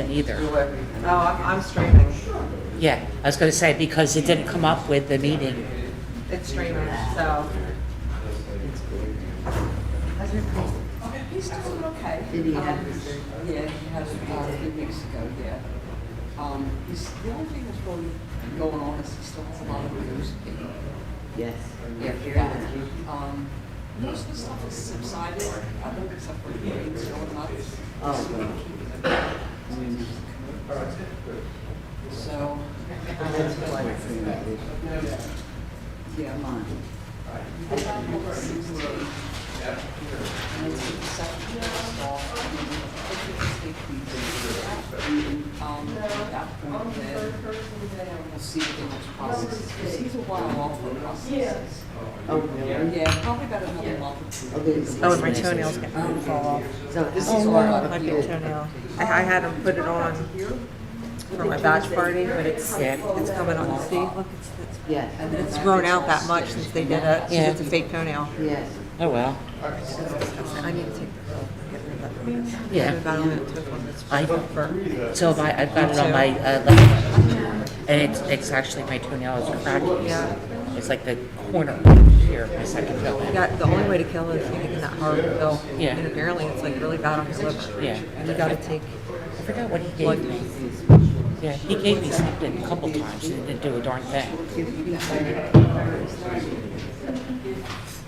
in either. Oh, I'm streaming. Yeah, I was gonna say, because it didn't come up with the meeting. It's streaming, so. He's doing okay. Did he have Yeah, he had it a few weeks ago, yeah. The only thing that's really going on is he still has a lot of abuse. Yes. Yeah. Most of the stuff has subsided, I think, except for the brain still nuts. Oh, So, that's quite yeah. Come on. I got over 16. And it's the second year off. I mean, at that point, then we'll see what the next process is. Because he's a while off for processes. Oh, really? Yeah, probably about another month or two. Oh, and my toenails getting ready to fall off. So this is Oh, all my big toenail. I had them put it on for my batch party, but it's coming on. See, look, Yes. it's grown out that much since they did it. Yeah. It's a fake toenail. Yes. Oh, well. I need to take this off and get rid of that. Yeah. I've got on it to one that's I- for. So I've got it on my left, and it's actually, my toenail is cracking. Yeah. It's like the corner here, my second toenail. Yeah, the only way to kill it is taking that hard pill. Yeah. And apparently it's like really bad on your liver. Yeah. And you gotta take I forgot what he blood. gave me. Yeah, he gave me something a couple times and didn't do a darn thing.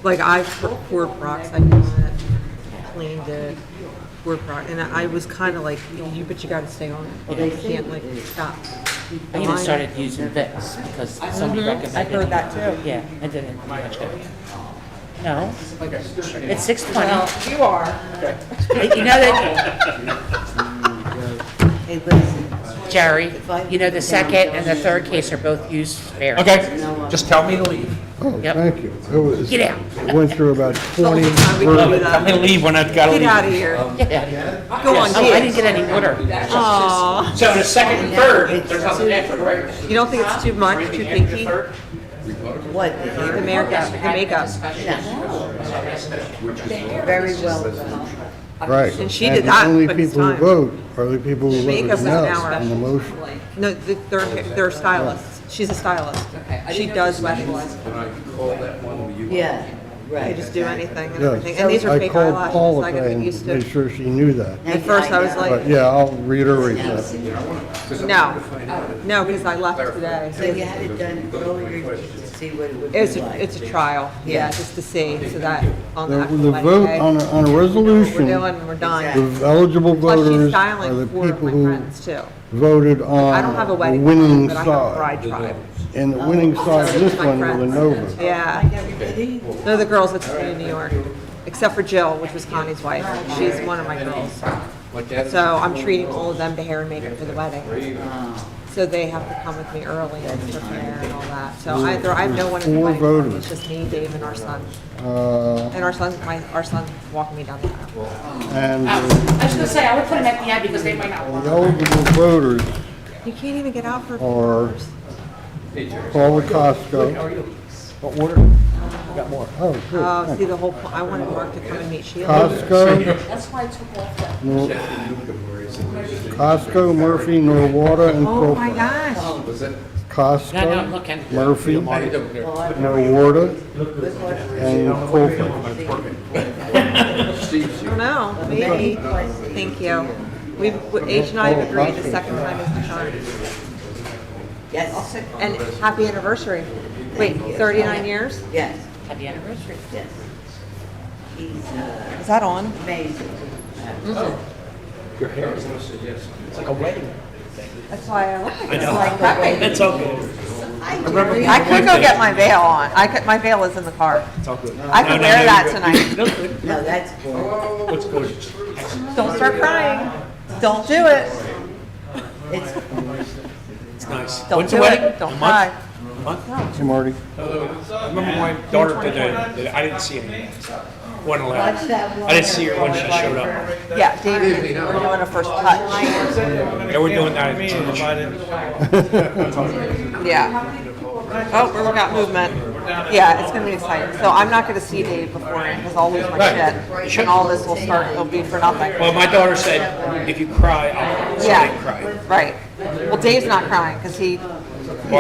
Like I poured peroxide on it, cleaned it, poured peroxide, and I was kind of like, but you gotta stay on it. You can't like stop. I even started using Vicks because somebody recommended. I've heard that too. Yeah, and didn't do much good. No, it's 6:20. Well, you are. You know that, Hey, listen. Jerry, you know the second and the third case are both used spares. Okay, just tell me to leave. Oh, Yep. thank you. It was, Get out. it went through about 20 We can do Tell me that. to leave when I've got to Get leave. out of here. Yeah. Go on, Oh, I didn't kids. get any water. Aw. So the second and third, there's nothing after, right? You don't think it's too much, too pinky? What? The makeup, the makeup. Very well done. right. And she did that the only quick as people who time. vote are the people who Makeup voted was an no hour. on the motion. No, they're stylists. She's a stylist. She does weddings. Yeah, They right. just do anything and Yes. everything. And these are I fake called eyelashes. Paula I gotta get and used made to. sure she knew that. At first I was But like, yeah, I'll reiterate that. no, because I left today. So you had it done earlier to see what it would be It's like. it's a trial, yeah, just to see, so that on the The actual the wedding vote day, on a we're resolution, doing, we're done. the eligible Plus she's voters are the styling four of people my who friends too. voted I don't have a on the wedding winning plan, but I have a bride side. tribe. And the winning side, So this my one, were the friends. no vote. Yeah, they're the girls that took me to New York, except for Jill, which was Connie's wife. She's one of my girls. So I'm treating all of them to hair and makeup for the wedding. So they have to come with me early and prepare and all that. So I have no one in the Four wedding party. voters. It's just me, Dave, and our son. Uh, And our son's walking me down the aisle. And I was gonna say, I would put them at the end because they might not want the eligible voters You can't even get out for are Paula Costco. What water? I got more. Oh, good. Oh, see the whole, I wanted Mark to come and meet Sheila. Costco, That's why I took off that. Costco, Murphy, Norwater, and Oh my Copeland. gosh. No, I'm Costco, looking. Murphy, Norwater, and Copeland. I don't know, maybe. Thank you. H and I have agreed the second time is the charm. Yes, And happy anniversary. Wait, 39 years? yes, Happy anniversary. yes. He's Is that on? amazing. Your hair is, it's like a wedding. That's why I look I like know. it's prepping. It's all good. I could go get my veil on. My veil is in the car. It's all good. I could wear that tonight. No, good. No, that's good. What's good? Don't start crying. Don't do it. It's, It's nice. Don't When's the do wedding? it. Don't A cry. month? A month? Hey, Marty. I remember my daughter did it. I didn't see it. Wasn't allowed. I didn't see her when she showed up. Yeah, David, we're doing a first touch. Yeah, we're doing that. Yeah. Oh, we're working out movement. Yeah, it's gonna be exciting. So I'm not gonna see Dave beforehand because I'll lose my Right. shit. And all this will start, it'll be for nothing. Well, my daughter said, if you cry, I'll say Yeah. cry. Right. Well, Dave's not crying because he. Well,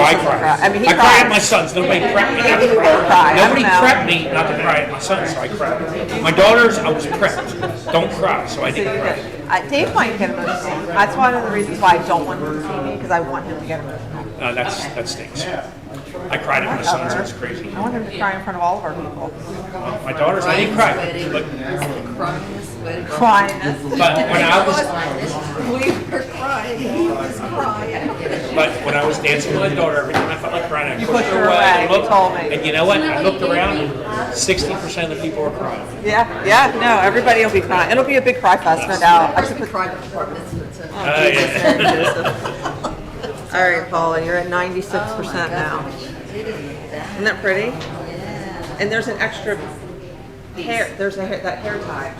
I doesn't cry. I mean, he I cries. cry at my son's. Nobody prepped me not to People cry. cry. I don't Nobody know. prepped me not to cry at my son's, so I cried. My daughters, I was prepped. Don't cry, so I So you didn't cry. did. Dave might get emotional. That's one of the reasons why I don't want him to see me because I want him to get emotional. That stinks. I cried at my son's. It was crazy. I want him to cry in front of all of our people. My daughters, I didn't cry. But Crying. But when I was, We were crying, he was crying. but when I was dancing with my daughter, every time I felt like crying, I pushed pushed her her away. away, And you looked, told me. and you know what? I looked around, and 60% of the people were crying. Yeah, no, everybody will be crying. It'll be a big cry fest, no doubt. I should put- Cried at the mitzvah. Yeah. All right, Paula, you're at 96% now. Isn't that pretty? And there's an extra hair, that hair tie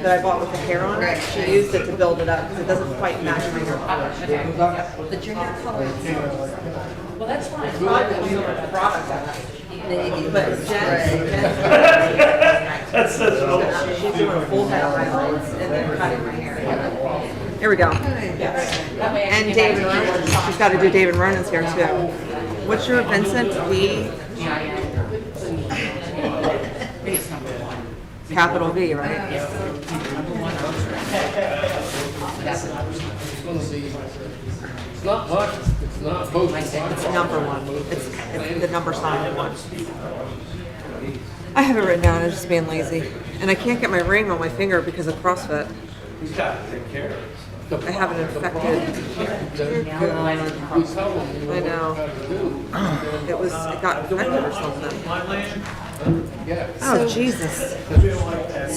that I bought with the hair on it. She used it to build it up because it doesn't quite match my hair color. But your hair color is Well, that's fine. It's not that we don't have the product on it. navy, But but she's doing a full head of highlights and then cutting my hair. Here we go. And David Ronan. She's got to do David Ronan's hair too. What's your Vincent V? Capital V, right? It's not much, it's not posted. It's number one. It's the number sign one. I have it written down. I'm just being lazy, and I can't get my ring on my finger because of CrossFit. Who's got to take care of it? I have an infected. We tell them I know. what to do. It got infected or something. Yeah. Oh Jesus!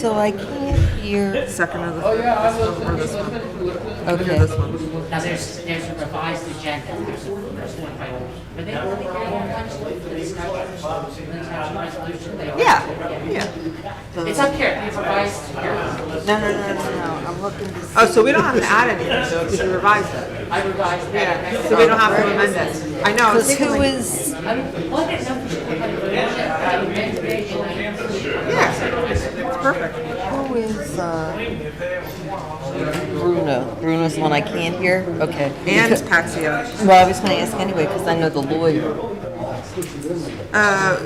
So I can't hear. Second of the Oh, third. yeah, I This one or listened, this one? listened. Okay. This one. Now, there's a revised agenda. There's one by, but they really care how much it's not resolution. They always- Yeah. It's up here, the revised here. No. I'm looking to see. Oh, so we don't have to add anything to it because you revised it. I revised Yeah. that. So we don't have to amend it. I know. I was Because thinking who like- is, Well, I didn't know if you should put it in. I amended it and Yeah. It's perfect. who is, Bruno? Bruno's the one I can't hear? Okay. And Paxio. Well, I was gonna ask anyway, because I know the lawyer.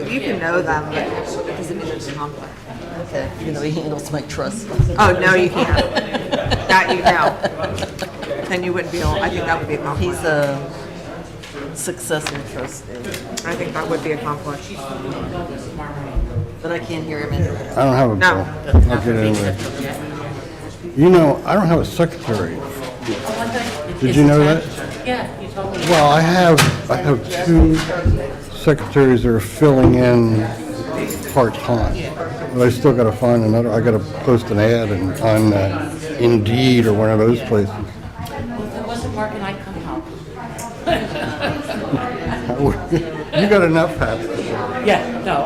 You can know them, but it doesn't mean there's a conflict. Okay. You know, he handles my trust. Oh, no, you can't. That you know. Then you wouldn't be able, I think that would be a conflict. He's a successor trustee, I think that would be a conflict. but I can't hear him anyway. I don't have a No. bill. I'll get it anyway. You know, I don't have a secretary. Did you know that? Yeah, you told me. Well, I have two secretaries that are filling in part-time. But I still gotta find another, I gotta post an ad on Indeed or one of those places. If it wasn't working, I'd come help. You got enough, Pat. Yeah, no,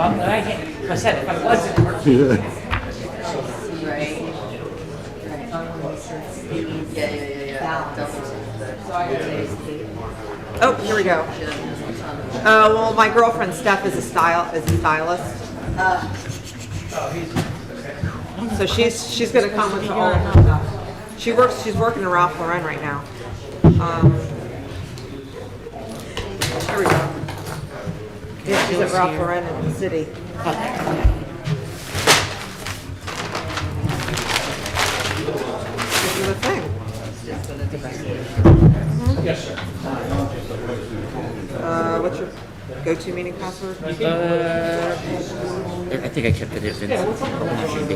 I said if I wasn't working. Yeah. Oh, here we go. Well, my girlfriend Steph is a stylist. So she's gonna come with all of her stuff. She's working in Ralph Lauren right now. Here we go. Yeah, she's at Ralph Lauren in the city. This is the thing. Yes, sir. What's your go-to meeting password? I think I kept it at Vincent. It should be.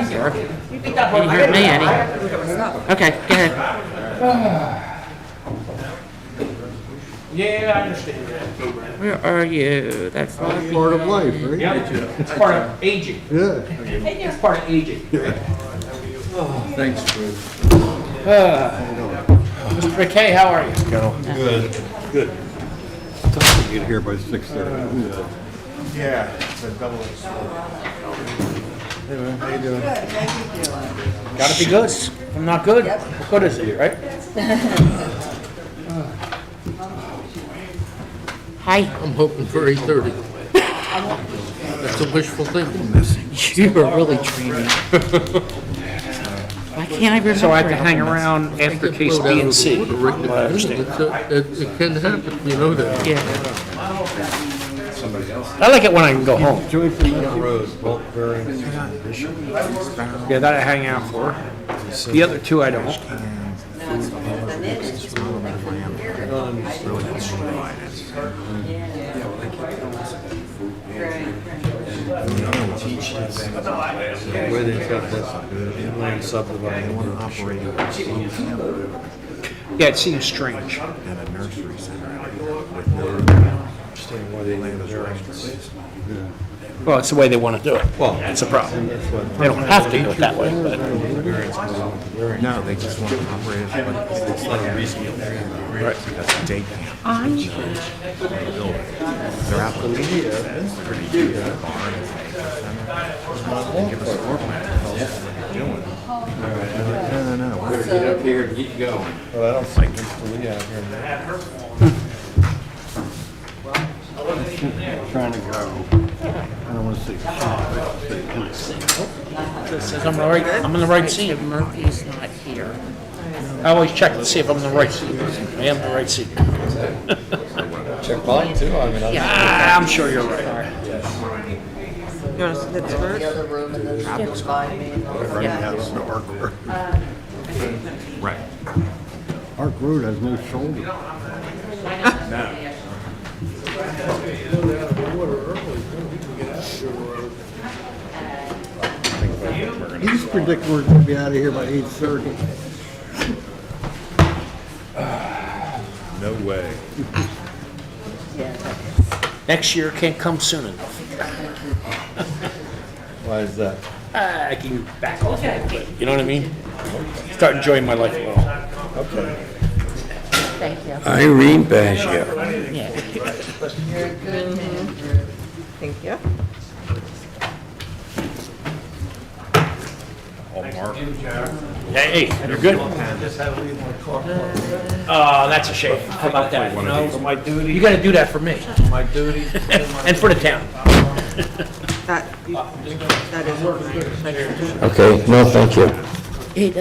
Here. Can you hear me, Annie? Okay, go ahead. Yeah, I understand. Where are you? That's not Part of life, right? Yep, it's part of aging. Yeah. It's part of aging. Thanks, Bruce. Mr. McKay, how are you? Good. Tough to get here by 6:30. Yeah, it's a double edged sword. How you doing? Gotta be good. If I'm not good, what good is it, right? Hi. I'm hoping for 8:30. That's a wishful thinking. You are really dreaming. Why can't I remember? So I have to hang around after case B and C. I understand. It can happen, you know that. Yeah. I like it when I can go home. Joint road, bulk bearings. Yeah, that I hang out for. The other two I don't. Where they've got this inland subdivision. Yeah, it seems strange. Well, it's the way they want to do it. Well, that's a problem. They don't have to do it that way, but. No, they just want to operate it, but it's like a reasonable. Right. That's a day camp. They're out the lead. That's pretty good. Barn. They give us a floor plan to tell us what they're doing. No. Get up here and get going. Well, I don't think Mr. Lee out here. Trying to go. I don't want to say. It says I'm in the right seat. Murphy's not here. I always check to see if I'm in the right seat. I am in the right seat. Check mine too, I mean, I'm sure you're right. You want to sit The first? other room and then drop by me. Right. Arc Road has no shoulder. He's predicting we're gonna be out of here by 8:30. No way. Next year can't come soon enough. Why is that? I can back off a little bit. You know what I mean? Start enjoying my life a little. Okay. Thank you. Irene Baggio. Yeah. Thank you. Hey, you're good? That's a shame. How about that? You know, My duty. you gotta do that for me. My duty. And for the town. That is. Okay, no, thank you. It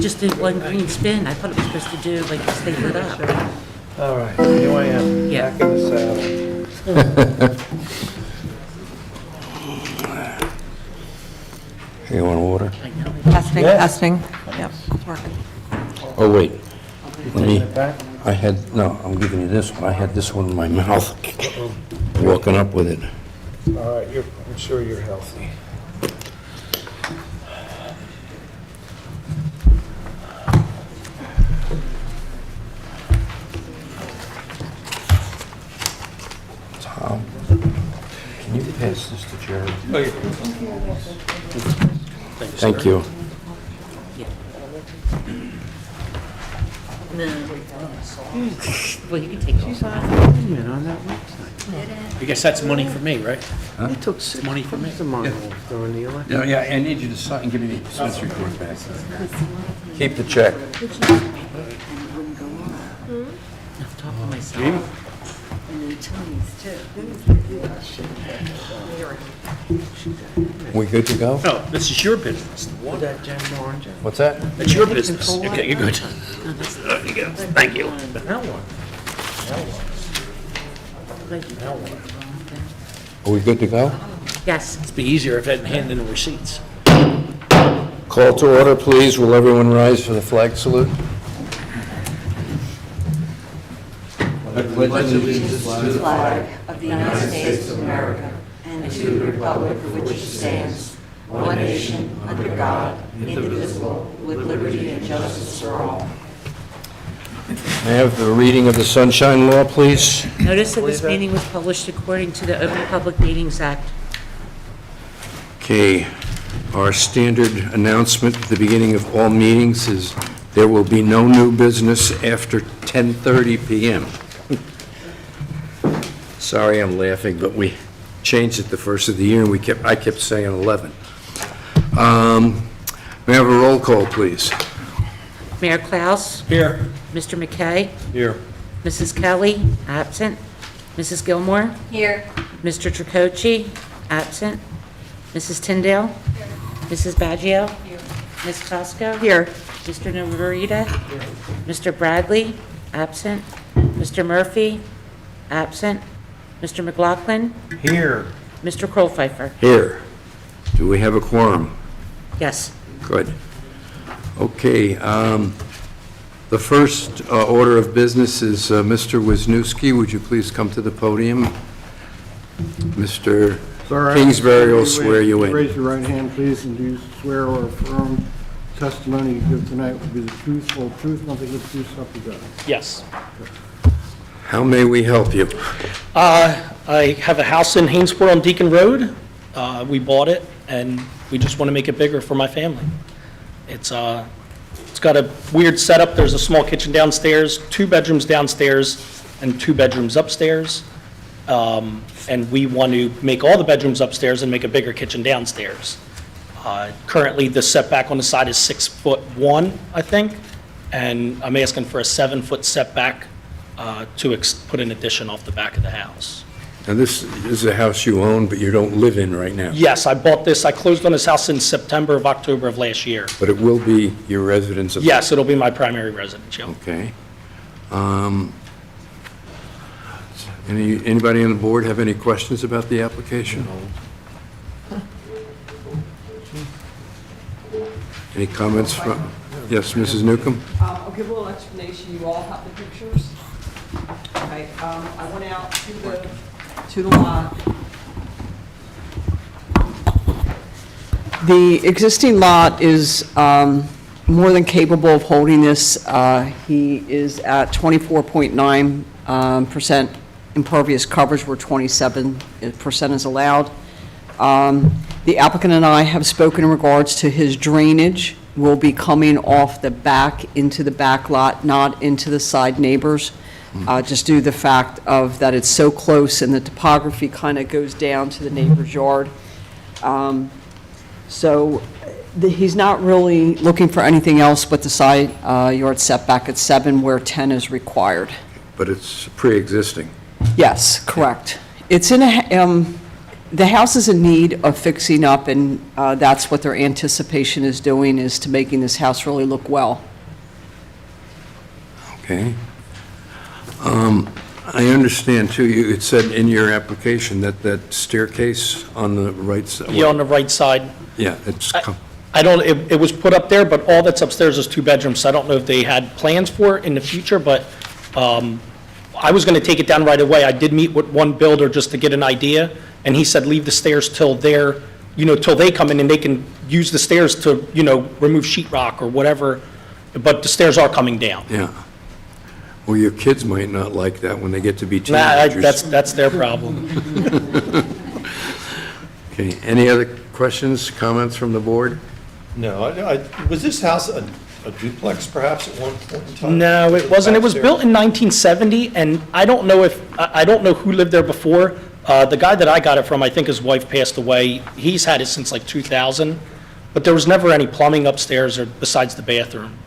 just did one green spin. I thought it was supposed to do like stay lit up. All right, here I am. Yeah. Back in the saddle. You want water? I know. Testing. Yep, it's working. Oh, wait. Let me, I'm giving you this one. I had this one in my mouth, walking up with it. All right, I'm sure you're healthy. Tom, can you pass this to Jared? Thank you. Well, you can take it. I guess that's money for me, right? It took Money for me. during the election. No, yeah, I need you to sign and give me the expense report back. Keep the check. I've talked to myself. We good to go? No, this is your business. What's that? It's your business. Okay, you're good. There you go. Thank you. Are we good to go? Yes. It'd be easier if I hadn't handed in the receipts. Call to order, please. Will everyone rise for the flag salute? flag of the United States of America and to the republic for which it stands, one nation, under God, indivisible, with liberty and justice for all. May I have the reading of the Sunshine Law, please? Notice of this meeting was published according to the Open Public Meetings Act. Okay, our standard announcement at the beginning of all meetings is there will be no new business after 10:30 p.m. Sorry, I'm laughing, but we changed it the first of the year, and I kept saying 11. May I have a roll call, please? Mayor Klaus? Here. Mr. McKay? Here. Mrs. Kelly? Absent. Mrs. Gilmore? Here. Mr. Tricoci? Absent. Mrs. Tyndale? Mrs. Baggio? Ms. Cosko? Here. Mr. Navarita? Mr. Bradley? Absent. Mr. Murphy? Absent. Mr. McLaughlin? Here. Mr. Krollpfeifer? Here. Do we have a quorum? Yes. Good. Okay, the first order of business is Mr. Wisniewski. Would you please come to the podium? Mr. Sir, I- Kingsbury will swear you in. Raise your right hand, please, and do you swear or affirm testimony you give tonight will be the truth, whole truth, nothing but truth, so help you God? Yes. How may we help you? I have a house in Haynesboro on Deacon Road. We bought it, and we just want to make it bigger for my family. It's got a weird setup. There's a small kitchen downstairs, 2 bedrooms downstairs, and 2 bedrooms upstairs. And we want to make all the bedrooms upstairs and make a bigger kitchen downstairs. Currently, the setback on the side is 6'1", I think, and I'm asking for a 7-foot setback to put an addition off the back of the house. Now, this is a house you own, but you don't live in right now. Yes, I bought this, I closed on this house in October of last year. But it will be your residence of... Yes, it'll be my primary residence, yeah. Okay. Anybody on the board have any questions about the application? Any comments from, yes, Mrs. Newcomb? I'll give a little explanation. You all have the pictures. Okay, I went out to the lot. The existing lot is more than capable of holding this. He is at 24.9% impervious coverage, where 27% is allowed. The applicant and I have spoken in regards to his drainage. Will be coming off the back into the back lot, not into the side neighbors, just due to the fact of that it's so close and the topography kind of goes down to the neighbor's yard. He's not really looking for anything else but the side yard setback at 7, where 10 is required. But it's pre-existing. Yes, correct. It's in the house is in need of fixing up, and that's what their anticipation is doing, is to making this house really look well. Okay. I understand, too, it said in your application that that staircase on the right side... Yeah, on the right side. Yeah, it's... I don't, it was put up there, but all that's upstairs is 2 bedrooms, so I don't know if they had plans for it in the future, but I was going to take it down right away. I did meet with one builder just to get an idea, and he said leave the stairs till they're, till they come in and they can use the stairs to, remove sheetrock or whatever, but the stairs are coming down. Yeah. Well, your kids might not like that when they get to be Nah, teenagers. that's their problem. Okay, any other questions, comments from the board? No, was this house a duplex perhaps at one point in time? No, it wasn't. It was built in 1970, and I don't know who lived there before. The guy that I got it from, I think his wife passed away. He's had it since like 2000, but there was never any plumbing upstairs or besides the bathroom.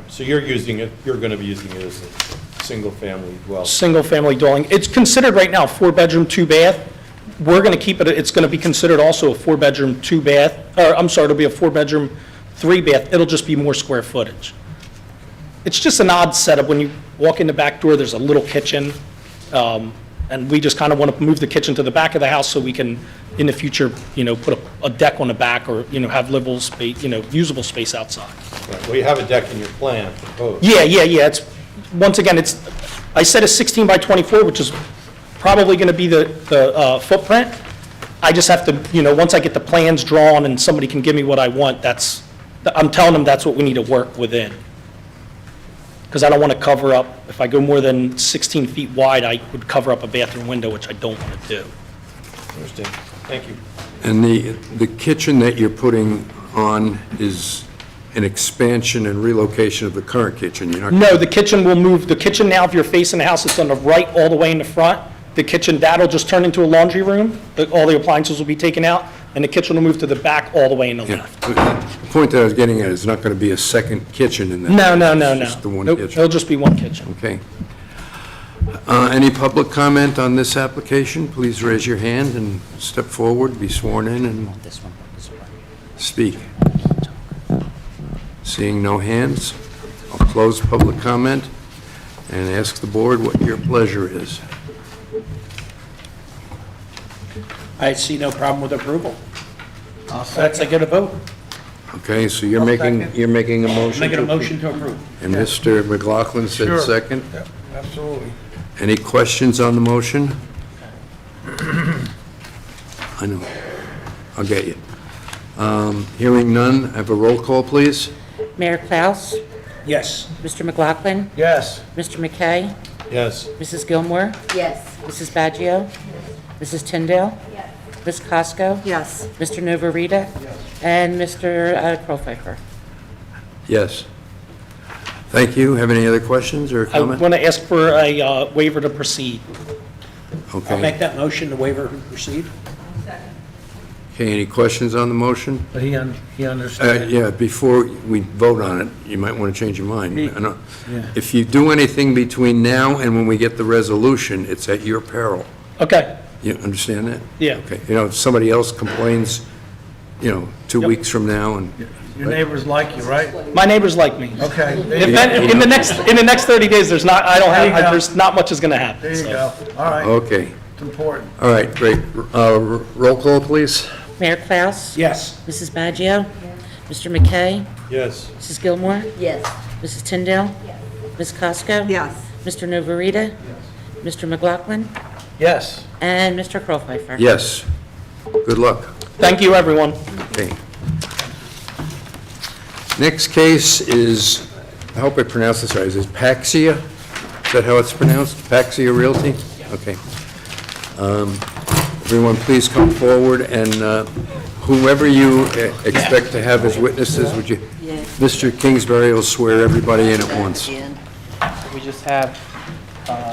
So you're using it, you're going to be using it as a single-family dwelling? Single-family dwelling. It's considered right now 4-bedroom, 2-bath. We're going to keep it, it's going to be considered also a 4-bedroom, 2-bath, or I'm sorry, it'll be a 4-bedroom, 3-bath. It'll just be more square footage. It's just an odd setup. When you walk in the back door, there's a little kitchen, and we just kind of want to move the kitchen to the back of the house so we can, in the future, put a deck on the back, or, have livable space, usable space outside. Right, well, you have a deck in your plan proposed. Yeah. It's, once again, I said a 16 by 24, which is probably going to be the footprint. I just have to, once I get the plans drawn and somebody can give me what I want, I'm telling them that's what we need to work within. Because I don't want to cover up, if I go more than 16 feet wide, I would cover up a bathroom window, which I don't want to do. Understand. Thank you. And the kitchen that you're putting on is an expansion and relocation of the current kitchen? You're not... No, the kitchen will move. The kitchen now, if you're facing the house, it's on the right all the way in the front. The kitchen, that'll just turn into a laundry room. All the appliances will be taken out, and the kitchen will move to the back all the way in the Yeah. left. The point that I was getting at is not going to be a second kitchen in that. No. It's just the one Nope, kitchen. it'll just be one kitchen. Okay. Any public comment on this application? Please raise your hand and step forward, be sworn in, and This one. speak. Seeing no hands, I'll close public comment and ask the board what your pleasure is. I see no problem with approval. That's a good vote. Okay, so you're making a motion? Making a to- motion to approve. And Mr. McLaughlin said Sure. second. Absolutely. Any questions on the motion? I know. I'll get you. Hearing none, have a roll call, please. Mayor Klaus, Yes. Mr. McLaughlin, Yes. Mr. McKay, Yes. Mrs. Gilmore, Yes. Mrs. Baggio, Mrs. Tyndale, Ms. Costco, Yes. Mr. Novarita, and Mr. Krollpfeifer. Yes. Thank you. Have any other questions or I comment? want to ask for a waiver to proceed. I'll Okay. make that motion, the waiver to proceed. Okay, any questions on the motion? But he understands. Yeah, before we vote on it, you might want to change your mind. I know- Yeah. If you do anything between now and when we get the resolution, it's at your peril. Okay, You understand that? yeah. Okay, if somebody else complains, 2 weeks from now, and, Your neighbors like you, right? My neighbors like me. Okay. In the next 30 days, there's not, There you go. there's not much is going to happen. There you so. go. All right. okay. It's important. All right, great. Roll call, please. Mayor Klaus, Yes. Mrs. Baggio, Mr. McKay, Yes. Mrs. Gilmore, Yes. Mrs. Tyndale, Ms. Costco, Yes. Mr. Novarita, Mr. McLaughlin, Yes. and Mr. Krollpfeifer. Yes. Good luck. Thank you, everyone. Okay. Next case is, I hope I pronounced this right, is it Paxia? Is that how it's pronounced? Paxia Realty? Okay. Everyone, please come forward, and whoever you expect to have as witnesses, would you? Mr. Kingsbury will swear everybody in at once. We just have,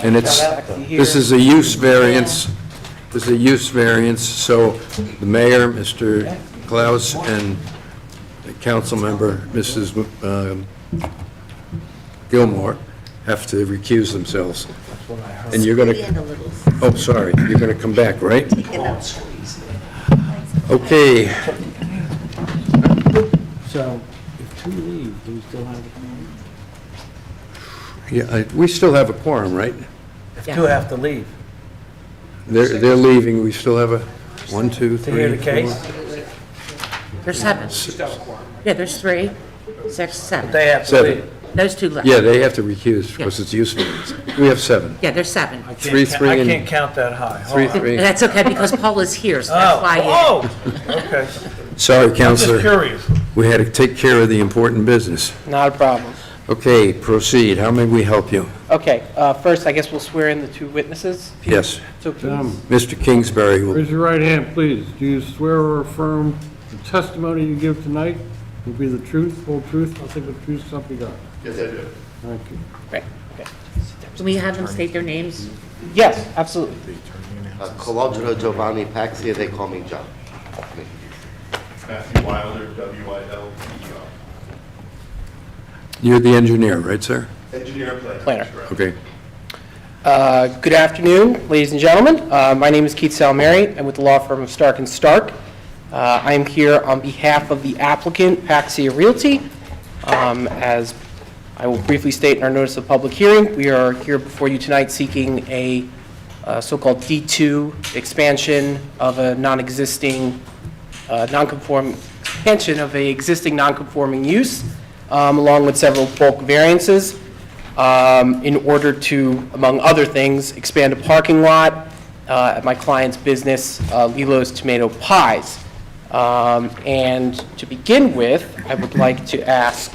And this is a use variance, so the mayor, Mr. Klaus, and the council member, Mrs. Gilmore, have to recuse themselves. And you're going to, oh, sorry, you're going to come back, right? Okay, So, if two leave, do we still have a quorum? yeah, we still have a quorum, right? If two have to leave. They're leaving, we still have a 1, 2, 3, To hear the 4. case, There's 7. Yeah, there's 3, 6, 7. they have to 7. leave. Those 2 left. Yeah, they have to recuse because it's use variance. We have 7. Yeah, there's 7. I can't 3, count- 3, I and- can't count that high. Hold 3, on. 3. That's okay, because Paul is here, so that's why. Oh, okay. Sorry, Just Counselor. curious. We had to take care of the important business. not a problem. Okay, proceed. How may we help you? Okay, first, I guess we'll swear in the two witnesses. Yes. So please. Mr. Kingsbury will, Raise your right hand, please. Do you swear or affirm the testimony you give tonight will be the truth, whole truth, nothing but the truth, so help you God? Yes, I do. Thank you. Right, okay. Can we have them state their names? Yes, absolutely. Colangelo Giovanni Paxia, they call me John. Matthew Wilder, W-I-L-D-E-R. You're the engineer, right, sir? Engineer and planner. Planner. Correct. Okay. Good afternoon, ladies and gentlemen. My name is Keith Salmieri. I'm with the law firm of Stark & Stark. I am here on behalf of the applicant, Paxia Realty. As I will briefly state in our notice of public hearing, we are here before you tonight seeking a so-called D2 expansion of a non-existing, non-conforming, expansion of a existing non-conforming use, along with several bulk variances, in order to, among other things, expand a parking lot at my client's business, Lilo's Tomato Pies. And to begin with, I would like to ask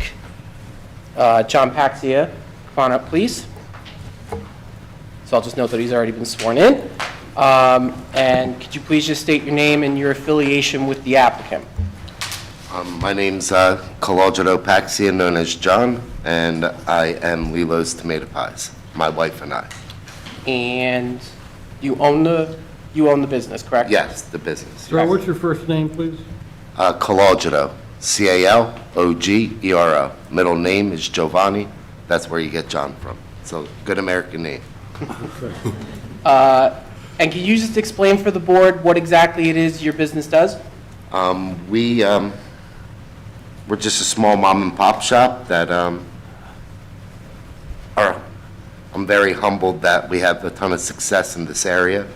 John Paxia, come on up, please. So I'll just note that he's already been sworn in. And could you please just state your name and your affiliation with the applicant? My name's Colangelo Paxia, known as John, and I am Lilo's Tomato Pies, my wife and I. And you own the business, correct? Yes, the business. Sir, what's your first name, please? Colangelo, C-A-L-O-G-E-R-O. Middle name is Giovanni. That's where you get John from. It's a good American name. And can you just explain for the board what exactly it is your business does? We we're just a small mom and pop shop that I'm very humbled that we have a ton of success in this area.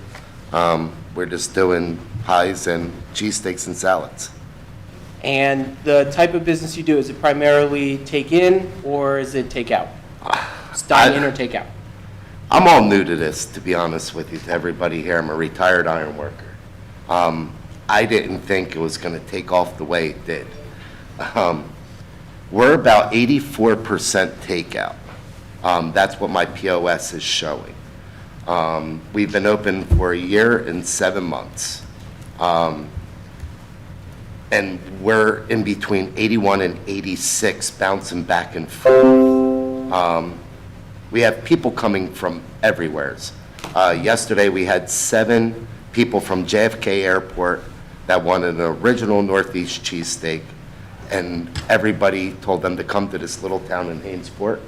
We're just doing pies and cheesesteaks and salads. And the type of business you do, is it primarily take-in or is it take-out? It's dine-in or take-out? I'm all new to this, to be honest with you, to everybody here. I'm a retired iron worker. I didn't think it was going to take off the way it did. We're about 84% takeout. That's what my POS is showing. We've been open for a year and 7 months. And we're in between 81 and 86, bouncing back and forth. We have people coming from everywhere. Yesterday, we had 7 people from JFK Airport that wanted an original Northeast cheesesteak, and everybody told them to come to this little town in Hainesport.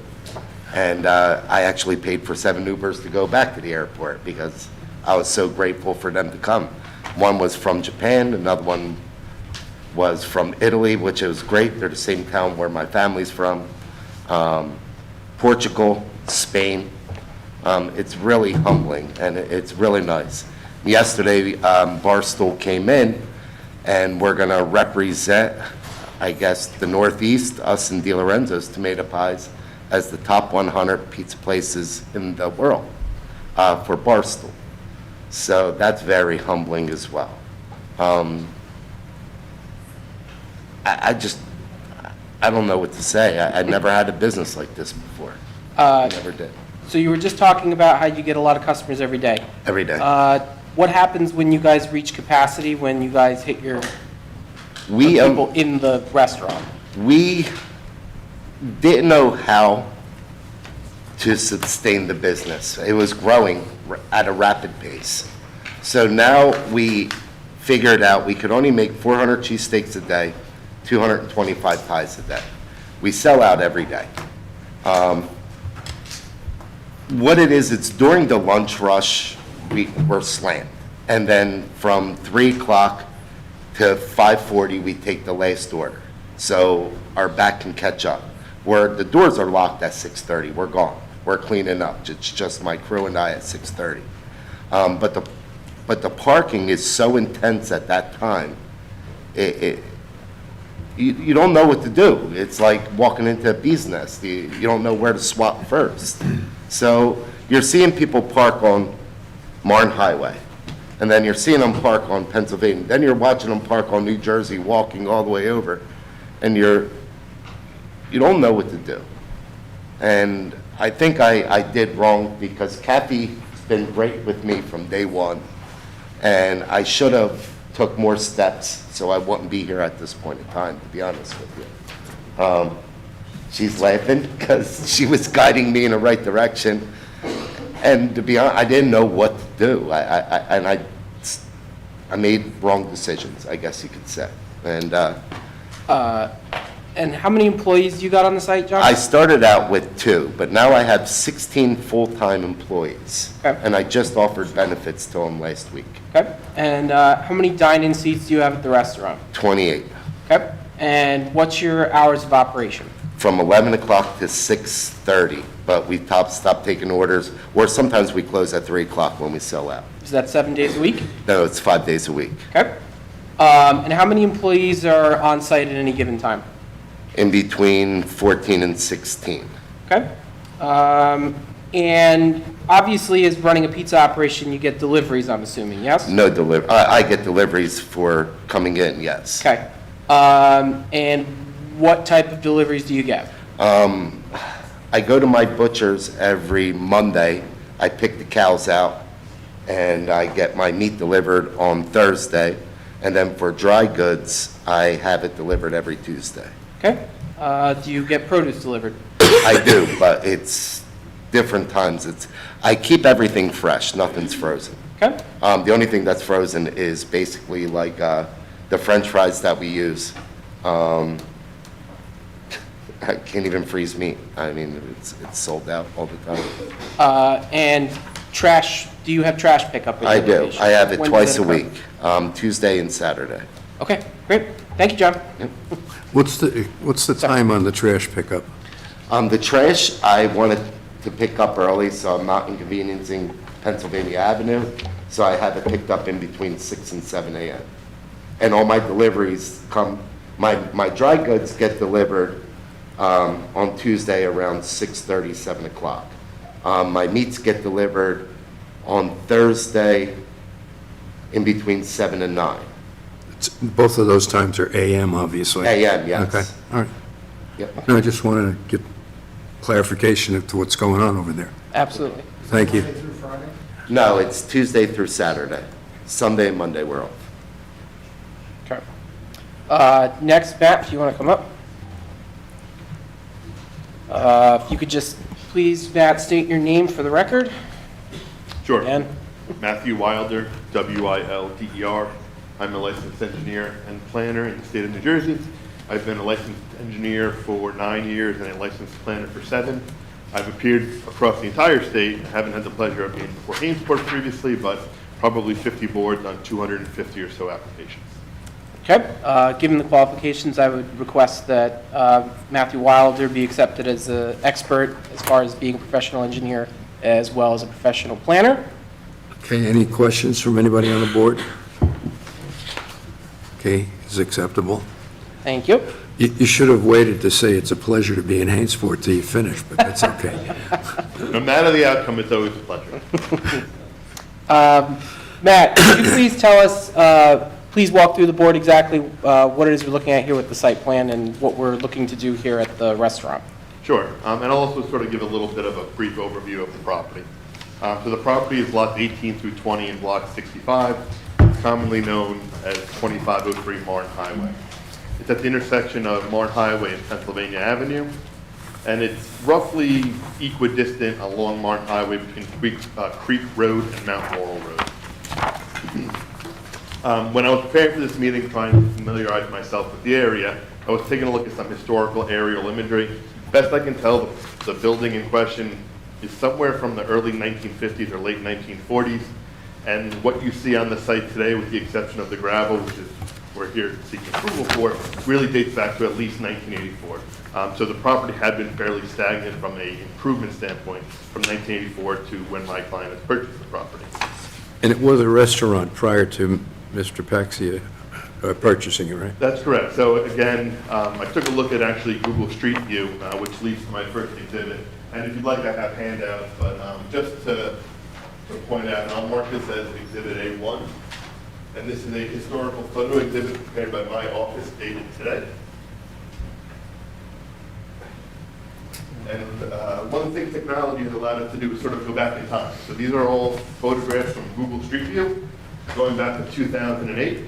And I actually paid for 7 Ubers to go back to the airport because I was so grateful for them to come. One was from Japan, another one was from Italy, which was great. They're the same town where my family's from. Portugal, Spain. It's really humbling, and it's really nice. Yesterday, Barstool came in, and we're going to represent, I guess, the Northeast, us and Di Lorenzo's Tomato Pies, as the top 100 pizza places in the world for Barstool. So that's very humbling as well. I don't know what to say. I never had a business like this before. I never did. So you were just talking about how you get a lot of customers every day. Every day. What happens when you guys reach capacity, when you guys hit your people in the restaurant? We didn't know how to sustain the business. It was growing at a rapid pace. So now we figured out we could only make 400 cheesesteaks a day, 225 pies a day. We sell out every day. What it is, it's during the lunch rush, we're slammed. And then from 3 o'clock to 5:40, we take the last order. So our back can catch up. Where the doors are locked at 6:30, we're gone. We're cleaning up. It's just my crew and I at 6:30. But the parking is so intense at that time, you don't know what to do. It's like walking into a bee's nest. You don't know where to swap first. So you're seeing people park on Marne Highway, and then you're seeing them park on Pennsylvania. Then you're watching them park on New Jersey, walking all the way over, and you don't know what to do. And I think I did wrong because Kathy's been great with me from day one, and I should have took more steps so I wouldn't be here at this point in time, to be honest with you. She's laughing because she was guiding me in the right direction, and to be honest, I didn't know what to do. I made wrong decisions, I guess you could say. And how many employees you got on the site, John? I started out with 2, but now I have 16 full-time employees. Okay. And I just offered benefits to them last week. Okay. And how many dine-in seats do you have at the restaurant? 28. Okay. And what's your hours of operation? From 11 o'clock to 6:30, but we stopped taking orders, or sometimes we close at 3 o'clock when we sell out. Is that 7 days a week? No, it's 5 days a week. Okay. And how many employees are on site at any given time? In between 14 and 16. Okay. And obviously, as running a pizza operation, you get deliveries, I'm assuming, yes? No delivery. I get deliveries for coming in, yes. Okay. And what type of deliveries do you get? I go to my butcher's every Monday. I pick the cows out, and I get my meat delivered on Thursday. And then for dry goods, I have it delivered every Tuesday. Okay. Do you get produce delivered? I do, but it's different times. I keep everything fresh. Nothing's frozen. Okay. The only thing that's frozen is basically like the French fries that we use. I can't even freeze meat. I mean, it's sold out all the time. And trash, do you have trash pickup? I do. I have it When twice does a that occur? week, Tuesday and Saturday. Okay, great. Thank you, John. Yep. What's the time on the trash pickup? The trash, I wanted to pick up early, so I'm not inconveniencing Pennsylvania Avenue, so I have it picked up in between 6 and 7 a.m. And all my deliveries come, my dry goods get delivered on Tuesday around 6:30, 7 o'clock. My meats get delivered on Thursday in between 7 and 9. Both of those times are AM, obviously. AM, yes. Okay, all right. Yep. No, I just wanted to get clarification as to what's going on over there. Absolutely. Thank you. No, it's Tuesday through Saturday. Sunday and Monday we're off. Okay. Next, Matt, if you want to come up. If you could just, please, Matt, state your name for the record. Sure. And Matthew Wilder, W-I-L-D-E-R. I'm a licensed engineer and planner in the state of New Jersey. I've been a licensed engineer for 9 years and a licensed planner for 7. I've appeared across the entire state. I haven't had the pleasure of being before Hainsport previously, but probably 50 boards on 250 or so applications. Okay, given the qualifications, I would request that Matthew Wilder be accepted as an expert as far as being a professional engineer as well as a professional planner. Okay, any questions from anybody on the board? Okay, is acceptable. Thank you. You should have waited to say it's a pleasure to be in Hainsport till you finish, but that's okay. No matter the outcome, it's always a pleasure. Matt, could you please tell us, please walk through the board exactly what it is we're looking at here with the site plan and what we're looking to do here at the restaurant? Sure, and I'll also sort of give a little bit of a brief overview of the property. So the property is lots 18 through 20 in block 65, commonly known as 2503 Marne Highway. It's at the intersection of Marne Highway and Pennsylvania Avenue, and it's roughly equidistant along Marne Highway between Creek Road and Mount Laurel Road. When I was preparing for this meeting, trying to familiarize myself with the area, I was taking a look at some historical aerial imagery. Best I can tell, the building in question is somewhere from the early 1950s or late 1940s, and what you see on the site today, with the exception of the gravel, which is we're here seeking approval for, really dates back to at least 1984. So the property had been fairly stagnant from an improvement standpoint from 1984 to when my client has purchased the property. And it was a restaurant prior to Mr. Paxia purchasing it, right? That's correct. So again, I took a look at actually Google Street View, which leads to my first exhibit. And if you'd like, I have handouts, but just to point out, and I'll mark this as Exhibit A1. And this is a historical photo exhibit prepared by my office dated today. And one of the things technology has allowed us to do is sort of go back in time. So these are all photographs from Google Street View going back to 2008.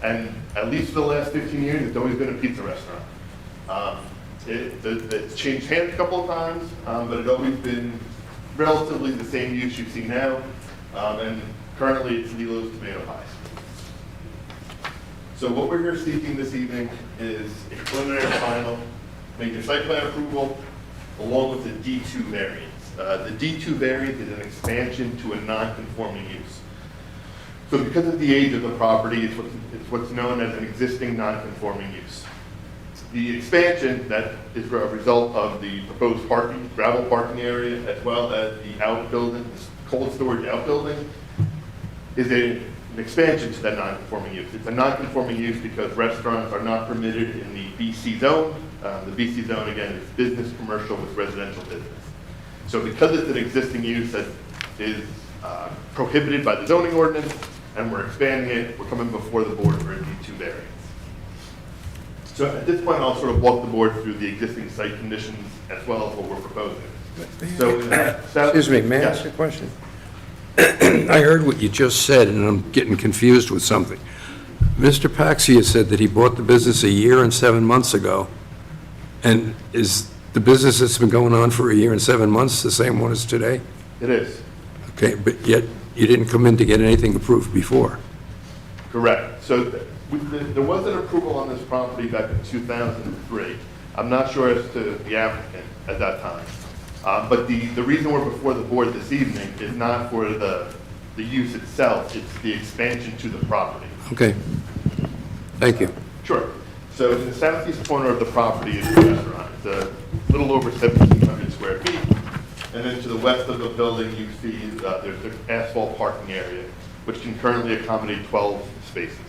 And at least for the last 15 years, it's always been a pizza restaurant. It's changed hands a couple of times, but it's always been relatively the same use you see now. And currently, it's Lilo's Tomato Pies. So what we're here seeking this evening is a preliminary and final major site plan approval along with the D2 variance. The D2 variance is an expansion to a non-conforming use. So because of the age of the property, it's what's known as an existing non-conforming use. The expansion that is a result of the proposed parking, gravel parking area, as well as the outbuilding, this cold storage outbuilding, is an expansion to that non-conforming use. It's a non-conforming use because restaurants are not permitted in the BC zone. The BC zone, again, is business commercial with residential business. So because it's an existing use that is prohibited by the zoning ordinance, and we're expanding it, we're coming before the board for a D2 variance. So at this point, I'll sort of walk the board through the existing site conditions as well as what we're proposing. So, Excuse me, may I ask a question? I heard what you just said, and I'm getting confused with something. Mr. Paxia said that he bought the business a year and 7 months ago, and is the business that's been going on for a year and 7 months the same one as today? It is. Okay, but yet you didn't come in to get anything approved before? Correct. So there was an approval on this property back in 2003. I'm not sure as to the applicant at that time. But the reason we're before the board this evening is not for the use itself, it's the expansion to the property. Okay, thank you. Sure. So in the southeast corner of the property is the restaurant. It's a little over 1,700 square feet. And then to the west of the building, you see there's an asphalt parking area, which can currently accommodate 12 spaces.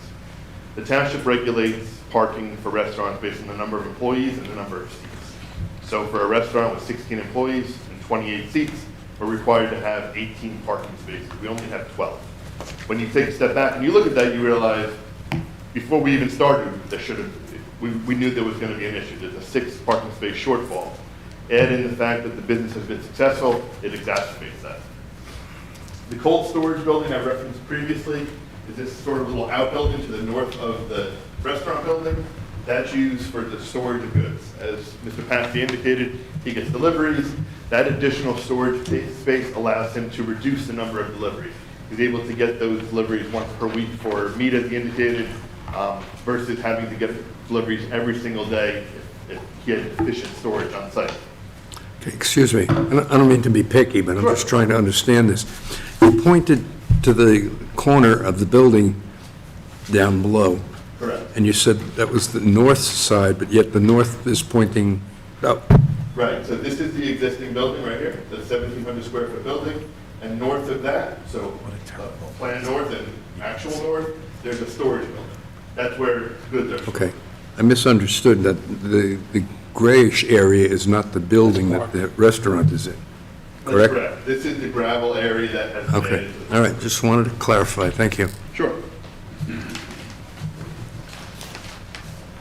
The township regulates parking for restaurants based on the number of employees and the number of seats. So for a restaurant with 16 employees and 28 seats, we're required to have 18 parking spaces. We only have 12. When you take a step back and you look at that, you realize before we even started, we knew there was going to be an issue. There's a 6 parking space shortfall. Add in the fact that the business has been successful, it exacerbates that. The cold storage building I referenced previously is this sort of little outbuilding to the north of the restaurant building. That's used for the storage of goods. As Mr. Patsy indicated, he gets deliveries. That additional storage space allows him to reduce the number of deliveries. He's able to get those deliveries once per week for meat, as he indicated, versus having to get deliveries every single day if he had efficient storage on site. Okay, excuse me, I don't mean to be picky, but I'm just trying to understand this. You pointed to the corner of the building down below. Correct. And you said that was the north side, but yet the north is pointing up. Right, so this is the existing building right here, the 1,700 square foot building, and north of that, so plan north and actual north, there's a storage building. That's where goods are stored. Okay, I misunderstood that the grayish area is not the building that the restaurant is in, correct? That's correct. This is the gravel area that has been Okay, added to the all right, just wanted to clarify, thank you. Sure.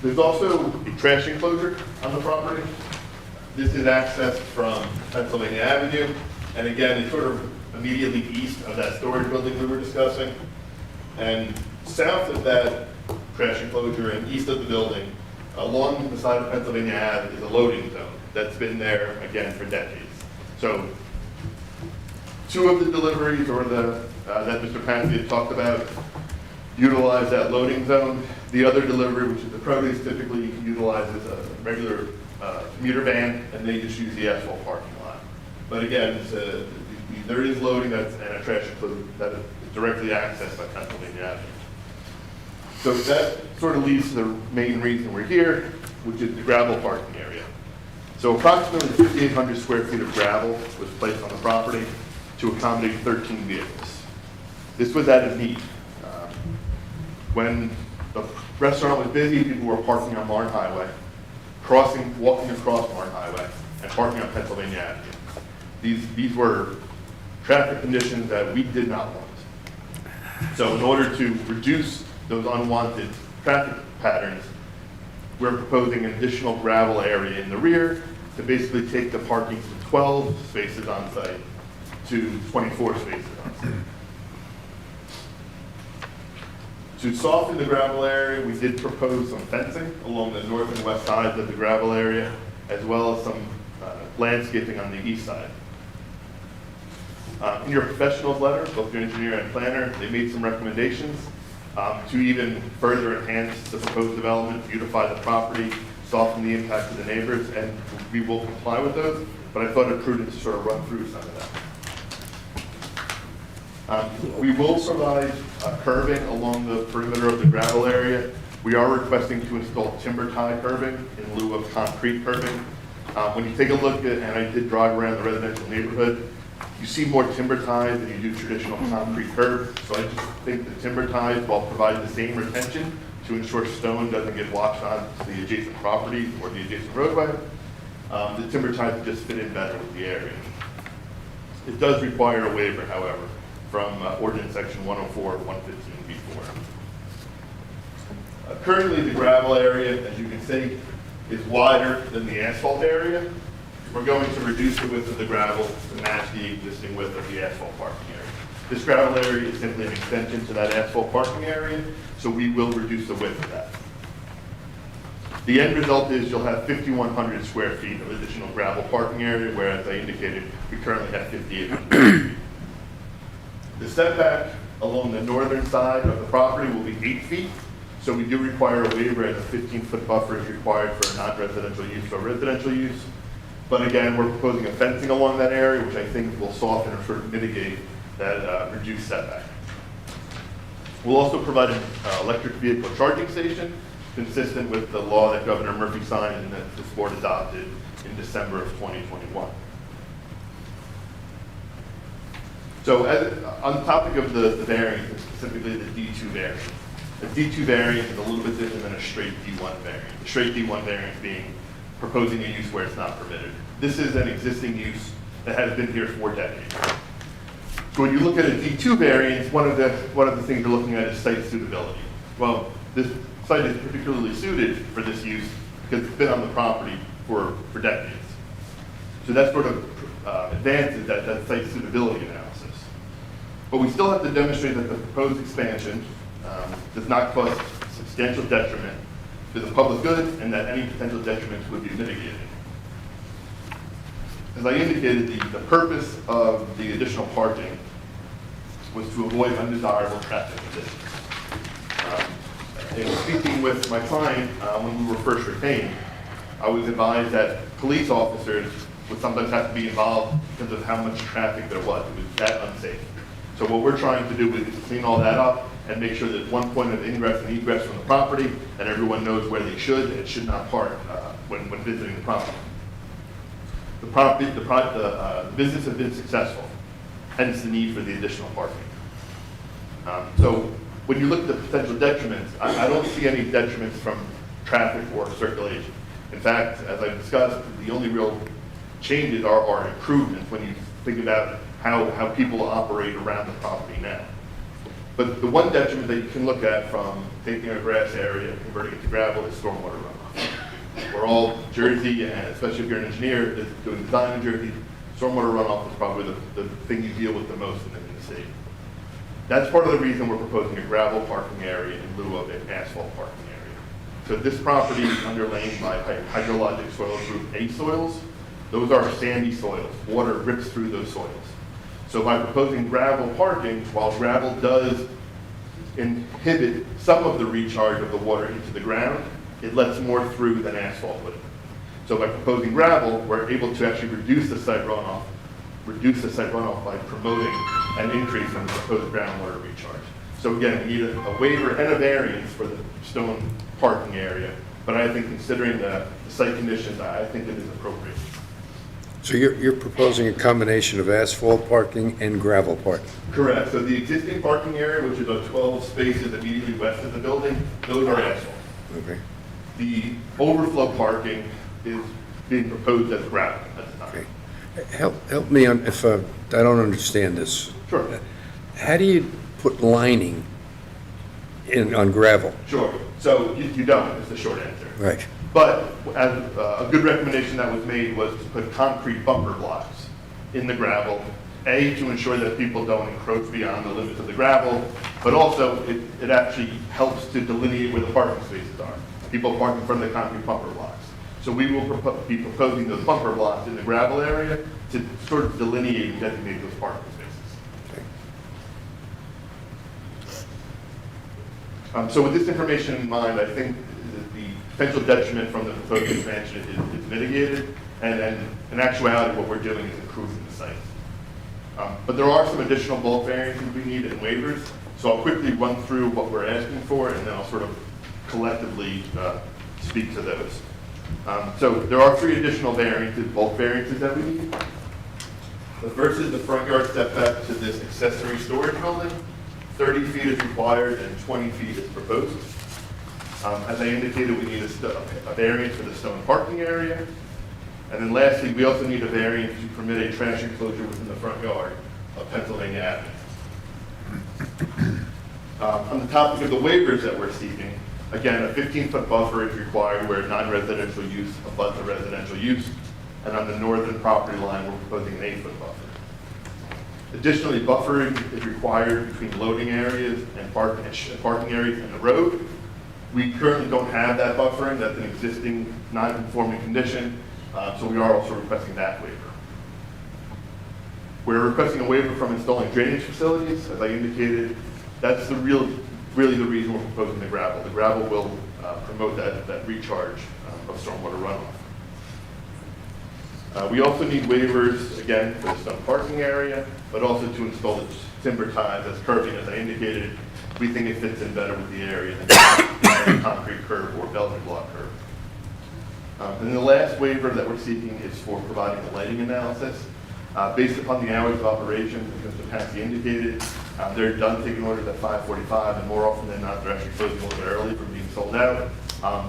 There's also a trash enclosure on the property. This is accessed from Pennsylvania Avenue, and again, it's sort of immediately east of that storage building we were discussing. And south of that trash enclosure and east of the building, along the side of Pennsylvania Ave is a loading zone that's been there, again, for decades. So 2 of the deliveries or that Mr. Pansy had talked about utilize that loading zone. The other delivery, which is the produce, typically utilizes a regular commuter van, and they just use the asphalt parking lot. But again, there is loading and a trash enclosure that is directly accessed by Pennsylvania Avenue. So that sort of leads to the main reason we're here, which is the gravel parking area. So approximately 5,800 square feet of gravel was placed on the property to accommodate 13 vehicles. This was out of need. When the restaurant was busy, people were parking on Marne Highway, walking across Marne Highway, and parking on Pennsylvania Avenue. These were traffic conditions that we did not want. So in order to reduce those unwanted traffic patterns, we're proposing an additional gravel area in the rear to basically take the parking from 12 spaces on site to 24 spaces on site. To soften the gravel area, we did propose some fencing along the north and west sides of the gravel area, as well as some landscaping on the east side. In your professional's letter, both your engineer and planner, they made some recommendations to even further enhance the proposed development, beautify the property, soften the impact of the neighbors, and we will comply with those, but I thought it prudent to sort of run through some of that. We will provide curbing along the perimeter of the gravel area. We are requesting to install timber tie curbing in lieu of concrete curbing. When you take a look at, and I did drive around the residential neighborhood, you see more timber ties than you do traditional concrete curb. So I just think the timber ties, while providing the same retention to ensure stone doesn't get washed onto the adjacent property or the adjacent roadway, the timber ties just fit in better with the area. It does require a waiver, however, from ordinance section 104, 115B4. Currently, the gravel area, as you can see, is wider than the asphalt area. We're going to reduce the width of the gravel to match the existing width of the asphalt parking area. This gravel area is simply an extension to that asphalt parking area, so we will reduce the width of that. The end result is you'll have 5,100 square feet of additional gravel parking area, whereas I indicated we currently have 5,800. The setback along the northern side of the property will be 8 feet, so we do require a waiver, as a 15-foot buffer is required for non-residential use or residential use. But again, we're proposing a fencing along that area, which I think will soften or sort of mitigate that reduced setback. We'll also provide an electric vehicle charging station. consistent with the law that Governor Murphy signed and that this board adopted in December of 2021. So on the topic of the variance, and specifically the D2 variance, a D2 variance is a little bit different than a straight D1 variance. The straight D1 variance being proposing a use where it's not permitted. This is an existing use that has been here for decades. So when you look at a D2 variance, one of the things you're looking at is site suitability. Well, this site is particularly suited for this use because it's been on the property for decades. So that sort of advances that site suitability analysis. But we still have to demonstrate that the proposed expansion does not cause substantial detriment to the public good and that any potential detriments would be mitigated. As I indicated, the purpose of the additional parking was to avoid undesirable traffic conditions. In speaking with my client when we were first retained, I was advised that police officers would sometimes have to be involved because of how much traffic there was. It was that unsafe. So what we're trying to do is clean all that up and make sure that one point of ingress and egress from the property, and everyone knows where they should and should not park when visiting the property. The business has been successful, hence the need for the additional parking. So when you look at the potential detriments, I don't see any detriments from traffic or circulation. In fact, as I discussed, the only real changes are improvements when you think about how people operate around the property now. But the one detriment that you can look at from taking a grass area and converting it to gravel is stormwater runoff. We're all Jersey, and especially if you're an engineer doing design in Jersey, stormwater runoff is probably the thing you deal with the most in the state. That's part of the reason we're proposing a gravel parking area in lieu of an asphalt parking area. So this property is underlain by hydrologic soil group A soils. Those are sandy soils. Water rips through those soils. So by proposing gravel parking, while gravel does inhibit some of the recharge of the water into the ground, it lets more through than asphalt would. So by proposing gravel, we're able to actually reduce the site runoff by promoting an increase in the proposed groundwater recharge. So again, we need a waiver and a variance for the stone parking area, but I think considering the site conditions, I think it is appropriate. So you're proposing a combination of asphalt parking and gravel parking? Correct. So the existing parking area, which is the 12 spaces immediately west of the building, those are asphalt. Okay. The overflow parking is being proposed as gravel at the time. Okay. Help me if I don't understand this. Sure. How do you put lining on gravel? Sure. So you don't, is the short answer. Right. But as a good recommendation that was made was to put concrete bumper blocks in the gravel, A, to ensure that people don't encroach beyond the limits of the gravel, but also it actually helps to delineate where the parking spaces are. People park in front of the concrete bumper blocks. So we will be proposing those bumper blocks in the gravel area to sort of delineate and designate those parking spaces. Okay. So with this information in mind, I think that the potential detriment from the proposed expansion is mitigated, and in actuality, what we're doing is improving the site. But there are some additional bulk variances we need and waivers, so I'll quickly run through what we're asking for, and then I'll sort of collectively speak to those. So there are 3 additional variances, bulk variances that we need. The first is the front yard setback to this accessory storage building. 30 feet is required and 20 feet is proposed. As I indicated, we need a variance for the stone parking area. And then lastly, we also need a variance to permit a trash enclosure within the front yard of Pennsylvania Avenue. On the topic of the waivers that we're seeking, again, a 15-foot buffer is required where non-residential use abuts the residential use. And on the northern property line, we're proposing an 8-foot buffer. Additionally, buffering is required between loading areas and parking areas in the road. We currently don't have that buffering. That's an existing non-conforming condition, so we are also requesting that waiver. We're requesting a waiver from installing drainage facilities. As I indicated, that's really the reason we're proposing the gravel. The gravel will promote that recharge of stormwater runoff. We also need waivers, again, for the stone parking area, but also to install the timber ties as curbing. As I indicated, we think it fits in better with the area than concrete curb or Belgian block curb. And the last waiver that we're seeking is for providing a lighting analysis. Based upon the hours of operation, as Mr. Patsy indicated, they're done taking orders at 5:45, and more often than not, they're actually closing a little bit early from being sold out.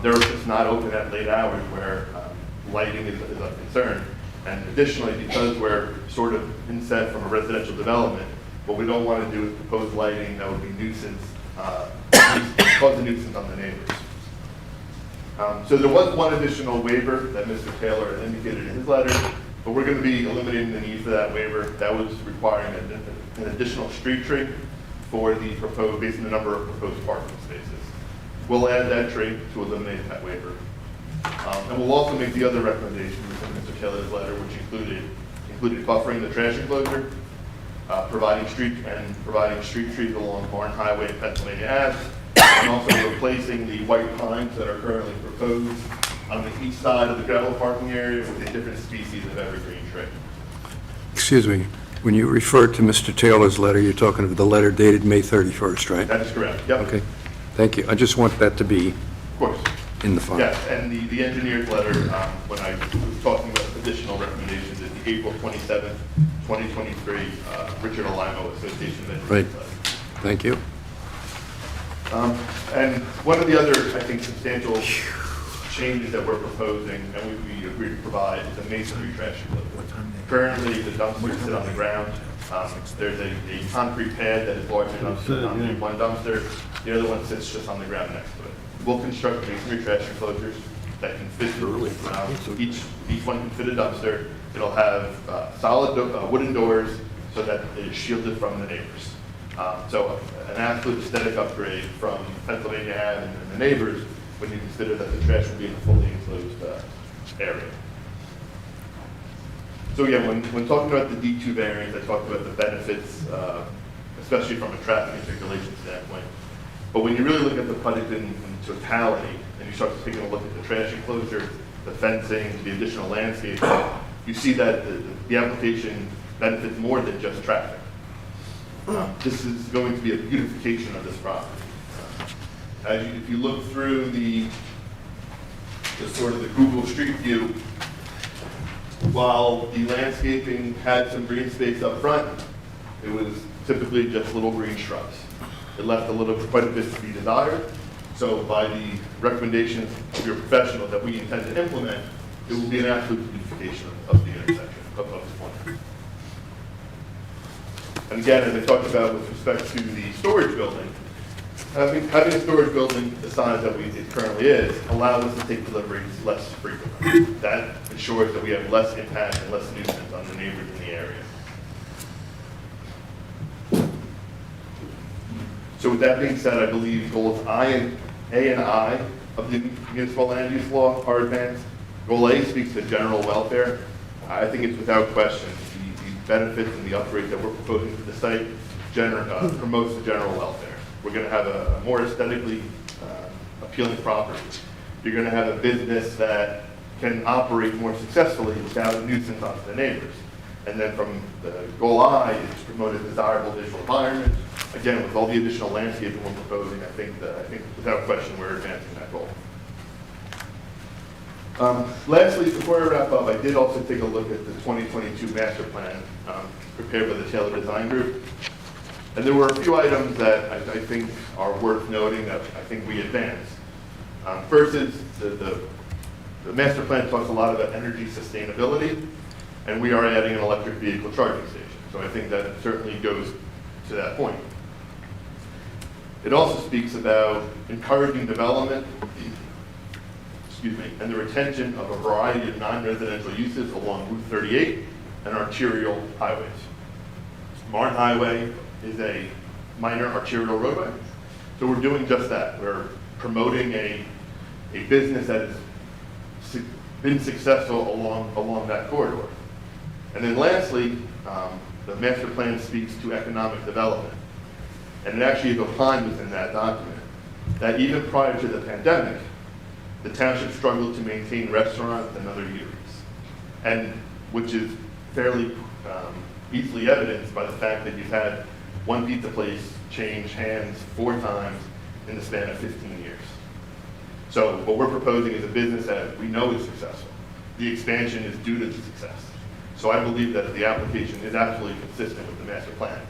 They're just not open at late hours where lighting is a concern. And additionally, because we're sort of inset from a residential development, what we don't want to do is propose lighting that would be nuisance, cause a nuisance on the neighbors. So there was one additional waiver that Mr. Taylor had indicated in his letter, but we're going to be eliminating the need for that waiver. That was requiring an additional street tree for the proposed, based on the number of proposed parking spaces. We'll add that tree to eliminate that waiver. And we'll also make the other recommendations within Mr. Taylor's letter, which included buffering the trash enclosure, providing street trees along Barn Highway and Pennsylvania Ave, and also replacing the white pines that are currently proposed on the east side of the gravel parking area with a different species of evergreen tree. Excuse me, when you refer to Mr. Taylor's letter, you're talking of the letter dated May 31st, right? That is correct, yep. Okay, thank you. I just want that to be Of course. in the file. Yes, and the engineer's letter, when I was talking about additional recommendations, is the April 27th, 2023, Richard Alimo Association of Engineers Right. letter. Thank you. And one of the other, I think, substantial changes that we're proposing, and we agree to provide, is a masonry trash enclosure. Currently, the dumpsters sit on the ground. There's a concrete pad that is large enough to accommodate one dumpster. The other one sits just on the ground next to it. We'll construct masonry trash enclosures that can fit, each one can fit a dumpster. It'll have solid wooden doors so that it is shielded from the neighbors. So an absolute aesthetic upgrade from Pennsylvania Ave and the neighbors when you consider that the trash will be in a fully enclosed area. So again, when talking about the D2 variance, I talked about the benefits, especially from a traffic and circulation standpoint. But when you really look at the project in totality, and you start taking a look at the trash enclosure, the fencing, the additional landscape, you see that the application benefits more than just traffic. This is going to be a beautification of this property. If you look through the sort of the Google Street View, while the landscaping had some green space up front, it was typically just little green shrubs. It left quite a bit to be desired. So by the recommendations of your professional that we intend to implement, it will be an absolute beautification of the intersection of this point. And again, as I talked about with respect to the storage building, having a storage building the size that it currently is allows us to take deliveries less frequently. That ensures that we have less impact and less nuisance on the neighbors in the area. So with that being said, I believe goals A and I of the municipal land use law are advanced. Goal A speaks to general welfare. I think it's without question the benefits and the upgrades that we're proposing to the site promotes the general welfare. We're going to have a more aesthetically appealing property. You're going to have a business that can operate more successfully without a nuisance onto the neighbors. And then from the goal I is to promote a desirable visual environment. Again, with all the additional landscaping we're proposing, I think without question we're advancing that goal. Lastly, before I wrap up, I did also take a look at the 2022 master plan prepared by the Taylor Design Group. And there were a few items that I think are worth noting that I think we advanced. First is the master plan talks a lot about energy sustainability, and we are adding an electric vehicle charging station. So I think that certainly goes to that point. It also speaks about encouraging development, and the retention of a variety of non-residential uses along Route 38 and arterial highways. Martin Highway is a minor arterial roadway, so we're doing just that. We're promoting a business that has been successful along that corridor. And then lastly, the master plan speaks to economic development. And it actually is opined within that document that even prior to the pandemic, the township struggled to maintain restaurants and other eateries, and which is fairly easily evidenced by the fact that you've had one pizza place change hands 4 times in the span of 15 years. So what we're proposing is a business that we know is successful. The expansion is due to the success. So I believe that the application is absolutely consistent with the master plan.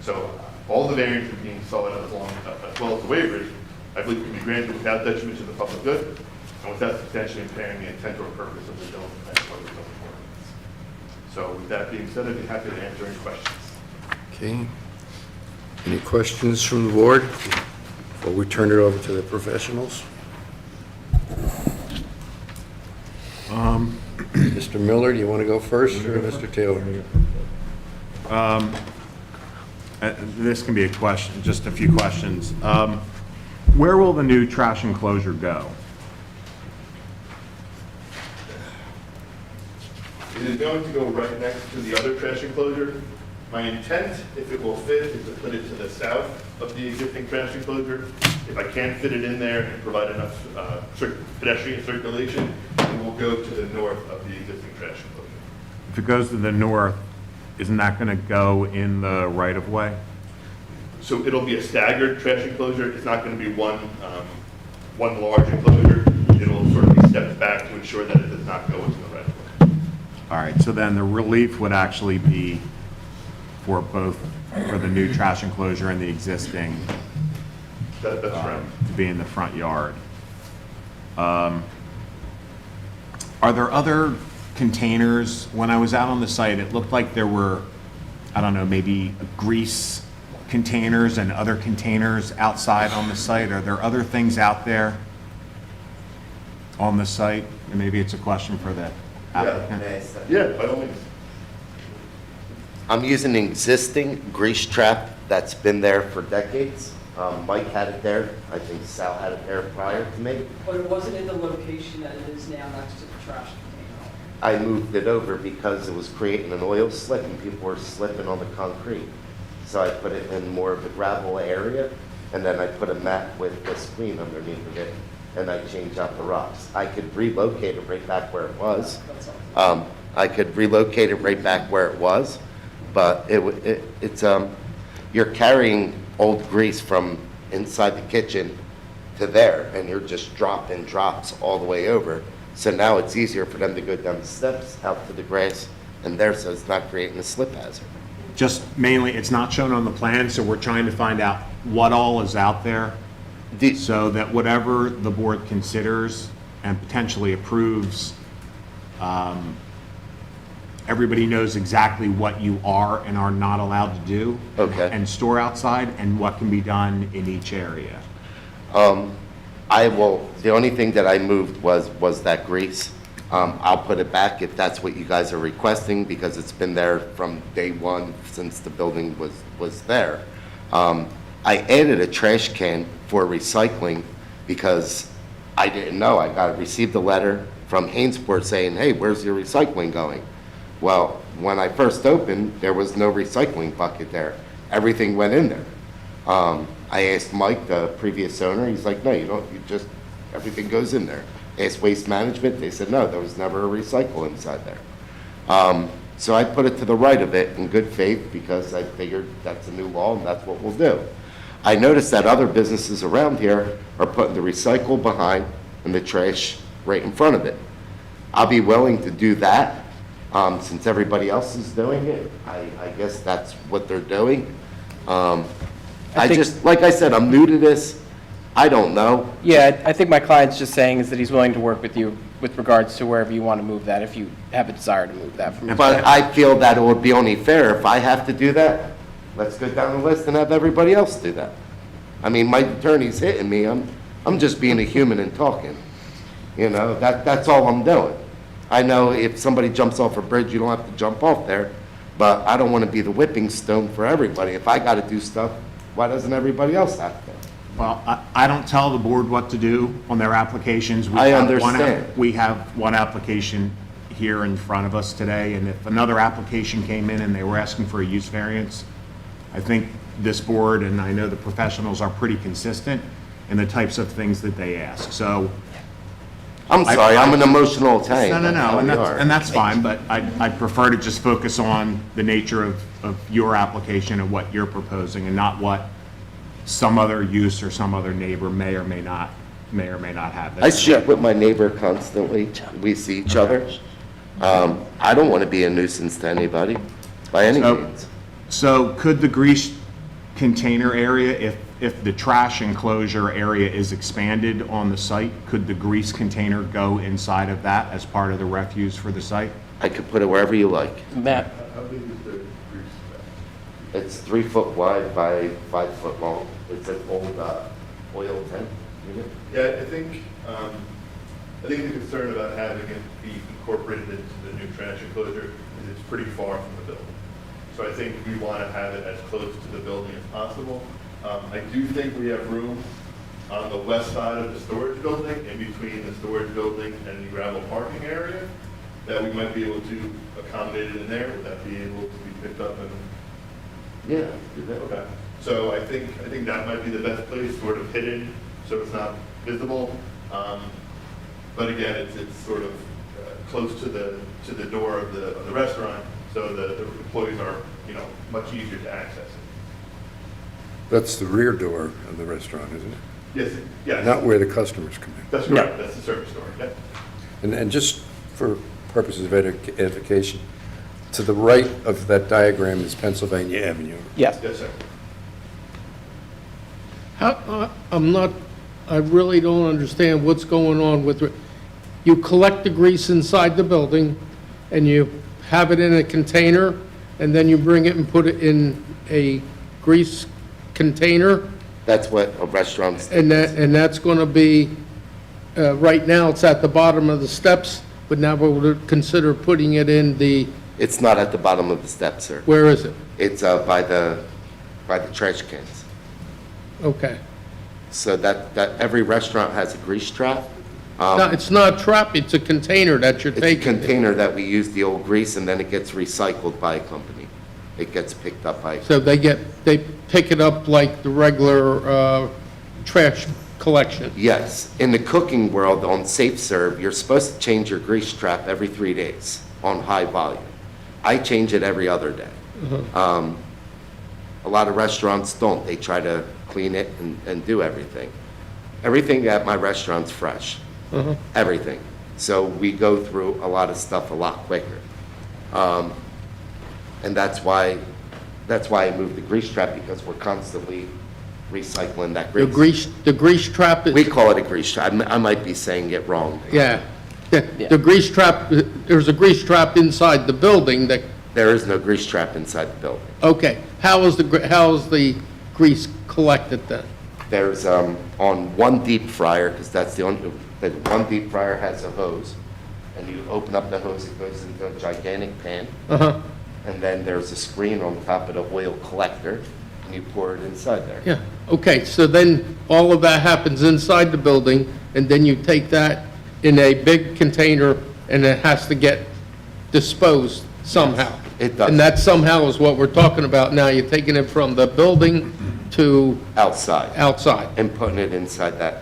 So all the variances being sought as well as the waivers, I believe can be granted without detriment to the public good and without substantially impairing the intent or purpose of the zoning plan or the zoning ordinance. So with that being said, I'd be happy to answer any questions. Okay. Any questions from the board before we turn it over to the professionals? Mr. Miller, do you want to go first, or Mr. Taylor? This can be a question, just a few questions. Where will the new trash enclosure go? It is going to go right next to the other trash enclosure. My intent, if it will fit, is to put it to the south of the existing trash enclosure. If I can't fit it in there and provide enough pedestrian circulation, it will go to the north of the existing trash enclosure. If it goes to the north, isn't that going to go in the right-of-way? So it'll be a staggered trash enclosure. It's not going to be one large enclosure. It'll sort of be stepped back to ensure that it does not go into the right-of-way. All right, so then the relief would actually be for both, for the new trash enclosure and the existing That's right. to be in the front yard. Are there other containers? When I was out on the site, it looked like there were, I don't know, maybe grease containers and other containers outside on the site. Are there other things out there on the site? And maybe it's a question for the applicant. Yeah, by all means. I'm using an existing grease trap that's been there for decades. Mike had it there. I think Sal had it there prior to me. But it wasn't in the location that it is now next to the trash container. I moved it over because it was creating an oil slick and people were slipping on the concrete. So I put it in more of a gravel area, and then I put a mat with a screen underneath of it, and I changed out the rocks. I could relocate it right back where it was. But you're carrying old grease from inside the kitchen to there, and you're just dropping drops all the way over. So now it's easier for them to go down the steps, out to the grass, and there, so it's not creating a slip hazard. Just mainly, it's not shown on the plan, so we're trying to find out what all is out there so that whatever the board considers and potentially approves, everybody knows exactly what you are and are not allowed to do and store outside, and what can be done in each area. The only thing that I moved was that grease. I'll put it back if that's what you guys are requesting, because it's been there from day one since the building was there. I added a trash can for recycling because I didn't know. I received a letter from Hainesport saying, hey, where's your recycling going? Well, when I first opened, there was no recycling bucket there. Everything went in there. I asked Mike, the previous owner, he's like, no, everything goes in there. Asked Waste Management, they said, no, there was never a recycle inside there. So I put it to the right of it in good faith because I figured that's a new law and that's what we'll do. I noticed that other businesses around here are putting the recycle behind and the trash right in front of it. I'll be willing to do that since everybody else is doing it. I guess that's what they're doing. Like I said, I'm new to this. I don't know. Yeah, I think my client's just saying is that he's willing to work with you with regards to wherever you want to move that, if you have a desire to move that from. But I feel that it would be only fair if I have to do that. Let's go down the list and have everybody else do that. I mean, my attorney's hitting me. I'm just being a human and talking. You know, that's all I'm doing. I know if somebody jumps off a bridge, you don't have to jump off there, but I don't want to be the whipping stone for everybody. If I got to do stuff, why doesn't everybody else have to? Well, I don't tell the board what to do on their applications. I understand. We have one application here in front of us today, and if another application came in and they were asking for a use variance, I think this board, and I know the professionals, are pretty consistent in the types of things that they ask. So I'm sorry, I'm an emotional Italian. No, and that's fine, but I'd prefer to just focus on the nature of your application and what you're proposing, and not what some other use or some other neighbor may or may not may or may not have. I share with my neighbor constantly. We see each other. I don't want to be a nuisance to anybody by any means. So could the grease container area, if the trash enclosure area is expanded on the site, could the grease container go inside of that as part of the refuse for the site? I could put it wherever you like. Matt? How big is the grease bag? It's 3 foot wide by 5 foot long. It's an old oil tank. Yeah, I think the concern about having it be incorporated into the new trash enclosure is it's pretty far from the building. So I think we want to have it as close to the building as possible. I do think we have room on the west side of the storage building, in between the storage building and the gravel parking area, that we might be able to accommodate it in there. Would that be able to be picked up and? Yeah, do that. Okay. So I think that might be the best place, sort of hidden, so it's not visible. But again, it's sort of close to the door of the restaurant, so the employees are, much easier to access it. That's the rear door of the restaurant, isn't it? Yes, yes. Not where the customers come in. That's correct. That's the service door. Yeah. And just for purposes of edification, to the right of that diagram is Pennsylvania Avenue. Yes. Yes, sir. I really don't understand what's going on with, you collect the grease inside the building, and you have it in a container, and then you bring it and put it in a grease container, That's what a restaurant's. and that's going to be, right now, it's at the bottom of the steps, but now we'll consider putting it in the, It's not at the bottom of the steps, sir. where is it? It's by the trash cans. Okay. So that every restaurant has a grease trap. No, it's not a trap, it's a container that you're It's a taking. container that we use the old grease, and then it gets recycled by a company. It gets picked up by, So they pick it up like the regular trash collection? yes. In the cooking world, on Safe Serve, you're supposed to change your grease trap every 3 days on high volume. I change it every other day. A lot of restaurants don't. They try to clean it and do everything. Everything at my restaurant's fresh. Everything. So we go through a lot of stuff a lot quicker. And that's why I moved the grease trap, because we're constantly recycling that grease. The grease trap is... We call it a grease trap. I might be saying it wrong. Yeah. The grease trap, there's a grease trap inside the building that, There is no grease trap inside the building. okay. How is the grease collected then? There's, on one deep fryer, because that's the one deep fryer has a hose, and you open up the hose, it goes into a gigantic pan. And then there's a screen on top of the oil collector, and you pour it inside there. Yeah, okay, so then all of that happens inside the building, and then you take that in a big container, and it has to get disposed somehow. It does. And that somehow is what we're talking about now. You're taking it from the building to Outside. outside. And putting it inside that.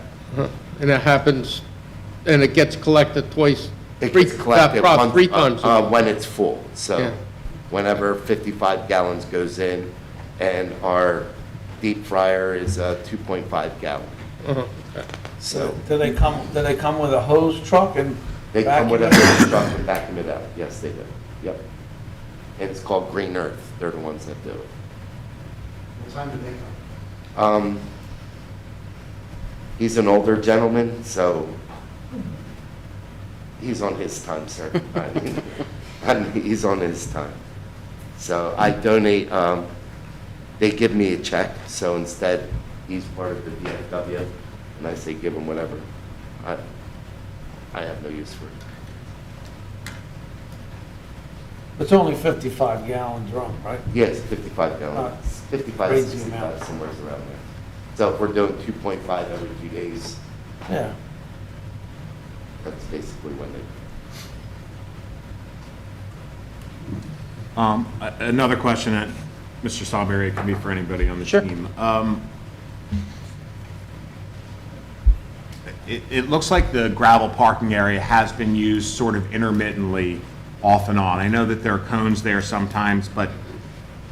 And it happens, and it gets collected twice, It three, gets collected about 3 times. a week. when it's full. Yeah. So whenever 55 gallons goes in, and our deep fryer is 2.5 gallon. So Do they come with a hose truck and they come with a vacuum it? hose truck and vacuum it out. Yes, they do. Yep. And it's called Green Earth. They're the ones that do it. What time do they come? He's an older gentleman, so he's on his time, sir. He's on his time. So I donate, they give me a check, so instead, he's part of the DFW, and I say give him whatever. I have no use for it. It's only 55 gallon drum, right? Yes, 55 gallons, Not 55, crazy 65, amount. somewhere around there. So if we're doing 2.5 every 2 days, Yeah. that's basically when they. Another question that Mr. Sawberry, it can be for anybody on the Sure. team. It looks like the gravel parking area has been used sort of intermittently, off and on. I know that there are cones there sometimes, but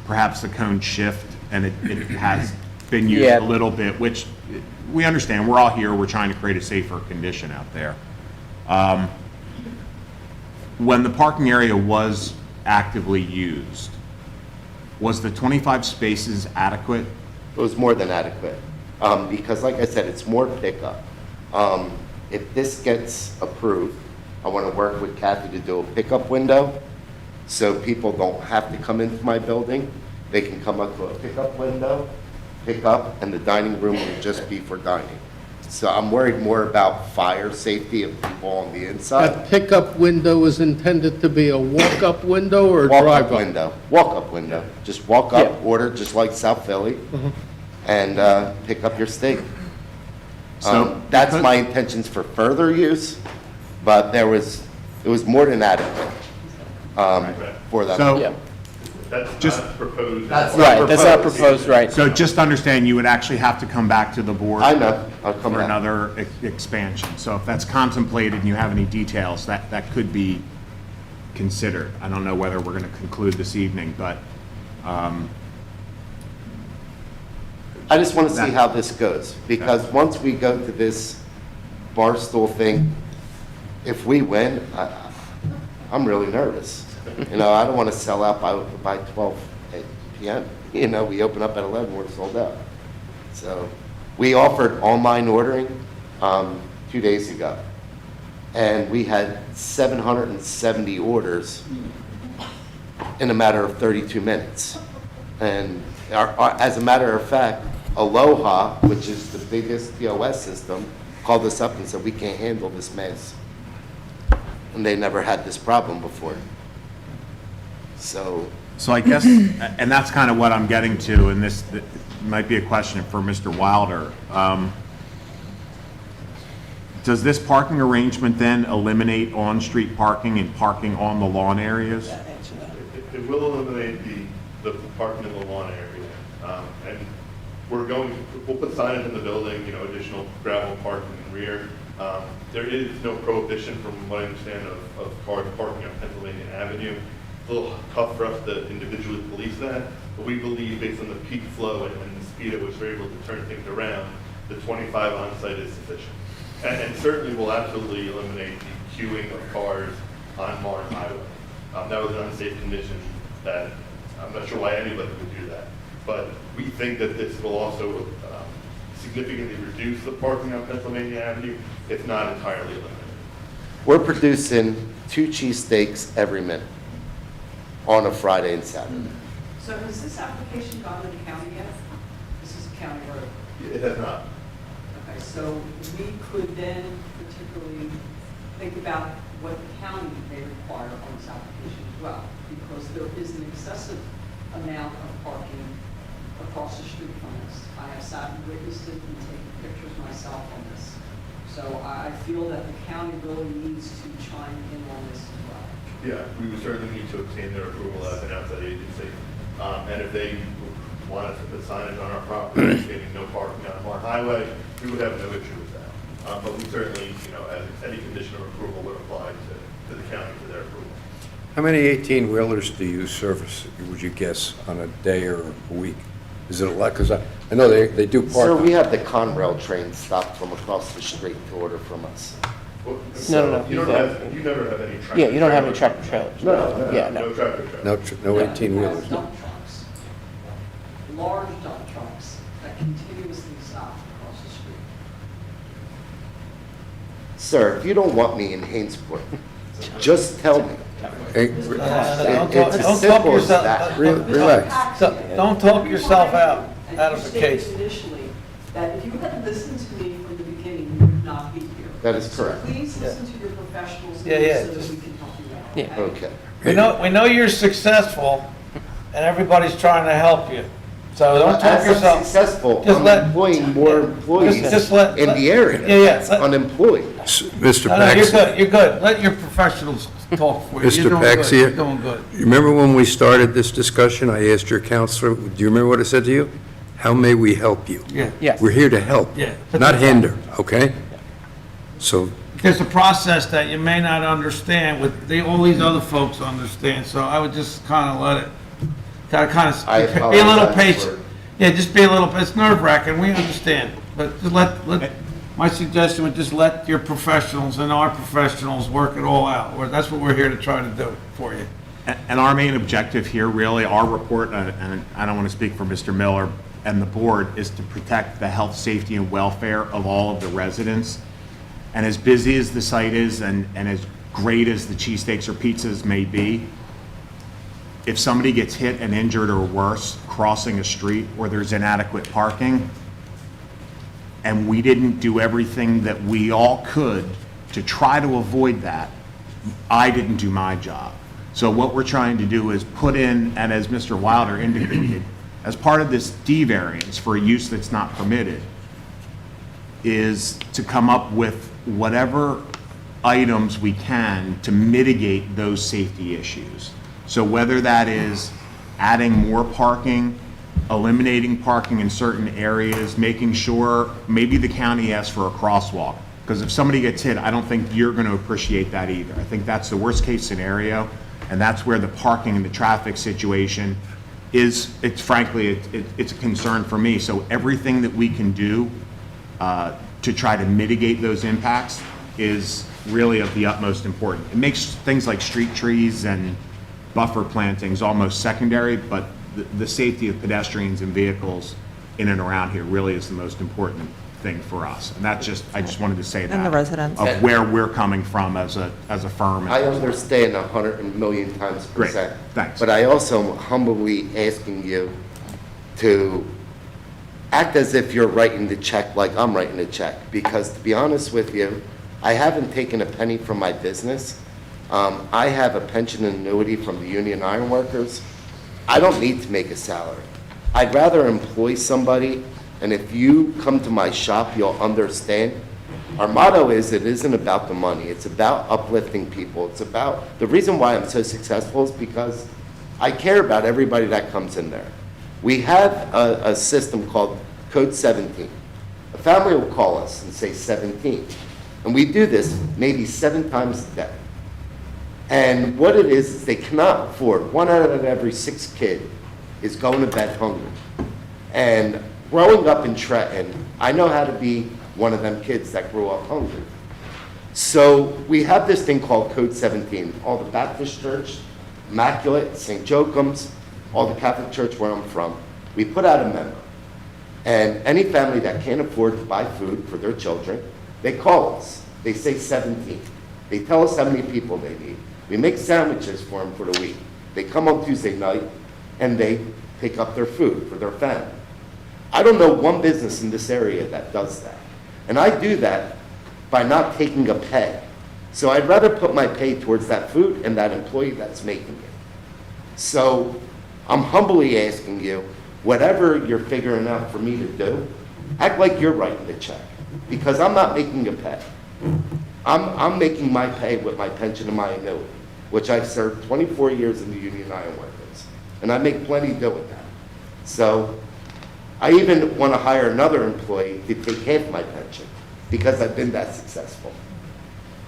perhaps the cones shift and it has been used Yeah. a little bit, which we understand. We're all here, we're trying to create a safer condition out there. When the parking area was actively used, was the 25 spaces adequate? It was more than adequate, because like I said, it's more pickup. If this gets approved, I want to work with Kathy to do a pickup window, so people don't have to come into my building. They can come up to a pickup window, pick up, and the dining room will just be for dining. So I'm worried more about fire safety of people on the inside. That pickup window is intended to be a walk-up window or a Walk-up drive-up? window, walk-up window. Just walk up, Yeah. order just like South Philly, and pick up your steak. So, That's because- my intentions for further use, but it was more than adequate for that. So, Yeah. That's Just- not proposed. That's Right, that's not proposed, right. so just understand, you would actually have to come back to the board I know, I'll come for back. another expansion. So if that's contemplated and you have any details, that could be considered. I don't know whether we're going to conclude this evening, but I just want to see how this goes, because once we go to this Barstool thing, if we win, I'm really nervous. You know, I don't want to sell out by 12 p.m. You know, we open up at 11, we're sold out. So we offered online ordering 2 days ago, and we had 770 orders in a matter of 32 minutes. And as a matter of fact, Aloha, which is the biggest POS system, called us up and said, we can't handle this mess. And they never had this problem before. So, I guess, and that's kind of what I'm getting to, and this might be a question for Mr. Wilder. Does this parking arrangement then eliminate on-street parking and parking on the lawn areas? It will eliminate the parking in the lawn area. And we'll put signage in the building, you know, additional gravel parking in the rear. There is no prohibition, from what I understand, of cars parking on Pennsylvania Avenue. It's a little tough for us to individually police that, but we believe, based on the peak flow and the speed at which we're able to turn things around, the 25 on site is sufficient. And certainly will absolutely eliminate the queuing of cars on Martin Highway. That was an unsafe condition that I'm not sure why anybody would do that. But we think that this will also significantly reduce the parking on Pennsylvania Avenue, if not entirely eliminated. we're producing 2 cheesesteaks every minute on a Friday and Saturday. So has this application gone to the county yet? This is a county road. It has not. Okay, so we could then particularly think about what the county may require on this application as well, because there is an excessive amount of parking across the street from us. I have sat and witnessed it and taken pictures myself on this. So I feel that the county really needs to chime in on this as well. Yeah, we would certainly need to obtain their approval as an outside agency. And if they want us to put signage on our property stating no parking on our highway, we would have no issue with that. But we certainly, you know, as any condition of approval would apply to the county for their approval. How many 18-wheelers do you service, would you guess, on a day or a week? Is it a lot? Because I know they do park. Sir, we have the Conrail train stopped from across the street to order from us. Well, No. You never have any tractor. Yeah, you don't have any tractor trailers. No. Yeah, No no. tractor trailers. No 18-wheelers. Dump trucks, large dump trucks that continuously stop across the street. Sir, if you don't want me in Hainesport, just tell me. Hey, It's Don't as talk simple as yourself- that. relax. Don't talk yourself out And of you the stated case. initially that if you had listened to me from the beginning, you would not be here. That is correct. So please listen to your professionals Yeah, yeah, so that just- we can help you out. Yeah. okay? Okay. We know you're successful, and everybody's trying to help you. So don't talk As I'm yourself. successful, Just I'm let- employing more employees Just let- in the area. Yeah, yeah. Unemployed. Mr. No, you're Paxi, good, you're good. Let your professionals talk for you. Mr. You're doing good. You're Paxi, doing good. you remember when we started this discussion, I asked your counselor, do you remember what I said to you? How may we help you? Yeah. Yes. We're here to help, Yeah. not hinder, okay? So, There's a process that you may not understand, all these other folks understand, so I would just kind of let it, kind I of, be a little apologize patient. Yeah, just be a little, it's nerve wracking, we understand, but just my suggestion would just let your professionals and our professionals work it all out. That's what we're here to try to do for you. And our main objective here, really, our report, and I don't want to speak for Mr. Miller and the board, is to protect the health, safety, and welfare of all of the residents. And as busy as the site is, and as great as the cheesesteaks or pizzas may be, if somebody gets hit and injured or worse crossing a street or there's inadequate parking, and we didn't do everything that we all could to try to avoid that, I didn't do my job. So what we're trying to do is put in, and as Mr. Wilder indicated, as part of this D variance for a use that's not permitted, is to come up with whatever items we can to mitigate those safety issues. So whether that is adding more parking, eliminating parking in certain areas, making sure, maybe the county asks for a crosswalk, because if somebody gets hit, I don't think you're going to appreciate that either. I think that's the worst case scenario, and that's where the parking and the traffic situation is, it's frankly, it's a concern for me. So everything that we can do to try to mitigate those impacts is really of the utmost importance. It makes things like street trees and buffer plantings almost secondary, but the safety of pedestrians and vehicles in and around here really is the most important thing for us. And that's just, I just wanted to say that. And the residents. Oh. Of where we're coming from as a firm. I understand 100 million times Great, percent. thanks. But I also am humbly asking you to act as if you're writing the check like I'm writing the check. Because to be honest with you, I haven't taken a penny from my business. I have a pension and annuity from the Union Iron Workers. I don't need to make a salary. I'd rather employ somebody, and if you come to my shop, you'll understand. Our motto is, it isn't about the money, it's about uplifting people. It's about, the reason why I'm so successful is because I care about everybody that comes in there. We have a system called Code 17. A family will call us and say 17. And we do this maybe 7 times a day. And what it is they cannot afford. 1 out of every 6 kids is going to bed hungry. And growing up in Trenton, I know how to be one of them kids that grew up hungry. So we have this thing called Code 17. All the Baptist Church, Immaculate, St. Joachim's, all the Catholic Church where I'm from, we put out a memo. And any family that can't afford to buy food for their children, they call us. They say 17. They tell us how many people they need. We make sandwiches for them for the week. They come on Tuesday night and they pick up their food for their family. I don't know one business in this area that does that. And I do that by not taking a pay. So I'd rather put my pay towards that food and that employee that's making it. So I'm humbly asking you, whatever you're figuring out for me to do, act like you're writing the check. Because I'm not making a pay. I'm making my pay with my pension and my annuity, which I've served 24 years in the Union Iron Workers. And I make plenty doing that. So I even want to hire another employee to take half my pension because I've been that successful.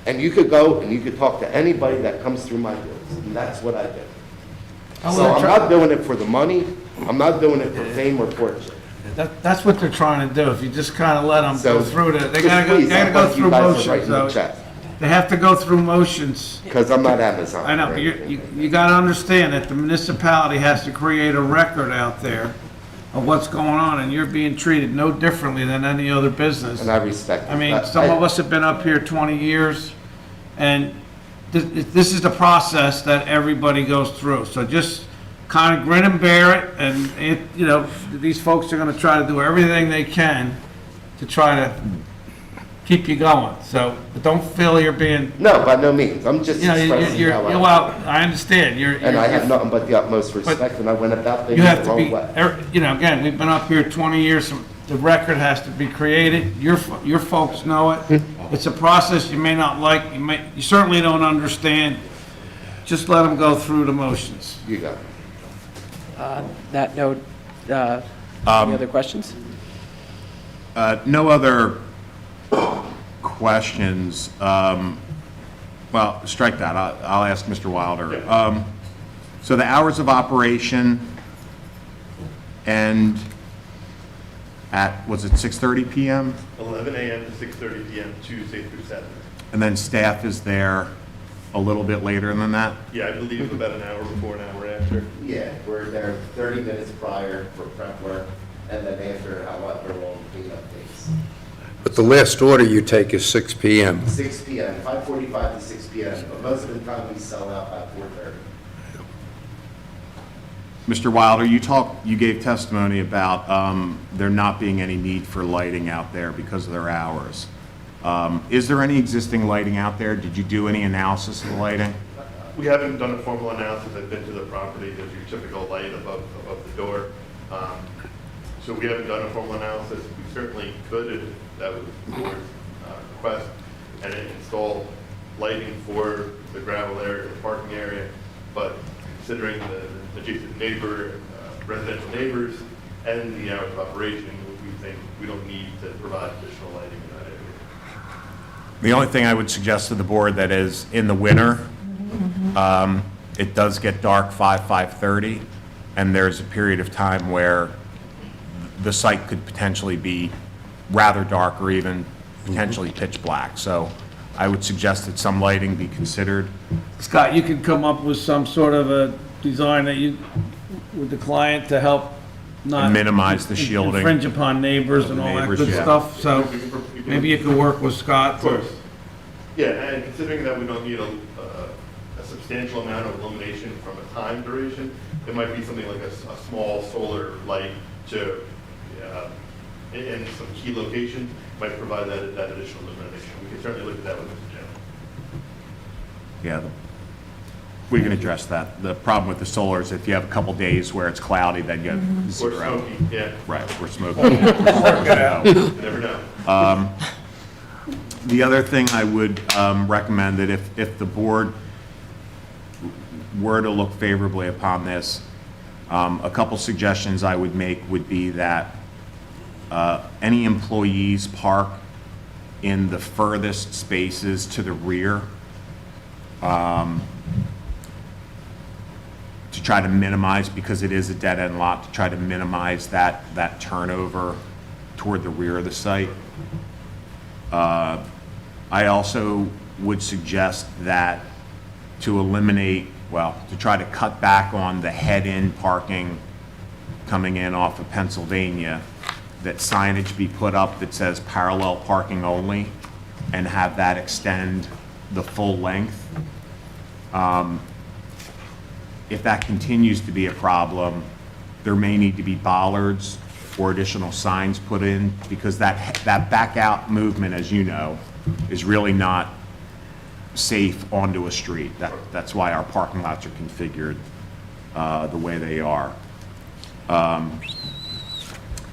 And you could go and you could talk to anybody that comes through my doors, and that's what I do. So I'm not doing it for the money. I'm not doing it for fame or fortune. That's what they're trying to do. If you just kind of let them go through it, they gotta Please, go through you guys are motions. writing the So check. they have to go through motions. Because I'm not Amazon. I know, or anything. you gotta understand that the municipality has to create a record out there of what's going on, and you're being treated no differently than any other business. And I respect it. I mean, But some of us have been up here 20 years, and this is the process that everybody goes through. So just kind of grin and bear it, and these folks are gonna try to do everything they can to try to keep you going. So, but don't feel you're being, No, by no means. I'm just expressing how I well, I understand, And I have nothing but the utmost respect, and I went about things you have the to be, wrong way. again, we've been up here 20 years, so the record has to be created, your folks know it, it's a process you may not like, you certainly don't understand, just let them go through the motions. You got it. That note, any other questions? No other questions. Well, strike that. I'll ask Mr. Wilder. So the hours of operation and at, was it 6:30 PM? 11 a.m. to 6:30 p.m., Tuesday through Saturday. And then staff is there a little bit later than that? Yeah, I believe about an hour before, an hour after. Yeah, we're there 30 minutes prior for prep work, and then after, however long cleanup takes. But the last order you take is 6 PM. 6 p.m., 5:45 to 6 p.m., but most of the time we sell out by 4:30. Mr. Wilder, you gave testimony about there not being any need for lighting out there because of their hours. Is there any existing lighting out there? Did you do any analysis of the lighting? We haven't done a formal analysis. I've been to the property. There's your typical light above the door. So we haven't done a formal analysis. We certainly could, if that was the board's request, and then install lighting for the gravel area, the parking area. But considering the adjacent neighbor, residential neighbors, and the hours of operation, we think we don't need to provide additional lighting in that area. The only thing I would suggest to the board that is in the winter, it does get dark 5:30, and there's a period of time where the site could potentially be rather dark or even potentially pitch black. So I would suggest that some lighting be considered. Scott, you could come up with some sort of a design that you, with the client to help not Minimize the shielding. infringe upon neighbors and all that Neighbors, good yeah. stuff, so maybe you could work with Scott. Of course. Yeah, and considering that we don't need a substantial amount of illumination from a time duration, it might be something like a small solar light to, in some key location, might provide that additional illumination. We can certainly look at that with Mr. Jones. Yeah, we can address that. The problem with the solar is if you have a couple days where it's cloudy, then you have Or zero. smoky, yeah. Right, we're smoking. You never You never know. The other thing I would recommend that if the board were to look favorably upon this, a couple suggestions I would make would be that any employees park in the furthest spaces to the rear to try to minimize, because it is a dead-end lot, to try to minimize that turnover toward the rear of the site. I also would suggest that to eliminate, to try to cut back on the head-in parking coming in off of Pennsylvania, that signage be put up that says parallel parking only, and have that extend the full length. If that continues to be a problem, there may need to be bollards or additional signs put in, because that back out movement, as you know, is really not safe onto a street. That's why our parking lots are configured the way they are.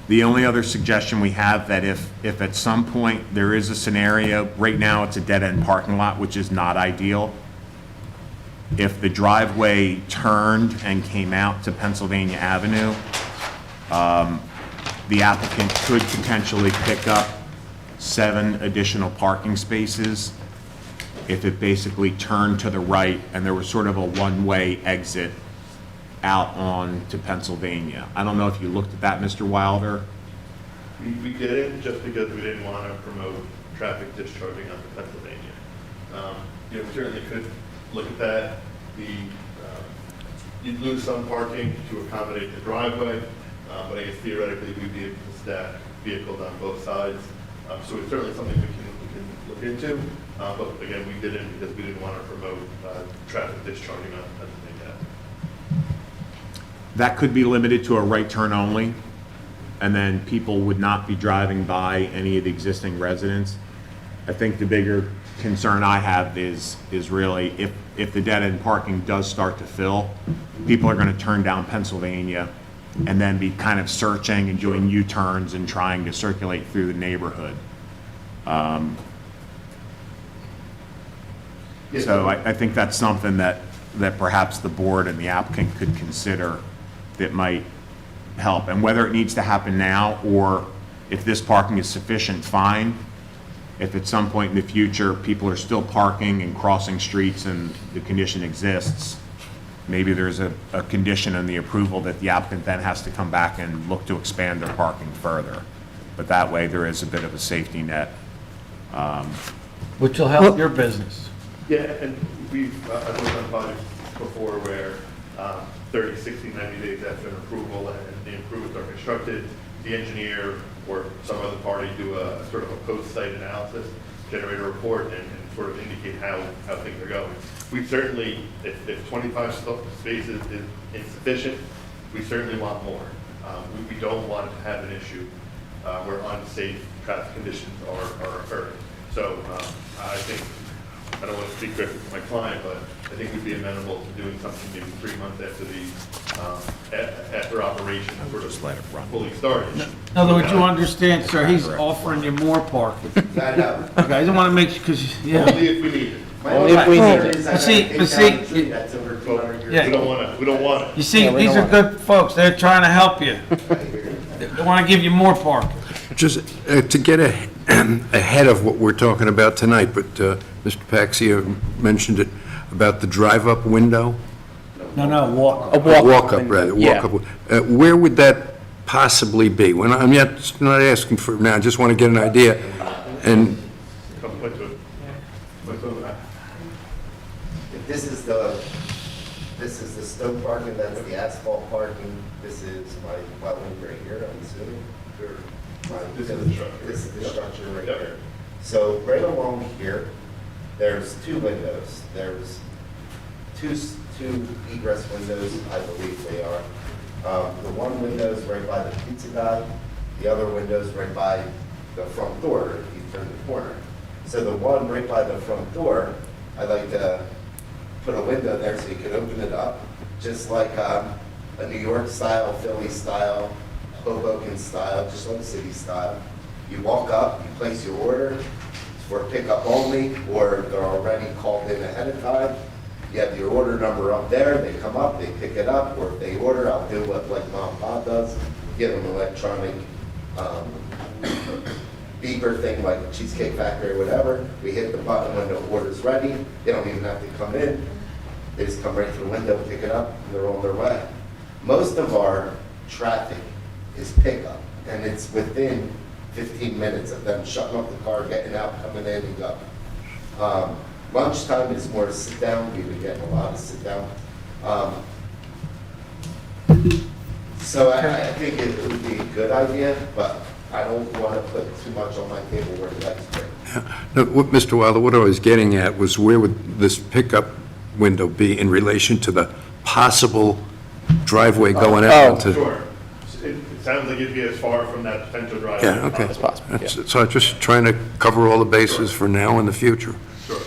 The only other suggestion we have, that if at some point there is a scenario, right now it's a dead-end parking lot, which is not ideal. If the driveway turned and came out to Pennsylvania Avenue, the applicant could potentially pick up 7 additional parking spaces if it basically turned to the right and there was sort of a one-way exit out on to Pennsylvania. I don't know if you looked at that, Mr. Wilder? We didn't, just because we didn't want to promote traffic discharging onto Pennsylvania. We certainly could look at that. You'd lose some parking to accommodate the driveway, but I guess theoretically we'd be able to stack vehicles on both sides. So it's certainly something we can look into. But again, we didn't, because we didn't want to promote traffic discharging on Pennsylvania. That could be limited to a right turn only, and then people would not be driving by any of the existing residents. I think the bigger concern I have is really if the dead-end parking does start to fill, people are going to turn down Pennsylvania and then be kind of searching and doing U-turns and trying to circulate through the neighborhood. So I think that's something that perhaps the board and the applicant could consider that might help. And whether it needs to happen now, or if this parking is sufficient, fine. If at some point in the future, people are still parking and crossing streets and the condition exists, maybe there's a condition in the approval that the applicant then has to come back and look to expand their parking further. But that way, there is a bit of a safety net. Which will help your business. Yeah, and I've worked on projects before where 30, 60, 90 days after an approval and the improvements are constructed, the engineer or some other party do a sort of a post-site analysis, generate a report and sort of indicate how things are going. We certainly, if 25 spaces is insufficient, we certainly want more. We don't want to have an issue where unsafe traffic conditions are occurring. So I think, I don't want to speak directly for my client, but I think we'd be amenable to doing something maybe 3 months after operation, sort of let it run. fully started. In other words, you understand, sir, he's offering you more parking. I know. Okay, I don't want to make, because, yeah. Only if we need it. Only if we need it. Is I But see- gotta but take down see- a tree that's over 200 years Yeah. We don't want it, we don't want it. You see, these are good folks, they're trying to help you. They want to give you more parking. Just to get ahead of what we're talking about tonight, but Mr. Paxia mentioned it about the drive-up window. No, walk. A Walk-up, window. rather, Yeah. walk-up. Where would that possibly be? When I'm not asking for it now, I just want to get an idea. And Come point to it. Point to it. This is the stone parking, that's the asphalt parking. This is my wetland right here, I'm assuming. This is the structure. This is the structure right Yep. here. So right along here, there's two windows. There's two egress windows, I believe they are. The one window's right by the pizza guy, the other window's right by the front door, if you turn the corner. So the one right by the front door, I'd like to put a window there so you can open it up, just like a New York style, Philly style, Hoboken style, just like city style. You walk up, you place your order for pickup only, or they're already called in ahead of time. You have your order number up there, they come up, they pick it up, or if they order, I'll do what like Mom and Pop does, give them an electronic beeper thing like Cheesecake Factory or whatever. We hit the button when the order's ready. They don't even have to come in. They just come right through the window, pick it up, and they're on their way. Most of our traffic is pickup, and it's within 15 minutes of them shutting off the car, getting out, coming in and go. Lunchtime is more sit down. We've been getting a lot of sit down. So I think it would be a good idea, but I don't want to put too much on my table where the next spring. no, Mr. Wilder, what I was getting at was where would this pickup window be in relation to the possible driveway going out into? Sure. It sounds like it'd be as far from that potential drive. Yeah, okay. As possible, yeah. So I'm just trying to cover all the bases for now and the future. Sure.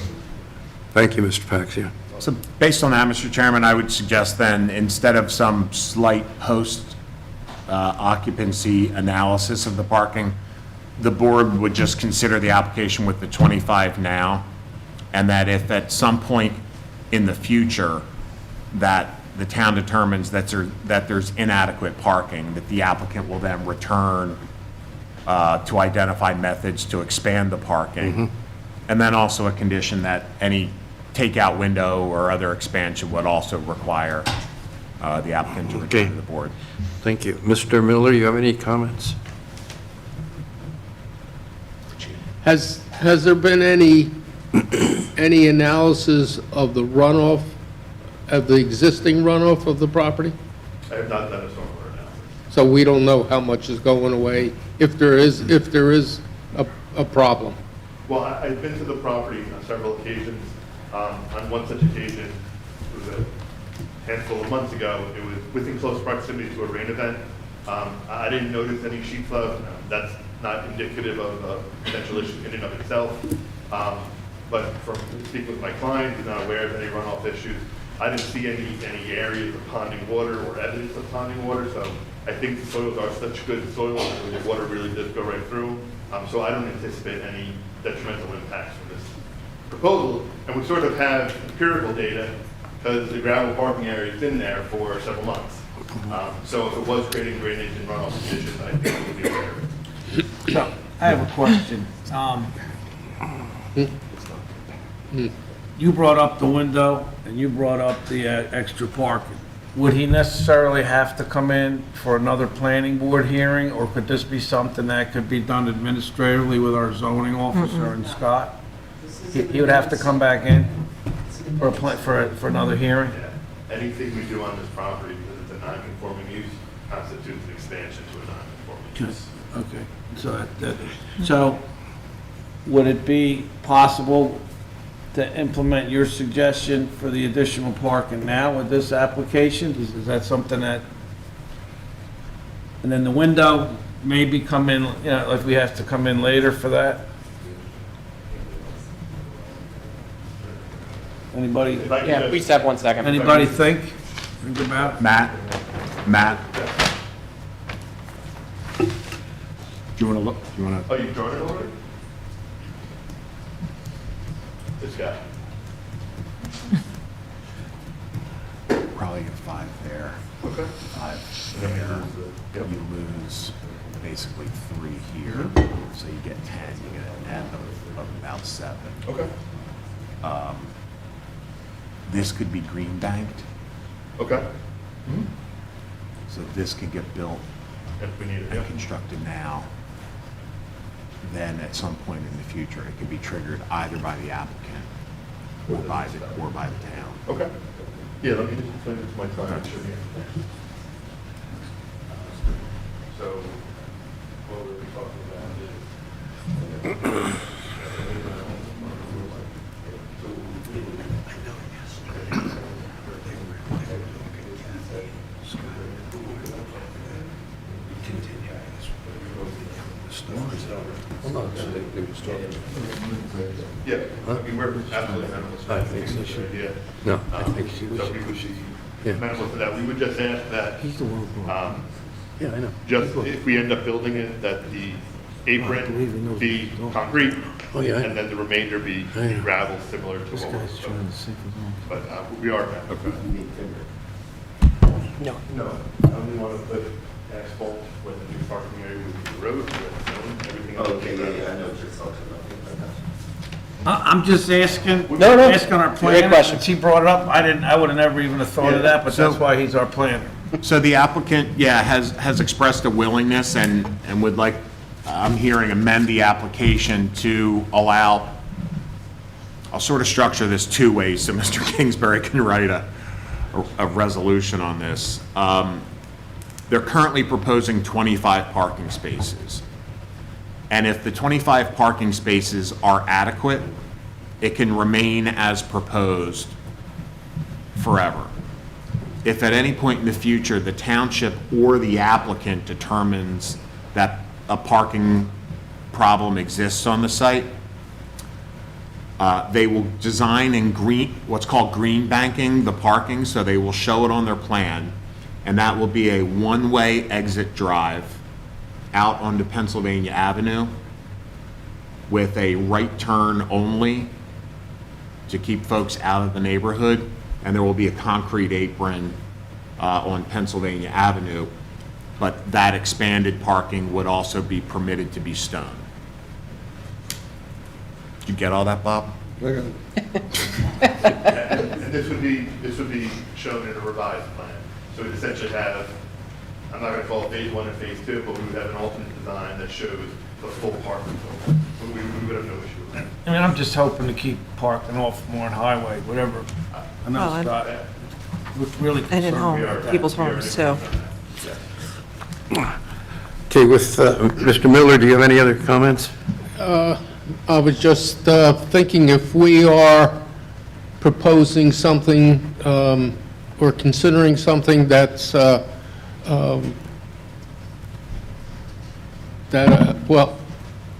Thank you, Mr. Paxia. So based on that, Mr. Chairman, I would suggest then, instead of some slight post occupancy analysis of the parking, the board would just consider the application with the 25 now, and that if at some point in the future that the town determines that there's inadequate parking, that the applicant will then return to identify methods to expand the parking. And then also a condition that any takeout window or other expansion would also require the applicant to return to the board. Thank you. Mr. Miller, you have any comments? Has there been any analysis of the runoff, of the existing runoff of the property? I have not done a stormwater analysis. So we don't know how much is going away, if there is a problem. Well, I've been to the property on several occasions. On one such occasion, it was a handful of months ago, it was within close proximity to a rain event. I didn't notice any sheet flow. That's not indicative of a potential issue in and of itself. But from speaking with my client, he's not aware of any runoff issues. I didn't see any areas of ponding water or evidence of ponding water, so I think the soils are such good soils that the water really does go right through. So I don't anticipate any detrimental impacts from this proposal. And we sort of have empirical data because the gravel parking area has been there for several months. So if it was creating drainage and runoff conditions, I think it would be aware of it. So, I have a question. You brought up the window, and you brought up the extra parking. would he necessarily have to come in for another planning board hearing, or could this be something that could be done administratively with our zoning officer and Scott? He would have to come back in for for another hearing? Anything we do on this property, because it's a non-conforming use, constitutes an expansion to a non-conforming use. Okay, so would it be possible to implement your suggestion for the additional parking now with this application? Is that something that, and then the window maybe come in, you know, if we have to come in later for that? Anybody, If I could Yeah, just- we just have 1 second. anybody think about it? Matt? Do you want to look, do you want to? Oh, you drawn it already? This guy. Probably get 5 there. Okay. 5 And then we there. lose the- yep. You lose basically 3 here, so you get 10, you get a net of about 7. Okay. This could be green banked, Okay. so this could get built If we need it, yeah. and constructed now. Then at some point in the future, it could be triggered either by the applicant or by the town. Okay. Yeah, let me just explain it to my client. So, what we're talking about is. Yeah, I mean, we're absolutely amenable to that. I think so, It's a good idea. No, I think she So we would Yeah. be amenable to that. We would just ask that, Yeah, I know. just if we end up building it, that the apron be concrete. Oh, yeah. And then the remainder be I know. gravel, similar to what we're. But we are amenable. No. No, I only want to put asphalt when the new parking area would be the road, everything else. Okay, yeah, I know what you're talking about. I'm just asking. No, no. Asking our Great planner, question. since he brought it up, I would have never even have thought of that, but that's So- why he's our planner. So the applicant, yeah, has expressed a willingness and would like, I'm hearing, amend the application to allow, I'll sort of structure this 2 ways so Mr. Kingsbury can write a resolution on this. They're currently proposing 25 parking spaces. And if the 25 parking spaces are adequate, it can remain as proposed forever. If at any point in the future, the township or the applicant determines that a parking problem exists on the site, they will design in what's called green banking the parking, so they will show it on their plan, and that will be a one-way exit drive out onto Pennsylvania Avenue with a right turn only to keep folks out of the neighborhood, and there will be a concrete apron on Pennsylvania Avenue, but that expanded parking would also be permitted to be stone. Did you get all that, Bob? And this would be shown in a revised plan. So we'd essentially have, I'm not gonna call it phase 1 and phase 2, but we would have an alternate design that shows the full parking zone. We would have no issue with that. I mean, I'm just hoping to keep parking off Warren Highway, whatever. I know Well, and- Scott was really And in concerned. home, people's homes too. Okay, with Mr. Miller, do you have any other comments? I was just thinking if we are proposing something or considering something that's, well,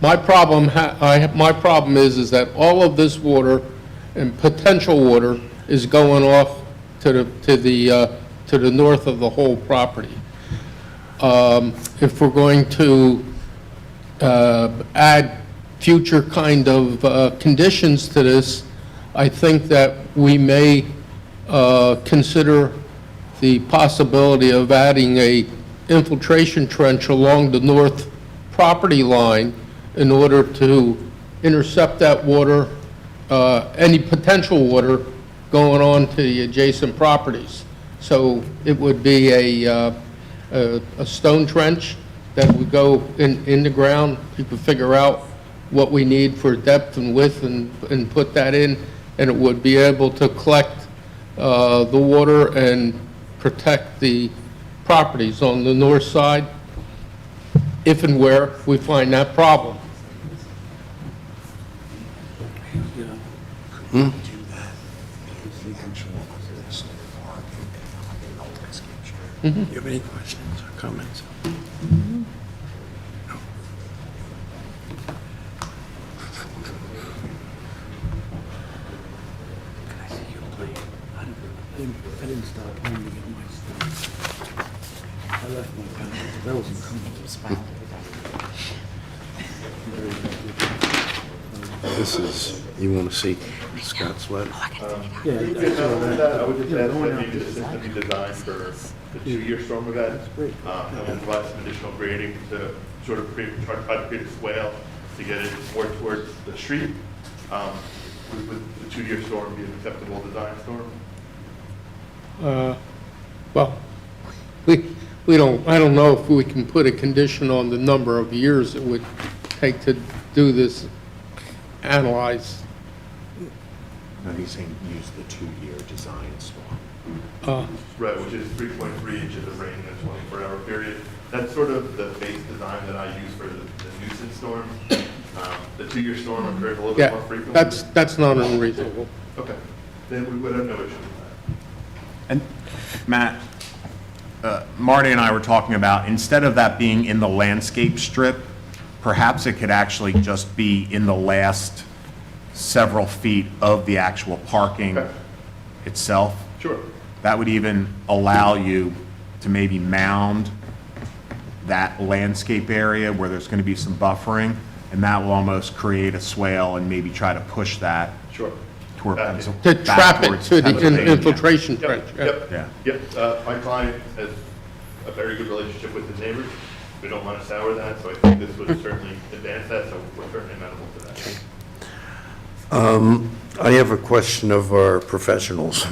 my problem is that all of this water and potential water is going off to the north of the whole property. If we're going to add future kind of conditions to this, I think that we may consider the possibility of adding a infiltration trench along the north property line in order to intercept that water, any potential water going on to the adjacent properties. So it would be a stone trench that would go in the ground. People figure out what we need for depth and width and put that in, and it would be able to collect the water and protect the properties on the north side if and where we find that problem. Do you have any questions or comments? I didn't stop home to get my stuff. I left my pen, that wasn't coming. This is, you want to see Scott's letter? Yeah, I would just ask that maybe the system be designed for the 2-year storm event. And then provide some additional grading to sort of try to create a swale to get it more towards the street. Would the 2-year storm be an acceptable design storm? Well, we don't, I don't know if we can put a condition on the number of years it would take to do this, analyze. No, he's saying use the 2-year design storm. Right, which is 3.3 inches of rain in a 24-hour period. That's sort of the base design that I use for the nuisance storm. The 2-year storm occurs a little bit more Yeah, frequently. that's not unreasonable. Okay, then we would have no issue with that. And Matt, Marty and I were talking about, instead of that being in the landscape strip, perhaps it could actually just be in the last several feet of the actual parking Okay. itself. Sure. That would even allow you to maybe mound that landscape area where there's going to be some buffering, and that will almost create a swale and maybe try to push that Sure. toward Back in. Pennsylvania. To trap it to the infiltration trench. Yep, Yeah. yep. My client has a very good relationship with his neighbors. We don't want to sour that, so I think this would certainly advance that, so we're certainly amenable to that. I have a question of our professionals.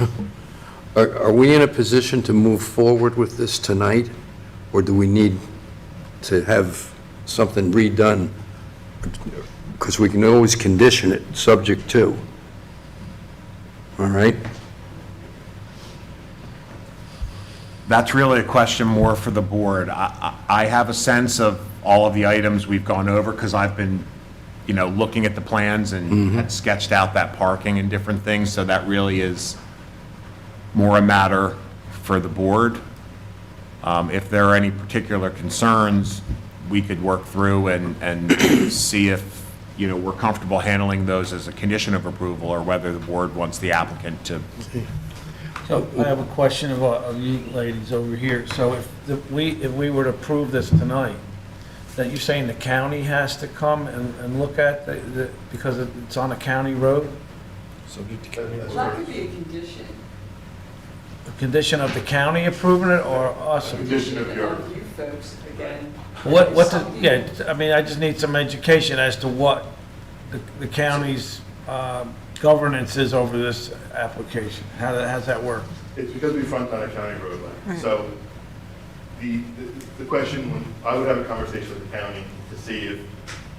Are we in a position to move forward with this tonight, or do we need to have something redone? Because we can always condition it, subject to. All right? That's really a question more for the board. I have a sense of all of the items we've gone over, because I've been, looking at the plans and had sketched out that parking and different things, so that really is more a matter for the board. If there are any particular concerns, we could work through and see if, we're comfortable handling those as a condition of approval, or whether the board wants the applicant to. So I have a question of you ladies over here. So if we were to approve this tonight, that you're saying the county has to come and look at because it's on a county road? Well, that could be a condition. A condition of the county approving it or us? Condition of your, You folks, again. I just need some education as to what the county's governance is over this application. How's that work? it's because we front on a county roadway. So the question, when I would have a conversation with the county to see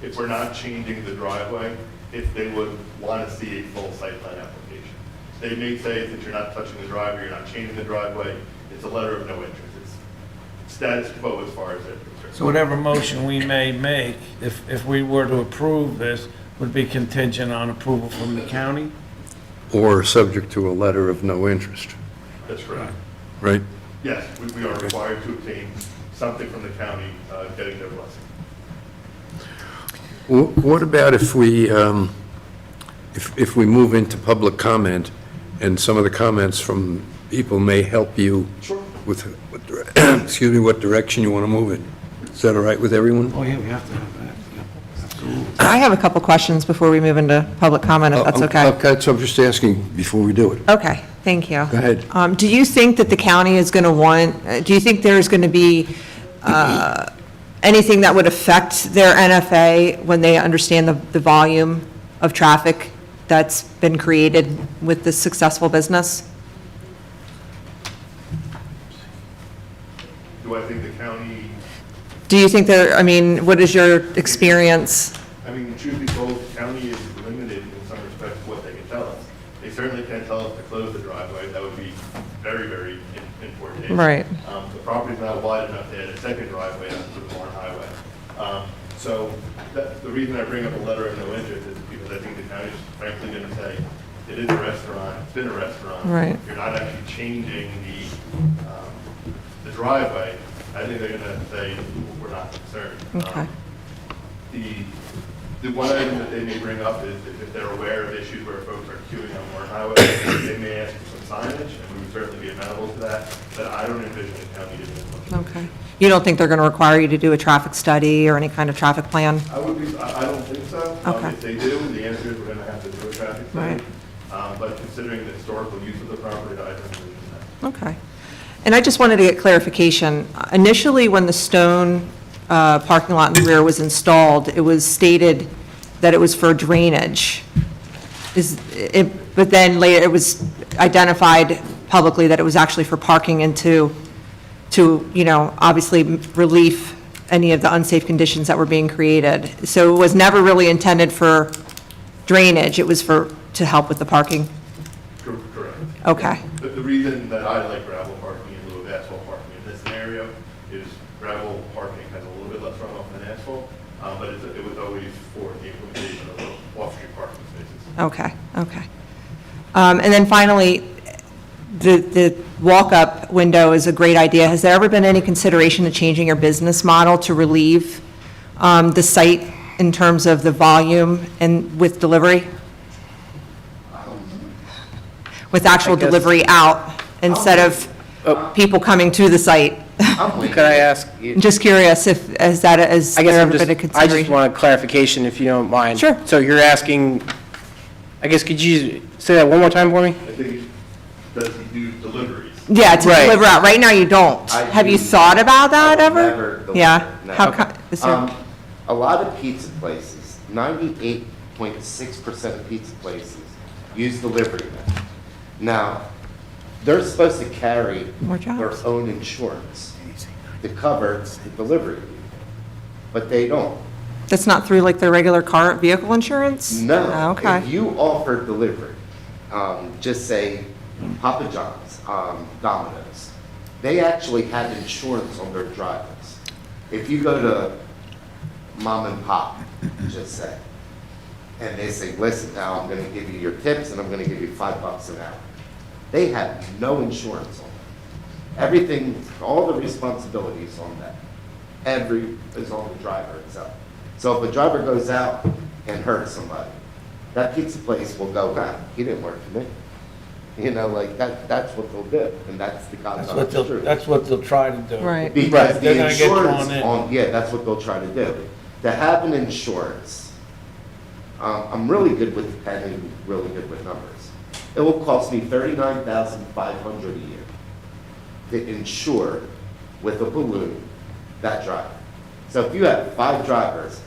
if we're not changing the driveway, if they would want to see a full site plan application. They may say that you're not touching the driveway, you're not changing the driveway, it's a letter of no interest. It's status quo as far as they're concerned. So whatever motion we may make, if we were to approve this, would be contingent on approval from the county? Or subject to a letter of no interest, That's correct. right? Yes, we are required to obtain something from the county, getting their blessing. What about if we move into public comment, and some of the comments from people may help you with, excuse me, what direction you want to move it? Is that all right with everyone? Oh, yeah, we have to have that. I have a couple questions before we move into public comment, if that's okay. Okay, so I'm just asking before we do it. Okay, thank you. Go ahead. Do you think that the county is going to do you think there's going to be anything that would affect their NFA when they understand the volume of traffic that's been created with this successful business? Do I think the county, Do you think that, I mean, what is your experience? I mean, truth be told, the county is limited in some respects what they can tell us. They certainly can't tell us to close the driveway. That would be very, very important. Right. The property's not wide enough to add a second driveway onto the Warren Highway. So the reason I bring up a letter of no interest is because I think the county's frankly going to say, it is a restaurant, it's been a restaurant. Right. You're not actually changing the driveway. I think they're going to say, we're not concerned. Okay. The one item that they may bring up is if they're aware of issues where folks are queuing on Warren Highway, they may ask for some signage, and we would certainly be amenable to that, but I don't envision the county doing as much. Okay. You don't think they're going to require you to do a traffic study or any kind of traffic plan? I don't think so. Okay. If they do, the answer is we're going to have to do a traffic study. Right. But considering the historical use of the property, I don't envision that. Okay. And I just wanted to get clarification. Initially, when the stone parking lot in the rear was installed, it was stated that it was for drainage. But then later, it was identified publicly that it was actually for parking and to, obviously relieve any of the unsafe conditions that were being created. So it was never really intended for drainage, it was to help with the parking? Correct. Okay. The reason that I like gravel parking in lieu of asphalt parking in this scenario is gravel parking has a little bit less runoff than asphalt, but it was always for the implementation of off-street parking spaces. Okay, okay. And then finally, the walk-up window is a great idea. Has there ever been any consideration of changing your business model to relieve the site in terms of the volume and with delivery? With actual delivery out instead of people coming to the site? Could I ask? I'm just curious if, has there ever been a I just consideration? want a clarification, if you don't mind. Sure. So you're asking, I guess, could you say that one more time for me? I think does he do deliveries? Yeah, to Right. deliver out. Right now, you don't. I Have you do. thought about that I will ever? never deliver, Yeah. no. How Okay. is there? A lot of pizza places, 98.6% of pizza places use delivery now. Now, they're supposed to carry More their jobs. own insurance to cover the delivery, but they don't. That's not through like their regular car vehicle insurance? No. Oh, okay. If you offer delivery, just say Papa John's, Domino's, they actually have insurance on their drivers. If you go to mom and pop, just say, and they say, listen, now I'm gonna give you your tips and I'm gonna give you $5 an hour. They have no insurance on it. Everything, all the responsibilities on that, is on the driver itself. So if a driver goes out and hurts somebody, that pizza place will go, he didn't work for me. That's what they'll do, and that's the God's honest truth. That's what they'll try to do. Right. Because They're the gonna get insurance drawn in. on, that's what they'll try to do. To have an insurance, I'm really good with pen and really good with numbers. It will cost me $39,500 a year to insure with a balloon that driver. So if you have 5 drivers,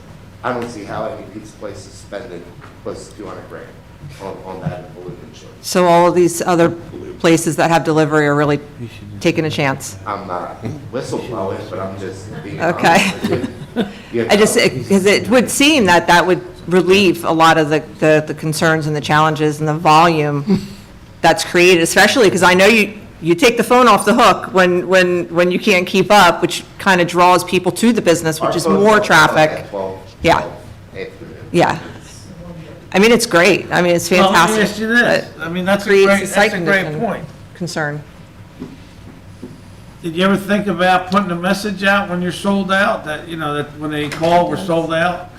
I don't see how any pizza place is spending close to $200,000 on that balloon insurance. So all of these other places that have delivery are really taking a chance? I'm not whistleblowing, but I'm just being Okay. honest with you. I just, because it would seem that would relieve a lot of the concerns and the challenges and the volume that's created, especially because I know you take the phone off the hook when you can't keep up, which kind of draws people to the business, which is more traffic. Yeah. Yeah. I mean, it's great. I mean, it's Well, let fantastic. me ask you this. but I mean, that's a creates great, the site that's a great condition point. Concern. Did you ever think about putting a message out when you're sold out, that, that when they call, we're sold out?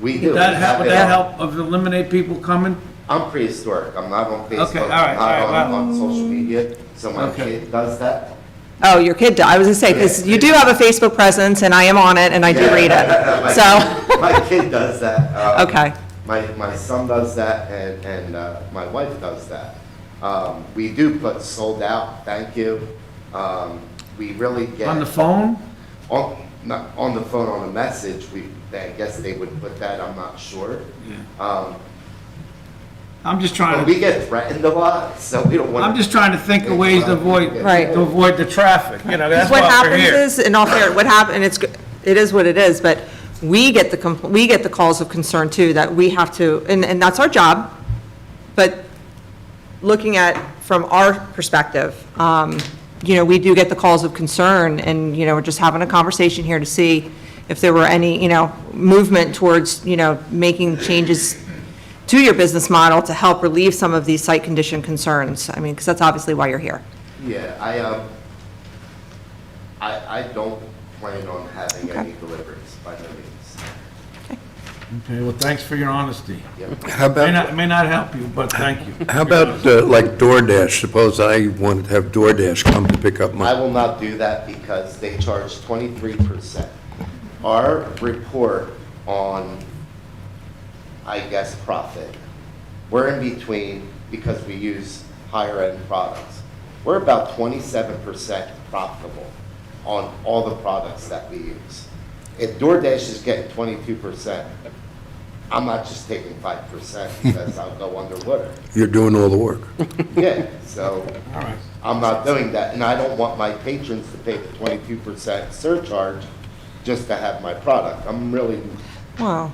We do. Would that help of eliminate people coming? I'm prehistoric. I'm not on Facebook. Okay, all right, I'm not well. on social media. So my Okay. kid does that. Oh, your kid, I was gonna say, because you do have a Facebook presence, and I am on it, and I do Yeah. read it, so. My kid does that. Okay. My son does that, and my wife does that. We do put sold out, thank you. We really get. On the phone? Not on the phone, on a message, I guess they would put that, I'm not sure. I'm just trying But to, we get threatened a lot, so we don't want to. I'm just trying to think of ways to avoid, Right. to avoid the traffic, you know, that's What why we're happens here. is, in all fair, what happen, it is what it is, but we get the calls of concern too, that we have to, and that's our job, but looking at, from our perspective, we do get the calls of concern, and, we're just having a conversation here to see if there were any, movement towards, making changes to your business model to help relieve some of these site condition concerns. I mean, because that's obviously why you're here. Yeah, I don't plan on having any deliveries by no means. Okay, well, thanks for your honesty. How about, It may not help you, but thank you. how about like DoorDash? Suppose I wanted to have DoorDash come to pick up I my, will not do that because they charge 23%. Our report on, I guess, profit, we're in between because we use higher end products. We're about 27% profitable on all the products that we use. If DoorDash is getting 22%, I'm not just taking 5% because I'll go underwater. you're doing all the work. Yeah, so All right. I'm not doing that, and I don't want my patrons to pay the 22% surcharge just to have my product. I'm really, Well,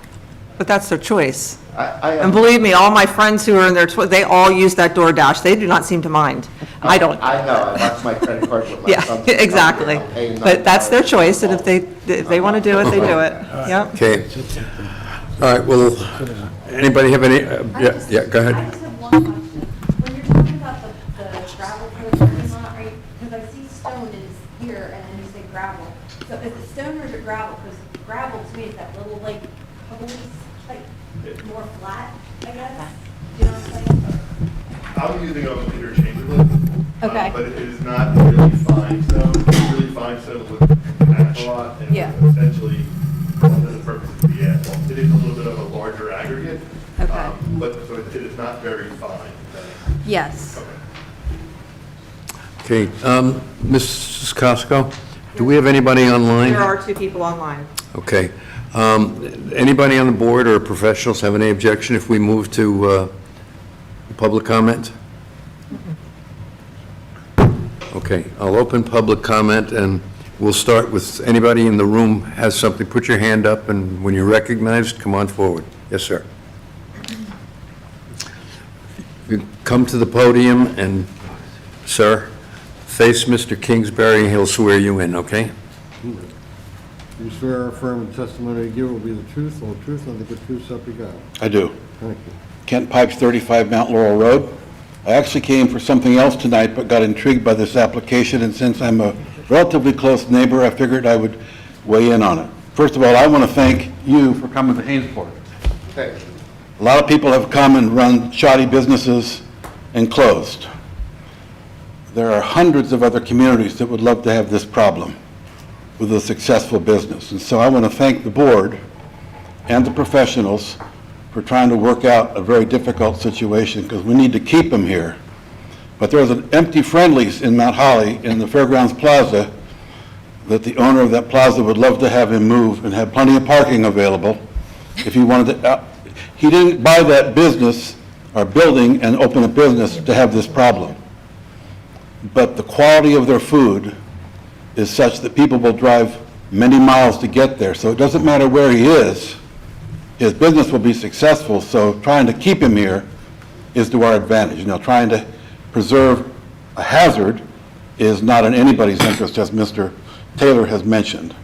but that's their choice. I And am, believe me, all my friends who are in their, they all use that DoorDash. They do not seem to mind. I don't. I know, I watch my credit card with my Yeah, son. exactly. I'm paying But that's their $9 choice, and if they want to do it, they do it. Yep. Okay. All right, well, anybody have any, yeah, go I ahead. just have one question. When you're talking about the gravel for the parking lot, right, because I see stone is here and then you say gravel. So is it stone or is it gravel? Because gravel to me is that little like pebbles, like more flat, I guess? Do you know what I'm saying? I'm using them interchangeably. Okay. But it is not really fine stone. It's really fine stone with asphalt and Yeah. essentially, one of the purposes of the asphalt. It is a little bit of a larger aggregate. Okay. But so it is not very fine. Yes. Okay. Okay, Mrs. Costco, do we have anybody online? There are 2 people online. Okay. Anybody on the board or professionals have any objection if we move to public comment? Okay, I'll open public comment, and we'll start with anybody in the room has something. Put your hand up, and when you're recognized, come on forward. Yes, sir. You come to the podium, and, sir, face Mr. Kingsbury, he'll swear you in, okay? You swear or affirm the testimony you give will be the truth, whole truth, and the good truth, so help you God. I do. Thank you. Kent Pipes, 35 Mount Laurel Road. I actually came for something else tonight, but got intrigued by this application, and since I'm a relatively close neighbor, I figured I would weigh in on it. First of all, I want to thank you for coming to Hainesport. thank you. A lot of people have come and run shoddy businesses and closed. There are hundreds of other communities that would love to have this problem with a successful business. And so I want to thank the board and the professionals for trying to work out a very difficult situation, because we need to keep them here. But there's an empty Friendly's in Mount Holly in the Fairgrounds Plaza that the owner of that plaza would love to have him move and have plenty of parking available if he wanted to. He didn't buy that business or building and open a business to have this problem. But the quality of their food is such that people will drive many miles to get there. So it doesn't matter where he is, his business will be successful. So trying to keep him here is to our advantage. You know, trying to preserve a hazard is not in anybody's interest, as Mr. Taylor has mentioned.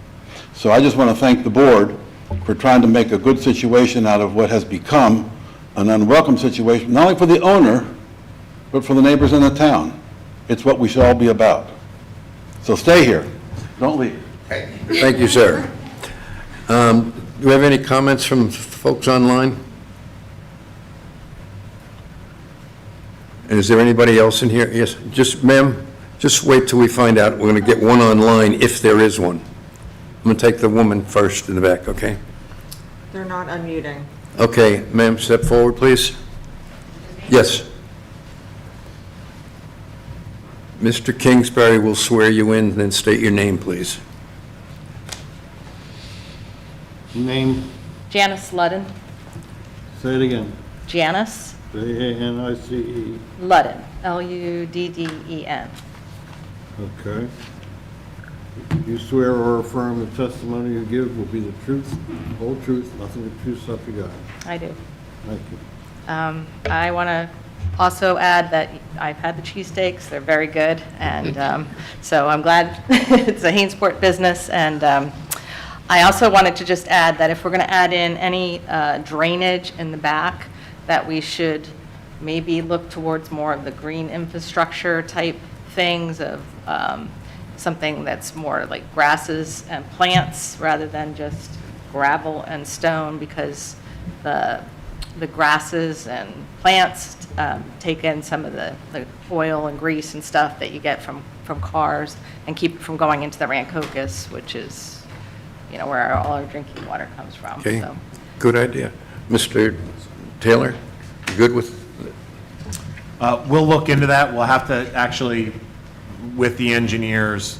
So I just want to thank the board for trying to make a good situation out of what has become an unwelcome situation, not only for the owner, but for the neighbors in the town. It's what we should all be about. So stay here. Don't leave. Thank you, sir. Do we have any comments from folks online? And is there anybody else in here? Yes, just, ma'am, just wait till we find out. We're going to get one online, if there is one. I'm going to take the woman first in the back, okay? They're not unmuting. Okay, ma'am, step forward, please. Yes. Mr. Kingsbury will swear you in, then state your name, please. Name, Janice Ludden. say it again. Janice J-A-N-I-C-E. Ludden, Ludden. Okay. You swear or affirm the testimony you give will be the truth, the whole truth, nothing but true stuff you got. I do. Thank you. I want to also add that I've had the cheesesteaks, they're very good, and so I'm glad it's a Hainsport business, and I also wanted to just add that if we're going to add in any drainage in the back, that we should maybe look towards more of the green infrastructure type things of something that's more like grasses and plants rather than just gravel and stone, because the grasses and plants take in some of the oil and grease and stuff that you get from cars and keep it from going into the Rancocas, which is, where all our drinking water comes from. Okay, So, good idea. Mr. Taylor, you good with? We'll look into that. We'll have to actually, with the engineers,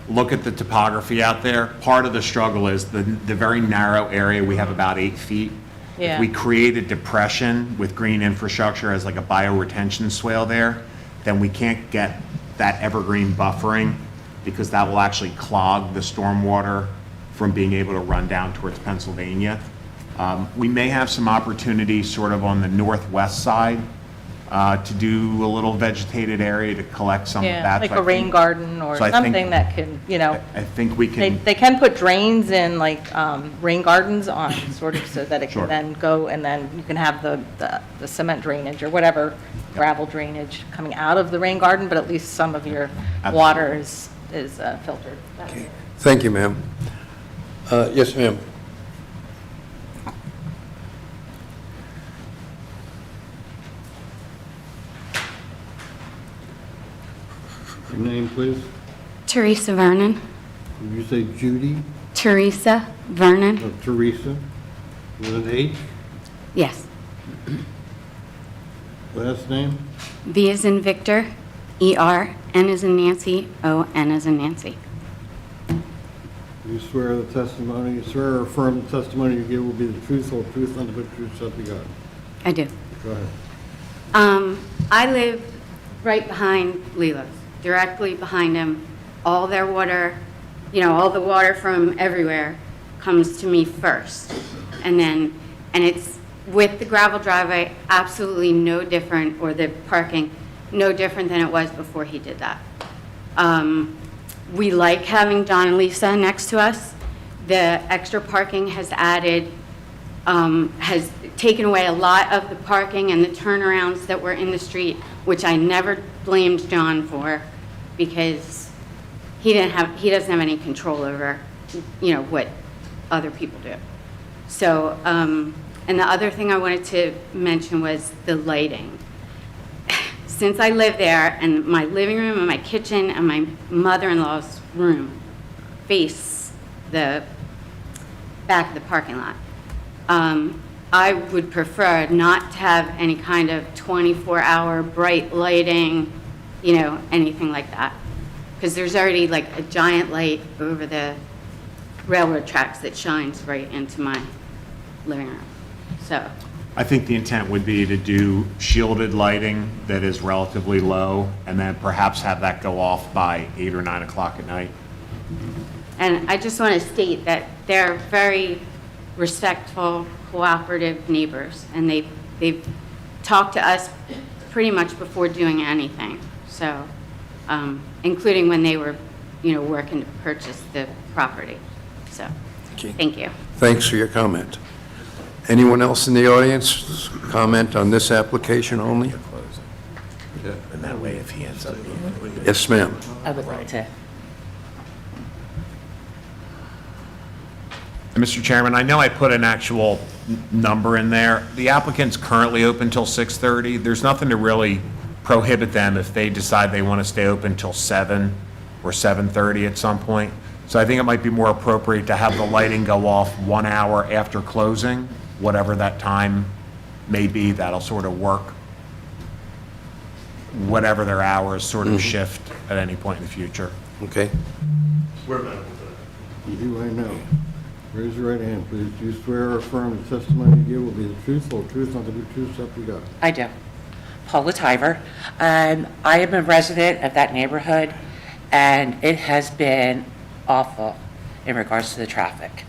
look at the topography out there. Part of the struggle is the very narrow area. We have about 8 feet. Yeah. If we create a depression with green infrastructure as like a bioretention swale there, then we can't get that evergreen buffering, because that will actually clog the stormwater from being able to run down towards Pennsylvania. We may have some opportunity sort of on the northwest side to do a little vegetated area to collect some of yeah, that. like So a I rain think- garden or so I think- something that can, I think we can. they can put drains in, like rain gardens on, sort of, so that it Sure. can then go, and then you can have the cement drainage or whatever, gravel drainage coming out of the rain garden, but at least some of your water is filtered. Okay. Thank you, ma'am. Yes, ma'am. Your name, please? Teresa Vernon. Did you say Judy? Teresa Vernon. Or Teresa? With an H? Yes. Last name? V as in Victor, E-R, N as in Nancy, O-N as in Nancy. You swear or affirm the testimony you give will be the truth, whole truth, nothing but true stuff you got. I do. Go ahead. I live right behind Lilo's, directly behind him. All their water, all the water from everywhere comes to me first. And it's with the gravel driveway, absolutely no different, or the parking, no different than it was before he did that. We like having John and Lisa next to us. The extra parking has taken away a lot of the parking and the turnarounds that were in the street, which I never blamed John for, because he doesn't have any control over, what other people do. So, and the other thing I wanted to mention was the lighting. Since I live there, and my living room and my kitchen and my mother-in-law's room face the back of the parking lot, I would prefer not to have any kind of 24-hour bright lighting, anything like that. Because there's already like a giant light over the railroad tracks that shines right into my living room. So, I think the intent would be to do shielded lighting that is relatively low, and then perhaps have that go off by 8 or 9 o'clock at night. and I just want to state that they're very respectful, cooperative neighbors, and they've talked to us pretty much before doing anything. So, including when they were, working to purchase the property. So, Okay. thank you. Thanks for your comment. Anyone else in the audience comment on this application only? And that way, if he ends up being. Yes, ma'am. I would like to. Mr. Chairman, I know I put an actual number in there. The applicant's currently open till 6:30. There's nothing to really prohibit them if they decide they want to stay open till 7 or 7:30 at some point. So I think it might be more appropriate to have the lighting go off 1 hour after closing, whatever that time may be. That'll sort of work. Whatever their hours sort of shift at any point in the future. Okay. We're amenable to that. You, I know. Raise your right hand, please. Do you swear or affirm the testimony you give will be the truth, whole truth, nothing but the truth, so help you God? I do. Paula Tiver. I am a resident of that neighborhood, and it has been awful in regards to the traffic.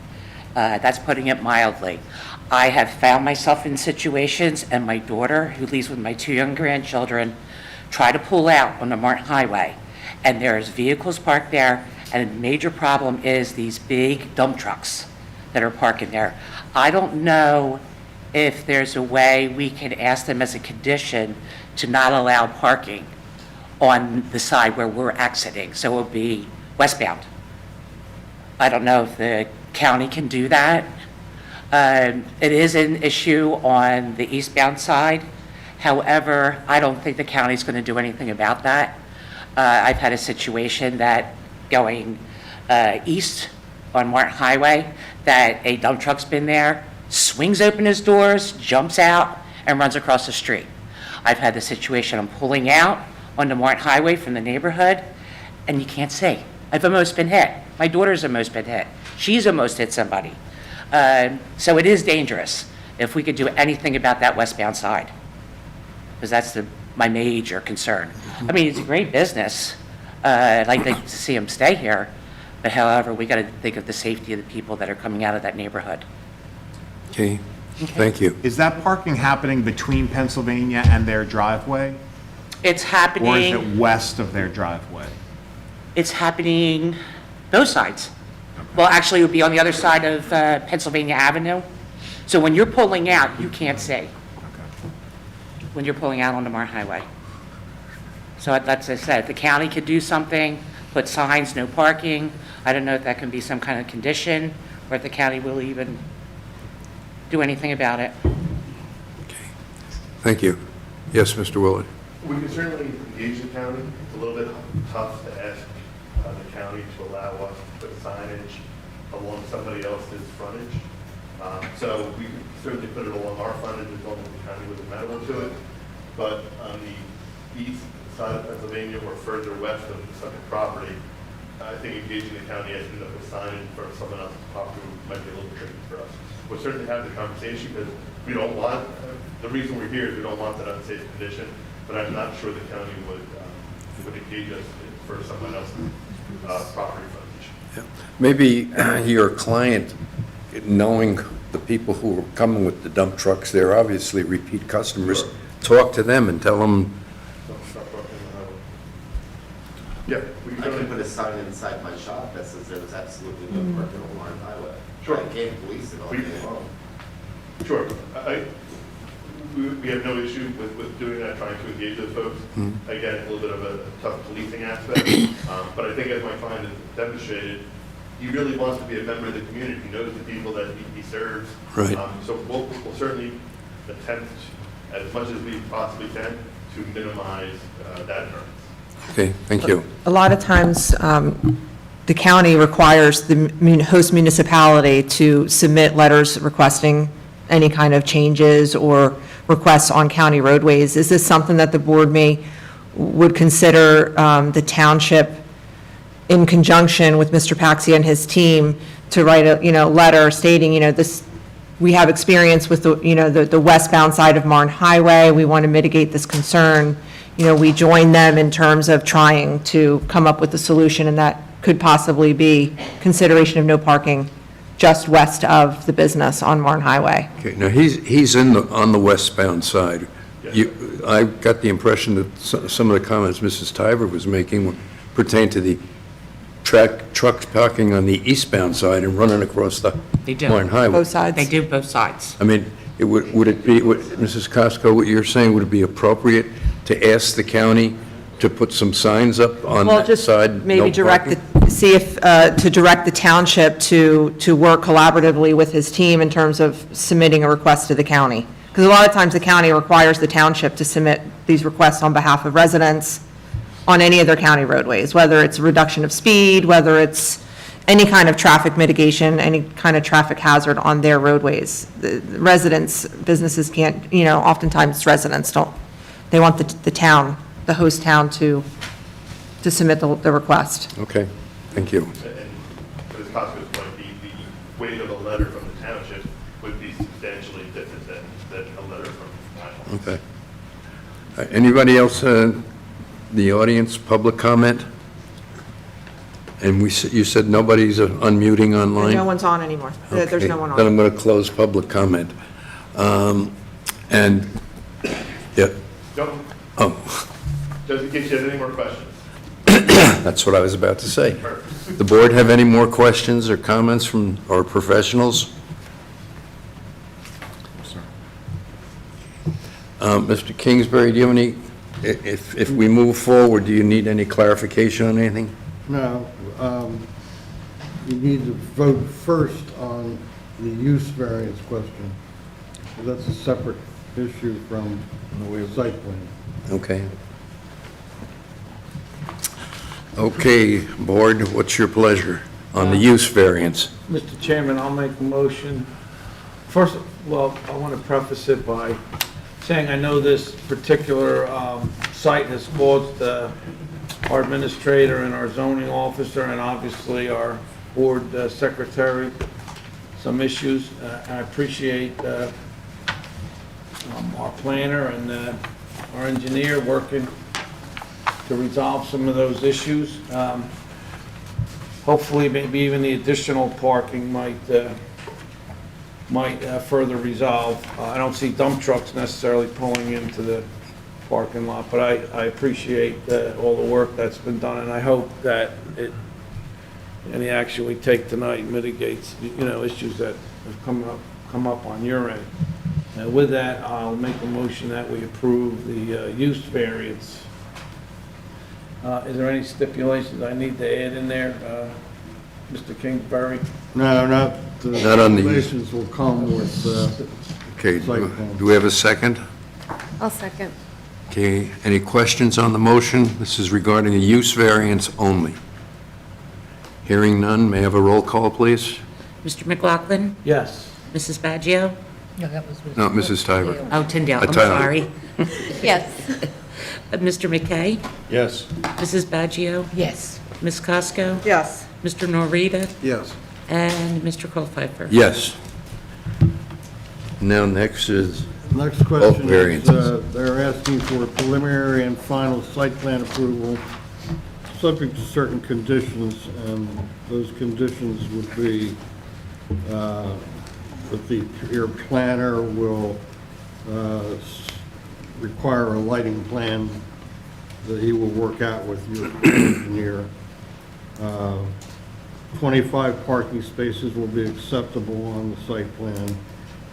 That's putting it mildly. I have found myself in situations, and my daughter, who lives with my 2 young grandchildren, try to pull out on the Martin Highway, and there's vehicles parked there, and a major problem is these big dump trucks that are parking there. I don't know if there's a way we can ask them as a condition to not allow parking on the side where we're exiting, so it would be westbound. I don't know if the county can do that. It is an issue on the eastbound side. However, I don't think the county's going to do anything about that. I've had a situation that going east on Martin Highway, that a dump truck's been there, swings open his doors, jumps out, and runs across the street. I've had the situation, I'm pulling out on the Martin Highway from the neighborhood, and you can't see. I've almost been hit. My daughter's almost been hit. She's almost hit somebody. So it is dangerous if we could do anything about that westbound side, because that's my major concern. I mean, it's a great business. I'd like to see them stay here, but however, we got to think of the safety of the people that are coming out of that neighborhood. Okay, thank you. Is that parking happening between Pennsylvania and their driveway? It's happening. Or is it west of their driveway? It's happening both sides. Well, actually, it would be on the other side of Pennsylvania Avenue. So when you're pulling out, you can't see. When you're pulling out on the Martin Highway. So that's, as I said, if the county could do something, put signs, no parking. I don't know if that can be some kind of condition, or if the county will even do anything about it. Thank you. Yes, Mr. Willard. We can certainly engage the county. It's a little bit tough to ask the county to allow us to put signage along somebody else's frontage. So we can certainly put it along our frontage as long as the county was amenable to it. But on the east side of Pennsylvania or further west of the subject property, I think engaging the county as to put signage for someone else's property might be a little tricky for us. We'll certainly have the conversation because we don't want, the reason we're here is we don't want that unsafe condition, but I'm not sure the county would engage us for someone else's property frontage. Maybe your client, knowing the people who are coming with the dump trucks, they're obviously repeat customers, talk to them and tell them. Yeah, I can put a sign inside my shop that says there's absolutely no parking on Warren Highway. Sure. I can't police it all day long. Sure. We have no issue with doing that, trying to engage those folks. Again, a little bit of a tough policing aspect, but I think as my client has demonstrated, he really wants to be a member of the community. He knows the people that he serves. Right. So we'll certainly attempt as much as we possibly can to minimize that occurrence. Okay, thank you. A lot of times, the county requires the host municipality to submit letters requesting any kind of changes or requests on county roadways. Is this something that the board would consider the township, in conjunction with Mr. Paxi and his team, to write a, letter stating, this, we have experience with the westbound side of Martin Highway, we want to mitigate this concern, we join them in terms of trying to come up with a solution, and that could possibly be consideration of no parking just west of the business on Martin Highway. Okay, now he's on the westbound side. I got the impression that some of the comments Mrs. Tiver was making pertain to the trucks parking on the eastbound side and running across the They do. Martin Highway. Both sides? They do both sides. I mean, would it be, Mrs. Costco, what you're saying, would it be appropriate to ask the county to put some signs up on Well, that just side? maybe no parking? to direct the township to work collaboratively with his team in terms of submitting a request to the county. Because a lot of times the county requires the township to submit these requests on behalf of residents on any of their county roadways, whether it's reduction of speed, whether it's any kind of traffic mitigation, any kind of traffic hazard on their roadways. The residents, businesses can't, oftentimes residents they want the town, the host town to submit the request. Okay, thank you. And to Ms. Costco's point, the weight of a letter from the township would be substantially different than a letter from my office. Okay. Anybody else, the audience, public comment? And you said nobody's unmuting online? No one's on anymore. There's Okay, no one on. Then I'm going to close public comment. And, yeah, Don't, oh, just in case you have any more questions. that's what I was about to say. The board have any more questions or comments from our professionals? Mr. Kingsbury, do you have any, if we move forward, do you need any clarification on anything? No, you need to vote first on the use variance question. That's a separate issue from the site plan. Okay. Okay, board, what's your pleasure on the use variance? Mr. Chairman, I'll make a motion. First, well, I want to preface it by saying I know this particular site has caused our administrator and our zoning officer and obviously our board secretary some issues. I appreciate our planner and our engineer working to resolve some of those issues. Hopefully, maybe even the additional parking might further resolve. I don't see dump trucks necessarily pulling into the parking lot, but I appreciate all the work that's been done, and I hope that any action we take tonight mitigates, issues that have come up on your end. With that, I'll make a motion that we approve the use variance. Is there any stipulations I need to add in there, Mr. Kingsbury? No, not on the- stipulations will come with, Okay, site plan. do we have a second? I'll second. Okay, any questions on the motion? This is regarding a use variance only. Hearing none, may I have a roll call, please? Mr. McLaughlin? Yes. Mrs. Baggio? No, Mrs. Tyver. Oh, Tyndale, I'm Tyler. sorry. Yes. Mr. McKay? Yes. Mrs. Baggio? Yes. Ms. Costco? Yes. Mr. Norita? Yes. And Mr. Colpfeiffer? Yes. Now, next is, Next question is, variances. they're asking for preliminary and final site plan approval, subject to certain conditions, and those conditions would be that your planner will require a lighting plan that he will work out with your engineer. 25 parking spaces will be acceptable on the site plan.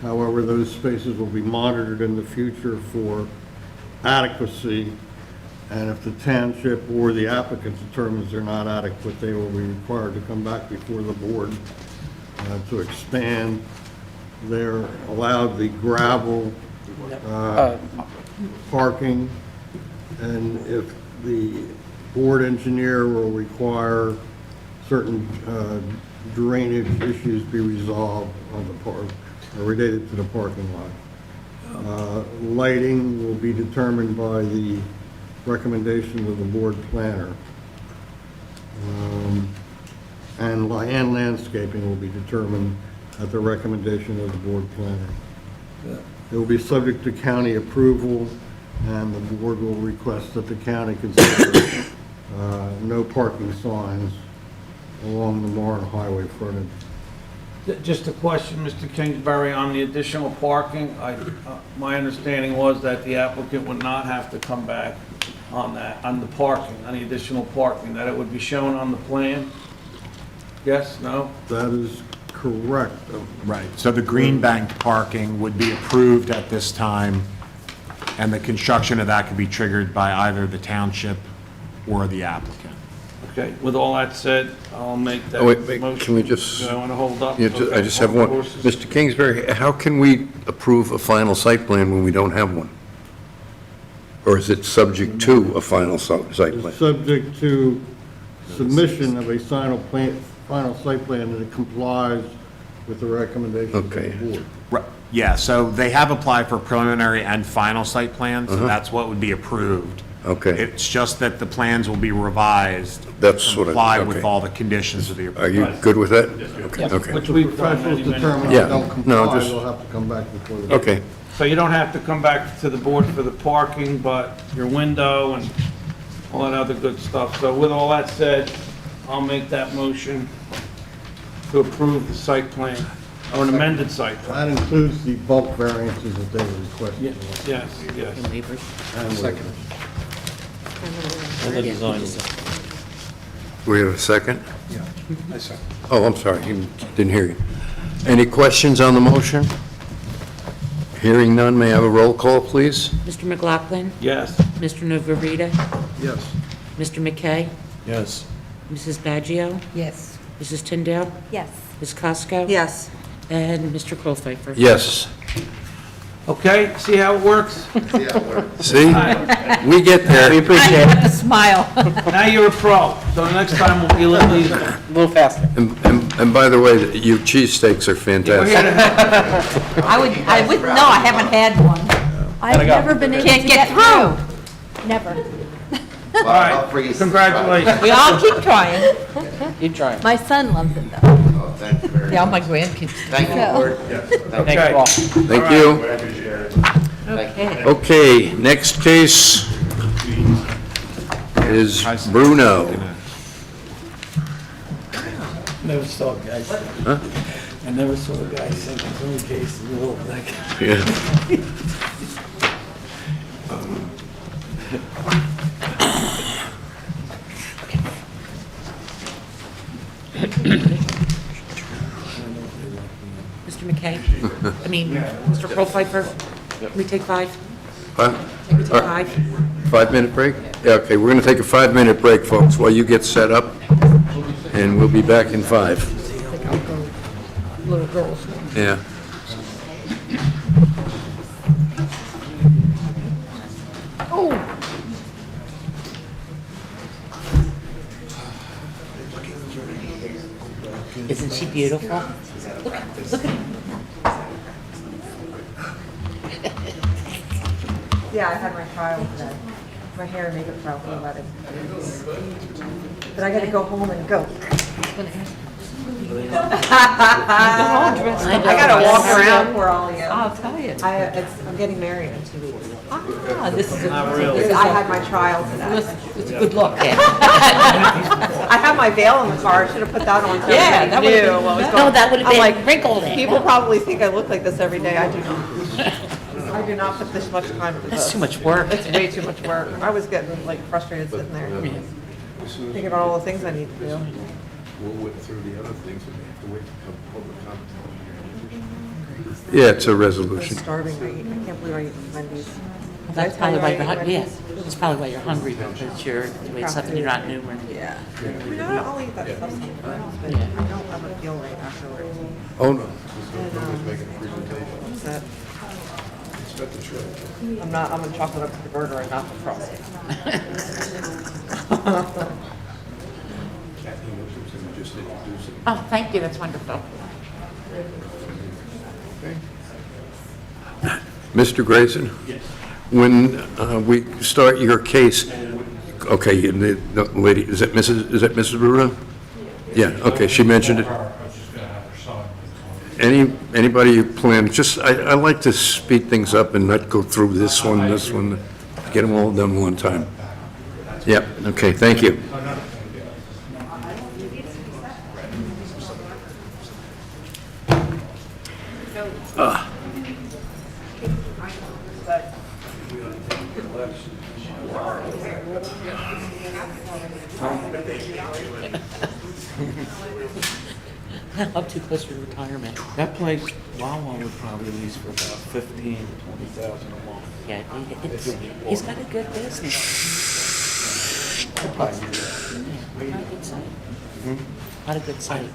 However, those spaces will be monitored in the future for adequacy, and if the township or the applicant determines they're not adequate, they will be required to come back before the board to expand. They're allowed the gravel parking, and if the board engineer will require certain drainage issues be resolved on the park, related to the parking lot. Lighting will be determined by the recommendation of the board planner. And landscaping will be determined at the recommendation of the board planner. It will be subject to county approval, and the board will request that the county consider no parking signs along the Warren Highway frontage. Just a question, Mr. Kingsbury, on the additional parking. My understanding was that the applicant would not have to come back on that, on the parking, on the additional parking, that it would be shown on the plan? Yes, no? That is correct. Right, so the green banked parking would be approved at this time, and the construction of that could be triggered by either the township or the applicant. Okay, with all that said, I'll make that oh, motion. wait, can we just? I want to hold up? Yeah, Okay, I just have one. Mr. Kingsbury, how can we approve a final site plan when we don't have one? Or is it subject to a final site plan? It's subject to submission of a final site plan that complies with the recommendations of the Okay. board. Right, yeah, so they have applied for preliminary and final site plans, so that's what would be approved. Okay. It's just that the plans will be revised. That's to what I- comply with okay. all the conditions of the Are you approval. good with that? Okay, okay. Which we've done Professionals many, many determine times. Yeah, if they'll no, comply, just- they'll have to come back before the... Okay, So you don't have to come back to the board for the parking, but your window and all that other good stuff. So with all that said, I'll make that motion to approve the site plan, or an amended site plan. That includes the bulk variances that they requested. Yes, yes. Second. And the design. we have a second? Oh, I'm sorry, he didn't hear you. Any questions on the motion? Hearing none, may I have a roll call, please? Mr. McLaughlin, Yes. Mr. Navarita, Yes. Mr. McKay, Yes. Mrs. Baggio, Yes. Mrs. Tyndale, Yes. Ms. Costco. Yes. And Mr. Colpfeiffer. Yes. Okay, see how it works? See? We get there. We appreciate it. A smile. Now you're a pro, so next time will be a little easier. A little faster. And by the way, your cheesesteaks are We're here fantastic. to help. I wouldn't know, I haven't had one. I've never been able to Can't get get through. through. Never. All right, congratulations. We all keep trying. Keep trying. My son loves it though. Thank you very much. Yeah, all my grandkids. Thank you, Board. Thank you all. Thank you. Okay. Okay, next case is Bruno. Never saw a guy. Huh? I never saw a guy sing his own case in the middle of that. Yeah. Mr. McKay, Mr. Colpfeiffer, can we take 5? Huh? Can we take 5? 5-minute break? Yeah, okay, we're going to take a 5-minute break, folks, while you get set up, and we'll be back in 5. Little girls. Yeah. Isn't she beautiful? Look at Yeah, I had my trial today. My hair and makeup trial for the wedding. But I gotta go home and go. I gotta walk around for all of you. I'll tell you. I'm getting married in 2 weeks. This is, I had my trial today. It's a good look. I have my veil in the car, I should have put that on so everybody knew what was going on. No, that would have I'm been like, wrinkled in. people probably think I look like this every day, I do not. I do not put this much time into this. That's too much work. It's way too much work. I was getting like frustrated sitting there, thinking about all the things I need to do. We'll whip through the other things, and we have to wait for public comment. Yeah, it's a I'm resolution. starving, I can't believe I eat Wendy's. Did I That's tell probably you why I you're ate hungry, yeah. Wendy's? That's probably why you're hungry, because you're, it's something you're not new. Yeah. No, I'll eat that stuff sometimes, but I don't ever feel right afterwards. Oh, no. What's that? I'm gonna chalk it up to the burger and not the frosting. Oh, thank you, that's wonderful. Mr. Grayson? Yes. When we start your case, okay, and the lady, is that Mrs. Bruno? Yeah, okay, she mentioned it. Anybody you plan, just, I like to speed things up and not go through this one, get them all done one time. Yep, okay, thank you. I'm too close to retirement. That place, Wawa would probably lease for about 15, 20,000 a month. Yeah, he's got a good business. Not a good site. Not a good site.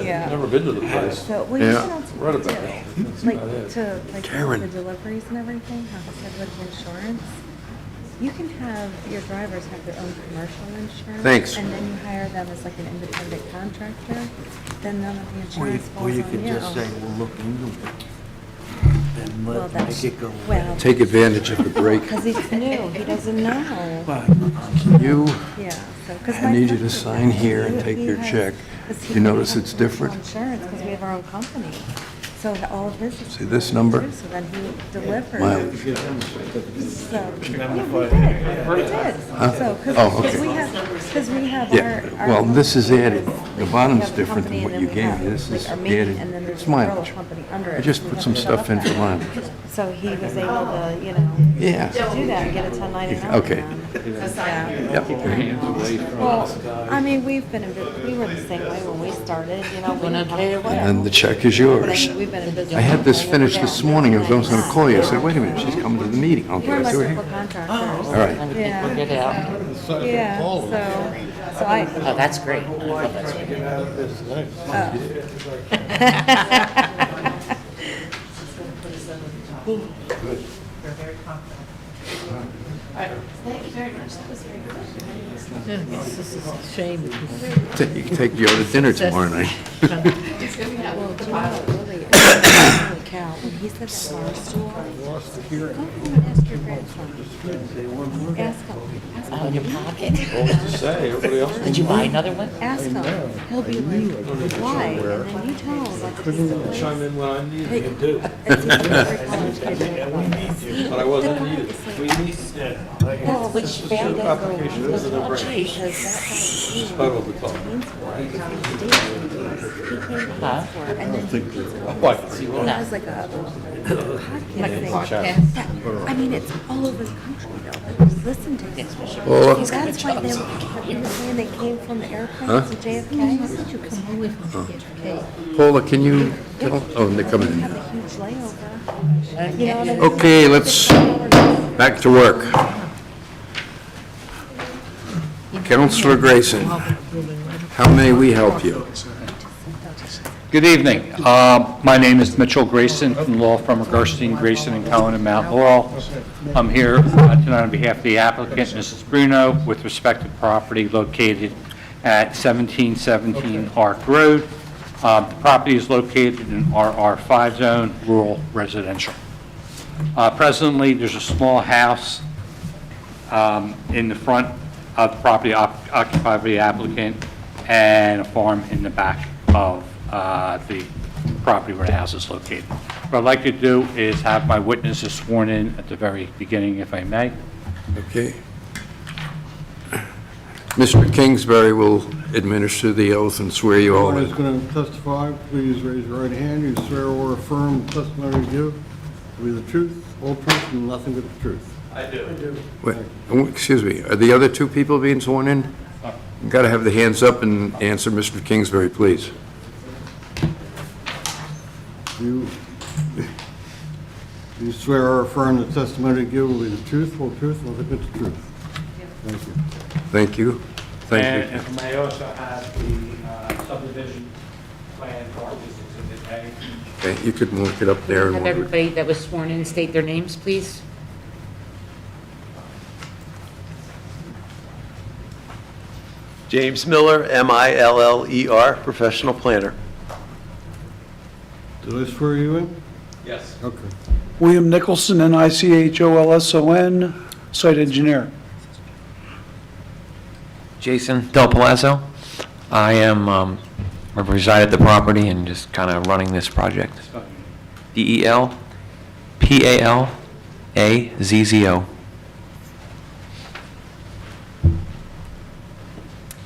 Yeah. Never been to the place. So, well, Yeah. you know, Read about it. like, to, like, Karen. the deliveries and everything, how he said with insurance, you can have, your drivers have their own commercial insurance. Thanks. And then you hire them as like an independent contractor, then none of the Or you, insurance falls or on you you. could just say, we'll look into it and Well, let, that's- make it go away. well, Take advantage of the break. Because he's new, he doesn't know. But You, Yeah, so, 'cause I my need you son to did sign that. here and take He your has- check. 'cause he You notice has it's commercial different? Insurance, because we have our own company. So all of his. is See this commercial, number? too, So then he delivered. Mileage. So, yeah, we did. So, Oh, because okay. we have Yeah, our. well, this is company added. is- The like, bottom's we have a different company than what and you then we gave have, me. This like, is our main, added. and then there's It's an umbrella mileage. company under it. I just We put have some it set stuff up in that for way. mileage. So he was able to, you know. Yeah. Do that and get a 1099. Okay. Yeah. Yep. Well, I mean, we were the same way when we started, you know, we didn't have a clue. And the check is But I yours. mean, we've been in business. I had this finished this morning. I was going to call you. I said, wait a minute, she's coming to the meeting. Okay, We're I do it electrical here. contractors. All right. Yeah. We'll get it out. Yeah, so I. Oh, that's great. I love that. This is a shame. Take Joe to dinner tomorrow night. Well, do you know what really, holy cow, when he said that bar stool, go home and ask your grandson. Ask him. Oh, in your pocket? Say, everybody else. Did you buy another one? Ask him. He'll be like, why? And then you tell him, like, this is the place. Chime in when I need Hey, it, too. it's easy for every college kid to know about this. But I wasn't The guy needed. is like, Oh, which family go? Application is in a break. because that guy. Spot over the top. Huh? And then he puts it on. Oh, I can see He one. has like a podcast thing. Yeah, I mean, it's all over the country though. Just listen to it. Well, That's why they were saying they came from the airplanes Huh? to JFK. Why did you come away from JFK? Paula, can you tell? Oh, they're coming in. Have a huge layover. You know what I mean? Okay, let's, back to work. Counselor Grayson, how may we help you? Good evening. My name is Mitchell Grayson from the law firm of Gerstein, Grayson and Cohen in Mount Laurel. I'm here tonight on behalf of the applicant, Mrs. Bruno, with respect to property located at 1717 Arc Road. The property is located in RR5 zone, rural residential. Presently, there's a small house in the front of the property occupied by the applicant and a farm in the back of the property where the house is located. What I'd like to do is have my witnesses sworn in at the very beginning, if I may. Okay. Mr. Kingsbury will administer the oath and swear you all Anyone who's in. going to testify, please raise your right hand. You swear or affirm the testimony you give to be the truth, whole truth, and nothing but the truth. Wait, excuse me, are the other two people being sworn in? You've got to have the hands up and answer Mr. Kingsbury, please. You swear or affirm the testimony you give will be the truth, whole truth, and nothing but the truth. Thank you. Thank you. Thank And you. if I may also have the subdivision plan for this exhibit A. Okay, you could look it up there. and Have we'll- everybody that was sworn in state their names, please? James Miller, M-I-L-L-E-R, professional planner. Did I swear you in? Yes. Okay. William Nicholson, Nicholson, site engineer. Jason Del Palazzo. I am, I reside at the property and just kind of running this project. DELPALAZZO.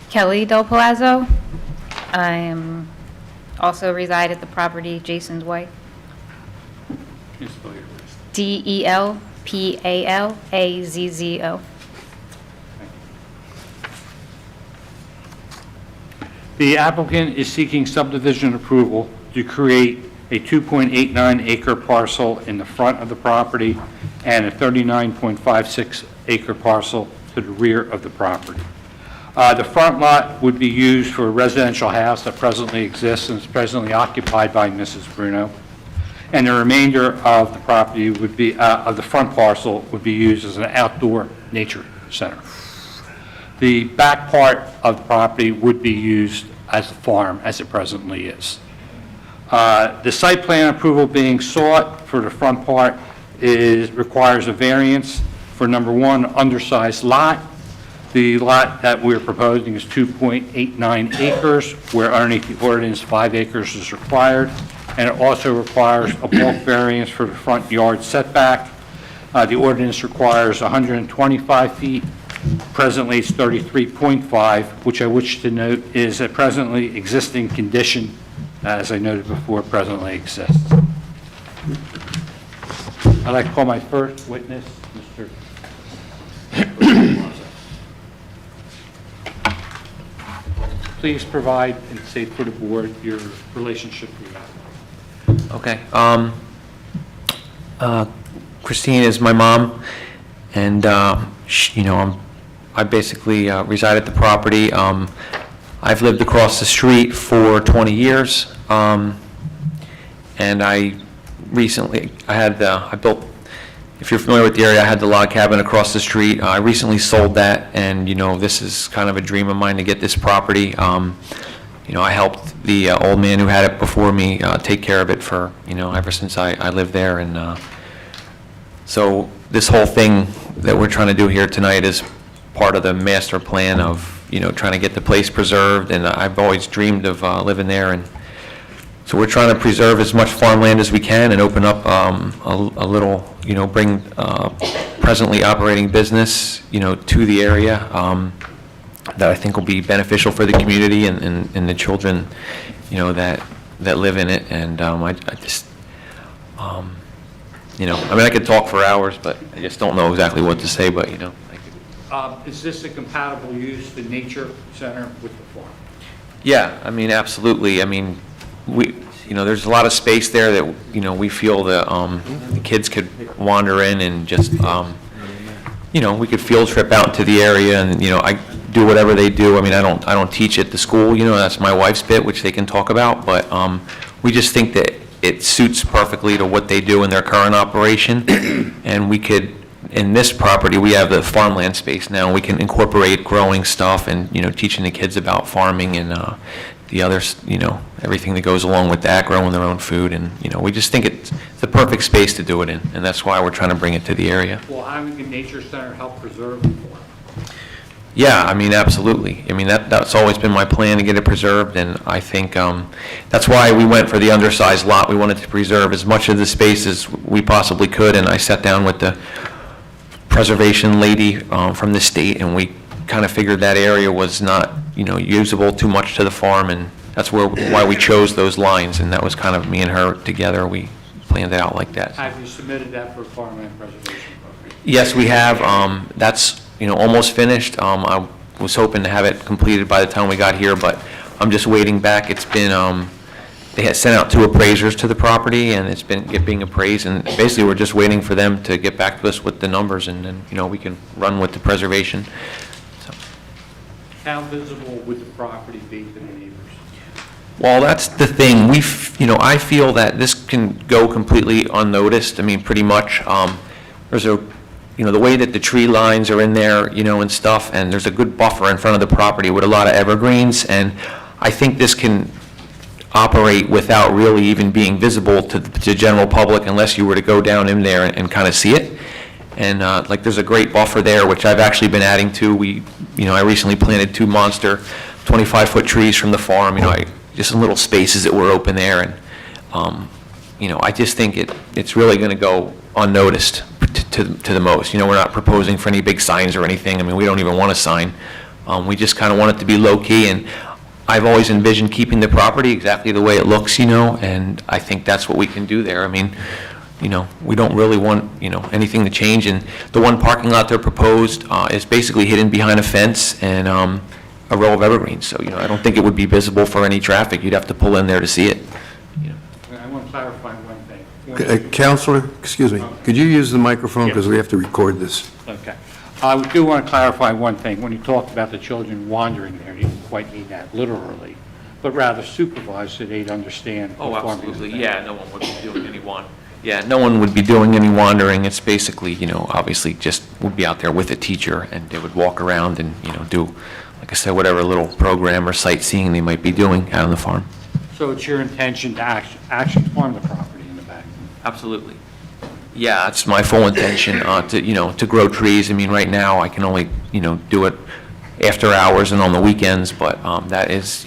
Kelly Del Palazzo. I am also reside at the property, Jason's wife. Can you spell your last? DELPALAZZO. The applicant is seeking subdivision approval to create a 2.89 acre parcel in the front of the property and a 39.56 acre parcel to the rear of the property. The front lot would be used for a residential house that presently exists and is presently occupied by Mrs. Bruno. And the remainder of the property would be, of the front parcel, would be used as an outdoor nature center. The back part of the property would be used as a farm, as it presently is. The site plan approval being sought for the front part requires a variance for number one, undersized lot. The lot that we're proposing is 2.89 acres, where underneath the ordinance 5 acres is required, and it also requires a bulk variance for the front yard setback. The ordinance requires 125 feet. Presently, it's 33.5, which I wish to note is a presently existing condition, as I noted before, presently exists. I'd like to call my first witness, Mr. Please provide and state for the board your relationship to that. Okay. Christine is my mom, and I basically reside at the property. I've lived across the street for 20 years, and I built, if you're familiar with the area, I had the log cabin across the street. I recently sold that, and this is kind of a dream of mine to get this property. I helped the old man who had it before me take care of it for, ever since I lived there. And so this whole thing that we're trying to do here tonight is part of the master plan of, trying to get the place preserved. And I've always dreamed of living there. And so we're trying to preserve as much farmland as we can and open up a little, bring presently operating business, to the area. That I think will be beneficial for the community and the children, that live in it. And I just, I could talk for hours, but I just don't know exactly what to say, but, thank you. Is this a compatible use, the nature center with the farm? Yeah, absolutely. There's a lot of space there that, we feel that the kids could wander in and just, we could field trip out to the area and, I do whatever they do. I don't teach at the school, that's my wife's bit, which they can talk about, but we just think that it suits perfectly to what they do in their current operation. And we could, in this property, we have the farmland space now. We can incorporate growing stuff and, teaching the kids about farming and the others, everything that goes along with that, growing their own food. And, we just think it's the perfect space to do it in. And that's why we're trying to bring it to the area. Will having a nature center help preserve the farm? Yeah, absolutely. That's always been my plan, to get it preserved, and I think that's why we went for the undersized lot. We wanted to preserve as much of the space as we possibly could, and I sat down with the preservation lady from the state, and we kind of figured that area was not, usable too much to the farm, and that's why we chose those lines, and that was kind of me and her together. We planned it out like that. Have you submitted that for farmland preservation program? Yes, we have. That's almost finished. I was hoping to have it completed by the time we got here, but I'm just waiting back. It's been, they had sent out 2 appraisers to the property, and it's been being appraised, and basically we're just waiting for them to get back to us with the numbers, and then, we can run with the preservation. So. How visible would the property be to the neighbors? Well, that's the thing. I feel that this can go completely unnoticed. Pretty much, there's the way that the tree lines are in there, and stuff, and there's a good buffer in front of the property with a lot of evergreens, and I think this can operate without really even being visible to the general public unless you were to go down in there and kind of see it. And there's a great buffer there, which I've actually been adding to. I recently planted 2 monster 25-foot trees from the farm, just in little spaces that were open there, and I just think it's really going to go unnoticed to the most. We're not proposing for any big signs or anything. We don't even want a sign. We just kind of want it to be low-key, and I've always envisioned keeping the property exactly the way it looks, and I think that's what we can do there. We don't really want, anything to change, and the one parking lot they're proposed is basically hidden behind a fence and a row of evergreens, so, I don't think it would be visible for any traffic. You'd have to pull in there to see it. I want to clarify one thing. Counselor, excuse me, could you use the microphone, because we have to record this? Okay. I do want to clarify one thing. When you talked about the children wandering there, you didn't quite mean that literally, but rather supervised so they'd understand. Oh, the form of absolutely, thing. yeah, no one would be doing any Yeah, no one would be doing any wandering. It's basically, obviously just would be out there with a teacher, and they would walk around and, do, like I said, whatever little program or sightseeing they might be doing out on the farm. So it's your intention to actually farm the property in the back? Absolutely. Yeah, it's my full intention to grow trees. I mean, right now, I can only, do it after hours and on the weekends, but that is,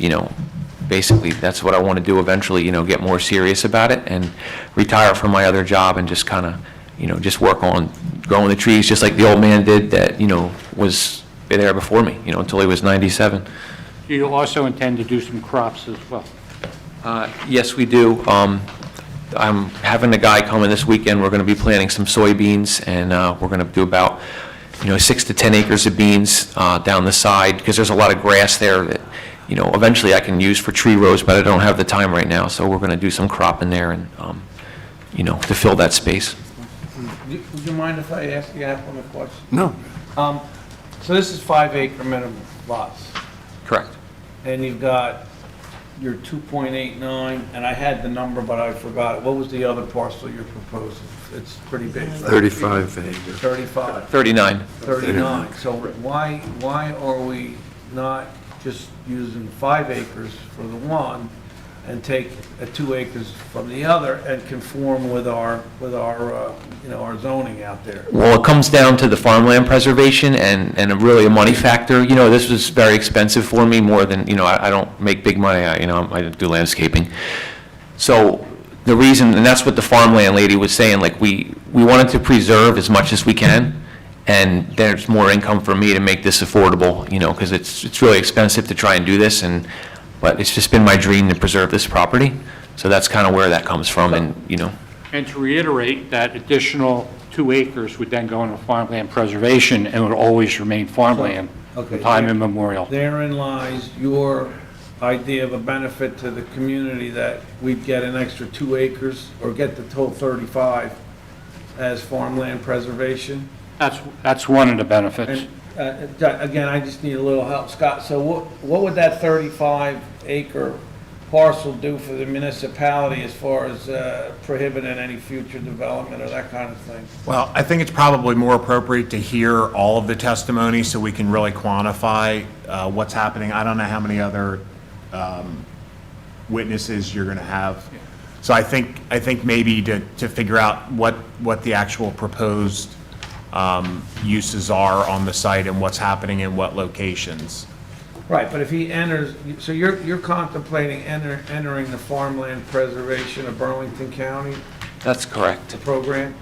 basically, that's what I want to do eventually, get more serious about it and retire from my other job and just kind of, just work on growing the trees, just like the old man did that, was there before me, until he was 97. Do you also intend to do some crops as well? Yes, we do. I'm having a guy coming this weekend. We're going to be planting some soybeans, and we're going to do about, 6 to 10 acres of beans down the side, because there's a lot of grass there that, eventually I can use for tree rows, but I don't have the time right now, so we're going to do some crop in there and, to fill that space. Would you mind if I ask the applicant a question? No. So this is 5-acre minimum lots, Correct. and you've got your 2.89, and I had the number, but I forgot it. What was the other parcel you're proposing? It's pretty big. 35 acres. 35. 39. 39. So why are we not just using 5 acres for the one and take 2 acres from the other and conform with our zoning out there? Well, it comes down to the farmland preservation and really a money factor. This was very expensive for me, more than, I don't make big money, I do landscaping. So the reason, and that's what the farmland lady was saying, like, we wanted to preserve as much as we can, and there's more income for me to make this affordable, because it's really expensive to try and do this, but it's just been my dream to preserve this property. So that's kind of where that comes from, and. And to reiterate, that additional 2 acres would then go into farmland preservation and would always remain farmland Okay. from time immemorial. Therein lies your idea of a benefit to the community, that we'd get an extra 2 acres or get the total 35 as farmland preservation. That's one of the benefits. And again, I just need a little help, Scott. So what would that 35-acre parcel do for the municipality as far as prohibiting any future development or that kind of thing? Well, I think it's probably more appropriate to hear all of the testimony so we can really quantify what's happening. I don't know how many other witnesses you're going to have. So I think maybe to figure out what the actual proposed uses are on the site and what's happening in what locations. Right, but if he enters, so you're contemplating entering the farmland preservation of Burlington County, That's correct. the program?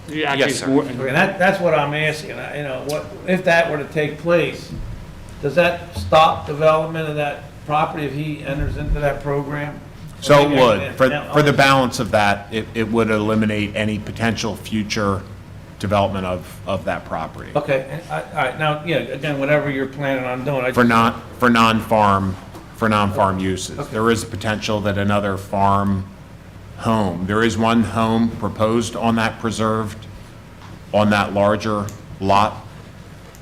Yes, sir. Okay, that's what I'm asking. What if that were to take place? Does that stop development of that property if he enters into that program? So it would. For the balance of that, it would eliminate any potential future development of that property. Okay, and all right, now, yeah, again, whatever you're planning on doing. For non-farm uses. Okay. There is a potential that another farm home, there is one home proposed on that preserved, on that larger lot.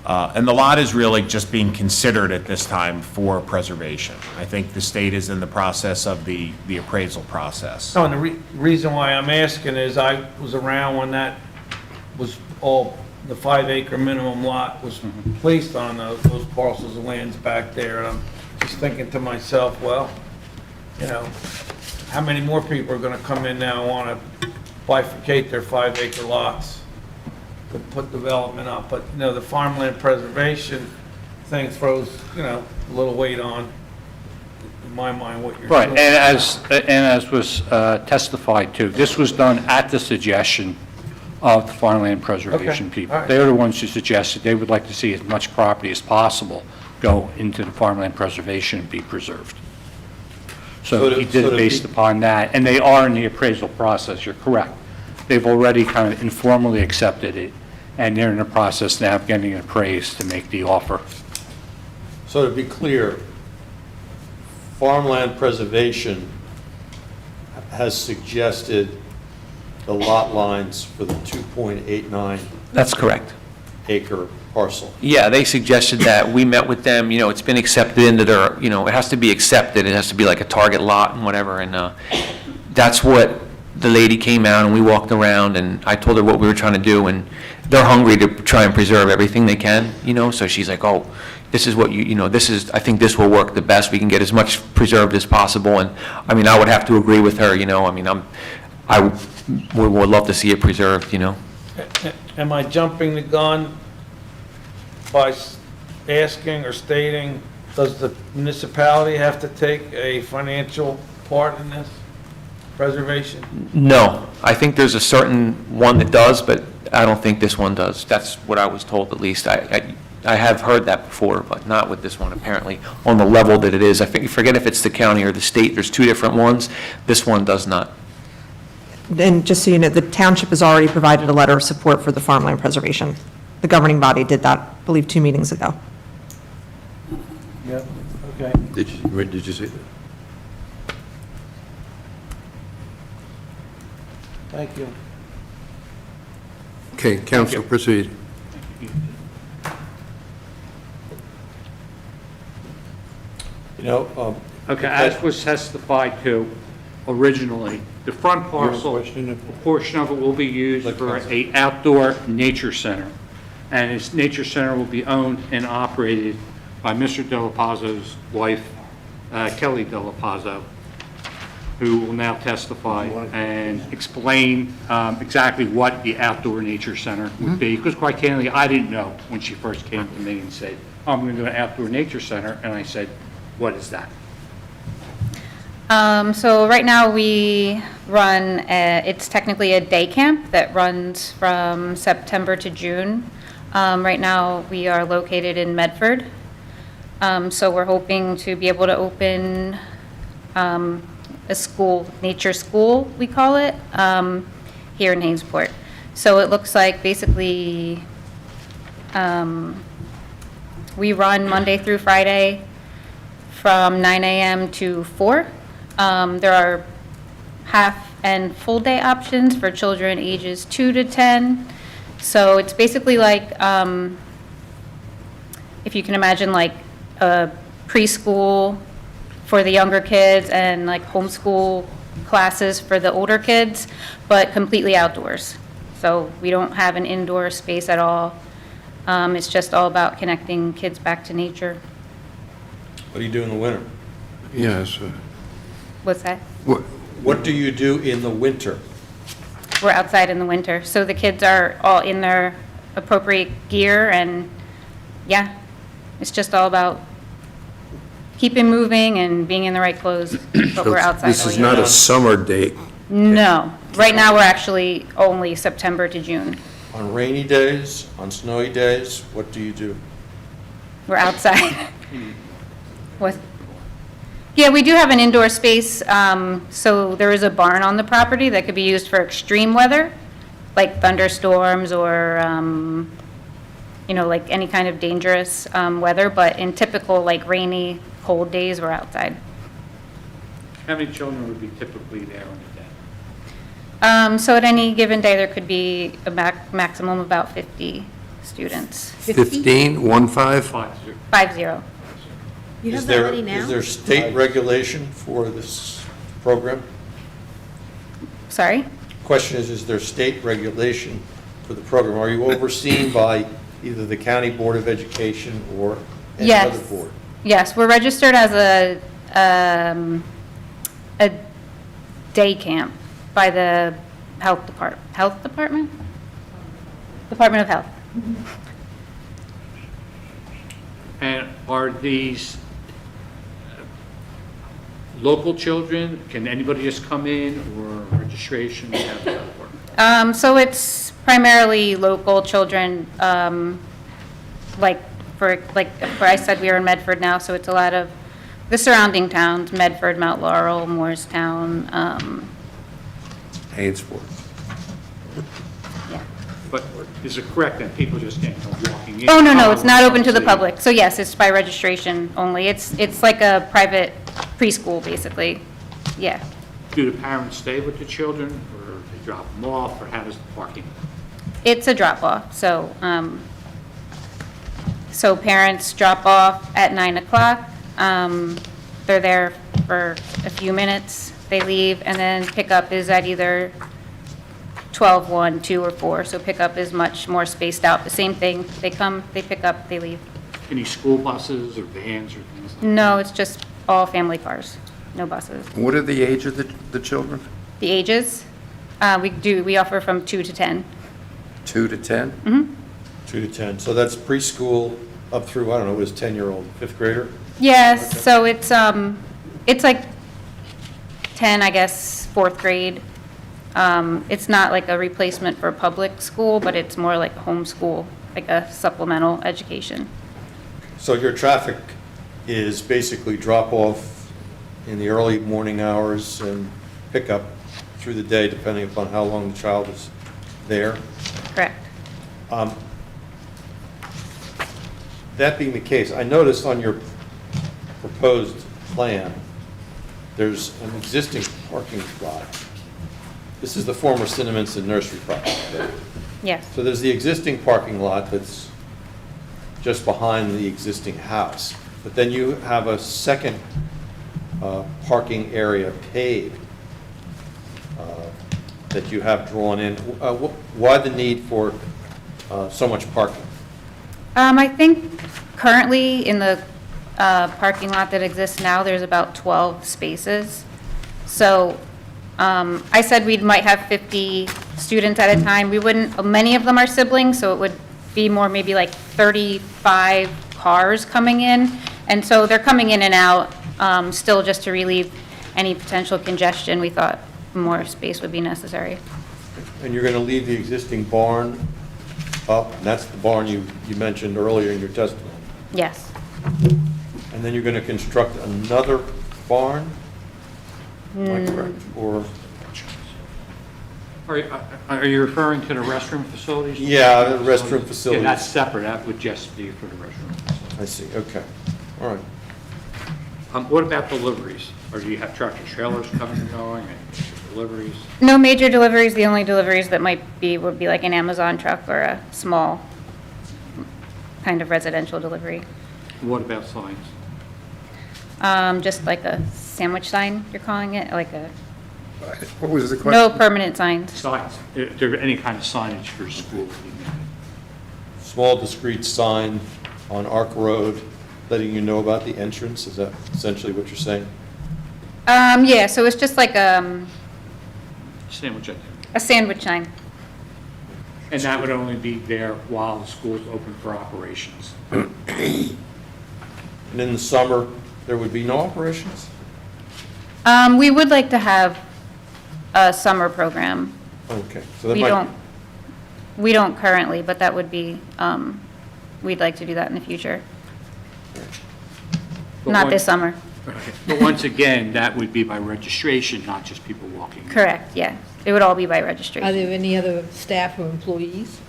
And the lot is really just being considered at this time for preservation. I think the state is in the process of the appraisal process. No, and the reason why I'm asking is I was around when that was all, the 5-acre minimum lot was placed on those parcels of lands back there, and I'm just thinking to myself, well, how many more people are gonna come in now and wanna bifurcate their 5-acre lots to put development up? But, the farmland preservation thing throws, a little weight on, in my mind, what you're Right, doing. and as was testified to, this was done at the suggestion of the farmland preservation Okay, people. all right. They're the ones who suggested they would like to see as much property as possible go into the farmland preservation and be preserved. So he did it based upon that, and they are in the appraisal process, you're correct. They've already kind of informally accepted it, and they're in the process now of getting it appraised to make the offer. So to be clear, farmland preservation has suggested the lot lines for the 2.89 That's correct. acre parcel. Yeah, they suggested that. We met with them, it's been accepted into their, it has to be accepted. It has to be like a target lot and whatever. And that's what the lady came out and we walked around and I told her what we were trying to do. And they're hungry to try and preserve everything they can, so she's like, oh, this is what I think this will work the best. We can get as much preserved as possible. And, I would have to agree with her, I would love to see it preserved, Am I jumping the gun by asking or stating, does the municipality have to take a financial part in this preservation? No, I think there's a certain one that does, but I don't think this one does. That's what I was told, at least. I have heard that before, but not with this one, apparently, on the level that it is. I forget if it's the county or the state. There's two different ones. This one does not. And just so you know, the township has already provided a letter of support for the farmland preservation. The governing body did that, I believe, 2 meetings ago. Yep, okay. Did you say that? Thank you. Okay, council, proceed. Okay, as was testified to originally, the front parcel, a portion of it will be used for a outdoor nature center. And this nature center will be owned and operated by Mr. Della Pazzo's wife, Kelly Della Pazzo, who will now testify and explain exactly what the outdoor nature center would be. Because quite candidly, I didn't know when she first came to me and said, I'm going to do an outdoor nature center. And I said, what is that? So right now we run, it's technically a day camp that runs from September to June. Right now we are located in Medford. So we're hoping to be able to open a school, nature school, we call it, here in Hainesport. So it looks like basically we run Monday through Friday from 9 a.m. to 4. There are half and full day options for children ages 2 to 10. So it's basically like, if you can imagine like a preschool for the younger kids and like homeschool classes for the older kids, but completely outdoors. So we don't have an indoor space at all. It's just all about connecting kids back to nature. What do you do in the winter? Yes. What's that? What do you do in the winter? We're outside in the winter, so the kids are all in their appropriate gear, and yeah, it's just all about keeping moving and being in the right clothes, but we're outside. This all is year not a round. summer date. No, right now we're actually only September to June. On rainy days, on snowy days, what do you do? We're outside. What? Yeah, we do have an indoor space, so there is a barn on the property that could be used for extreme weather, like thunderstorms or, like any kind of dangerous weather, but in typical, like rainy, cold days, we're outside. How many children would be typically there on the day? So at any given day, there could be a maximum of about 50 students. 15, 1-5? 50. You have Is that there, many now? is there state regulation for this program? Sorry? Question is there state regulation for the program? Are you overseen by either the County Board of Education or any Yes. other board? Yes, we're registered as a day camp by the health department? Department of Health. And are these local children? Can anybody just come in, or registration? How does that work? So it's primarily local children, like where I said we are in Medford now, so it's a lot of the surrounding towns, Medford, Mount Laurel, Morristown. Hainesport. But is it correct that people just can't come walking in? Oh, no, it's not open to the public. So yes, it's by registration only. It's like a private preschool, basically. Yeah. Do the parents stay with the children, or they drop them off, or how does the parking? It's a drop-off, so So parents drop off at 9 o'clock. They're there for a few minutes, they leave, and then pickup is at either 12, 1, 2, or 4. So pickup is much more spaced out. The same thing, they come, they pick up, they leave. Any school buses or vans or things like that? No, it's just all family cars, no buses. What are the age of the children? The ages, we offer from 2 to 10. 2 to 10? Mm-hmm. 2 to 10, so that's preschool up through, I don't know, what is 10-year-old, fifth grader? Yes, so it's like 10, I guess, fourth grade. It's not like a replacement for public school, but it's more like homeschool, like a supplemental education. So your traffic is basically drop-off in the early morning hours and pickup through the day, depending upon how long the child is there? Correct. That being the case, I noticed on your proposed plan, there's an existing parking lot. This is the former Cinnaminson Nursery property. Yes. So there's the existing parking lot that's just behind the existing house. But then you have a second parking area paved that you have drawn in. Why the need for so much parking? I think currently in the parking lot that exists now, there's about 12 spaces. So I said we might have 50 students at a time. We wouldn't, many of them are siblings, so it would be more maybe like 35 cars coming in. And so they're coming in and out, still just to relieve any potential congestion. We thought more space would be necessary. And you're going to leave the existing barn up, and that's the barn you mentioned earlier in your testimony. Yes. And then you're going to construct another barn? Am I correct? Or, Are you referring to the restroom facilities? yeah, the restroom facilities. Yeah, that's separate, that would just be for the restroom. I see, okay. All right. What about deliveries? Or do you have tractor trailers coming and going, and deliveries? No major deliveries. The only deliveries that might be would be like an Amazon truck or a small kind of residential delivery. What about signs? Just like a sandwich sign, you're calling it, like a, What was the question? no permanent signs. Signs. Is there any kind of signage for school? Small discrete sign on Arc Road letting you know about the entrance? Is that essentially what you're saying? Yeah, so it's just like Sandwich, I think. a sandwich sign. And that would only be there while the school's open for operations. And in the summer, there would be no operations? We would like to have a summer program. Okay. So that We might- don't currently, but that would be, we'd like to do that in the future. But Not one- this summer. But once again, that would be by registration, not just people walking in. Correct, yeah. It would all be by Are registration. there any other staff or employees?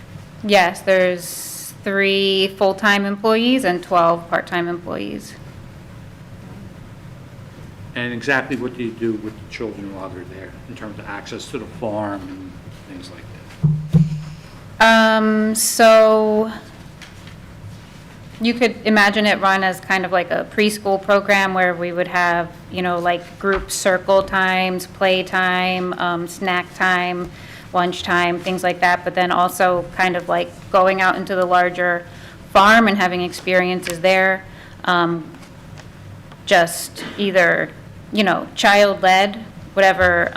Yes, there's 3 full-time employees and 12 part-time employees. And exactly what do you do with the children while they're there, in terms of access to the farm and things like that? So you could imagine it run as kind of like a preschool program where we would have, like group circle times, play time, snack time, lunch time, things like that, but then also kind of like going out into the larger farm and having experiences there. Just either, child-led, whatever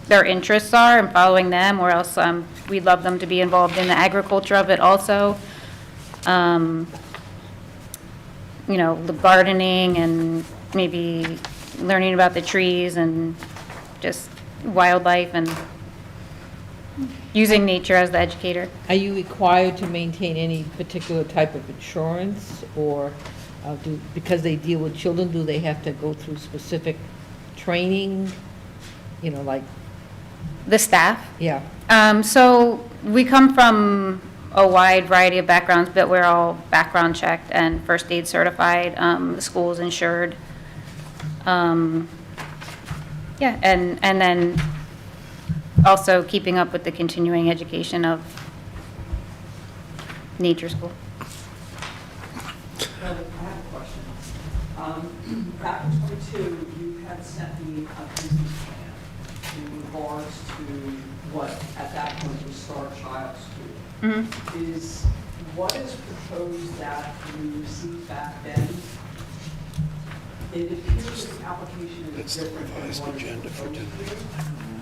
their interests are and following them, or else we'd love them to be involved in the agriculture of it also. The gardening and maybe learning about the trees and just wildlife and using nature as the educator. Are you required to maintain any particular type of insurance, or because they deal with children, do they have to go through specific training? Like, The staff? yeah. So we come from a wide variety of backgrounds, but we're all background checked and first aid certified. The school's insured. Yeah, and then also keeping up with the continuing education of nature school. Back in '22, you had sent me a business plan in regards to what, at that point, was Star Child School. What is proposed that you received back then? It appears that the application is different than what is proposed here.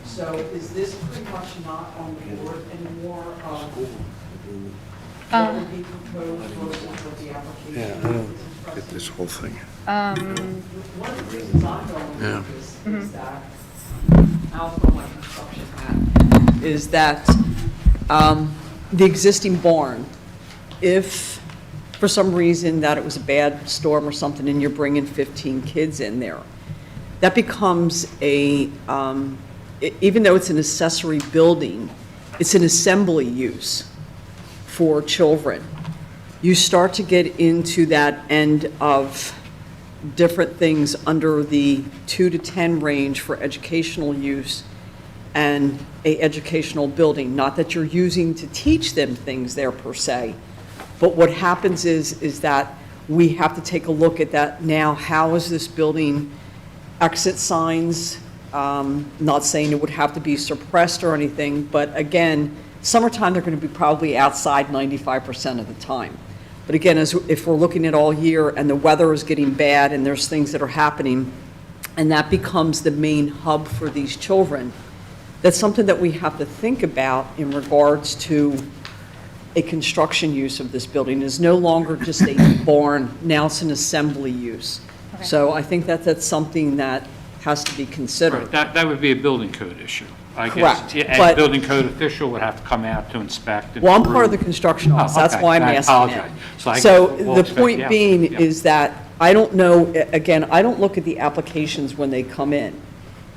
So is this pretty much not on the board anymore of what would be proposed versus what the application is? Yeah, I don't get this whole thing. One of the reasons I'm going Yeah. with this is that, I'll throw my construction hat, is that the existing barn, if for some reason that it was a bad storm or something and you're bringing 15 kids in there, that becomes even though it's an accessory building, it's an assembly use for children. You start to get into that end of different things under the 2 to 10 range for educational use and a educational building. Not that you're using to teach them things there per se, but what happens is that we have to take a look at that now. How is this building exit signs? Not saying it would have to be suppressed or anything, but again, summertime, they're going to be probably outside 95% of the time. But again, if we're looking at all year and the weather is getting bad and there's things that are happening, and that becomes the main hub for these children, that's something that we have to think about in regards to a construction use of this building. It is no longer just a barn, now it's an assembly use. Okay. So I think that that's something that has to be considered. That would be a building code issue, I guess. Correct, Yeah, and but- the building code official would have to come out to inspect. and Well, I'm part of approve. the construction office, Oh, that's okay. why I'm I asking apologize. that. I So guess we'll the expect point the being outcome, yeah. is that, I don't know, again, I don't look at the applications when they come in.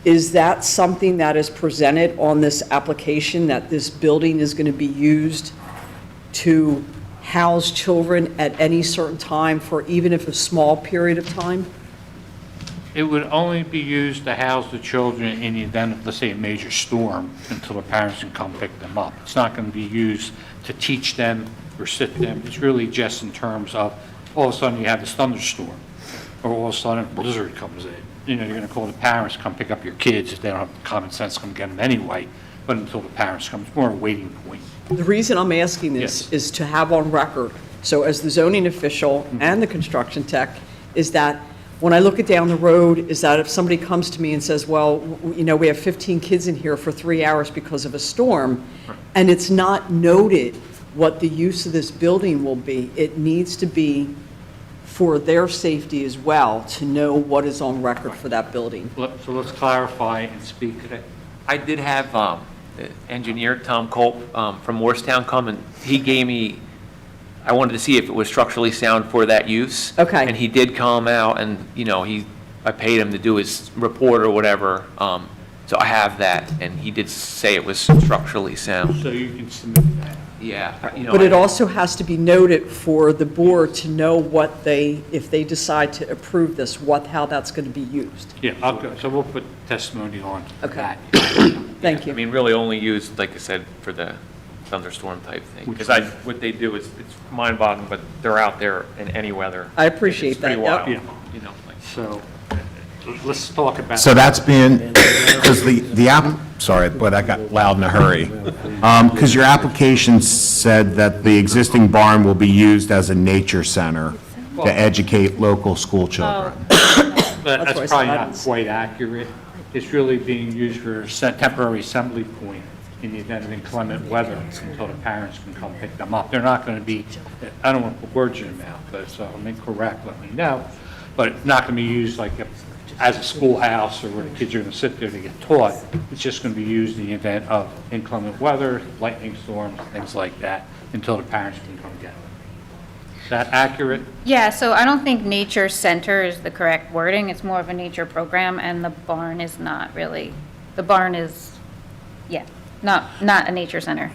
Is that something that is presented on this application, that this building is going to be used to house children at any certain time for even if a small period of time? It would only be used to house the children in the event of, let's say, a major storm until the parents can come pick them up. It's not going to be used to teach them or sit them. It's really just in terms of, all of a sudden you have this thunderstorm, or all of a sudden a blizzard comes in. You know, you're going to call the parents, come pick up your kids if they don't have common sense, come get them anyway. But until the parents come, it's more a waiting point. The reason I'm asking this is to have on record, so as the zoning official and the construction tech, is that when I look at down the road, is that if somebody comes to me and says, well, you know, we have 15 kids in here for 3 hours because of a storm, and it's not noted what the use of this building will be, it needs to be for their safety as well, to know what is on record for that building. So let's clarify and speak to that. I did have engineer Tom Culp from Morristown come, and he gave me, I wanted to see if it was structurally sound for that use. Okay. And he did come out, and, you know, I paid him to do his report or whatever, so I have that, and he did say it was structurally sound. So you can submit that. Yeah, you know. But it also has to be noted for the board to know what they, if they decide to approve this, how that's going to be used. Yeah, so we'll put testimony on that. Thank you. I mean, really only used, like I said, for the thunderstorm type thing. Because what they do is, it's mind-boggling, but they're out there in any weather. I appreciate It's pretty that, yep. wild, Yeah. you know, like. So let's talk about. So that's been, because sorry, but I got loud in a hurry. Because your application said that the existing barn will be used as a nature center to educate local school children. But That's that's why I probably said not that's- quite accurate. It's really being used for a temporary assembly point in the event of inclement weather until the parents can come pick them up. They're not going to be, I don't want to put words in your mouth, but if I'm incorrect, let me know. But it's not going to be used like as a schoolhouse or where the kids are going to sit there to get taught. It's just going to be used in the event of inclement weather, lightning storms, things like that, until the parents can come get them. Is that accurate? Yeah, so I don't think nature center is the correct wording. It's more of a nature program, and the barn is not really, the barn is, yeah, not a nature center.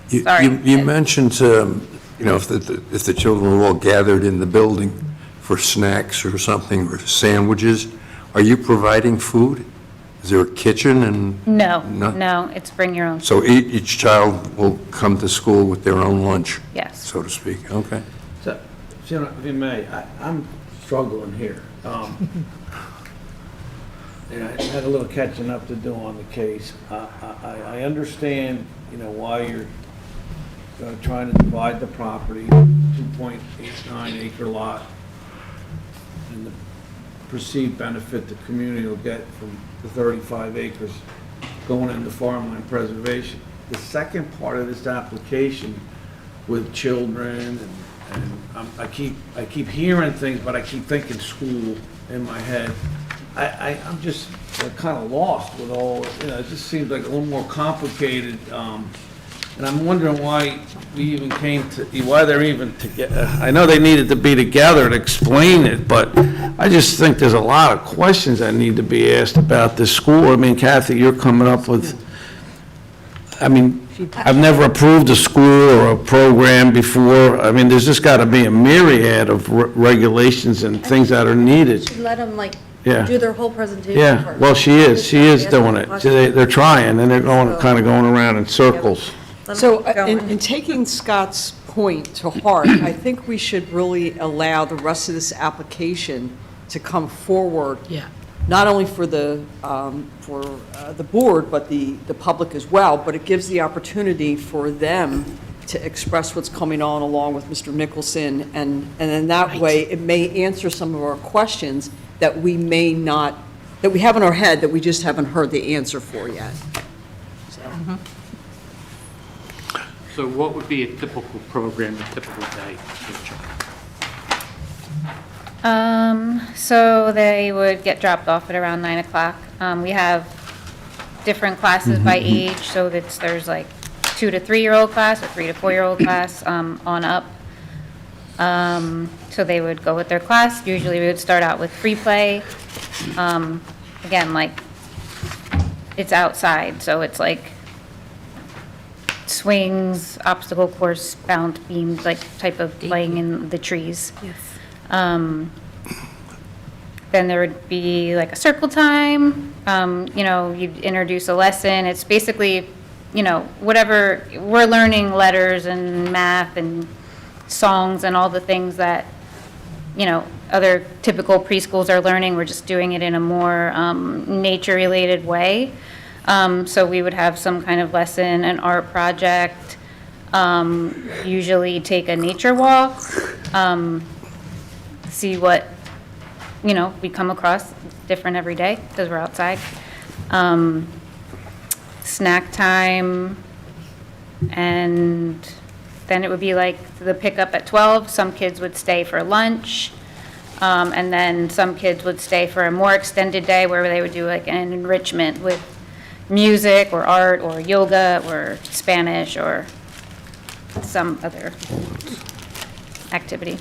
Sorry. You mentioned, you know, if the children were all gathered in the building for snacks or something, or sandwiches, are you providing food? Is there a kitchen and? No, it's bring your own. So each child will come to school with their own lunch? Yes. So to speak, okay. So, if you may, I'm struggling here. And I had a little catching up to do on the case. I understand, why you're trying to divide the property, 2.89 acre lot, and the perceived benefit the community will get from the 35 acres going into farmland preservation. The second part of this application with children, and I keep hearing things, but I keep thinking school in my head. I'm just kind of lost with all, it just seems like a little more complicated, and I'm wondering why we even why they're even together. I know they needed to be together to explain it, but I just think there's a lot of questions that need to be asked about this school. I mean, Kathy, you're coming up with, I've never approved a school or a program before. I mean, there's just got to be a myriad of regulations and things that are needed. Should let them Yeah. do their whole presentation Yeah, first. well, she is doing it. Questions. They're trying, and they're kind of going around in circles. Let 'em So, keep going. in taking Scott's point to heart, I think we should really allow the rest of this application to come forward. Yeah. Not only for the board, but the public as well, but it gives the opportunity for them to express what's coming on along with Mr. Nicholson, and in that way, it may answer some of our questions that we may not, that we have in our head that we just haven't heard the answer for yet. So what would be a typical program, a typical day for a child? So they would get dropped off at around 9 o'clock. We have different classes by age, so there's like 2 to 3-year-old class or 3 to 4-year-old class on up. So they would go with their class. Usually we would start out with free play. Again, like, it's outside, so it's like swings, obstacle course, bound beams, like type of playing in the trees. Yes. Then there would be like a circle time, you'd introduce a lesson. It's basically, whatever, we're learning letters and math and songs and all the things that, other typical preschools are learning. We're just doing it in a more nature-related way. So we would have some kind of lesson, an art project, usually take a nature walk, see what, we come across different every day because we're outside. Snack time, and then it would be like the pickup at 12. Some kids would stay for lunch, and then some kids would stay for a more extended day where they would do like an enrichment with music or art or yoga or Spanish or some other activity.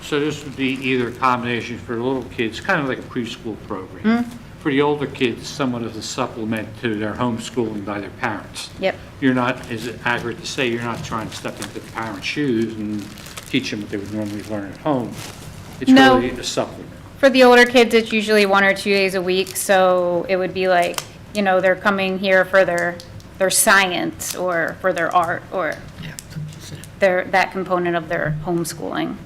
So this would be either a combination for the little kids, kind of like a preschool program. For the older kids, somewhat as a supplement to their homeschooling by their parents. Yep. You're not, is it accurate to say, you're not trying to step into the parents' shoes and teach them what they would normally learn at home? It's No. really a supplement. For the older kids, it's usually 1 or 2 days a week, so it would be like, they're coming here for their science or for their art or that component of their homeschooling.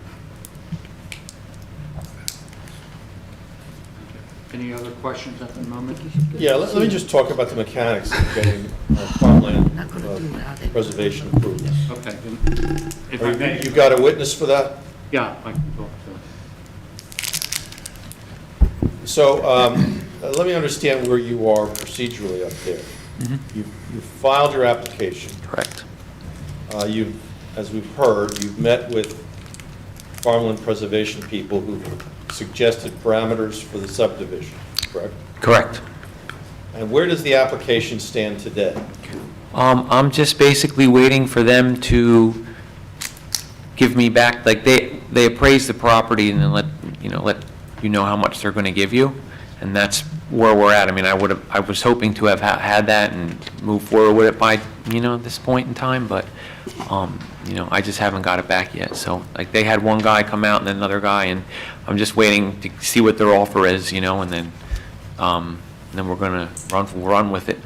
Any other questions at the moment? Yeah, let me just talk about the mechanics of getting farmland preservation approvals. Okay, then, if I may. You got a witness for that? Yeah, I can talk to So, let me understand where you are procedurally up there. You've filed your application. Correct. As we've heard, you've met with farmland preservation people who suggested parameters for the subdivision, correct? Correct. And where does the application stand today? I'm just basically waiting for them to give me back, like, they appraise the property and then let you know how much they're gonna give you, and that's where we're at. I mean, I was hoping to have had that and move forward with it by, this point in time, but, I just haven't got it back yet. So, like, they had one guy come out and then another guy, and I'm just waiting to see what their offer is, and then we're gonna run with it.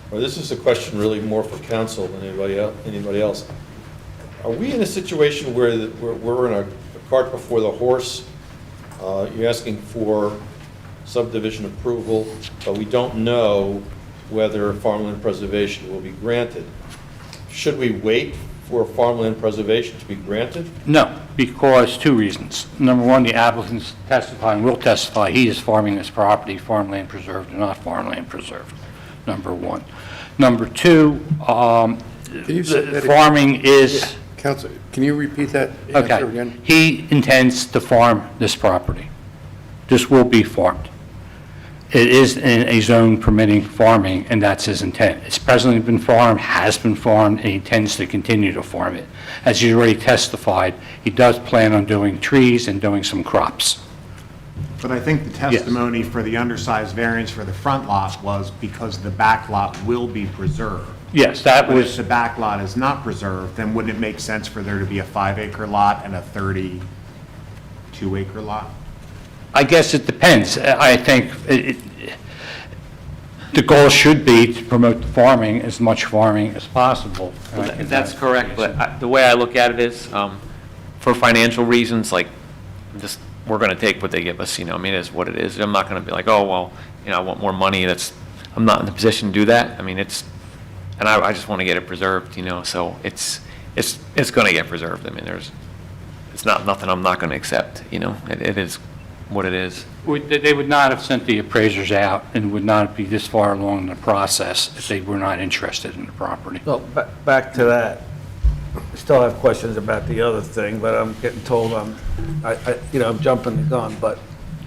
Well, this is a question really more for council than anybody else. Are we in a situation where we're in a cart before the horse You're asking for subdivision approval, but we don't know whether farmland preservation will be granted. Should we wait for farmland preservation to be granted? No, because two reasons. Number one, the applicant's testifying, will testify, he is farming this property, farmland preserved or not farmland preserved, number one. Number two, the farming is... Counselor, can you repeat that answer Okay. again? He intends to farm this property. This will be farmed. It is in a zone permitting farming, and that's his intent. It's presently been farmed, has been farmed, and he intends to continue to farm it. As he already testified, he does plan on doing trees and doing some crops. But I think the testimony for the undersized variance for the front lot was because the back lot will be preserved. Yes, that But if was, the back lot is not preserved, then wouldn't it make sense for there to be a 5-acre lot and a 32-acre lot? I guess it depends. I think the goal should be to promote farming, as much farming as possible. That's correct, but the way I look at it is, for financial reasons, like, we're going to take what they give us, I mean, it is what it is. I'm not going to be like, oh, well, I want more money. I'm not in the position to do that. I mean, and I just want to get it preserved, so it's going to get preserved. I mean, it's not nothing I'm not going to accept, it is what it is. They would not have sent the appraisers out and would not be this far along in the process if they were not interested in the property. So, back to that. I still have questions about the other thing, but I'm getting told I'm jumping the gun, but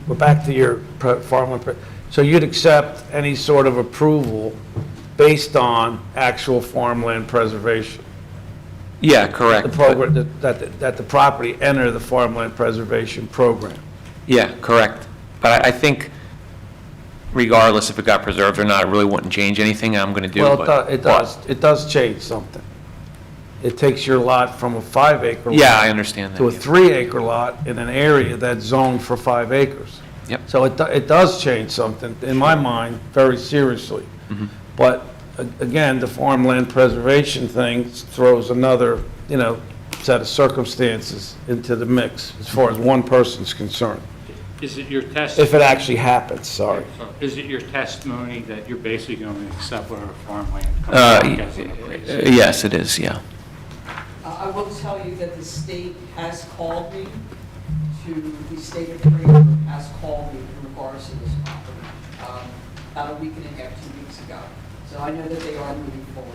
we're back to your farmland. So you'd accept any sort of approval based on actual farmland preservation? Yeah, correct. The program, that the property enter the farmland preservation program? Yeah, correct. But I think regardless if it got preserved or not, it really wouldn't change anything I'm going to do. Well, it does change something. It takes your lot from a 5-acre lot. Yeah, I understand that, To a yeah. 3-acre lot in an area that's zoned for 5 acres. Yep. So it does change something, in my mind, very seriously. Mhm. But again, the farmland preservation thing throws another, set of circumstances into the mix as far as one person's concerned. Is it your If it actually happens, sorry. Is it your testimony that you're basically going to accept whatever farmland comes back as an appraisal? Yes, it is, yeah. I will tell you that the state has called me the state appraiser has called me in regards to this property, about a week and a half, 2 weeks ago. So I know that they are moving forward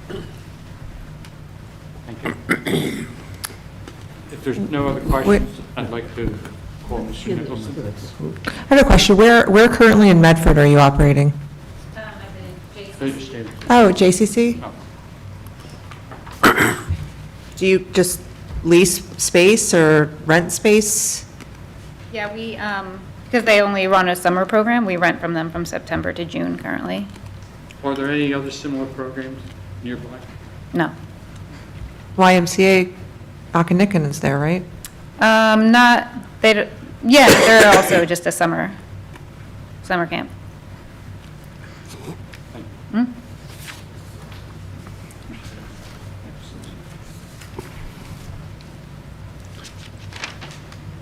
with Thank you. If there's no other questions, I'd like to call Mr. Nicholson. I have a question. Where currently in Medford are you operating? Oh, JCC? Do you just lease space or rent space? Yeah, we, because they only run a summer program, we rent from them from September to June currently. Are there any other similar programs nearby? No. YMCA Akanikan is there, right? Not, yeah, they're also just a summer camp. Hmm?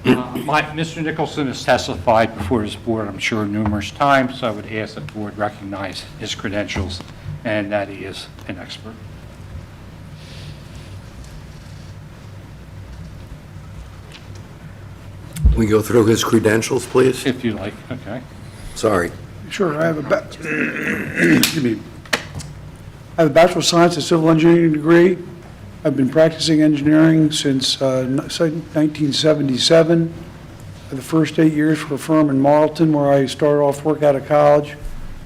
Mr. Nicholson has testified before this board, I'm sure, numerous times, so I would ask that the board recognize his credentials and that he is an expert. We go through his credentials, please? If you like, okay. Sorry. Sure, I have excuse me. I have a Bachelor of Science and Civil Engineering degree. I've been practicing engineering since 1977. The first 8 years for a firm in Marlton, where I started off work out of college,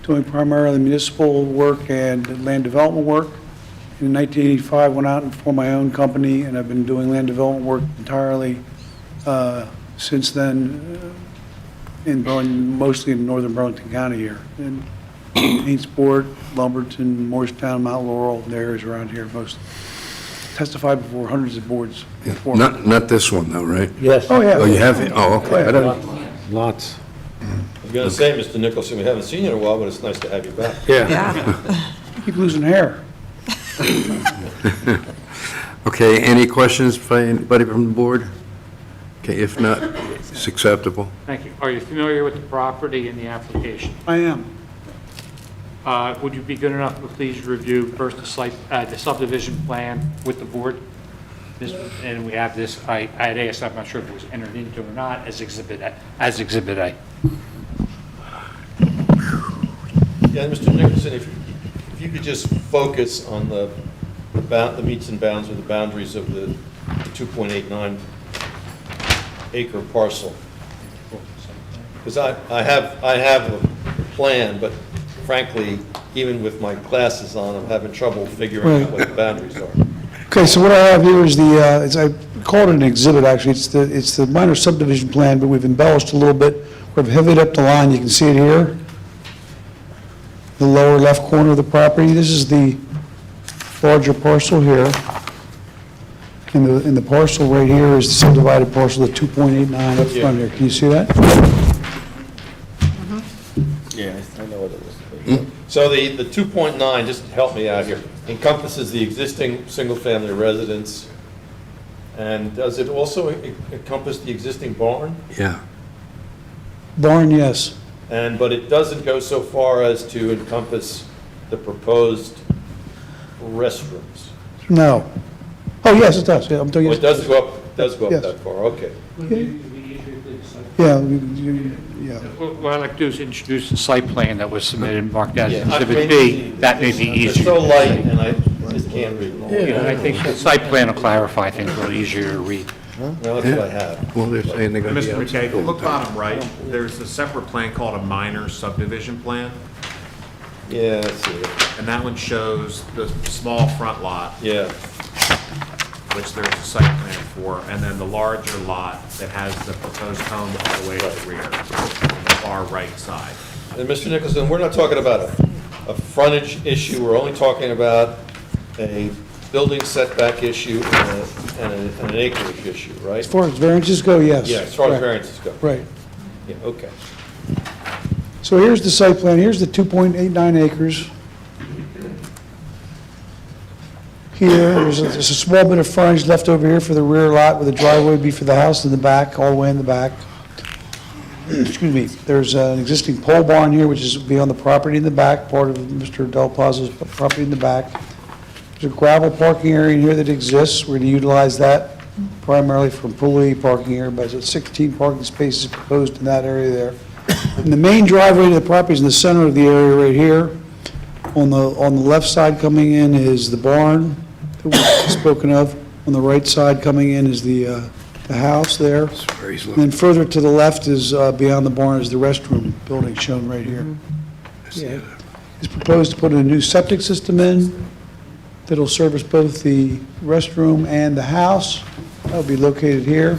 doing primarily municipal work and land development work. In 1985, went out and formed my own company, and I've been doing land development work entirely since then, mostly in northern Burlington County here. In Hainsport, Lumberton, Morristown, Mount Laurel, the areas around here mostly. Testified before hundreds of boards before. Not this one, though, right? Yes. Oh, yeah. Oh, you have it? Oh, okay. I don't- Lots. I was going to say, Mr. Nicholson, we haven't seen you in a while, but it's nice to have you back. Yeah. Keep losing hair. Okay, any questions by anybody from the board? Okay, if not, it's acceptable. Thank you. Are you familiar with the property and the application? I am. Would you be good enough to please review first the subdivision plan with the board? And we have this, I had asked, I'm not sure if it was entered into or not, as Exhibit A. Yeah, Mr. Nicholson, if you could just focus on the meets and bounds or the boundaries of the 2.89 acre parcel. Because I have a plan, but frankly, even with my glasses on, I'm having trouble figuring out what the boundaries are. Okay, so what I have here is I called it an exhibit, actually. It's the minor subdivision plan, but we've embellished a little bit. We've heavied up the line. You can see it here. The lower left corner of the property. This is the larger parcel here. And the parcel right here is the subdivided parcel of 2.89 up front here. Can you see that? Yeah, I know what it is. So the 2.9, just help me out here, encompasses the existing single-family residence, and does it also encompass the existing barn? Yeah. Barn, yes. But it doesn't go so far as to encompass the proposed restrooms? No. Oh, yes, it does. Yeah, I'm telling you. It does go up Yes. that far, okay. Yeah, What I'd like to do is introduce the site plan that was submitted and marked as Yeah, Exhibit B. That may be It's easier. so light, and I just can't read them. Yeah, and I think the site plan will clarify things a little easier to read. No, that's what I have. Well, they're saying they're going to be Mr. outside. McKay, look bottom right, there's a separate plan called a minor subdivision plan, Yeah, I see it. and that one shows the small front lot, Yeah. which there's a site plan for, and then the larger lot that has the proposed home all the way to the rear, on the far right side. And Mr. Nicholson, we're not talking about a frontage issue, we're only talking about a building setback issue and an acreage issue, right? as far as variances go, yes. Yeah, as far as Correct. variances go. Right. Yeah, okay. So here's the site plan, here's the 2.89 acres. Here, there's a small bit of frontage left over here for the rear lot, where the driveway would be for the house in the back, all the way in the back. Excuse me, there's an existing pole barn here, which is beyond the property in the back, part of Mr. Del Plaza's property in the back. There's a gravel parking area in here that exists, we're going to utilize that primarily for employee parking area, but there's 16 parking spaces proposed in that area there. And the main driveway to the property is in the center of the area right here. On the left side coming in is the barn that we've spoken of. On the right side coming in is the house there. And then further to the left is, beyond the barn, is the restroom building shown right here. Yeah. It's proposed to put a new septic system in that'll service both the restroom and the house. That'll be located here.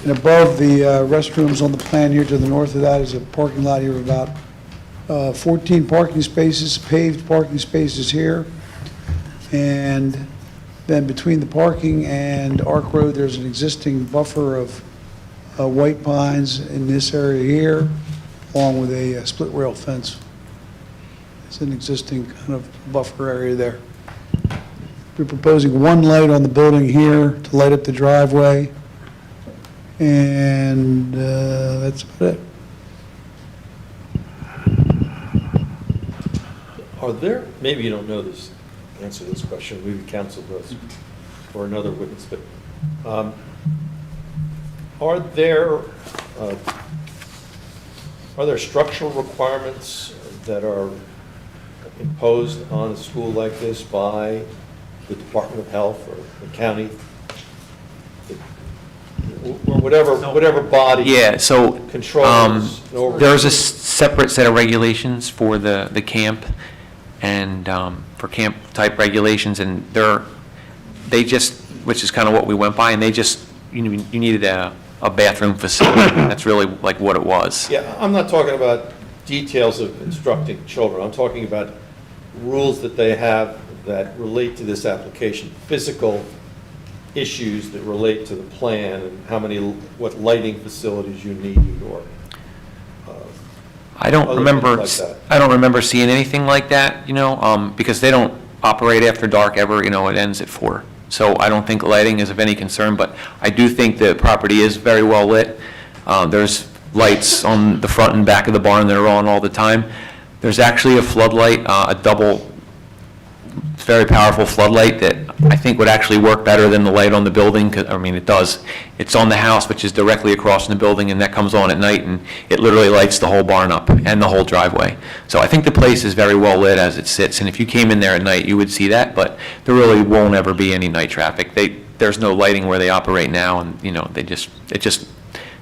And above the restrooms on the plan here to the north of that is a parking lot here of about 14 parking spaces, paved parking spaces here. And then between the parking and Arc Road, there's an existing buffer of white pines in this area here, along with a split rail fence. It's an existing kind of buffer area there. We're proposing one light on the building here to light up the driveway. And that's about it. Are there, maybe you don't know this, answer this question, maybe counsel does, or another witness, but are there structural requirements that are imposed on a school like this by the Department of Health or the county? Or whatever body. Yeah, so controls. there's a separate set of regulations for the camp and for camp-type regulations, and they just, which is kind of what we went by, and they just, you needed a bathroom facility. That's really like what it was. Yeah, I'm not talking about details of instructing children. I'm talking about rules that they have that relate to this application, physical issues that relate to the plan and what lighting facilities you need, or I don't other remember, things like that. I don't remember seeing anything like that, because they don't operate after dark ever, it ends at 4. so I don't think lighting is of any concern, but I do think the property is very well lit. There's lights on the front and back of the barn that are on all the time. There's actually a floodlight, a double, very powerful floodlight that I think would actually work better than the light on the building, 'cause, I mean, it does. It's on the house, which is directly across from the building, and that comes on at night, and it literally lights the whole barn up and the whole driveway. So I think the place is very well lit as it sits, and if you came in there at night, you would see that, but there really won't ever be any night traffic. There's no lighting where they operate now, and, you know, it just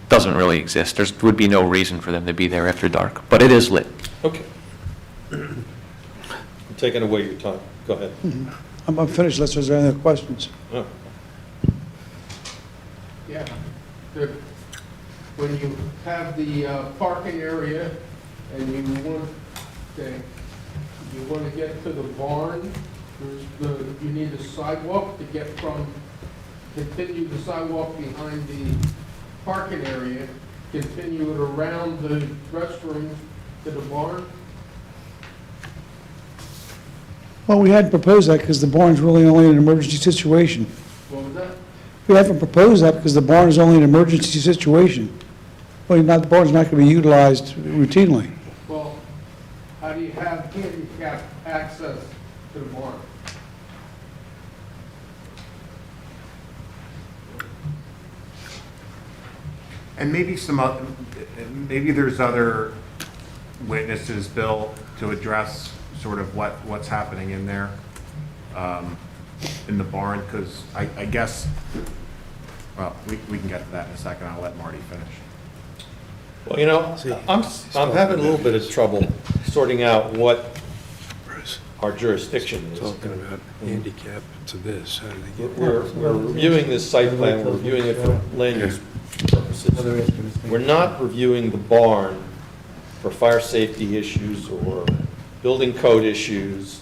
doesn't really exist. There would be no reason for them to be there after dark, but it is lit. Okay. I'm taking away your time. Go ahead. I'm finished, unless there's any other questions. Oh. Yeah, when you have the parking area and you want to get to the barn, you need a sidewalk to get continue the sidewalk behind the parking area, continue it around the restrooms to the barn? Well, we hadn't proposed that because the barn's really only an emergency situation. What was that? We haven't proposed that because the barn is only an emergency situation. Well, the barn's not going to be utilized routinely. Well, how do you have handicap access to the barn? And maybe maybe there's other witnesses, Bill, to address sort of what's happening in there, in the barn, because I guess, well, we can get to that in a second. I'll let Marty finish. Well, you know, I'm having a little bit of trouble sorting out what our jurisdiction is. Talking about handicap to this, how do they get? We're reviewing this site plan, we're reviewing it for land use purposes. We're not reviewing the barn for fire safety issues or building code issues,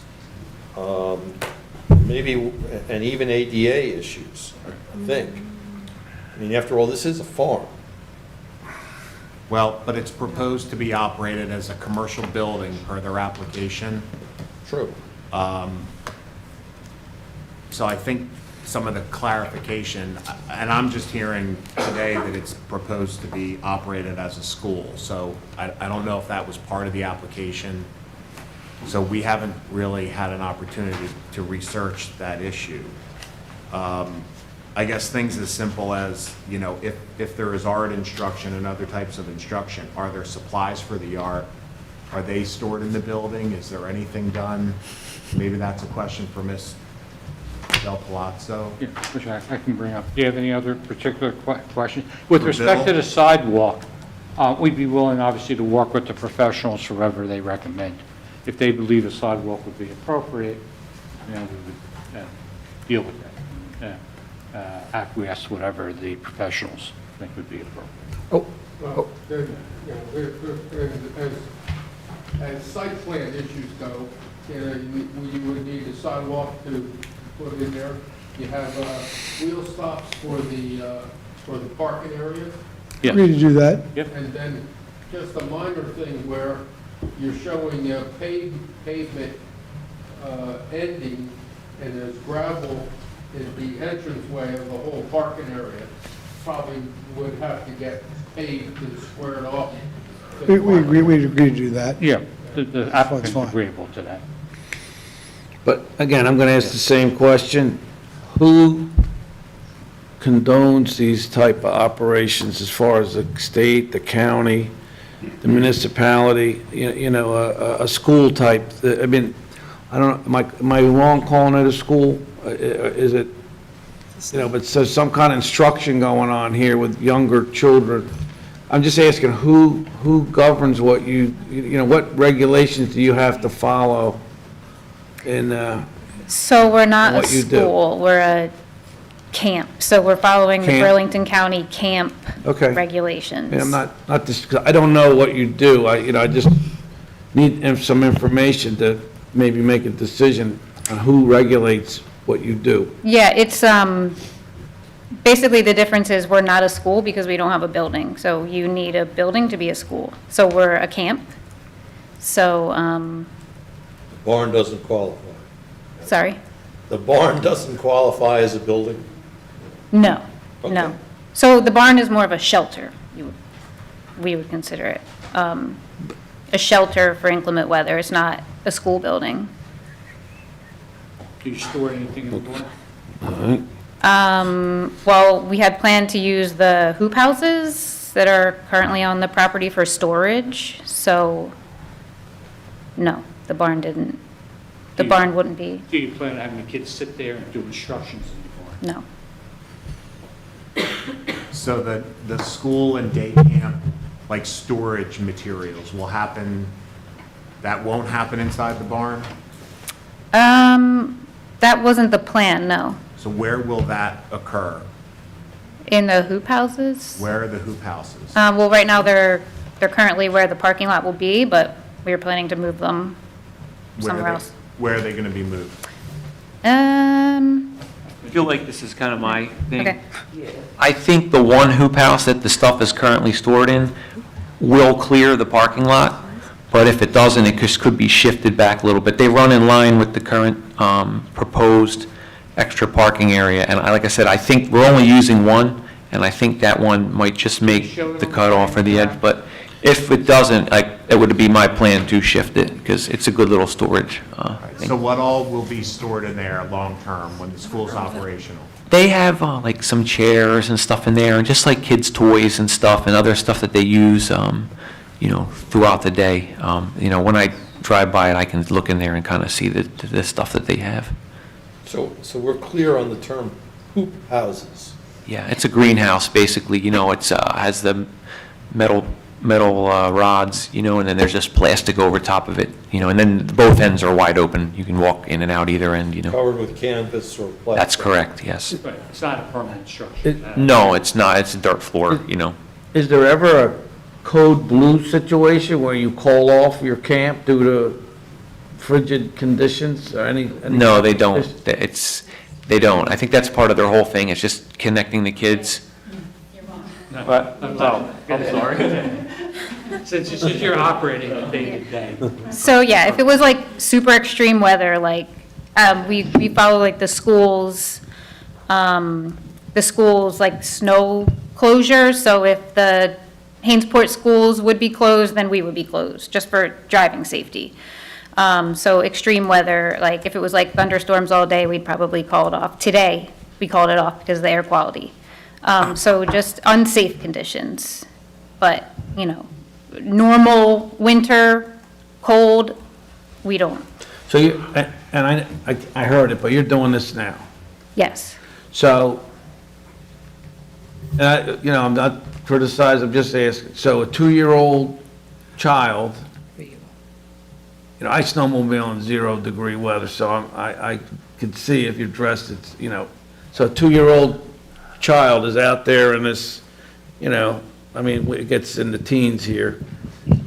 maybe, and even ADA issues, I think. I mean, after all, this is a farm. Well, but it's proposed to be operated as a commercial building per their application. True. So I think some of the clarification, and I'm just hearing today that it's proposed to be operated as a school. So I don't know if that was part of the application. So we haven't really had an opportunity to research that issue. I guess things as simple as, you know, if there is art instruction and other types of instruction, are there supplies for the art? Are they stored in the building? Is there anything done? Maybe that's a question for Ms. Del Palazzo. Yeah, which I can bring up. Do you have any other particular questions? With For respect to Bill? the sidewalk, we'd be willing, obviously, to work with the professionals, whoever they recommend. If they believe a sidewalk would be appropriate, then we would deal with that. Acquiesce whatever the professionals think would be appropriate. Well, then, you know, as site plan issues go, you know, you would need a sidewalk to put in there. You have wheel stops for the parking area. Yes. Free to do that. Yep. And then just a minor thing where you're showing pavement ending, and there's gravel in the entranceway of the whole parking area. Probably would have to get paved to square it off. We agree to do that. Yeah, the applicant's fine. agreeable to that. But again, I'm going to ask the same question. Who condones these type of operations as far as the state, the county, the municipality, you know, a school type? I mean, I don't know, am I wrong calling it a school? Is it, you know, but so some kind of instruction going on here with younger children. I'm just asking who governs what you know, what regulations do you have to follow in, So we're not a what you do. school, we're a camp. So we're following the Camp. Burlington County camp Okay. regulations. and I'm not just, 'cause I don't know what you do. I just need some information to maybe make a decision on who regulates what you do. Yeah, it's, basically the difference is we're not a school because we don't have a building. So you need a building to be a school. So we're a camp. So, The barn doesn't qualify. sorry? The barn doesn't qualify as a building? No, no. So the barn is more of a shelter, we would consider it. A shelter for inclement weather. It's not a school building. Do you store anything in the barn? Well, we had planned to use the hoop houses that are currently on the property for storage, so no, the barn didn't. The barn wouldn't be, Do you plan on having the kids sit there and do instructions in the barn? no. So the school and day camp, like storage materials will happen, that won't happen inside the barn? That wasn't the plan, no. So where will that occur? In the hoop houses? Where are the hoop houses? Well, right now, they're currently where the parking lot will be, but we are planning to move them somewhere else. Where are they going to be moved? I feel like this is kind of my thing. Okay. I think the one hoop house that the stuff is currently stored in will clear the parking lot, but if it doesn't, it just could be shifted back a little bit. They run in line with the current proposed extra parking area, and like I said, I think we're only using one, and I think that one might just make the cutoff or the edge, but if it doesn't, it would be my plan to shift it, because it's a good little storage thing. So what all will be stored in there long-term when the school's operational? They have like some chairs and stuff in there, and just like kids' toys and stuff, and other stuff that they use, throughout the day. When I drive by it, I can look in there and kind of see the stuff that they have. So we're clear on the term hoop houses. Yeah, it's a greenhouse, basically, it's, has the metal rods, and then there's just plastic over top of it, and then both ends are wide open. You can walk in and out either end, Covered with canvas or plastic? That's correct, yes. But it's not a permanent structure. No, it's not, it's a dirt floor, Is there ever a code blue situation where you call off your camp due to frigid conditions or any? No, they don't. They don't. I think that's part of their whole thing, it's just connecting the kids. What? Oh, I'm sorry. Since you're operating it day to day. So, yeah, if it was like super extreme weather, like, we follow like the schools like snow closure, so if the Hainesport schools would be closed, then we would be closed, just for driving safety. So extreme weather, like if it was like thunderstorms all day, we'd probably call it off. Today, we called it off because of the air quality. So just unsafe conditions, but, normal winter, cold, we don't. So you, and I heard it, but you're doing this now. Yes. So, I'm not criticizing, I'm just asking, so a 2-year-old child, I snowmobile in 0-degree weather, so I can see if you're dressed, it's, so a 2-year-old child is out there in this, it gets in the teens here,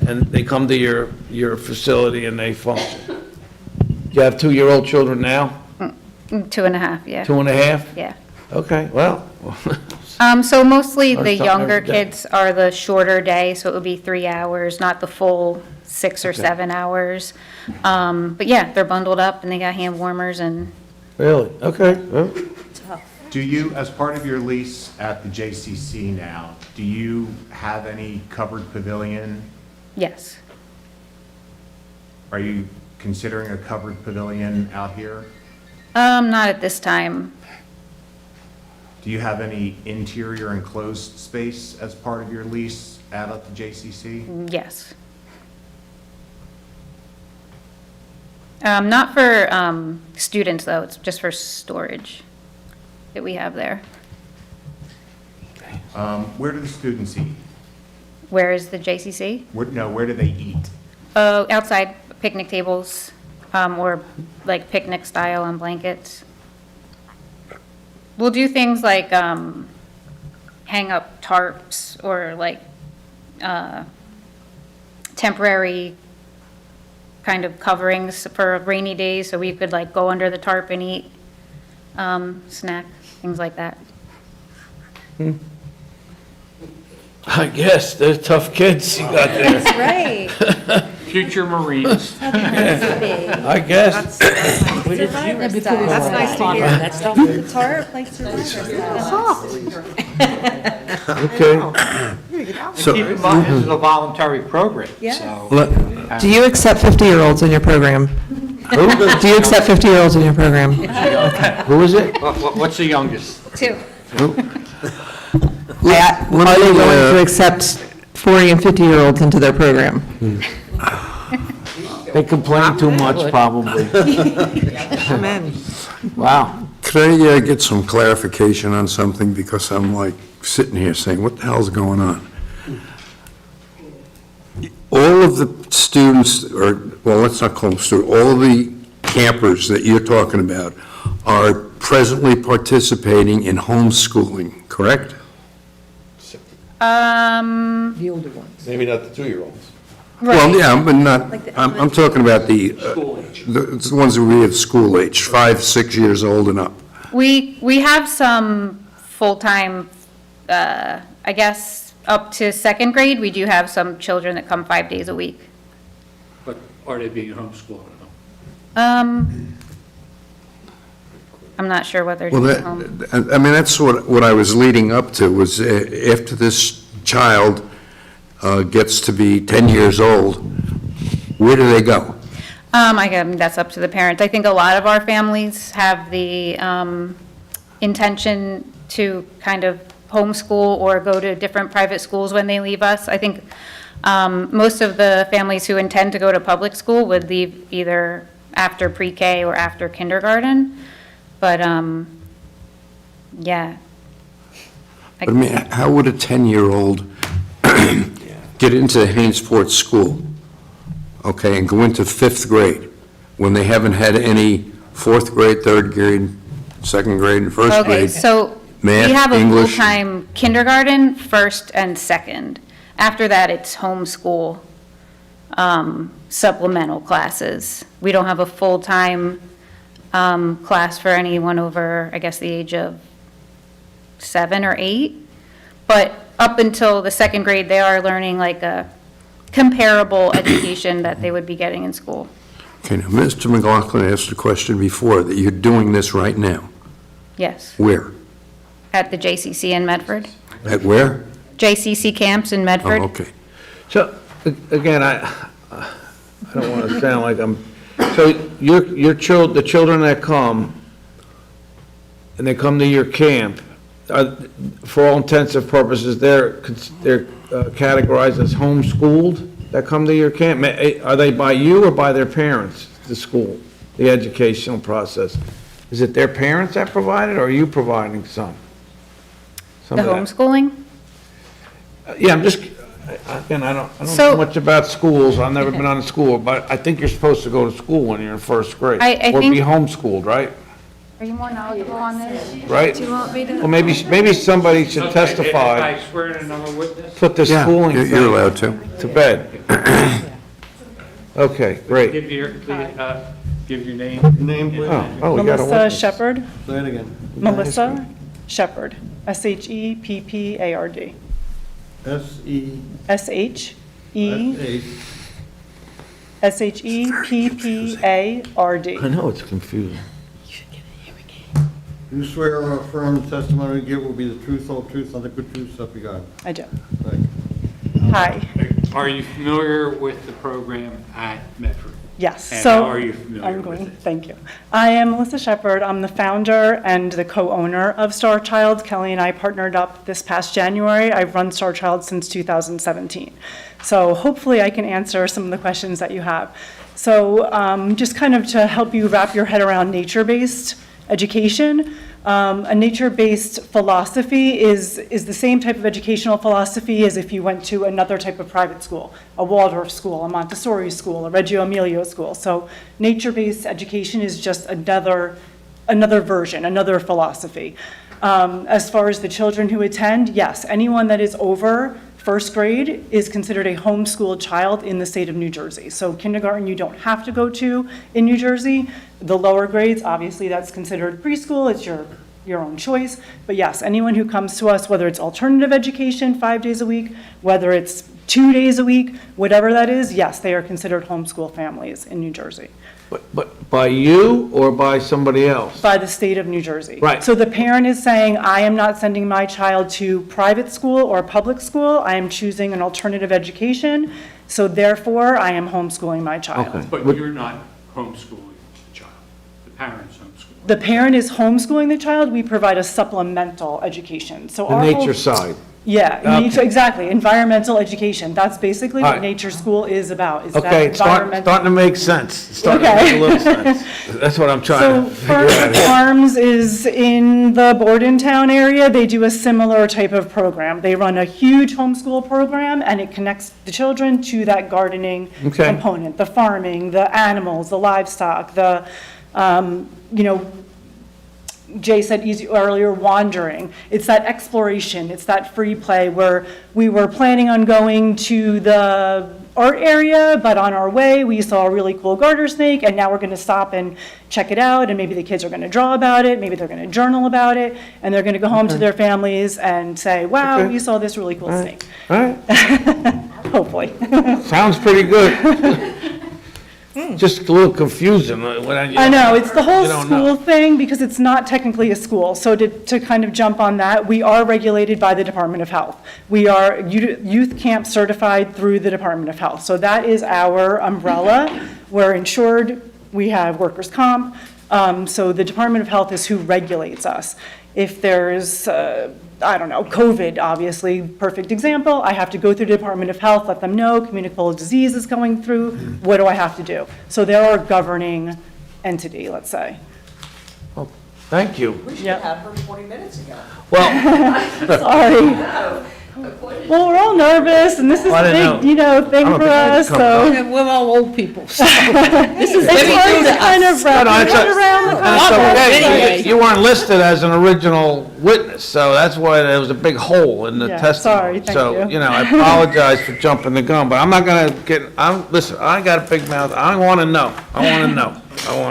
and they come to your facility and they function. You have 2-year-old children now? 2.5, yeah. 2.5? Yeah. Okay, well. So mostly the Or something younger every day. kids are the shorter day, so it would be 3 hours, not the full 6 or Okay. 7 hours. But yeah, they're bundled up and they got hand warmers and, Really? Okay, well. Do you, as part of your lease at the JCC now, do you have any covered pavilion? yes. Are you considering a covered pavilion out here? Not at this time. Do you have any interior enclosed space as part of your lease out at the JCC? Yes. Not for students, though. It's just for storage that we have there. Where do the students eat? Where is the JCC? Where do they eat? Outside picnic tables, or like picnic style on blankets. We'll do things like hang up tarps or like temporary kind of coverings for rainy days, so we could like go under the tarp and eat, snack, things like that. I guess, they're tough kids you got there. That's right. future Marines. I guess. That's nice to hear. That's not. It's hard, like Okay. So, Keep in mind, this is a voluntary program, so. Do you accept 50-year-olds in your program? Do you accept 50-year-olds in your program? who is it? What's the youngest? 2. Are they going to accept 40 and 50-year-olds into their program? They complain too much, probably. Amen. Wow. Could I get some clarification on something, because I'm like sitting here saying, what the hell's going on? All of the students, or, well, let's not call them students, all of the campers that you're talking about are presently participating in homeschooling, correct? The older ones. Maybe not the 2-year-olds. Well, yeah, but not, I'm talking about the ones that we have school age, 5, 6 years old and up. We have some full-time, I guess, up to 2nd grade. We do have some children that come 5 days a week. But are they being homeschooled? I'm not sure what they're Well, doing at home. I mean, that's what I was leading up to, was after this child gets to be 10 years old, where do they go? That's up to the parents. I think a lot of our families have the intention to kind of homeschool or go to different private schools when they leave us. I think most of the families who intend to go to public school would leave either after pre-K or after kindergarten. But, yeah. But I mean, how would a 10-year-old get into Hainesport School, okay, and go into 5th grade when they haven't had any 4th grade, 3rd grade, 2nd grade, and 1st grade? Okay, so Math, we have a English. full-time kindergarten, 1st and 2nd. After that, it's homeschool, supplemental classes. We don't have a full-time class for anyone over, I guess, the age of 7 or 8. But up until the 2nd grade, they are learning like a comparable education that they would be getting in school. Okay, now, Mr. McLaughlin asked a question before, that you're doing this right now. Yes, Where? at the JCC in Medford. At where? JCC camps in Medford. Oh, okay. So, again, I don't want to sound like I'm, so the children that come, and they come to your camp, for all intents and purposes, they're categorized as homeschooled that come to your camp? Are they by you or by their parents, the school, the educational process? Is it their parents that provide it, or are you providing some? The of that? homeschooling? Yeah, I'm just, again, I don't So- know much about schools, I've never been on a school, but I think you're supposed to go to school when you're in 1st grade. I Or be think- homeschooled, right? Are you more knowledgeable on this? Right? Do you want me to? Well, maybe somebody should If testify, I swear in another witness? put this Yeah, schooling you're thing allowed to. to bed. Okay, great. Give your name. Name, please. Oh, we got a Melissa witness. Shepherd. Say it again. Melissa Shepherd, S-H-E-P-P-A-R-D. S-E. S-H-E, S-H. S-H-E-P-P-A-R-D. I know it's confusing. You swear or affirm the testimony you give will be the truth, whole truth, nothing but truth, so help you God. I do. Thank you. Hi. Are you familiar with the program at Medford? Yes. And So how are you familiar I'm with going, it? thank you. I am Melissa Shepherd. I'm the founder and the co-owner of Star Child. Kelly and I partnered up this past January. I've run Star Child since 2017. So hopefully I can answer some of the questions that you have. So just kind of to help you wrap your head around nature-based education. A nature-based philosophy is the same type of educational philosophy as if you went to another type of private school, a Waldorf school, a Montessori school, a Reggio Emilio school. So nature-based education is just another version, another philosophy. As far as the children who attend, yes, anyone that is over 1st grade is considered a homeschooled child in the state of New Jersey. So kindergarten you don't have to go to in New Jersey. The lower grades, obviously that's considered preschool, it's your own choice. But yes, anyone who comes to us, whether it's alternative education 5 days a week, whether it's 2 days a week, whatever that is, yes, they are considered homeschool families in New Jersey, But by you or by somebody else? by the state of New Jersey. Right. So the parent is saying, I am not sending my child to private school or public school, I am choosing an alternative education, so therefore I am homeschooling my child. Okay. But you're not homeschooling the child, the parent's homeschooling. The parent is homeschooling the child, we provide a supplemental education, so The our whole- nature side. Yeah, Okay. exactly, environmental education, that's basically All what right. nature school is about, is that Okay, it's environmental. starting to make sense. It's starting to Okay. make a little sense. That's what I'm So trying to figure out Farms here. Farms is in the Bordentown area. They do a similar type of program. They run a huge homeschool program, and it connects the children to that gardening Okay. component, the farming, the animals, the livestock, the, you know, Jay said earlier, wandering. It's that exploration, it's that free play where we were planning on going to the art area, but on our way, we saw a really cool garter snake, and now we're gonna stop and check it out, and maybe the kids are gonna draw about it, maybe they're gonna journal about it, and they're gonna go home to their families and say, wow, Okay. we saw this really cool All right. snake. All right, Hopefully. sounds pretty good. Just a little confusing. I know, it's the whole school thing, because it's not technically a school. So to kind of jump on that, we are regulated by the Department of Health. We are youth camp certified through the Department of Health. So that is our umbrella. We're insured, we have workers' comp. So the Department of Health is who regulates us. If there's, I don't know, COVID, obviously, perfect example, I have to go through the Department of Health, let them know communicable disease is going through, what do I have to do? So they're our governing entity, let's say. Thank you. We should Yeah. have her 20 minutes ago. Sorry. Well, we're all nervous, and this is Well, I a didn't big, thing I'm a for big us, newcomer. so. And we're all old people, so this is It's very hard new to to kind us. of wrap your head around the That's concept. okay. Anyway. You weren't listed as an original witness, so that's why there was a big hole in the Yeah, testimony. sorry, thank So, you. I apologize for jumping the gun, but I'm not gonna listen, I got a big mouth, I wanna know,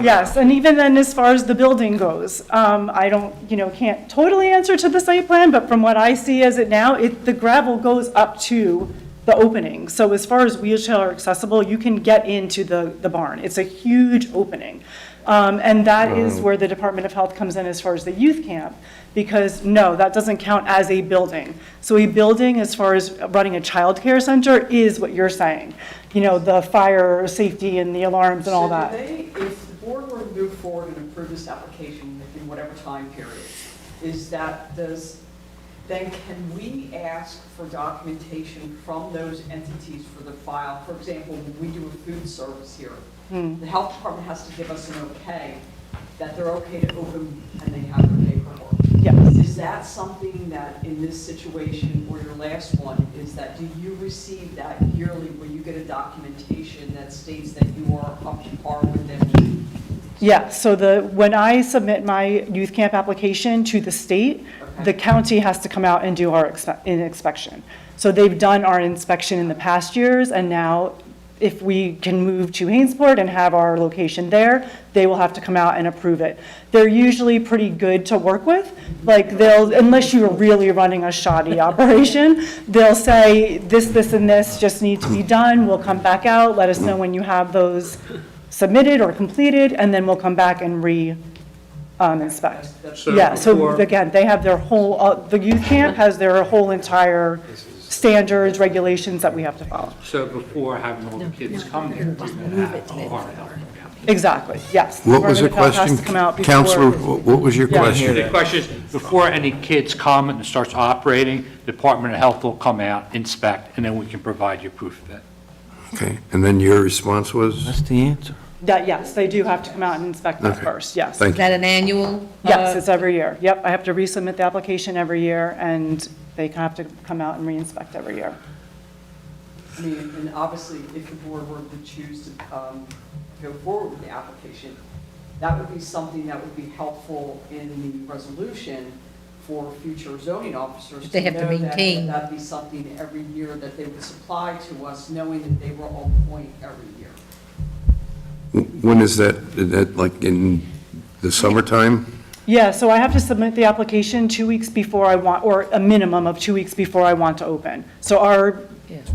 Yes, and even then, as far as the building goes, I don't, can't totally answer to the site plan, but from what I see as it now, the gravel goes up to the opening. So as far as wheelchair accessible, you can get into the barn. It's a huge opening. And that is where the Department of Health comes in as far as the youth camp, because no, that doesn't count as a building. So a building, as far as running a childcare center, is what you're saying. The fire safety and the alarms and all So that. do they, if the board were to move forward and approve this application in whatever time period, then can we ask for documentation from those entities for the file? For example, when we do a food service here, the health department has to give us an okay, that they're okay to open and they have their paperwork. Yes. Is that something that in this situation, or your last one, is that do you receive that yearly where you get a documentation that states that you are up to par with them? Yeah, so when I submit my youth camp application to the state, the county has to come out and do our inspection. So they've done our inspection in the past years, and now if we can move to Hainesport and have our location there, they will have to come out and approve it. They're usually pretty good to work with. Like unless you're really running a shoddy operation, they'll say this, and this just need to be done. We'll come back out, let us know when you have those submitted or completed, and then we'll come back and inspect. Yeah, so again, they have their whole, the youth camp has their whole entire standards, regulations that we have to follow. So before having all the kids come there, we're going to have a hard help. Exactly, yes. What was the Department of Health has question? to come out before- Counselor, what was your Yeah. question? The question is, before any kids come and starts operating, Department of Health will come out, inspect, and then we can provide you proof of that. Okay, and then your response was? That's the answer. That, yes, they do have to come out and inspect that Okay. first, yes. Thank Is that an annual? Yes, it's every year. Yep, I have to resubmit the application every year, and they have to come out and re-inspect every year. I mean, and obviously, if the board were to choose to go forward with the application, that would be something that would be helpful in the resolution for future zoning officers. They have to know that maintain. That'd be something every year that they would supply to us, knowing that they were on point every year. When is that like in the summertime? Yeah, so I have to submit the application 2 weeks before I want, or a minimum of 2 weeks before I want to open. So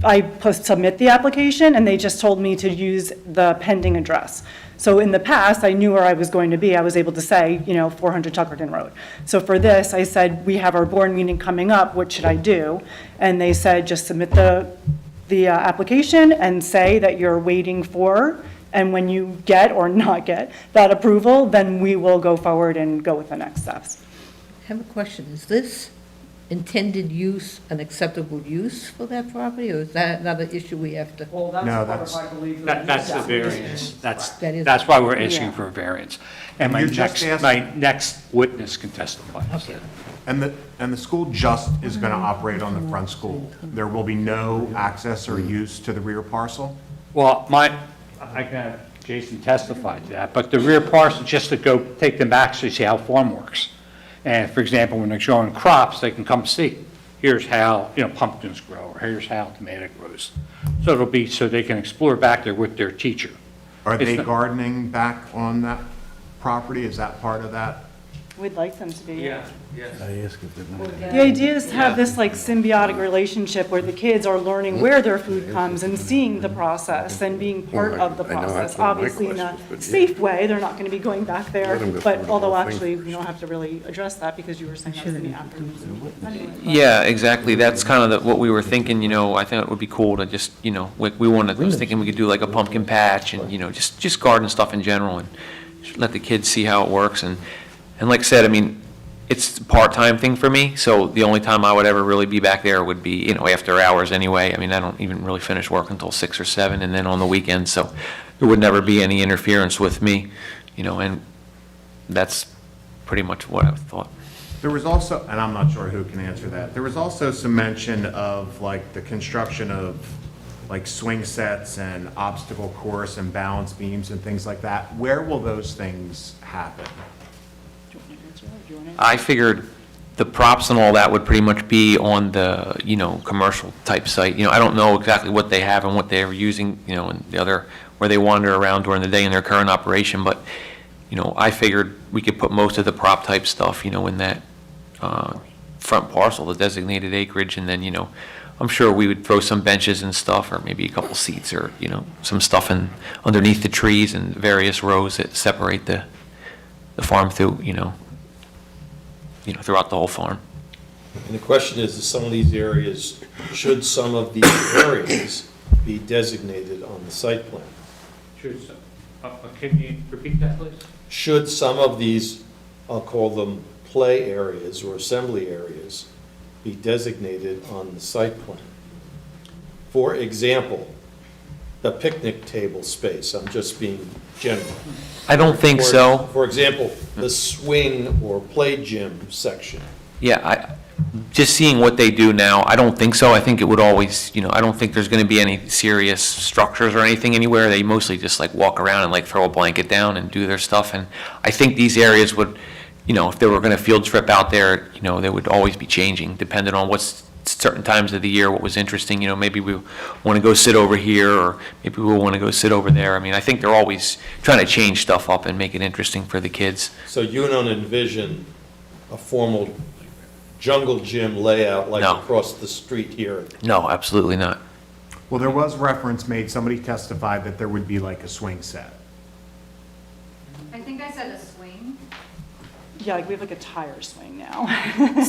I submit the application, and they just told me to use the pending address. So in the past, I knew where I was going to be. I was able to say, 400 Tuckerton Road. So for this, I said, we have our board meeting coming up, what should I do? And they said, just submit the application and say that you're waiting for, and when you get or not get that approval, then we will go forward and go with the next steps. I have a question. Is this intended use an acceptable use for that property, or is that another issue we have to? Well, No, that's- That's the variance. That is- That's why we're asking Yeah. for a variance. And You're just asking- my next witness can testify. Okay. And the school just is going to operate on the front school. There will be no access or use to the rear parcel? Well, I can have Jason testify to that, but the rear parcel, just to go take them back so you see how farm works. And for example, when they're showing crops, they can come see, here's how, pumpkins grow, or here's how tomato grows. So it'll be, so they can explore back there with their teacher. Are It's they not- gardening back on that property? Is that part of that? We'd like them to be. Yeah. I ask if they're going to. The idea is to have this like symbiotic relationship where the kids are learning where their food comes and seeing the process and being part of the I know, that's process. one of my Obviously in a questions, but yeah. safe way, they're not going to be going back there. Let 'em go But through the although whole thing. actually, we don't have to really address that because you were saying that's in the afternoon. Anyway, but- Yeah, exactly. That's kind of what we were thinking, I think it would be cool to just, we wanted, I was thinking we could do like a pumpkin patch and, just garden stuff in general and just let the kids see how it works. And like I said, I mean, it's a part-time thing for me, so the only time I would ever really be back there would be, after hours anyway. I mean, I don't even really finish work until 6 or 7, and then on the weekends, so there would never be any interference with me, and that's pretty much what I thought. There was also, and I'm not sure who can answer that, there was also some mention of like the construction of like swing sets and obstacle course and balance beams and things like that. Where will those things happen? I figured the props and all that would pretty much be on the, commercial type site. I don't know exactly what they have and what they're using, and the other, where they wander around during the day in their current operation, but, I figured we could put most of the prop type stuff, in that, front parcel, the designated acreage, and then, I'm sure we would throw some benches and stuff, or maybe a couple seats, or, some stuff underneath the trees and various rows that separate the farm through, throughout the whole farm. And the question is some of these areas, should some of these areas be designated on the site plan? Can you repeat that, please? Should some of these, I'll call them play areas or assembly areas, be designated on the site plan? For example, the picnic table space, I'm just being general. I don't think so. For example, the swing or play gym section. Yeah, just seeing what they do now, I don't think so. I think it would always, I don't think there's going to be any serious structures or anything anywhere. They mostly just like walk around and like throw a blanket down and do their stuff. And I think these areas would, if they were going to field trip out there, they would always be changing depending on what's certain times of the year, what was interesting. Maybe we want to go sit over here, or maybe we want to go sit over there. I mean, I think they're always trying to change stuff up and make it interesting for the kids. So you don't envision a formal jungle gym layout like No. across the street here? No, absolutely not. Well, there was reference made, somebody testified that there would be like a swing set. I think I said a swing. Yeah, like we have like a tire swing now.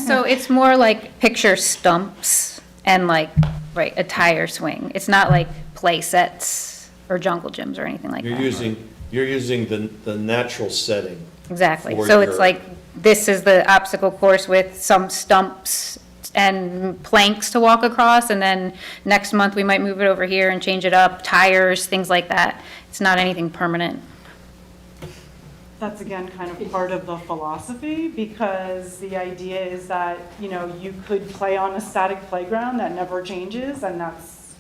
So it's more like picture stumps and like, right, a tire swing. It's not like play sets or jungle gyms or anything like that. You're using the natural setting. Exactly. for So it's your- like, this is the obstacle course with some stumps and planks to walk across, and then next month we might move it over here and change it up, tires, things like that. It's not anything permanent. That's again kind of part of the philosophy, because the idea is that, you could play on a static playground that never changes, and that's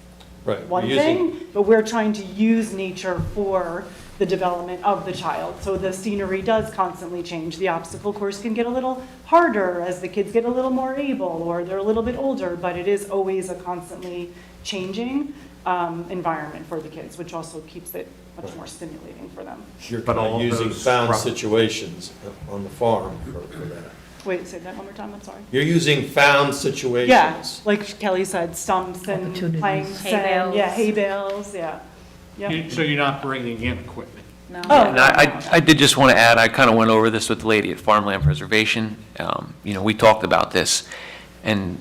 Right. one You're using- thing, but we're trying to use nature for the development of the child. So the scenery does constantly change. The obstacle course can get a little harder as the kids get a little more able or they're a little bit older, but it is always a constantly changing environment for the kids, which also keeps it much more stimulating for them. You're But kind all of of using those found prop- situations on the farm for that. Wait, say that one more time, I'm sorry. You're using found situations. Yeah, like Kelly said, stumps and planks Hay and, bales. yeah, hay bales, yeah. Yep. So you're not bringing in equipment? No. Oh, And I did just want to add, I kind of went over this with the lady at Farmland Preservation. You know, we talked about this, and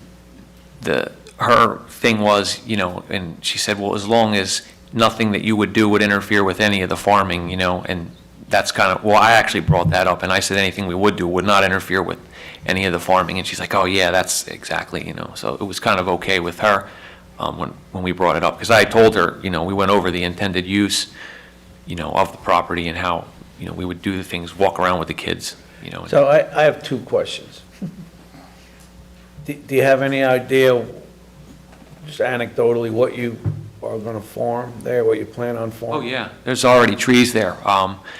her thing was, you know, and she said, well, as long as nothing that you would do would interfere with any of the farming, you know, and that's kind of, well, I actually brought that up, and I said anything we would do would not interfere with any of the farming, and she's like, oh, yeah, that's exactly, you know, so it was kind of okay with her when we brought it up, because I told her, you know, we went over the intended use, you know, of the property and how, you know, we would do the things, walk around with the kids, you know. So I have two questions. Do you have any idea, just anecdotally, what you are going to farm there, what you plan on farming? Oh, yeah, there's already trees there.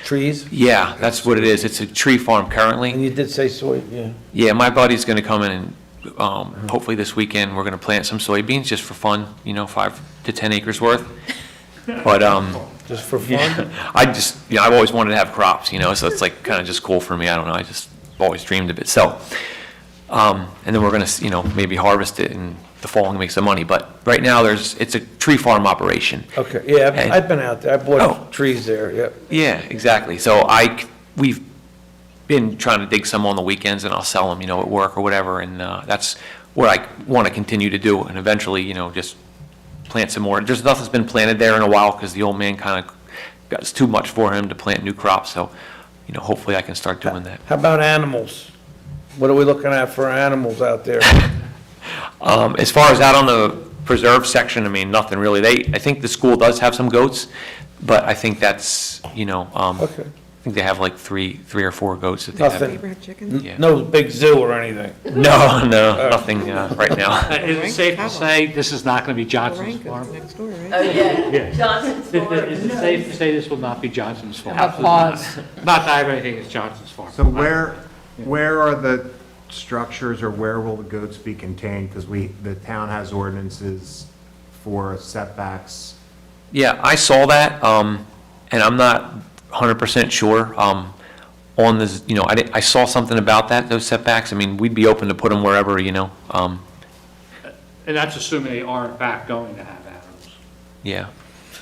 Trees? Yeah, that's what it is. It's a tree farm currently. And you did say soy, yeah. Yeah, my buddy's gonna come in and, hopefully this weekend, we're gonna plant some soybeans just for fun, you know, 5 to 10 acres worth. But, Just for fun? yeah, I've always wanted to have crops, you know, so it's like kinda just cool for me. I don't know, I just always dreamed of it. So, and then we're gonna, you know, maybe harvest it in the fall and make some money. But right now, it's a tree farm operation. Okay, yeah, And- I've been out there, I Oh. bought trees there, yep. Yeah, exactly. So we've been trying to dig some on the weekends, and I'll sell them, you know, at work or whatever, and that's what I want to continue to do, and eventually, you know, just plant some more. There's nothing's been planted there in a while, because the old man kind of it's too much for him to plant new crops, so, you know, hopefully I can start doing that. How about animals? What are we looking at for animals out there? As far as out on the preserve section, I mean, nothing really. I think the school does have some goats, but I think that's, you know, Okay. I think they have like three or four goats that they have. Nothing, Yeah. no big zoo or anything? No, nothing right now. Is it safe to say this is not going to be Johnson's farm? Oh, yeah. Yeah. Johnson's farm. Is it safe to say this will not be Johnson's farm? Pause. Not that I have anything against Johnson's farm. So where are the structures, or where will the goats be contained? Because the town has ordinances for setbacks. Yeah, I saw that, and I'm not 100% sure, on this, you know, I saw something about that, those setbacks. I mean, we'd be open to put them wherever, you know, And that's assuming they are in fact going to have animals. yeah.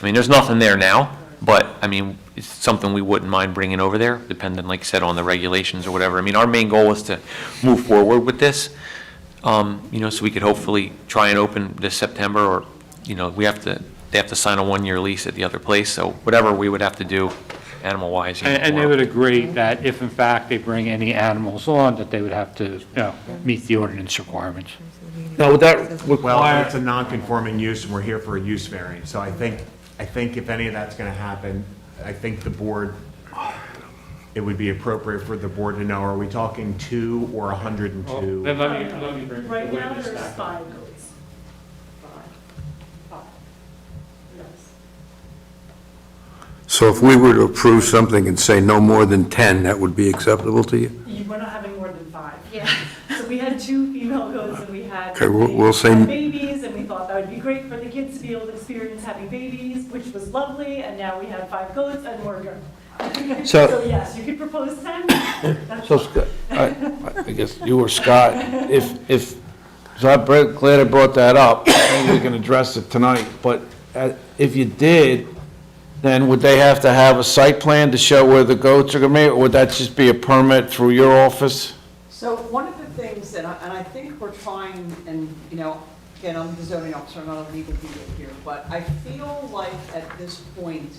I mean, there's nothing there now, but, I mean, it's something we wouldn't mind bringing over there, depending, like you said, on the regulations or whatever. I mean, our main goal is to move forward with this, you know, so we could hopefully try and open this September, or, you know, they have to sign a 1-year lease at the other place, so whatever we would have to do, animal-wise. you know, And they would agree that if in fact they bring any animals on, that they would have to, you know, meet the ordinance requirements. Now, would that Well, require, it's a non-conforming use, and we're here for a use variance. So I think if any of that's going to happen, I think the board, it would be appropriate for the board to know, are we talking 2 or 102? Then let me bring Right the now, witness there's back. 5 goats. 5. Yes. So if we were to approve something and say no more than 10, that would be acceptable to you? We're not having more than 5. Yeah. So we had 2 female goats and we had. Okay, we'll say- had babies, and we thought that would be great for the kids to be able to experience having babies, which was lovely, and now we have 5 goats and more goats. So- So yes, you could propose 10. That's so fine. Scott, I guess you or Scott, so I'm glad I brought that up, maybe we can address it tonight, but if you did, then would they have to have a site plan to show where the goats are going to be, or would that just be a permit through your office? So one of the things, and I think we're trying, and, you know, again, I'm the zoning officer, I'm not a legal people here, but I feel like at this point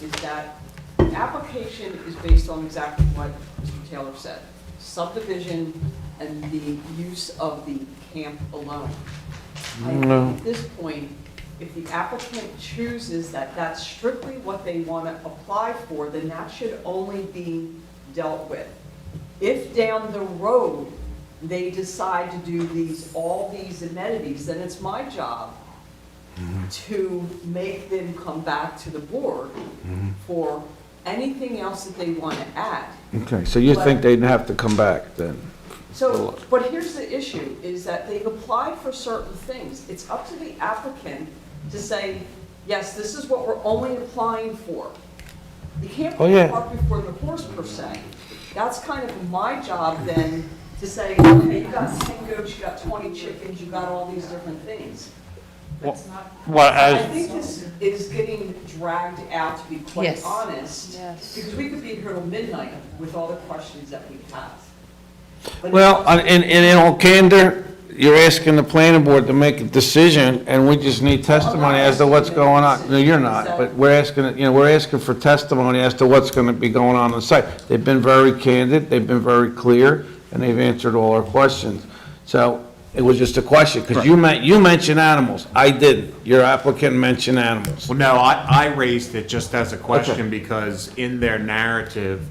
is that the application is based on exactly what Mr. Taylor said, subdivision and the use of the camp alone. I think at this point, if the applicant chooses that that's strictly what they want to apply for, then that should only be dealt with. If down the road, they decide to do all these amenities, then it's my job to make them come back to the board for anything else that they want to add. Okay, so you think they'd have to come back then? So, but here's the issue, is that they've applied for certain things. It's up to the applicant to say, yes, this is what we're only applying for. You can't put the cart before the horse, per se. That's kind of my job then, to say, okay, you got 10 goats, you got 20 chickens, you got all these different things. I think this is getting dragged out, to be quite Yes. honest. Yes. Because we could be here till midnight with all the questions that we have. But Well, in all candor, you're asking the planning board to make a decision, and we just need testimony as to what's going on. No, you're not, but we're asking for testimony as to what's gonna be going on the site. They've been very candid, they've been very clear, and they've answered all our questions. So, it was just a question, because you mentioned animals, I didn't. Your applicant mentioned animals. Well, no, I raised it just as a question because in their narrative,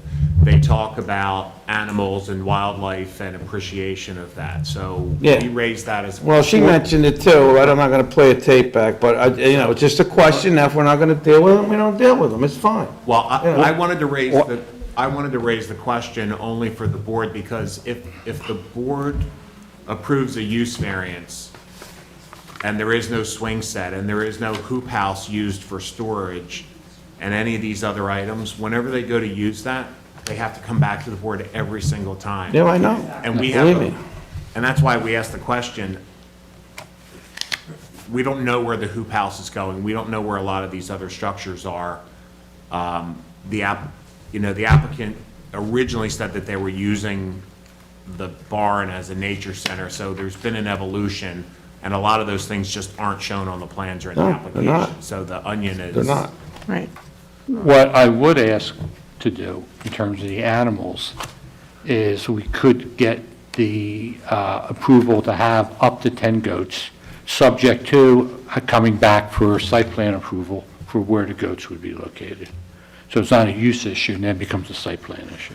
they talk about animals and wildlife and appreciation of that. So Yeah. we raised that as. Well, she mentioned it too, right? I'm not gonna play a tape back, but it's just a question. Now, if we're not gonna deal with them, we don't deal with them, it's fine. Well, I wanted to raise the question only for the board because if the board approves a use variance and there is no swing set and there is no hoop house used for storage and any of these other items, whenever they go to use that, they have to come back to the board every single time. Yeah, I know. And we Believe have, me. and that's why we asked the question. We don't know where the hoop house is going. We don't know where a lot of these other structures are. The applicant originally said that they were using the barn as a nature center, so there's been an evolution, and a lot of those things just aren't shown on the plans or in the No, application. they're not. So the onion is. They're not. Right. What I would ask to do in terms of the animals is we could get the approval to have up to 10 goats, subject to coming back for site plan approval for where the goats would be located. So it's not a use issue, and then it becomes a site plan issue.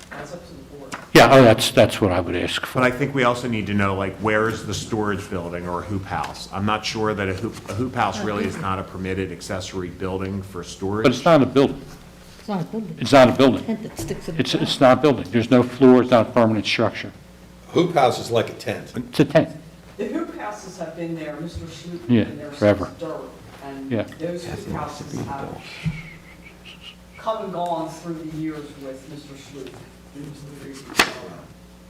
That's up to the board. Yeah, that's what I would ask for. But I think we also need to know, like, where is the storage building or a hoop house? I'm not sure that a hoop house really is not a permitted accessory building for storage. But it's not a building. It's not a building. It's not a building. Tent that sticks in the ground. It's not a building. There's no floor, it's not a permanent structure. Hoop house is like a tent. It's a tent. The hoop houses have been there, Mr. Sloop has Yeah, been there forever. since dirt. And Yeah. those hoop houses have come and gone through the years with Mr. Sloop, who was the previous owner.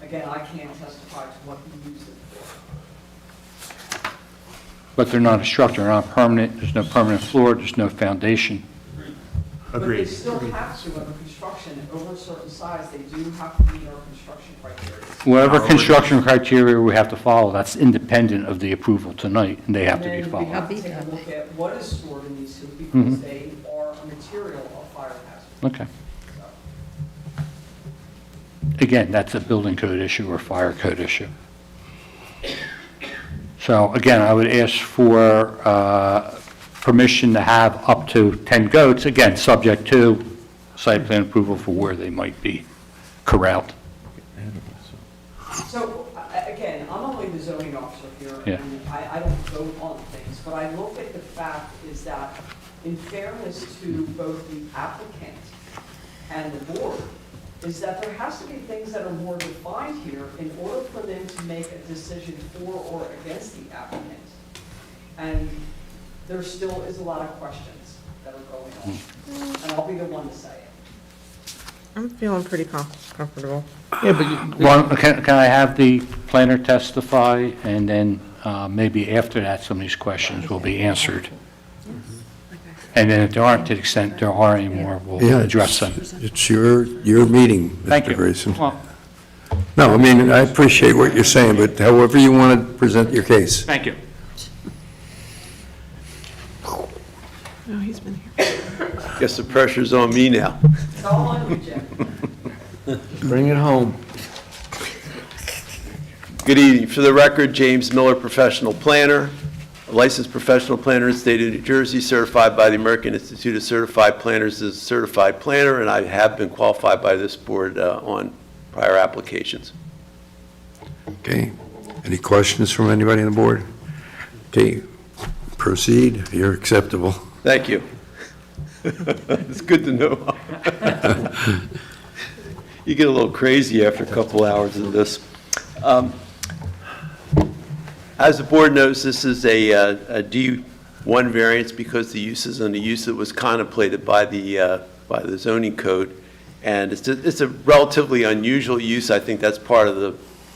Again, I can't testify to what he used it for. But they're not a structure, they're not permanent, there's no permanent floor, there's no foundation. But they Agreed. still have to, under construction, over a certain size, they do have to meet our construction criteria. Whatever construction criteria we have to follow, that's independent of the approval tonight, and they have to be And then we followed. have to take a look at what is stored in these hoops Mm-hmm. because they are a material of fire hazard. Okay. Again, that's a building code issue or fire code issue. So again, I would ask for permission to have up to 10 goats, again, subject to site plan approval for where they might be corralled. So, again, I'm only the zoning officer here, Yeah. and I don't vote on things, but I look at the fact is that in fairness to both the applicant and the board, is that there has to be things that are more defined here in order for them to make a decision for or against the applicant. And there still is a lot of questions that are going on, and I'll be the one to say it. I'm feeling pretty comfortable. Yeah, but can I have the planner testify, and then maybe after that, some of these questions will be answered? And then if there aren't, to the extent there are any more, we'll Yeah, address them. It's your meeting, Thank Mr. you. Grayson. Well, No, I mean, I appreciate what you're saying, but however you want to present your case. thank you. No, he's been here. Guess the pressure's on me now. It's all on you, Jim. Bring it home. Good evening. For the record, James Miller, professional planner, a licensed professional planner in the state of New Jersey, certified by the American Institute of Certified Planners as a certified planner, and I have been qualified by this board on prior applications. Okay. Any questions from anybody on the board? Okay, proceed. You're acceptable. Thank you. It's good to know. You get a little crazy after a couple hours of this. As the board knows, this is a D1 variance because the use is a use that was contemplated by the zoning code. And it's a relatively unusual use. I think that's part of the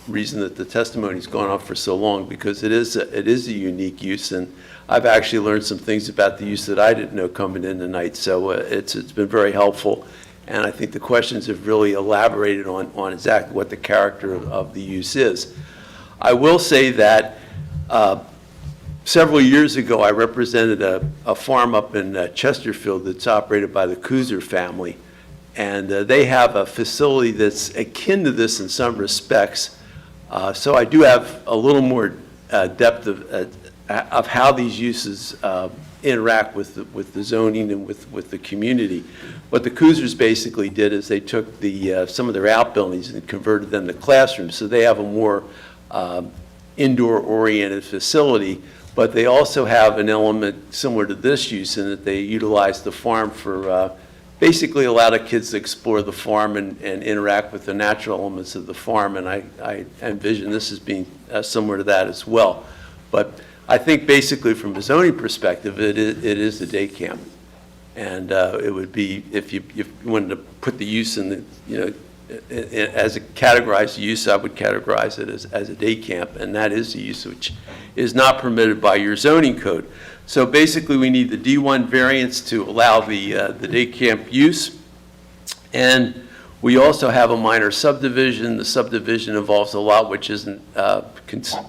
reason that the testimony's gone on for so long, because it is a unique use. And I've actually learned some things about the use that I didn't know coming in tonight. So it's been very helpful. And I think the questions have really elaborated on exactly what the character of the use is. I will say that several years ago, I represented a farm up in Chesterfield that's operated by the Kuzer family. And they have a facility that's akin to this in some respects. So I do have a little more depth of how these uses interact with the zoning and with the community. What the Kuzers basically did is they took some of their outbuildings and converted them to classrooms. So they have a more indoor-oriented facility, but they also have an element similar to this use in that they utilize the farm for basically allow the kids to explore the farm and interact with the natural elements of the farm. And I envision this as being similar to that as well. But I think basically from a zoning perspective, it is a day camp. And it would be, if you wanted to put the use in the, as a categorized use, I would categorize it as a day camp, and that is the use which is not permitted by your zoning code. So basically, we need the D1 variance to allow the day camp use, and we also have a minor subdivision. The subdivision involves a lot which isn't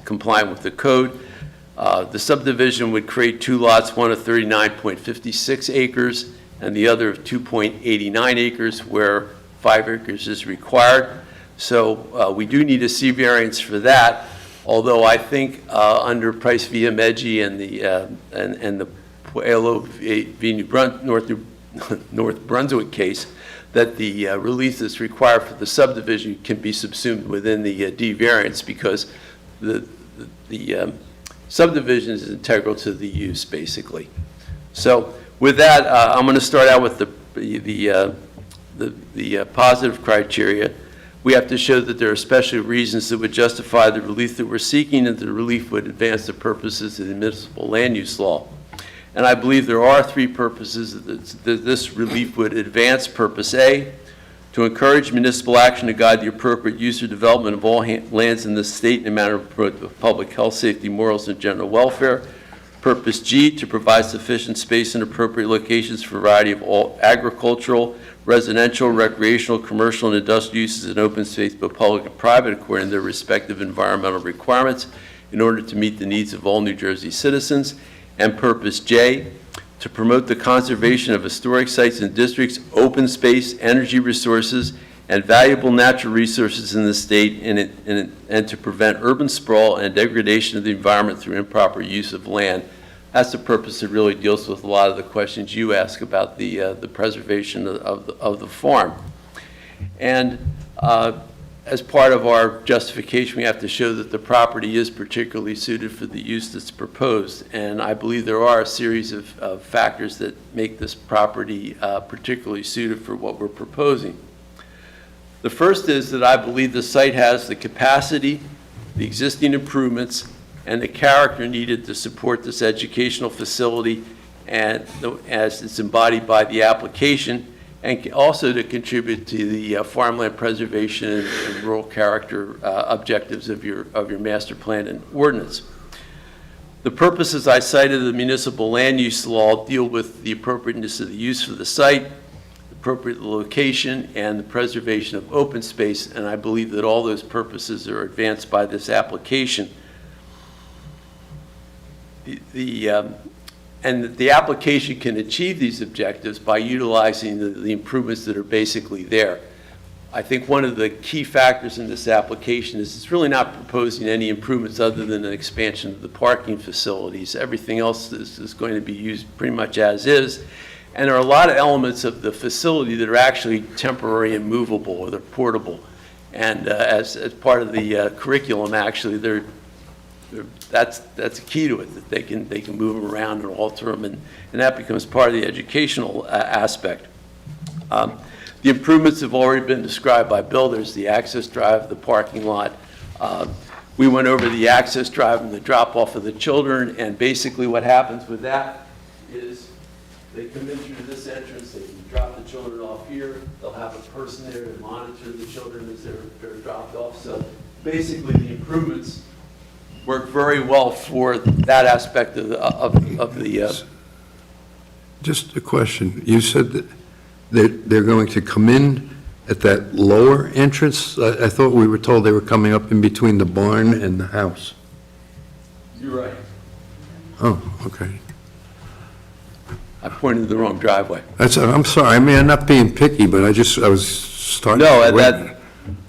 compliant with the code. The subdivision would create two lots, one of 39.56 acres and the other of 2.89 acres, where 5 acres is required. So we do need a C variance for that, although I think under Price v. Medji and the Pueblo v. North Brunswick case, that the relief that's required for the subdivision can be subsumed within the D variance, because the subdivision is integral to the use, basically. So with that, I'm going to start out with the positive criteria. We have to show that there are special reasons that would justify the relief that we're seeking, and that the relief would advance the purposes of the municipal land use law. And I believe there are 3 purposes that this relief would advance. Purpose A, to encourage municipal action to guide the appropriate use or development of all lands in the state in a manner of promote the public health, safety, morals, and general welfare. Purpose G, to provide sufficient space and appropriate locations for a variety of all agricultural, residential, recreational, commercial, and industrial uses in open space, both public and private, according to their respective environmental requirements, in order to meet the needs of all New Jersey citizens. And Purpose J, to promote the conservation of historic sites and districts, open space, energy resources, and valuable natural resources in the state, and to prevent urban sprawl and degradation of the environment through improper use of land. That's the purpose. It really deals with a lot of the questions you ask about the preservation of the farm. And as part of our justification, we have to show that the property is particularly suited for the use that's proposed. And I believe there are a series of factors that make this property particularly suited for what we're proposing. The first is that I believe the site has the capacity, the existing improvements, and the character needed to support this educational facility, and as it's embodied by the application, and also to contribute to the farmland preservation and rural character objectives of your master plan and ordinance. The purposes I cited of the municipal land use law deal with the appropriateness of the use for the site, appropriate location, and the preservation of open space, and I believe that all those purposes are advanced by this application. And the application can achieve these objectives by utilizing the improvements that are basically there. I think one of the key factors in this application is it's really not proposing any improvements other than an expansion of the parking facilities. Everything else is going to be used pretty much as is. And there are a lot of elements of the facility that are actually temporary and movable, or they're portable. And as part of the curriculum, actually, they're that's a key to it, that they can move them around and alter them, and that becomes part of the educational aspect. The improvements have already been described by builders, the access drive, the parking lot. We went over the access drive and the drop-off of the children, and basically what happens with that is they come in through this entrance, they can drop the children off here, they'll have a person there to monitor the children as they're dropped off. So basically, the improvements work very well for that aspect of the Just a question. You said that they're going to come in at that lower entrance? I thought we were told they were coming up in between the barn and the house. You're right. Oh, okay. I pointed the wrong driveway. I'm sorry. I mean, I'm not being picky, but I was starting. No,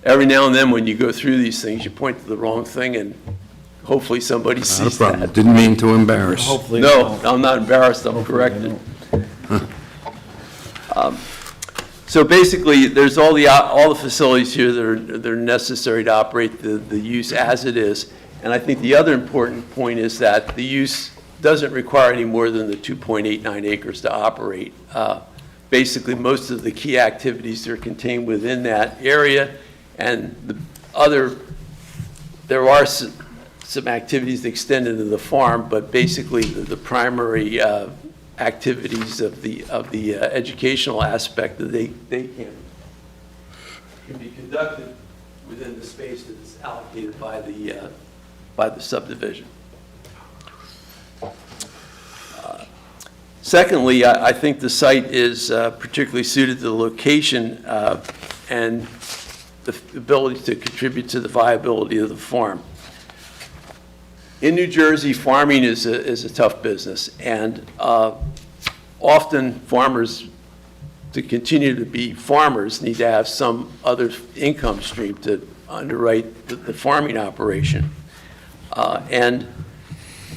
every now and then when you go through these things, you point to the wrong thing, and hopefully somebody sees Not a problem. that. Didn't mean to embarrass. No, I'm not embarrassed, I'm corrected. So basically, there's all the facilities here that are necessary to operate the use as it is. And I think the other important point is that the use doesn't require any more than the 2.89 acres to operate. Basically, most of the key activities are contained within that area, and there are some activities that extend into the farm, but basically the primary activities of the educational aspect that they can be conducted within the space that is allocated by the subdivision. Secondly, I think the site is particularly suited to the location and the ability to contribute to the viability of the farm. In New Jersey, farming is a tough business, and often farmers, to continue to be farmers, need to have some other income stream to underwrite the farming operation. And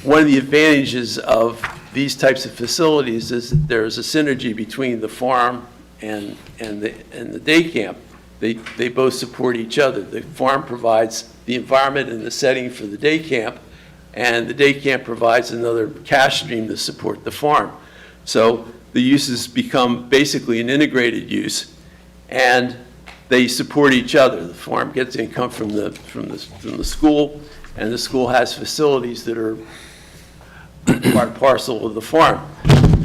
one of the advantages of these types of facilities is that there's a synergy between the farm and the day camp. They both support each other. The farm provides the environment and the setting for the day camp, and the day camp provides another cash stream to support the farm. So the uses become basically an integrated use, and they support each other. The farm gets income from the school, and the school has facilities that are part and parcel of the farm.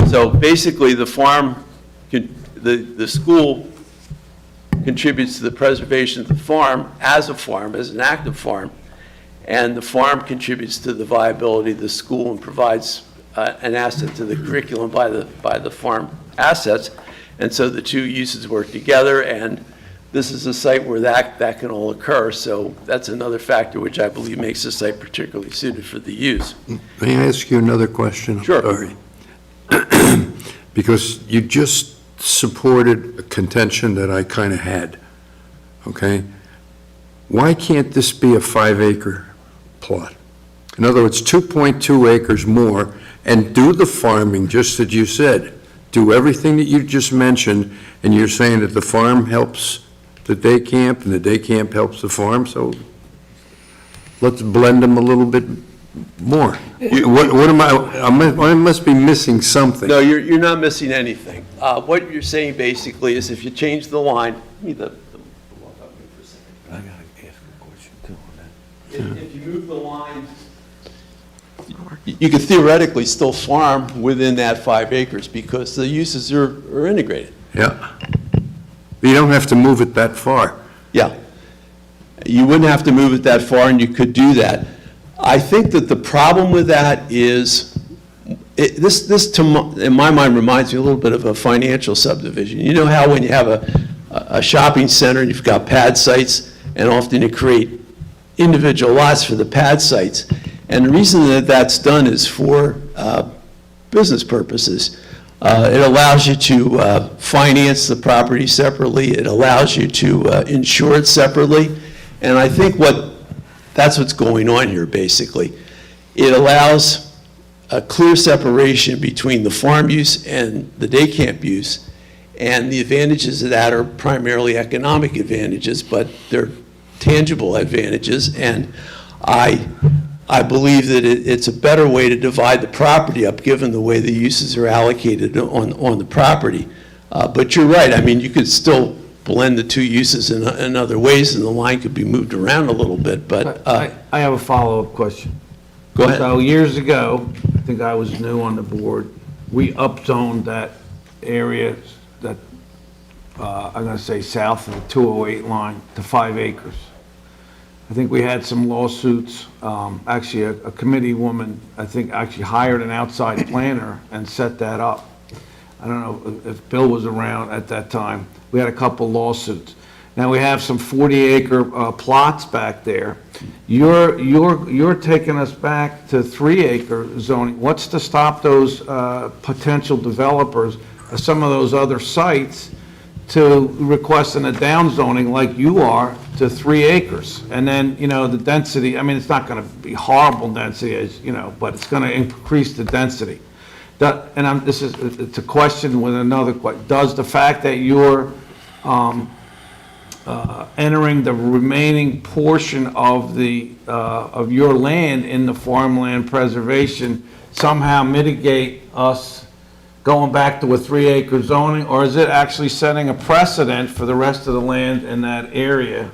So basically, the school contributes to the preservation of the farm, as an active farm, and the farm contributes to the viability of the school and provides an asset to the curriculum by the farm assets. And so the two uses work together, and this is a site where that can all occur. So that's another factor which I believe makes the site particularly suited for the use. May I ask you another question? Sure. Sorry. Because you just supported a contention that I kind of had, okay? Why can't this be a 5-acre plot? In other words, 2.2 acres more, and do the farming, just as you said. Do everything that you just mentioned, and you're saying that the farm helps the day camp, and the day camp helps the farm, so let's blend them a little bit more. What am I must be missing something. No, you're not missing anything. What you're saying basically is if you change the line, give me the walk up here for a second. I gotta ask a question too on that. If you move the line, you could theoretically still farm within that 5 acres because the uses are integrated. Yeah. You don't have to move it that far. Yeah. You wouldn't have to move it that far, and you could do that. I think that the problem with that is, in my mind, reminds me a little bit of a financial subdivision. You know how when you have a shopping center, you've got pad sites, and often you create individual lots for the pad sites. And the reason that that's done is for business purposes. It allows you to finance the property separately. It allows you to insure it separately. And I think that's what's going on here, basically. It allows a clear separation between the farm use and the day camp use. And the advantages of that are primarily economic advantages, but they're tangible advantages. And I believe that it's a better way to divide the property up, given the way the uses are allocated on the property. But you're right, I mean, you could still blend the two uses in other ways, and the line could be moved around a little bit, but, I have a follow-up question. Go ahead. So years ago, I think I was new on the board, we upzoned that area that, I'm gonna say south of the 208 line to 5 acres. I think we had some lawsuits, actually a committee woman, I think, actually hired an outside planner and set that up. I don't know if Bill was around at that time. We had a couple lawsuits. Now, we have some 40-acre plots back there. You're taking us back to 3-acre zoning. What's to stop those potential developers of some of those other sites to requesting a down zoning like you are to 3 acres? And then, you know, the density, I mean, it's not going to be horrible density, as you know, but it's going to increase the density. It's a question with another question. Does the fact that you're entering the remaining portion of of your land in the farmland preservation somehow mitigate us going back to a 3-acre zoning, or is it actually setting a precedent for the rest of the land in that area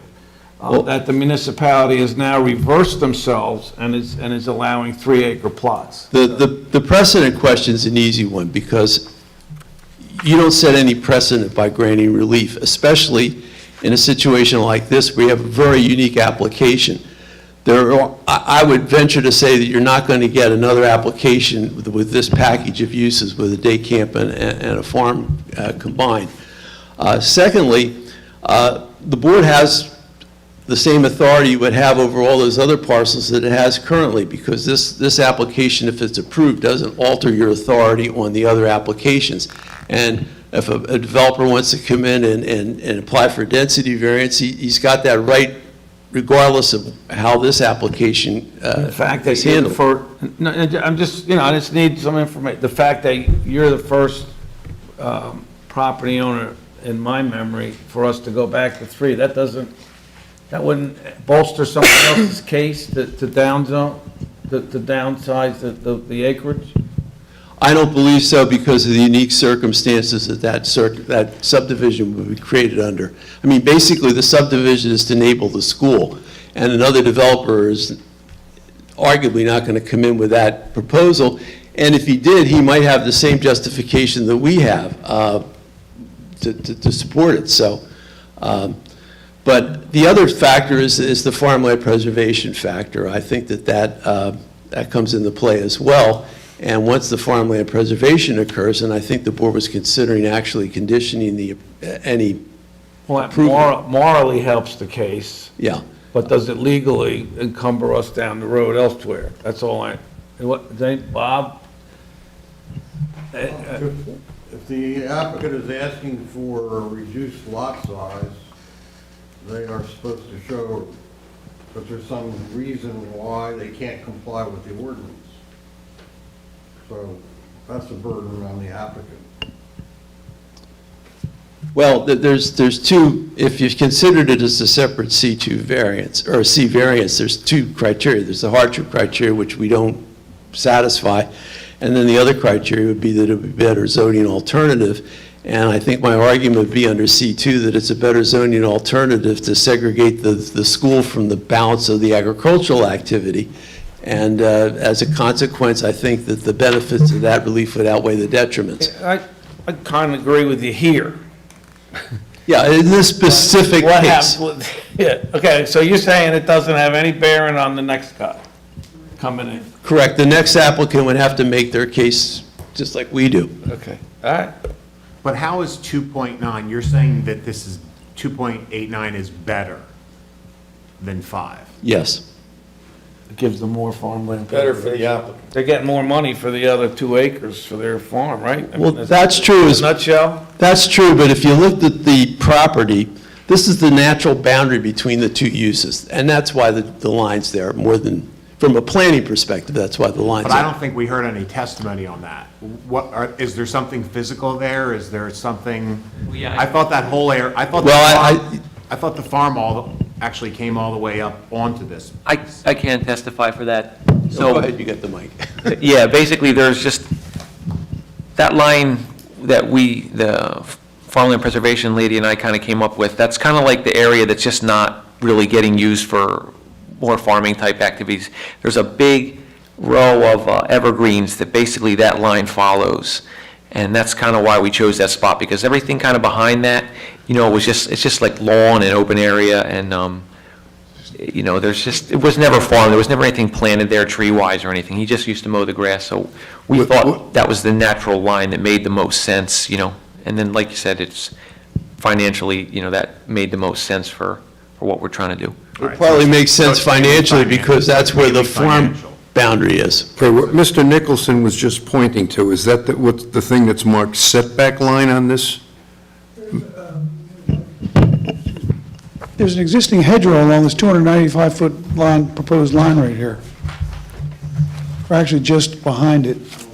that the municipality has now reversed themselves and is allowing 3-acre plots? the precedent question is an easy one, because you don't set any precedent by granting relief, especially in a situation like this where you have a very unique application. I would venture to say that you're not going to get another application with this package of uses with a day camp and a farm combined. Secondly, the board has the same authority you would have over all those other parcels that it has currently, because this application, if it's approved, doesn't alter your authority on the other applications. And if a developer wants to come in and apply for a density variance, he's got that right regardless of how this application The fact that is handled. I'm just, you know, I just need some information. The fact that you're the first property owner in my memory for us to go back to 3, that wouldn't bolster someone else's case to downsize the acreage? I don't believe so, because of the unique circumstances that subdivision would be created under. I mean, basically, the subdivision is to enable the school, and another developer is arguably not going to come in with that proposal. And if he did, he might have the same justification that we have to support it. So, but the other factor is the farmland preservation factor. I think that comes into play as well. And once the farmland preservation occurs, and I think the board was considering actually conditioning any Well, approval. morally helps the case. Yeah. But does it legally encumber us down the road elsewhere? That's all Bob? If the applicant is asking for a reduced lot size, they are supposed to show that there's some reason why they can't comply with the ordinance. So that's a burden on the applicant. Well, there's two, if you considered it as a separate C2 variance, or a C variance, there's two criteria. There's the hardship criteria, which we don't satisfy, and then the other criteria would be that it would be a better zoning alternative. And I think my argument would be under C2 that it's a better zoning alternative to segregate the school from the balance of the agricultural activity. And as a consequence, I think that the benefits of that relief would outweigh the detriments. I kind of agree with you here. Yeah, in this specific case. Yeah, okay, so you're saying it doesn't have any bearing on the next guy coming in? Correct. The next applicant would have to make their case just like we do. Okay, all right. But how is 2.9, you're saying that this is, 2.89 is better than 5? Yes. It gives them more farmland. Better for the applicant. They're getting more money for the other 2 acres for their farm, right? I Well, mean, that's true. In a nutshell? That's true, but if you looked at the property, this is the natural boundary between the two uses, and that's why the line's there, more than, from a planning perspective, that's why the line's But there. I don't think we heard any testimony on that. Is there something physical there? Is there something? I thought that whole area, I thought the farm actually came all the way up onto this. I can't testify for that. So- Go ahead, you get the mic. Yeah, basically, there's just, that line that the farmland preservation lady and I kind of came up with, that's kind of like the area that's just not really getting used for more farming type activities. There's a big row of evergreens that basically that line follows. And that's kind of why we chose that spot, because everything kind of behind that, it's just like lawn and open area, and, it was never farmed, there was never anything planted there tree-wise or anything. He just used to mow the grass, so we thought that was the natural line that made the most sense, and then, like you said, it's financially, that made the most sense for what we're trying to do. It probably makes sense financially because that's where the farm boundary is. Okay, what Mr. Nicholson was just pointing to, is that what's the thing that's marked setback line on this? There's an existing hedgerow along this 295-foot line, proposed line right here. We're actually just behind it. So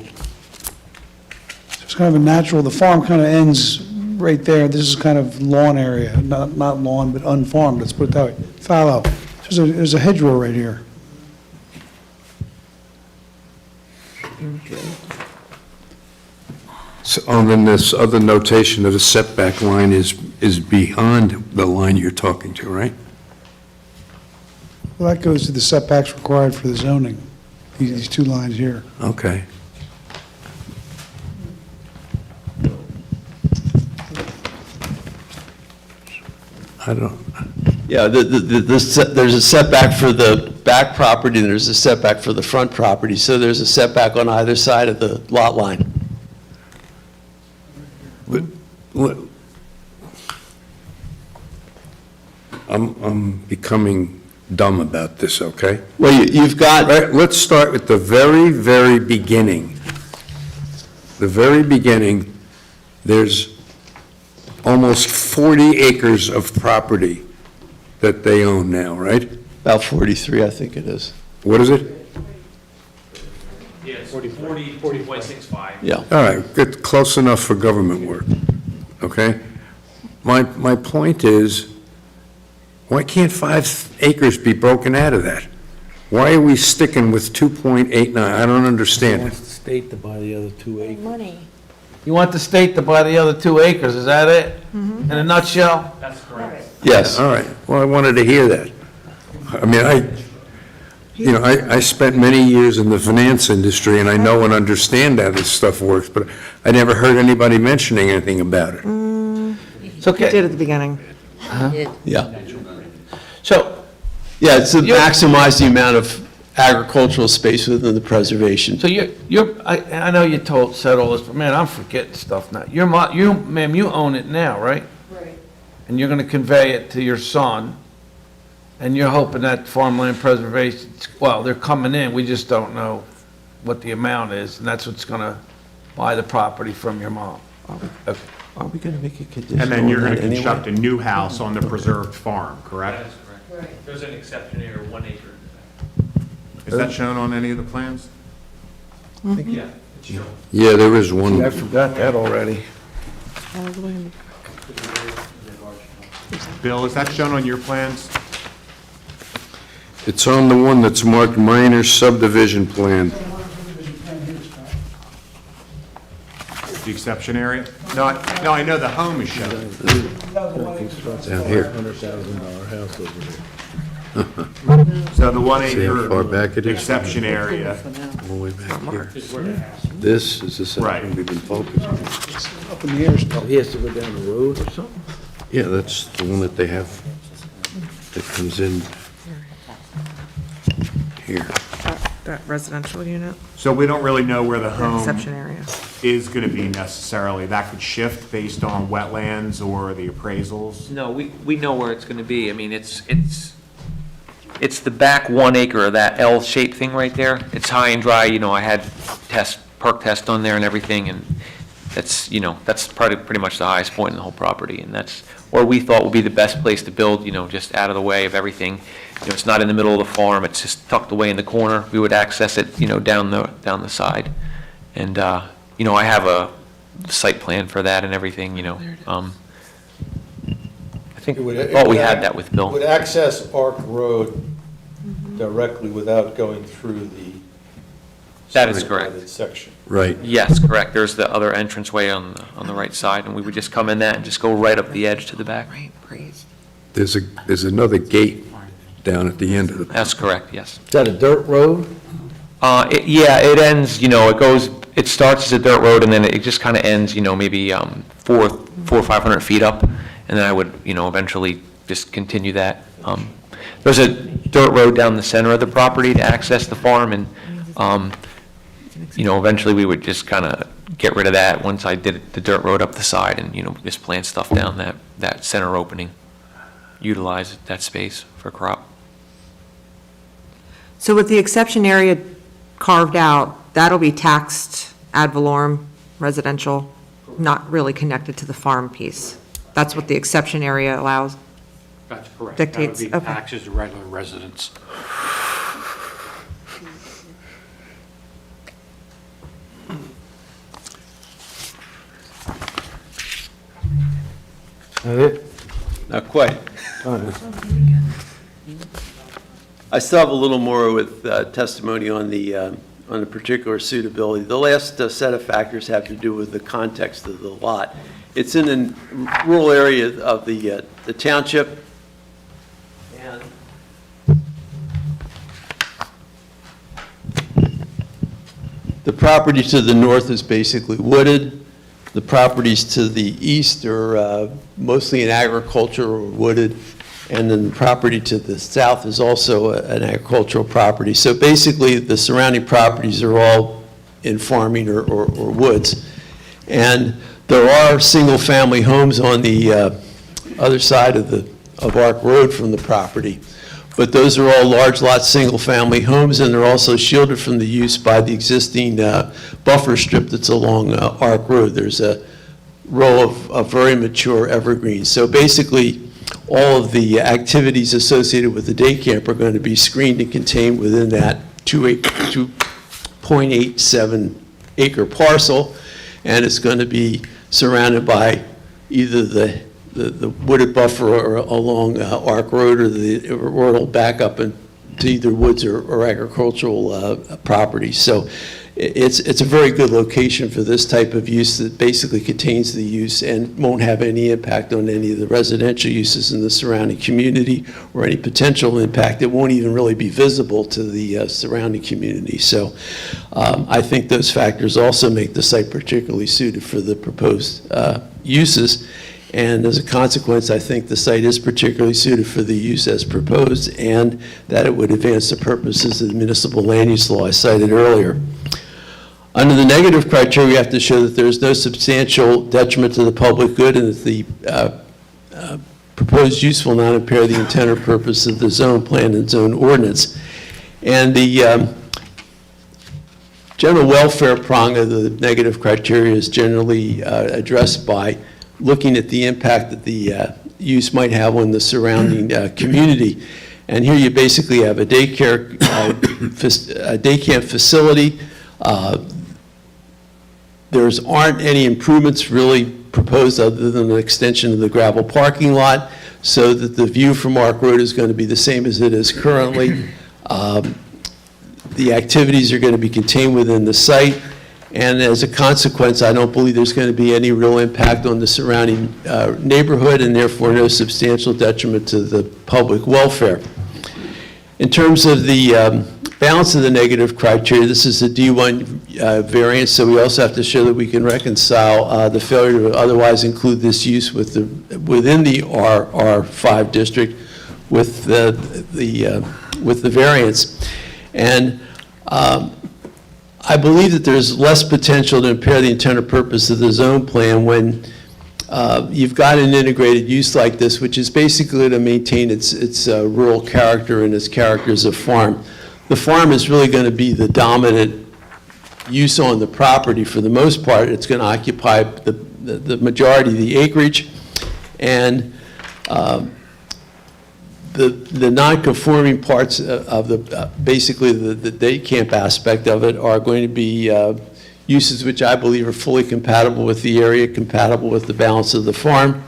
it's kind of a natural, the farm kind of ends right there. This is kind of lawn area, not lawn, but unfarmed, let's put it that way, fallow. There's a hedgerow right here. So, then this other notation of the setback line is beyond the line you're talking to, right? Well, that goes to the setbacks required for the zoning, these two lines here. Okay. I don't, Yeah, there's a setback for the back property, and there's a setback for the front property, so there's a setback on either side of the lot line. I'm becoming dumb about this, okay? Well, you've got... Right, let's start with the very, very beginning. The very beginning, there's almost 40 acres of property that they own now, right? About 43, I think it is. What is it? Yeah, it's 40.65. Yeah. All right, good, close enough for government work, okay? My point is, why can't 5 acres be broken out of that? Why are we sticking with 2.89? I don't understand Wants it. the state to buy the other 2 acres. Money. You want the state to buy the other 2 acres, is that it? In a nutshell? That's correct. Yes. All right, well, I wanted to hear that. I mean, I spent many years in the finance industry, and I know and understand how this stuff works, but I never heard anybody mentioning anything about it. It's okay. Did at the beginning. Yeah. So, Yeah, it's to maximize the amount of agricultural space within the preservation. so I know you said all this, but man, I'm forgetting stuff now. Ma'am, you own it now, right? Right. And you're gonna convey it to your son, and you're hoping that farmland preservation, well, they're coming in, we just don't know what the amount is, and that's what's gonna buy the property from your mom. Okay. Are we going to make a condition? And then you're going to anyway? construct a new house on the preserved farm, correct? That is correct. There's an exception here, 1 acre. Is that shown on any of the plans? Yeah, it's shown. Yeah, there is one. I forgot that already. Bill, is that shown on your plans? It's on the one that's marked minor subdivision plan. The exception area? No, I know the home is shown. Down here. $100,000 house over there. So the 1 See how far back it acre is? exception area, All the way back here. This is the section Right. we've been focusing on. Up in the air Oh, he has to go down the road or something? Yeah, that's the one that they have, that comes in here. That residential unit, so we don't really know where the that home exception area. is going to be necessarily. That could shift based on wetlands or the appraisals. No, we know where it's gonna be. I mean, it's the back 1 acre of that L-shaped thing right there. It's high and dry, I had perk test on there and everything, and that's pretty much the highest point in the whole property, and that's where we thought would be the best place to build, just out of the way of everything. It's not in the middle of the farm, it's just tucked away in the corner. We would access it, down the side. And, I have a site plan for that and everything, I think, thought we had that with Bill. Would access Arc Road directly without going through the That is surrounded by correct. that section. Right. Yes, correct. There's the other entranceway on the right side, and we would just come in that and just go right up the edge to the back. There's another gate down at the end of the... That's correct, yes. Is that a dirt road? Yeah, it ends, it starts as a dirt road, and then it just kind of ends, maybe 400 or 500 feet up, and then I would, eventually just continue that. There's a dirt road down the center of the property to access the farm, and, eventually we would just kind of get rid of that once I did the dirt road up the side and, just plant stuff down that center opening, utilize that space for crop. So with the exception area carved out, that'll be taxed ad valorem residential, not really connected to the farm piece. That's what the exception area allows? That's correct. Dictates, That would be okay. taxes to regular residents. That it? Not quite. I still have a little more with testimony on the particular suitability. The last set of factors have to do with the context of the lot. It's in a rural area of the township. And the property to the north is basically wooded. The properties to the east are mostly in agriculture or wooded. And then the property to the south is also an agricultural property. So basically, the surrounding properties are all in farming or woods. And there are single-family homes on the other side of Ark Road from the property. But those are all large lot, single-family homes, and they're also shielded from the use by the existing buffer strip that's along Ark Road. There's a row of very mature evergreens. So basically, all of the activities associated with the day camp are going to be screened and contained within that 2.87 acre parcel, and it's going to be surrounded by either the wooded buffer or along Ark Road, or it'll back up to either woods or agricultural property. So it's a very good location for this type of use that basically contains the use and won't have any impact on any of the residential uses in the surrounding community or any potential impact. It won't even really be visible to the surrounding community. So I think those factors also make the site particularly suited for the proposed uses. And as a consequence, I think the site is particularly suited for the use as proposed, and that it would advance the purposes of the municipal land use law I cited earlier. Under the negative criteria, we have to show that there is no substantial detriment to the public good and that the proposed use will not impair the intent or purpose of the zone plan and zone ordinance. And the general welfare prong of the negative criteria is generally addressed by looking at the impact that the use might have on the surrounding community. And here you basically have a day camp facility. There aren't any improvements really proposed other than an extension of the gravel parking lot, so that the view from Ark Road is going to be the same as it is currently. The activities are going to be contained within the site. And as a consequence, I don't believe there's going to be any real impact on the surrounding neighborhood, and therefore no substantial detriment to the public welfare. In terms of the balance of the negative criteria, this is a D1 variance, so we also have to show that we can reconcile the failure to otherwise include this use within the R5 district with the variance. And I believe that there's less potential to impair the intent or purpose of the zone plan when you've got an integrated use like this, which is basically to maintain its rural character and its character as a farm. The farm is really going to be the dominant use on the property for the most part. It's going to occupy the majority of the acreage, and the non-conforming parts of basically the day camp aspect of it are going to be uses which I believe are fully compatible with the area, compatible with the balance of the farm.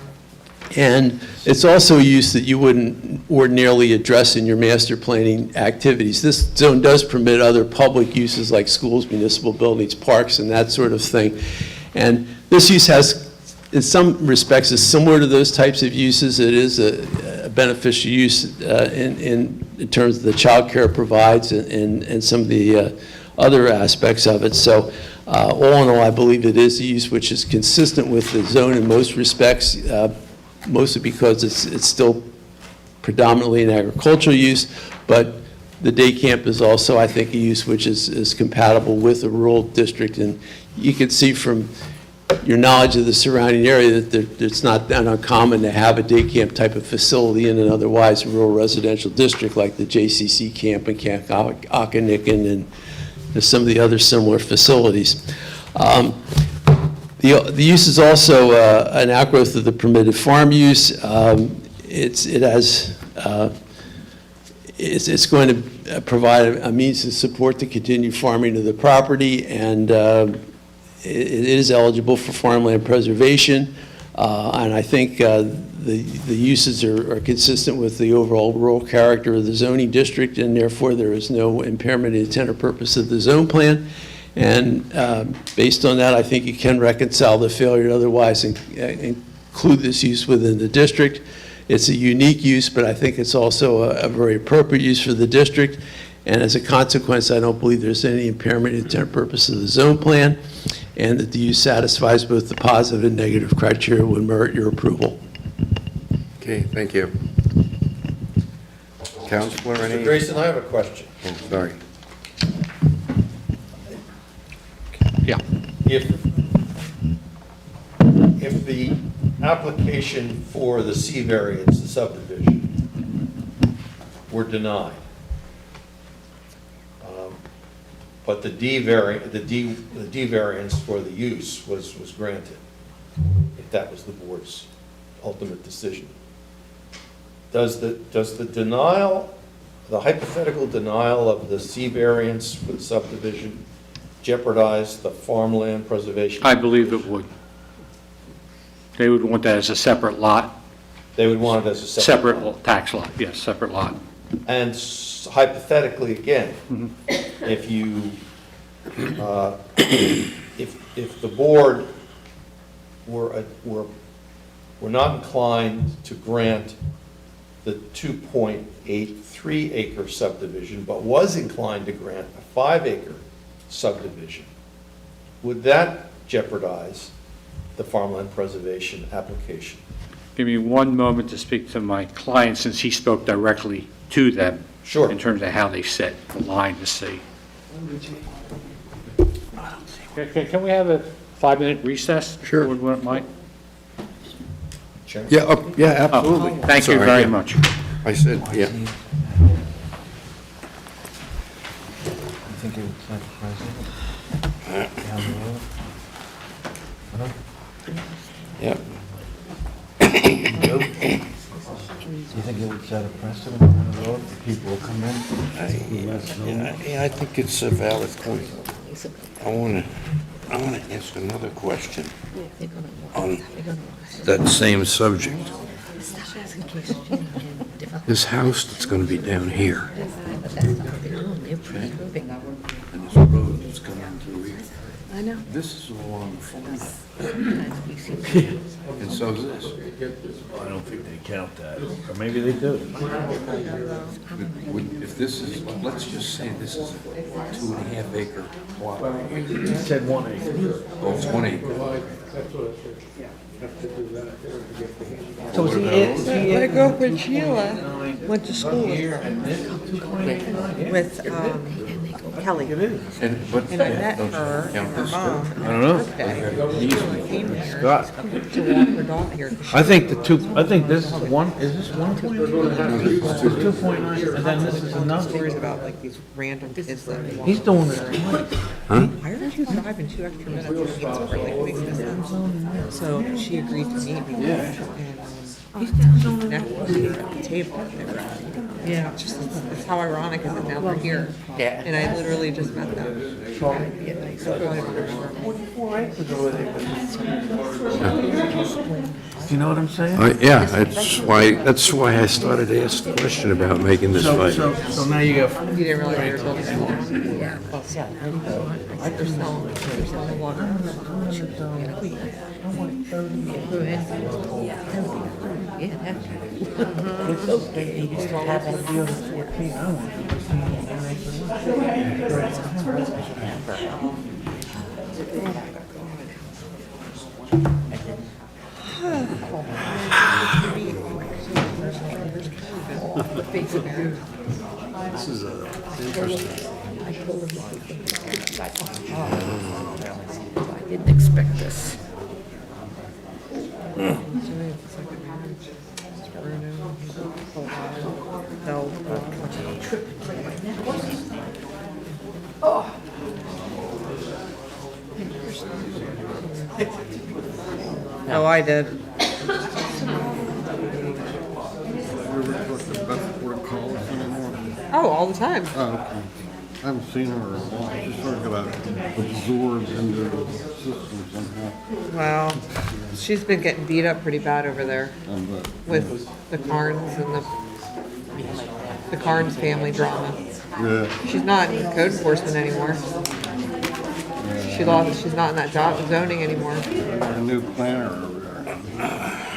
And it's also a use that you wouldn't ordinarily address in your master planning activities. This zone does permit other public uses like schools, municipal buildings, parks, and that sort of thing. And this use has, in some respects, is similar to those types of uses. It is a beneficial use in terms of the child care it provides and some of the other aspects of it. So all in all, I believe it is a use which is consistent with the zone in most respects, mostly because it's still predominantly an agricultural use, but the day camp is also, I think, a use which is compatible with a rural district. And you can see from your knowledge of the surrounding area that it's not that uncommon to have a day camp type of facility in an otherwise rural residential district like the JCC camp in Camp Okanagan and some of the other similar facilities. The use is also an outgrowth of the permitted farm use. It's going to provide a means to support the continued farming of the property, and it is eligible for farmland preservation. And I think the uses are consistent with the overall rural character of the zoning district, and therefore there is no impairment in intent or purpose of the zone plan. And based on that, I think you can reconcile the failure to otherwise include this use within the district. It's a unique use, but I think it's also a very appropriate use for the district. And as a consequence, I don't believe there's any impairment in intent or purpose of the zone plan, and that the use satisfies both the positive and negative criteria would merit your approval. Okay, thank you. Counselor, any? Mr. Grayson, I have a question. Oh, sorry. Yeah. If the application for the C variance, the subdivision, were denied, but the D variance for the use was granted, if that was the board's ultimate decision, does the denial, the hypothetical denial of the C variance for the subdivision jeopardize the farmland preservation? I believe it would. They would want that as a separate lot. They would want it as a separate lot. Separate tax lot, yes, separate lot. And hypothetically, again, if you, if the board were not inclined to grant the 2.83 acre subdivision, but was inclined to grant a 5-acre subdivision, would that jeopardize the farmland preservation application? Give me one moment to speak to my client, since he spoke directly to them. Sure. In terms of how they set the line to see. Can we have a 5-minute recess? Sure. Would Mike? Yeah, yeah, absolutely. Thank you Sorry, very yeah. much. I said, yeah. Think it was like president down the road? Yep. Do you think it would set a precedent on the road for people who come in? Yeah, I think it's a valid point. I want to ask another question on that same subject. This house that's going to be down here, and this road that's coming through here, I know. this is all on the farm. And so is this. I don't think they count that, or maybe they do. If this is, let's just say this is a 2.5 acre plot. He said 1 acre. Oh, it's 1 acre. So is he My girlfriend Sheila went to school with Kelly. And, but, And I met her and her mom I don't know. birthday. She came here Scott. to walk her dog here. I think this is one, is this 1.9? 2.9, and then this is another. Stories about like these random kids that walk. He's doing this twice. Why aren't you driving 2 extra minutes? It like makes no sense. So she agreed to meet me. And Table. Yeah. It's how ironic is it now we're here? Yeah. And I literally just met them. You know what I'm saying? Yeah, that's why I started to ask the question about making this fight. So now you got. You didn't realize they were building a wall? Yeah. They're selling water. This is interesting. I didn't expect this. Oh, I did. Oh, all the time. Oh, okay. I haven't seen her in a while. She's sort of got absorbed into the system somehow. Well, she's been getting beat up pretty bad over there with the Carnes and the Carnes family drama. Yeah. She's not in code enforcement anymore. She's not in that job zoning anymore. A new planner over there.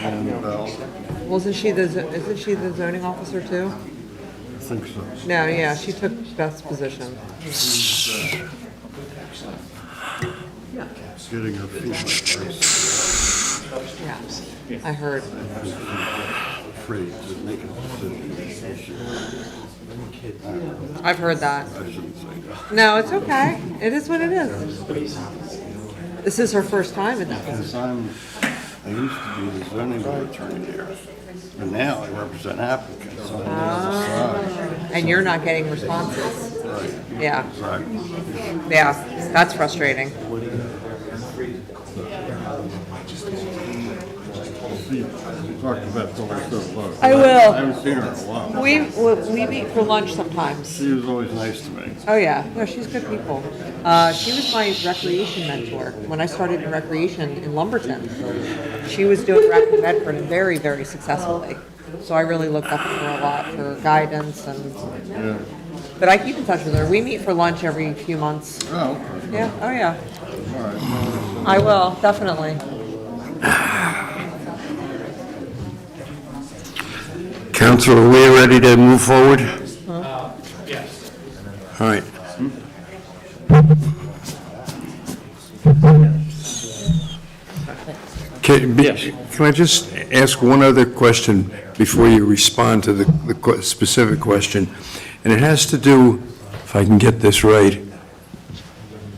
And, Well, isn't she the zoning officer too? I think so. No, yeah, she took Beth's position. Getting her feet Yeah, I heard. afraid to make a decision. I've heard that. I shouldn't say that. No, it's okay. It is what it is. This is her first time in that Because position. I used to be the zoning board attorney there, but now I represent applicants. So I'm on the other side. And you're not getting responses. Right. Yeah. Exactly. Yeah, that's frustrating. See, talk to Beth till we're so close. I will. I haven't seen her in a while. We meet for lunch sometimes. She was always nice to me. Oh, yeah. No, she's good people. She was my recreation mentor when I started in recreation in Lumberton. She was doing rec in Bedford and very, very successfully. So I really looked up to her a lot for guidance and. Yeah. But I keep in touch with her. We meet for lunch every few months. Oh, okay. Yeah. Oh, yeah. All right. I will, definitely. Council, are we ready to move forward? Yes. All right. Can I just ask one other question before you respond to the specific question? And it has to do, if I can get this right,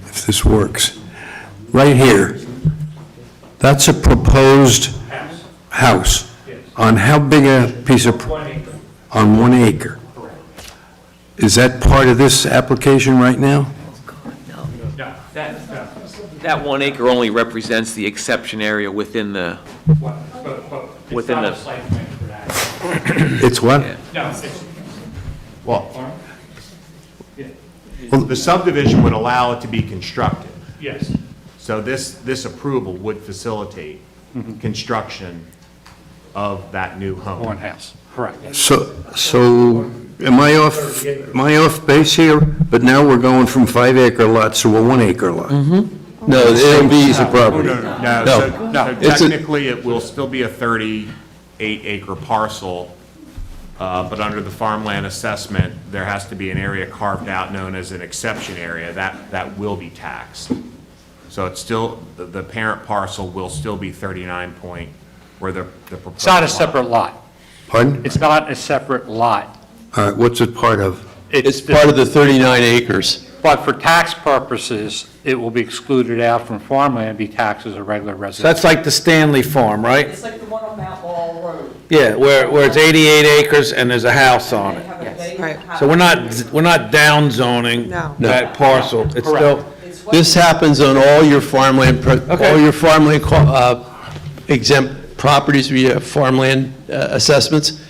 if this works. Right here, that's a proposed house. On how big a piece of? 1 acre. On 1 acre. Is that part of this application right now? No. That 1 acre only represents the exception area within the, It's Within not the- a site plan for that. It's what? No, it's, Well, the subdivision would allow it to be constructed. yes. So this approval would facilitate construction of that new home. One house, correct. So am I off base here? But now we're going from 5-acre lots to a 1-acre lot? No, it'll be piece of property. No, so technically, it will still be a 38-acre parcel, but under the farmland assessment, there has to be an area carved out known as an exception area. That will be taxed. So it's still, the parent parcel will still be 39 point, where the proposed. It's not a separate lot. Pardon? It's not a separate lot. All right, what's it part of? It's part of the 39 acres. But for tax purposes, it will be excluded out from farmland, and be taxed as a regular So residence. that's like the Stanley Farm, right? It's like the one on Mount Laurel Road. Yeah, where it's 88 acres and there's a house on it. Right. So we're not down zoning No. that parcel. It's still, This happens on all your farmland, exempt properties where you have farmland assessments,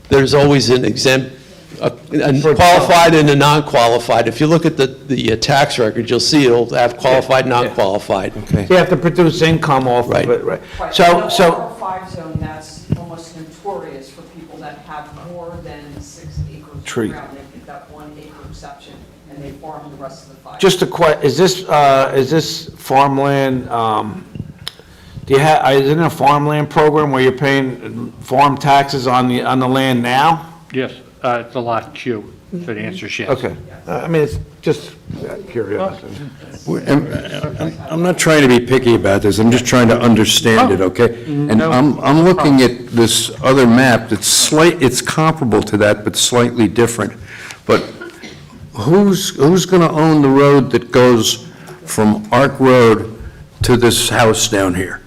there's always an exempt, a qualified and a non-qualified. If you look at the tax record, you'll see it'll have qualified, non-qualified. So you have to produce income off of it, right? So, R5 zone, that's almost notorious for people that have more than 6 acres of Tree. ground. They pick that 1 acre exception, and they farm the rest of the 5. just a is this farmland, do you have, is it a farmland program where you're paying farm taxes on the land now? Yes, it's a lot Q, so the answer is yes. Okay, I mean, it's just curiosity. I'm not trying to be picky about this, I'm just trying to understand it, okay? And I'm looking at this other map that's it's comparable to that, but slightly different. But who's gonna own the road that goes from Arc Road to this house down here?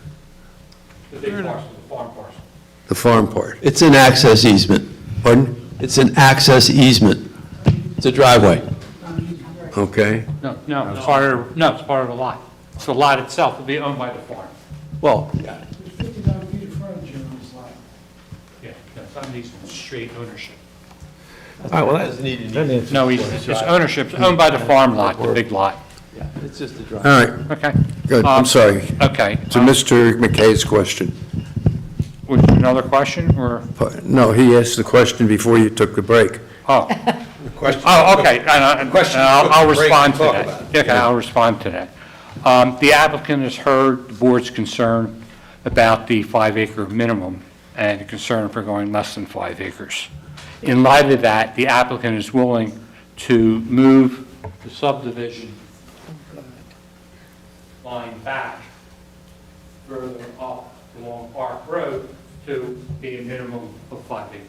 The big parcel, the farm parcel. The farm part? It's an access easement. Pardon? It's an access easement. It's a driveway. Okay. No, it's part of the lot. So the lot itself will be owned by the farm. Well, 59 feet of frontage on this lot. Yeah, some of these straight ownership. All right, well, that's No, it's ownership, it's owned by the farm lot, the big lot. yeah, it's just a All driveway. right, Okay. good, I'm sorry. Okay. To Mr. McKay's question. Was there another question, or? No, he asked the question before you took the break. Oh. Question. Oh, okay, Question. I'll respond to Talk that. about it. Okay, I'll respond to that. The applicant has heard the board's concern about the 5-acre minimum and the concern for going less than 5 acres. In light of that, the applicant is willing to move the subdivision line back further up along Park Road to be a minimum of 5 acres.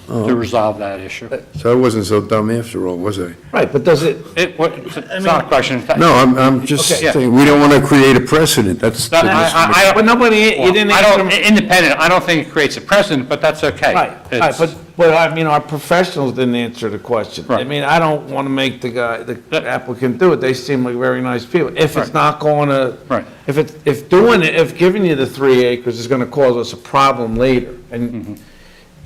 To resolve that issue. So I wasn't so dumb after all, was I? Right, but does it, It's not a question. No, I'm just Okay, yeah. saying, we don't want to create a precedent, that's. But nobody, you didn't answer- Independent, I don't think it creates a precedent, but that's okay. right, It's- but I mean, our professionals didn't answer the question. I Right. mean, I don't want to make the applicant do it, they seem like very nice people. If it's not going to, Right. if giving you the 3 acres is going to cause us a problem later, and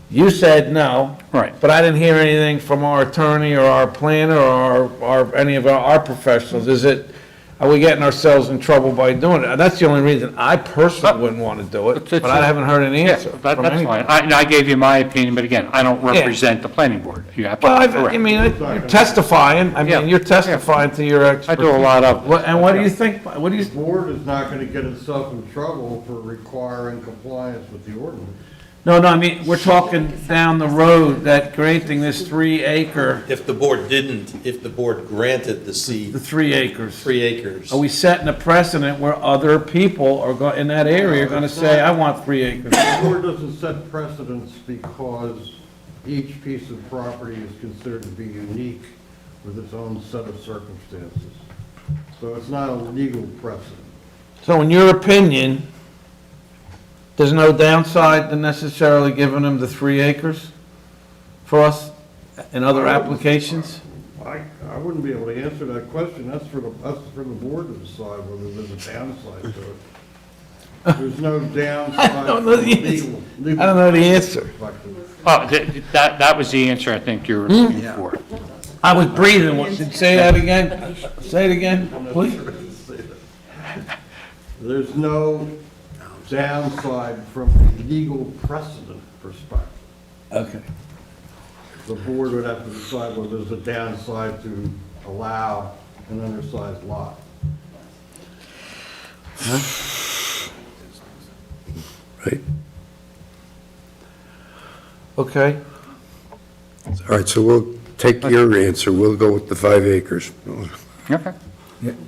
you said no. Right. But I didn't hear anything from our attorney or our planner or any of our professionals. Are we getting ourselves in trouble by doing it? That's the only reason I personally wouldn't want to do it, but I haven't heard an answer Yeah, from that's anybody. fine. I gave you my opinion, but again, I don't represent the planning board. You're absolutely correct. I mean, you're testifying, Yeah. you're testifying to your I expertise. do a lot of. And what do you think, what do you? The board is not going to get itself in trouble for requiring compliance with the ordinance. No, I mean, we're talking down the road, that granting this 3 acre, If the board granted the C. the 3 acres. 3 acres. Are we setting a precedent where other people in that area are gonna say, I want 3 acres? The board doesn't set precedents because each piece of property is considered to be unique with its own set of circumstances. So it's not a legal precedent. So in your opinion, there's no downside to necessarily giving them the 3 acres for us in other applications? I wouldn't be able to answer that question. That's for the board to decide whether there's a downside to it. There's no downside. I don't know the answer. legal I don't know the answer. perspective. Oh, that was the answer I think you were looking for. I was breathing, say that again, say it again, please. There's no downside from a legal precedent perspective. Okay. The board would have to decide whether there's a downside to allow an undersized lot. Right? Okay. All right, so we'll take your answer, we'll go with the 5 acres. Okay.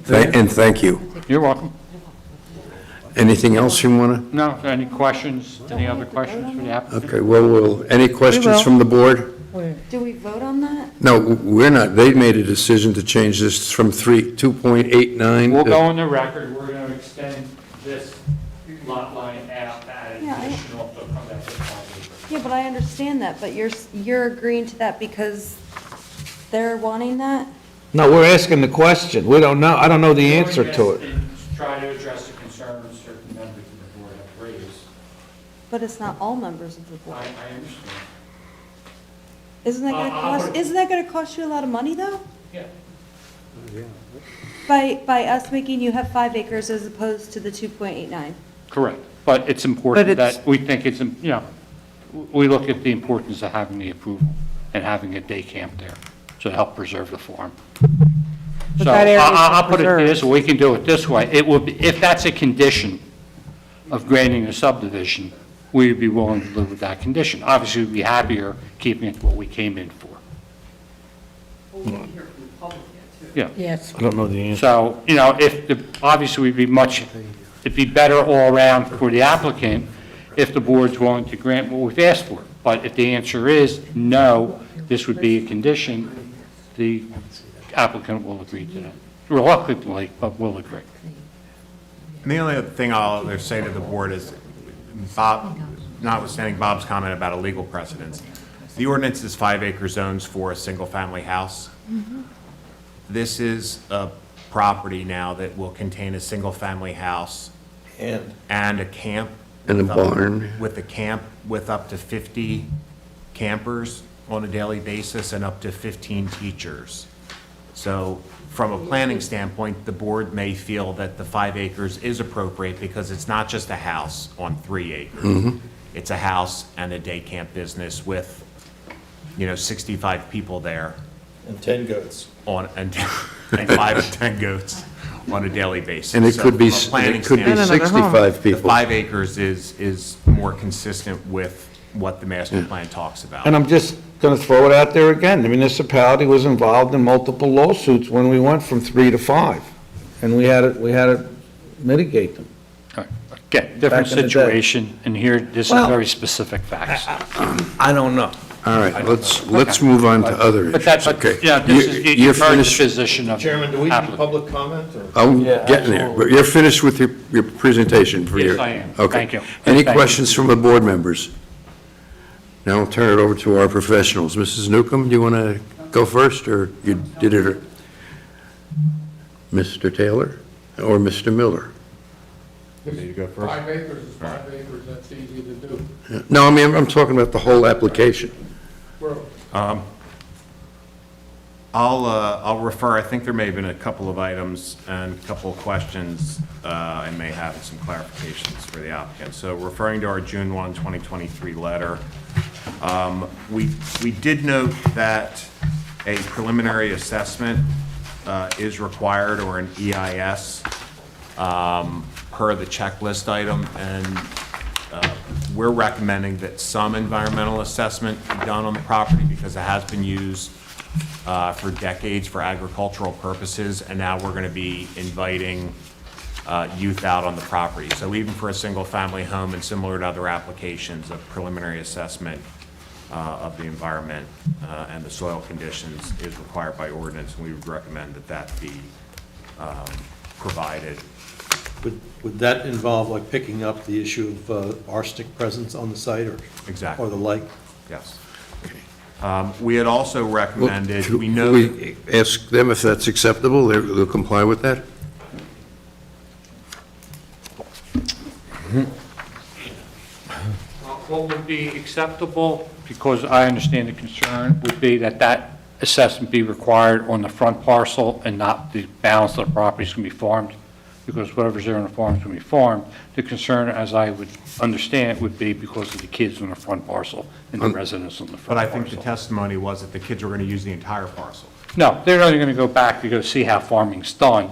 And thank you. You're welcome. Anything else you want No, any questions, any other questions for the to? applicant? Okay, well, any questions from the board? Do we vote on that? No, we're not, they made a decision to change this from 2.89 We'll to... go on the record, we're going to extend this lot line out to add Yeah, additional, so come back to 5 acres. Yeah, but I understand that, but you're agreeing to that because they're wanting that? No, we're asking the question, we don't know, I don't know the answer to it. Try to address the concerns certain members of raise. But it's not all members of the board. I understand. Isn't that gonna cost, isn't that gonna cost you a lot of money, though? Yeah. By us making you have 5 acres as opposed to the 2.89? Correct. But it's important But it's- that we think it's, we look at the importance of having the approval and having a day camp there to help preserve the farm. But So that area is I'll put it preserved. this, we can do it this way. It will be, if that's a condition of granting a subdivision, we'd be willing to live with that condition. Obviously, we'd be happier keeping it what we came in for. Yeah. Yes. I don't know the answer. So, obviously, it'd be better all around for the applicant if the board's willing to grant what we've asked for. But if the answer is no, this would be a condition, the applicant will agree to that. Reluctantly, but will agree. And the only other thing I'll other say to the board is, Bob, notwithstanding Bob's comment about a legal precedence, the ordinance is 5-acre zones for a single-family house. This is a property now that will contain a single-family house and a camp. And a barn. With a camp with up to 50 campers on a daily basis and up to 15 teachers. So from a planning standpoint, the board may feel that the 5 acres is appropriate because it's not just a house on 3 acres. It's a house and a day camp business with, 65 people there. And 10 goats. And 5 to 10 goats on a daily basis. And it So could be, from a planning it could be standpoint, 65 the people. 5 acres is more consistent with what the master plan talks about. And I'm just going to throw it out there again. The municipality was involved in multiple lawsuits when we went from 3 to 5, and we had to mitigate them. Again, different Back in the day. situation, and here, this is Well- very specific facts. I don't know. All right, let's move on to other But issues. that's, Okay. this is, You're you've heard the finished. position of Chairman, do we need applicant. public comment? Or? I'm Yeah, getting there, but you're finished with your presentation for your... Yes, I am. Okay. Thank you. Any Thank you. questions from the board members? Now I'll turn it over to our professionals. Mrs. Newcomb, do you want to go first, or you did it? Mr. Taylor or Mr. Miller? You go first. 5 acres is 5 acres, that's easy to do. No, I mean, I'm talking about the whole application. I'll refer, I think there may have been a couple of items and a couple of questions, I may have some clarifications for the applicant. So referring to our June 1, 2023 letter, we did note that a preliminary assessment is required, or an EIS, per the checklist item, and we're recommending that some environmental assessment be done on the property because it has been used for decades for agricultural purposes, and now we're going to be inviting youth out on the property. So even for a single-family home and similar to other applications, a preliminary assessment of the environment and the soil conditions is required by ordinance, and we would recommend that that be provided. Would that involve like picking up the issue of arsenic presence on the site or? Exactly. Or the like? Yes. We had also recommended, we know. We ask them if that's acceptable, they'll comply with that? What would be acceptable, because I understand the concern, would be that that assessment be required on the front parcel and not the balance of the property is going to be farmed, because whatever's there on the farm is going to be farmed. The concern, as I would understand it, would be because of the kids on the front parcel and the residents on the front But I parcel. think the testimony was that the kids were going to use the entire parcel. No, they're only going to go back to go see how farming's done,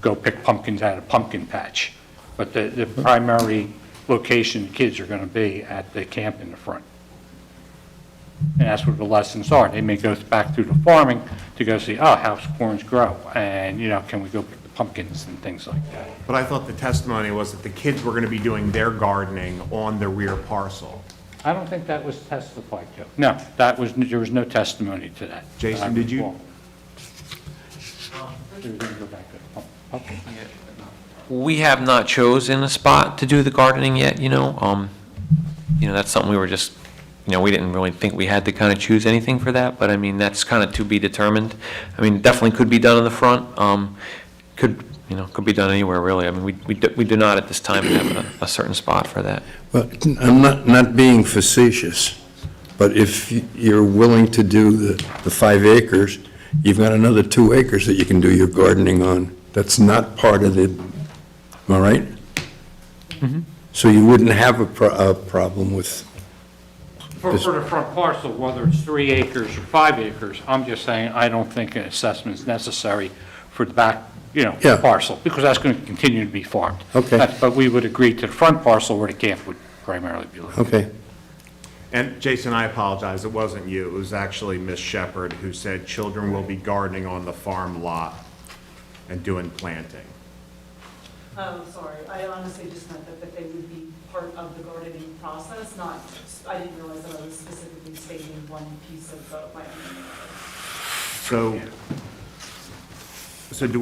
go pick pumpkins out of pumpkin patch. But the primary location, the kids are going to be at the camp in the front. And that's where the lessons are. They may go back through the farming to go see, oh, how's corns grow? And, can we go pick the pumpkins and things like that. But I thought the testimony was that the kids were going to be doing their gardening on the rear parcel. I don't think that was testified to. No, there was no testimony to that. Jason, did you? We have not chosen a spot to do the gardening yet, that's something we were just, we didn't really think we had to kind of choose anything for that, but I mean, that's kind of to be determined. I mean, definitely could be done in the front. could be done anywhere, really. I mean, we do not at this time have a certain spot for that. Well, I'm not being facetious, but if you're willing to do the 5 acres, you've got another 2 acres that you can do your gardening on. That's not part of the, all right? So you wouldn't have a problem with, For the front parcel, whether it's 3 acres or 5 acres, I'm just saying, I don't think an assessment is necessary for the back, Yeah. parcel, because that's going to continue to be farmed. Okay. But we would agree to the front parcel where the camp would primarily be located. okay. And Jason, I apologize, it wasn't you, it was actually Miss Shepherd who said children will be gardening on the farm lot and doing planting. Oh, sorry, I honestly just meant that they would be part of the gardening process, not, I didn't realize that I was specifically stating one piece of my own. So do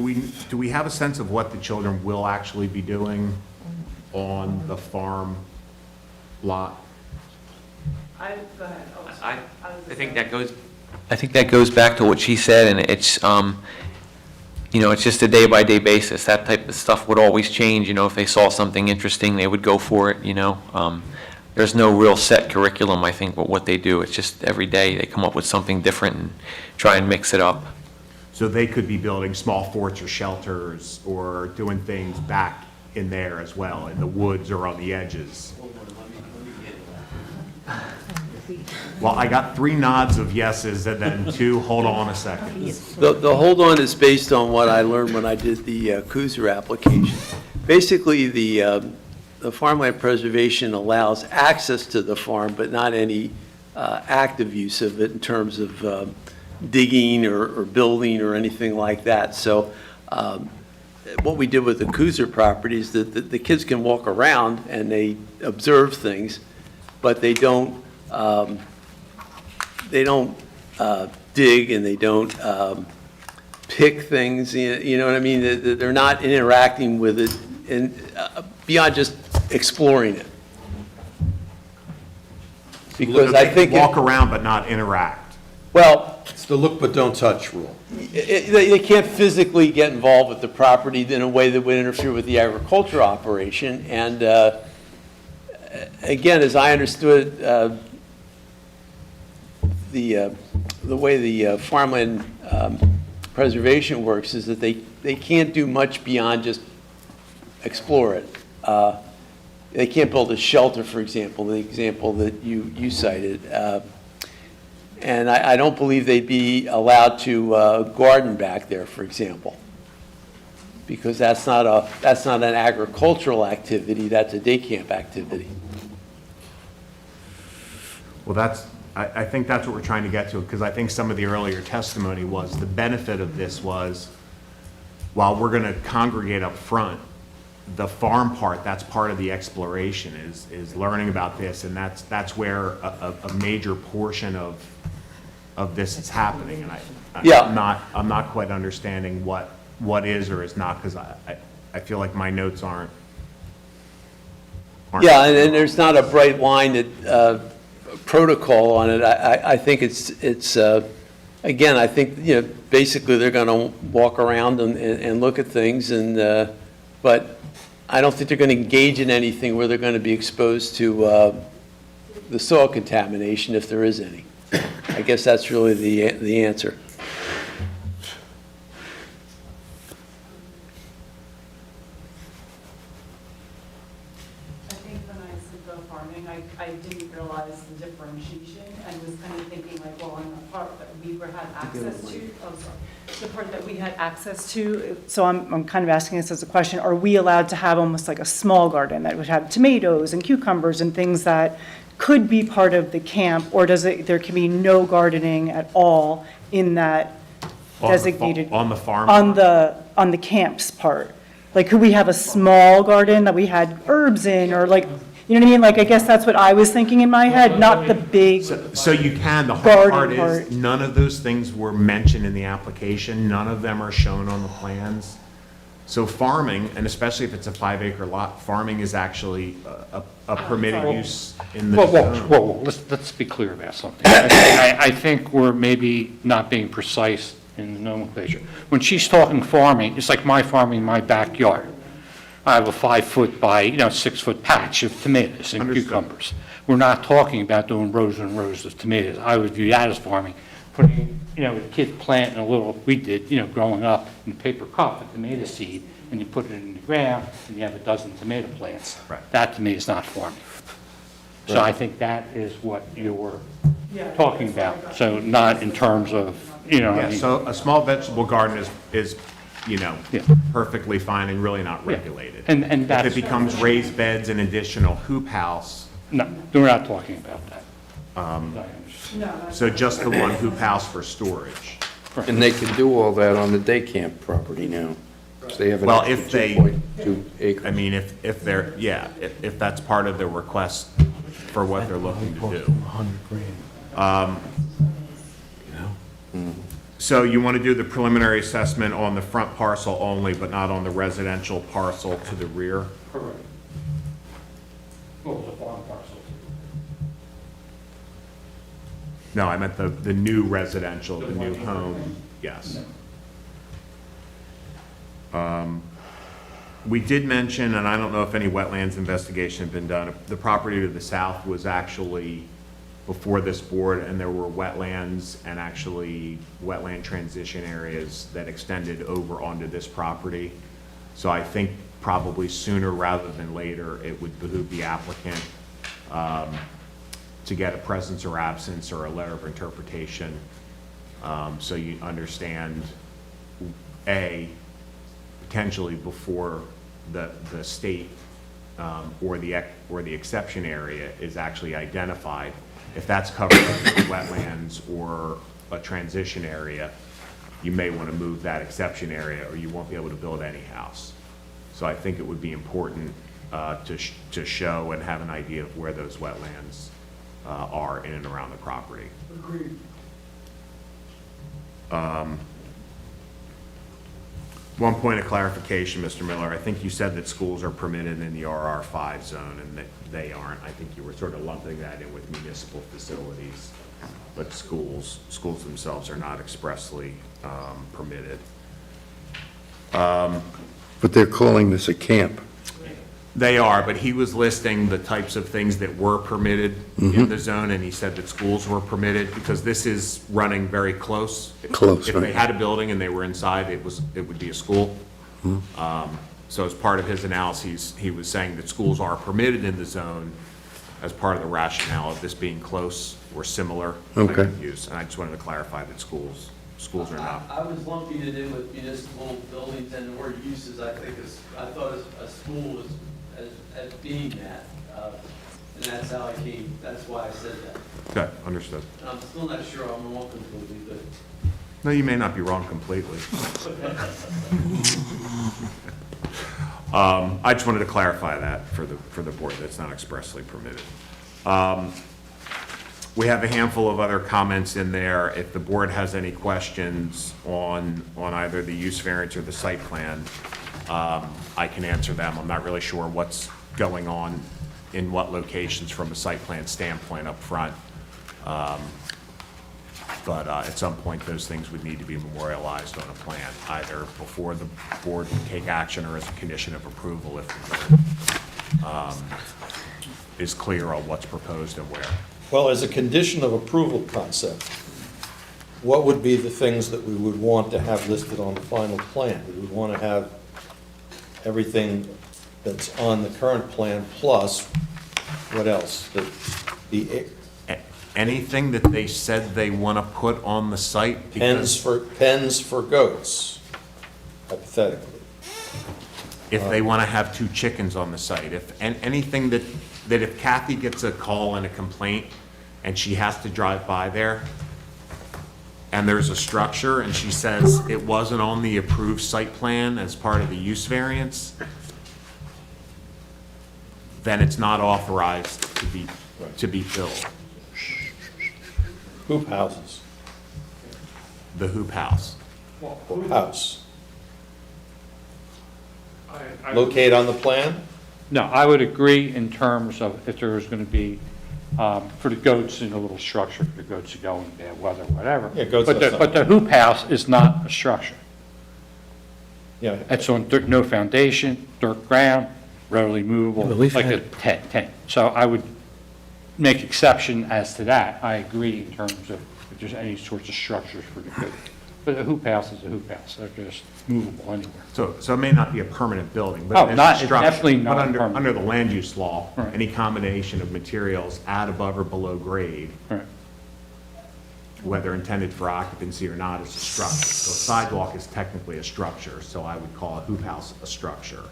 we have a sense of what the children will actually be doing on the farm lot? Go ahead. Oh, I was think that goes back to what she said, and it's, it's just a day-by-day basis. That type of stuff would always change, if they saw something interesting, they would go for it, There's no real set curriculum, I think, with what they do. It's just every day they come up with something different and try and mix it up. So they could be building small forts or shelters or doing things back in there as well, in the woods or on the edges. Well, I got 3 nods of yeses and then 2, hold on a second. The hold on is based on what I learned when I did the Kuzer application. Basically, the farmland preservation allows access to the farm, but not any active use of it in terms of digging or building or anything like that. So what we did with the Kuzer property is that the kids can walk around and they observe things, but they don't dig and they don't pick things, you know what I mean? They're not interacting with it and beyond just exploring it. Because I think walk around but not interact. Well, it's the look but don't touch rule. They can't physically get involved with the property in a way that would interfere with the agriculture operation. And again, as I understood, the way the farmland preservation works is that they can't do much beyond just explore it. They can't build a shelter, for example, the example that you cited. And I don't believe they'd be allowed to garden back there, for example, because that's not an agricultural activity, that's a day camp activity. Well, I think that's what we're trying to get to, because I think some of the earlier testimony was the benefit of this was, while we're going to congregate up front, the farm part, that's part of the exploration, is learning about this, and that's where a major portion of this is happening. And I'm not quite understanding what is or is not, because I feel like my notes aren't. Yeah, and there's not a bright line that protocol on it. I think it's again, I think, basically they're going to walk around and look at things, and but I don't think they're going to engage in anything where they're going to be exposed to the soil contamination, if there is any. I guess that's really the answer. I think when I said the farming, I didn't realize the differentiation and was kind of thinking like, well, on the part that we had access to, the part that we had access to, so I'm kind of asking this as a question, are we allowed to have almost like a small garden that would have tomatoes and cucumbers and things that could be part of the camp, or there can be no gardening at all in that designated? On the farm? On the camp's part. Like, could we have a small garden that we had herbs in, or like, you know what I mean? Like, I guess that's what I was thinking in my head, not the big. So you can, the hard part garden is, part. none of those things were mentioned in the application, none of them are shown on the plans. So farming, and especially if it's a 5-acre lot, farming is actually a permitted use in the zone. Whoa, let's be clear about something. I think we're maybe not being precise in the nomenclature. When she's talking farming, it's like my farming in my backyard. I have a 5-foot by, 6-foot patch of tomatoes and cucumbers. We're not talking about doing rows and rows of tomatoes. I would view that as farming, putting, a kid planting a little, we did, growing up in a paper cup, a tomato seed, and you put it in the ground, and you have a dozen tomato plants. Right. That to me is not farming. So I think that is what you were talking about. So not in terms of, Yeah, so a small vegetable garden is, Yeah. perfectly fine and really not regulated. And If that's. it becomes raised beds and additional hoop house, No, we're not talking about that. so just the one hoop house for storage. And they can do all that on the day camp property now. 'Cause they have an Well, extra if they, 2.2 acres. I mean, if they're, yeah, if that's part of the request for what they're looking to do. So you want to do the preliminary assessment on the front parcel only, but not on the residential parcel to the rear? Correct. Well, the farm parcel. No, I meant the new residential, the new home, yes. We did mention, and I don't know if any wetlands investigation had been done, the property to the south was actually before this board, and there were wetlands and actually wetland transition areas that extended over onto this property. So I think probably sooner rather than later, it would behoove the applicant to get a presence or absence or a letter of interpretation, so you understand, A, potentially before the state or the exception area is actually identified. If that's covered under wetlands or a transition area, you may want to move that exception area or you won't be able to build any house. So I think it would be important to show and have an idea of where those wetlands are in and around the property. Agreed. One point of clarification, Mr. Miller, I think you said that schools are permitted in the RR5 zone and that they aren't. I think you were sort of lumping that in with municipal facilities, but schools themselves are not expressly permitted. But they're calling this a camp. They are, but he was listing the types of things that were permitted in the zone, and he said that schools were permitted, because this is running very close. Close, If right. they had a building and they were inside, it would be a school. So as part of his analyses, he was saying that schools are permitted in the zone as part of the rationale of this being close or similar type of use. And I just wanted to clarify that schools are not. I was lumping it in with municipal buildings and or uses. I thought a school was as being that, and that's how I came, that's why I said that. Okay, understood. And I'm still not sure I'm wrong completely, but. No, you may not be wrong completely. I just wanted to clarify that for the board, that's not expressly permitted. We have a handful of other comments in there. If the board has any questions on either the use variance or the site plan, I can answer them. I'm not really sure what's going on in what locations from a site plan standpoint up front. But at some point, those things would need to be memorialized on a plan, either before the board can take action or as a condition of approval if the board is clear on what's proposed and where. Well, as a condition of approval concept, what would be the things that we would want to have listed on the final plan? We would want to have everything that's on the current plan, plus, what else? Anything that they said they want to put on the site? Pens for goats, hypothetically. If they want to have 2 chickens on the site, anything that if Kathy gets a call and a complaint and she has to drive by there and there's a structure and she says it wasn't on the approved site plan as part of the use variance, then it's not authorized to be built. Hoop houses. The hoop house. Hoop house. Locate on the plan? No, I would agree in terms of if there was going to be for the goats in a little structure for the goats to go in bad weather, whatever. Yeah, goats But have but the hoop house is not a structure. Yeah. It's on no foundation, dirt ground, readily movable, Yeah, but we've like a had- tent. So I would make exception as to that. I agree in terms of if there's any sorts of structures for the goat. But a hoop house is a hoop house. They're just movable anywhere. So it may not be a permanent building, but Oh, it's not- a it's structure. definitely not But permanent. under the land use law, Right. any combination of materials at, above, or below grade, Right. whether intended for occupancy or not, is a structure. So a sidewalk is technically a structure, so I would call a hoop house a structure.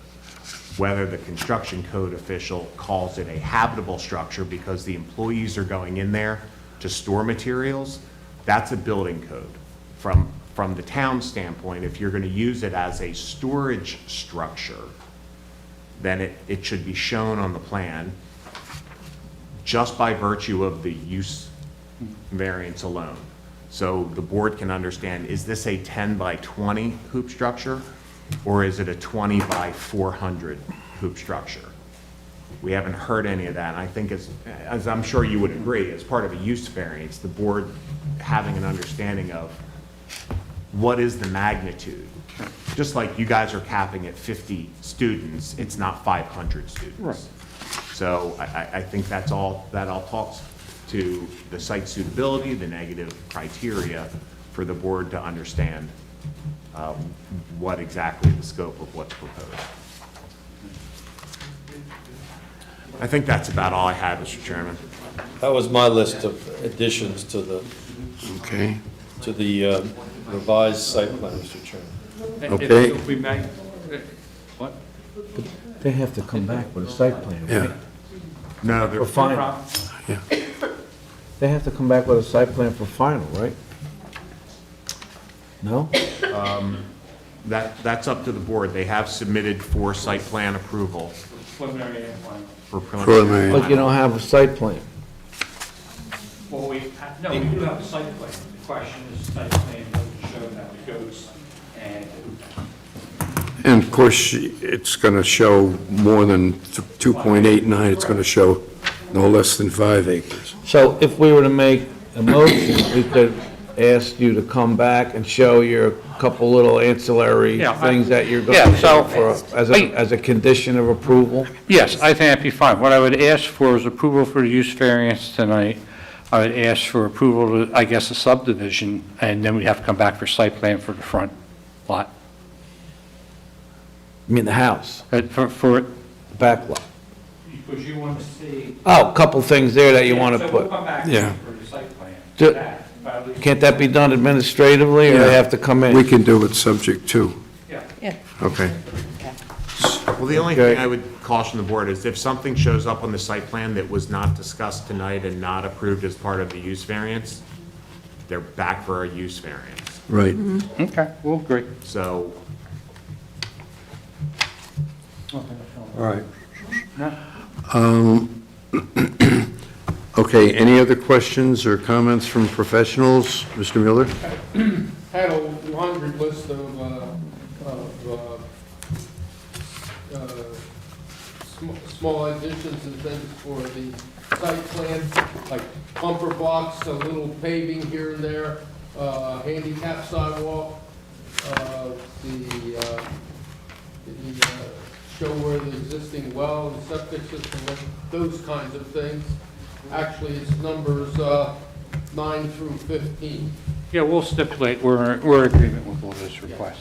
Whether the construction code official calls it a habitable structure because the employees are going in there to store materials, that's a building code. From the town standpoint, if you're going to use it as a storage structure, then it should be shown on the plan just by virtue of the use variance alone. So the board can understand, is this a 10 by 20 hoop structure, or is it a 20 by 400 hoop structure? We haven't heard any of that, and I think as I'm sure you would agree, as part of a use variance, the board having an understanding of what is the magnitude. Just like you guys are capping at 50 students, it's not 500 students. Right. So I think that all talks to the site suitability, the negative criteria for the board to understand what exactly the scope of what's proposed. I think that's about all I had, Mr. Chairman. That was my list of additions to the, Okay, to the revised site plan, Mr. Chairman. Okay. If we may, what? They have to come back with a site plan, right? yeah, No, For final. yeah. They have to come back with a site plan for final, right? No? that's up to the board. They have submitted for site plan approval. Preliminary and final. For preliminary. Preliminary. But you don't have a site plan. Well, we do have a site plan. The question is site plan doesn't show that the goats and And of course, it's going to show more than 2.89, it's going to show no less than 5 acres. So if we were to make a motion, we could ask you to come back and show your couple little ancillary Yeah, things that you're going yeah, to so- do for, as a condition of approval? Yes, I think that'd be fine. What I would ask for is approval for the use variance tonight. I would ask for approval, I guess, a subdivision, and then we'd have to come back for site plan for the front lot. I mean, the house, For, the back lot. because you want to see. Oh, a couple things there that you want to put. Yeah. for the site plan. Do- That, but at least- Can't that be done administratively, or they have to come in? We can do it subject to, Yeah. Yeah. okay. Well, the only Okay. thing I would caution the board is if something shows up on the site plan that was not discussed tonight and not approved as part of the use variance, they're back for a use variance. Right. Okay, we'll agree. So All right. Okay, any other questions or comments from professionals? Mr. Miller? Had a laundry list of small additions and things for the site plan, like bumper box, a little paving here and there, handicap sidewalk, show where the existing well and septic system, went, those kinds of things. Actually, it's numbers 9 through 15. Yeah, we'll stipulate, we're in agreement with all those requests.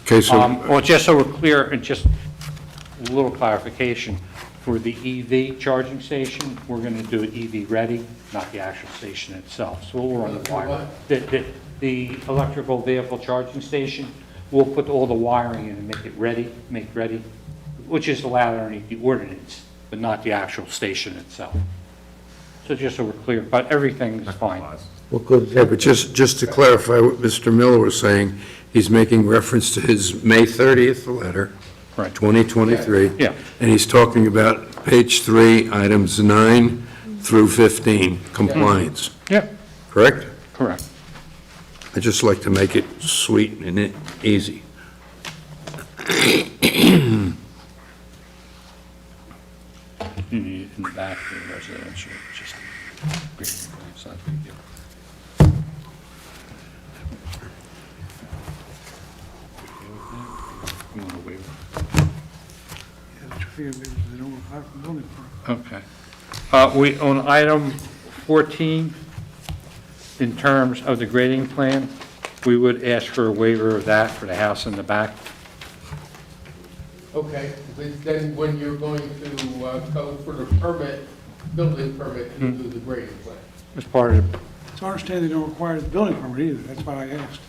Okay, so, Well, just so we're clear, and just a little clarification, for the EV charging station, we're going to do it EV ready, not the actual station itself. So we'll run the wire. The electrical vehicle charging station, we'll put all the wiring in and make ready, which is allowed underneath the ordinance, but not the actual station itself. So just so we're clear, but everything is fine. Well, good. yeah, but just to clarify what Mr. Miller was saying, he's making reference to his May 30th letter, Right. 2023. Yeah. And he's talking about page 3, items 9 through 15, compliance, Yeah, correct? correct. I just like to make it sweet and easy. You need it in the back for the residential, just grading plan, it's not a big deal. You want a waiver? Okay. On item 14, in terms of the grading plan, we would ask for a waiver of that for the house in the back. Okay, but then when you're going to go for the permit, building permit, you do the grading plan. As part of, It's my understanding they don't require the building permit either, that's why I asked.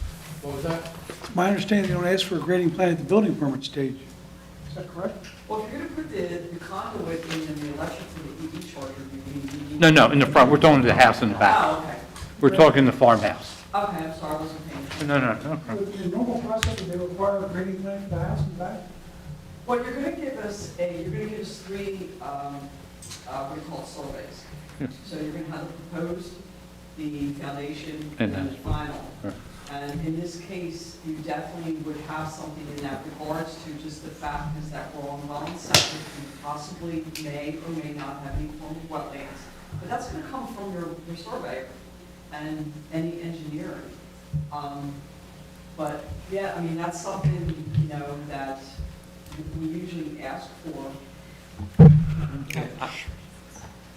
What was that? It's my understanding they don't ask for a grading plan at the building permit stage. Is that correct? Well, if you're gonna put the conduit in and the electric for the EV charger, you need. no, in the front, we're talking the house in the back. Oh, okay. We're talking the farmhouse. Okay, I'm sorry, I wasn't paying attention. No. The normal process, do they require a grading plan for the house in the back? Well, you're gonna give us three, what do you call it, surveys. Yes. So you're gonna have the proposed, the foundation, And and then- the final. Right. And in this case, you definitely would have something in that regards to just the fact is that we're on well and septic, you possibly may or may not have any form of wetlands. But that's gonna come from your surveyor and any engineering. But, yeah, I mean, that's something, that we usually ask for.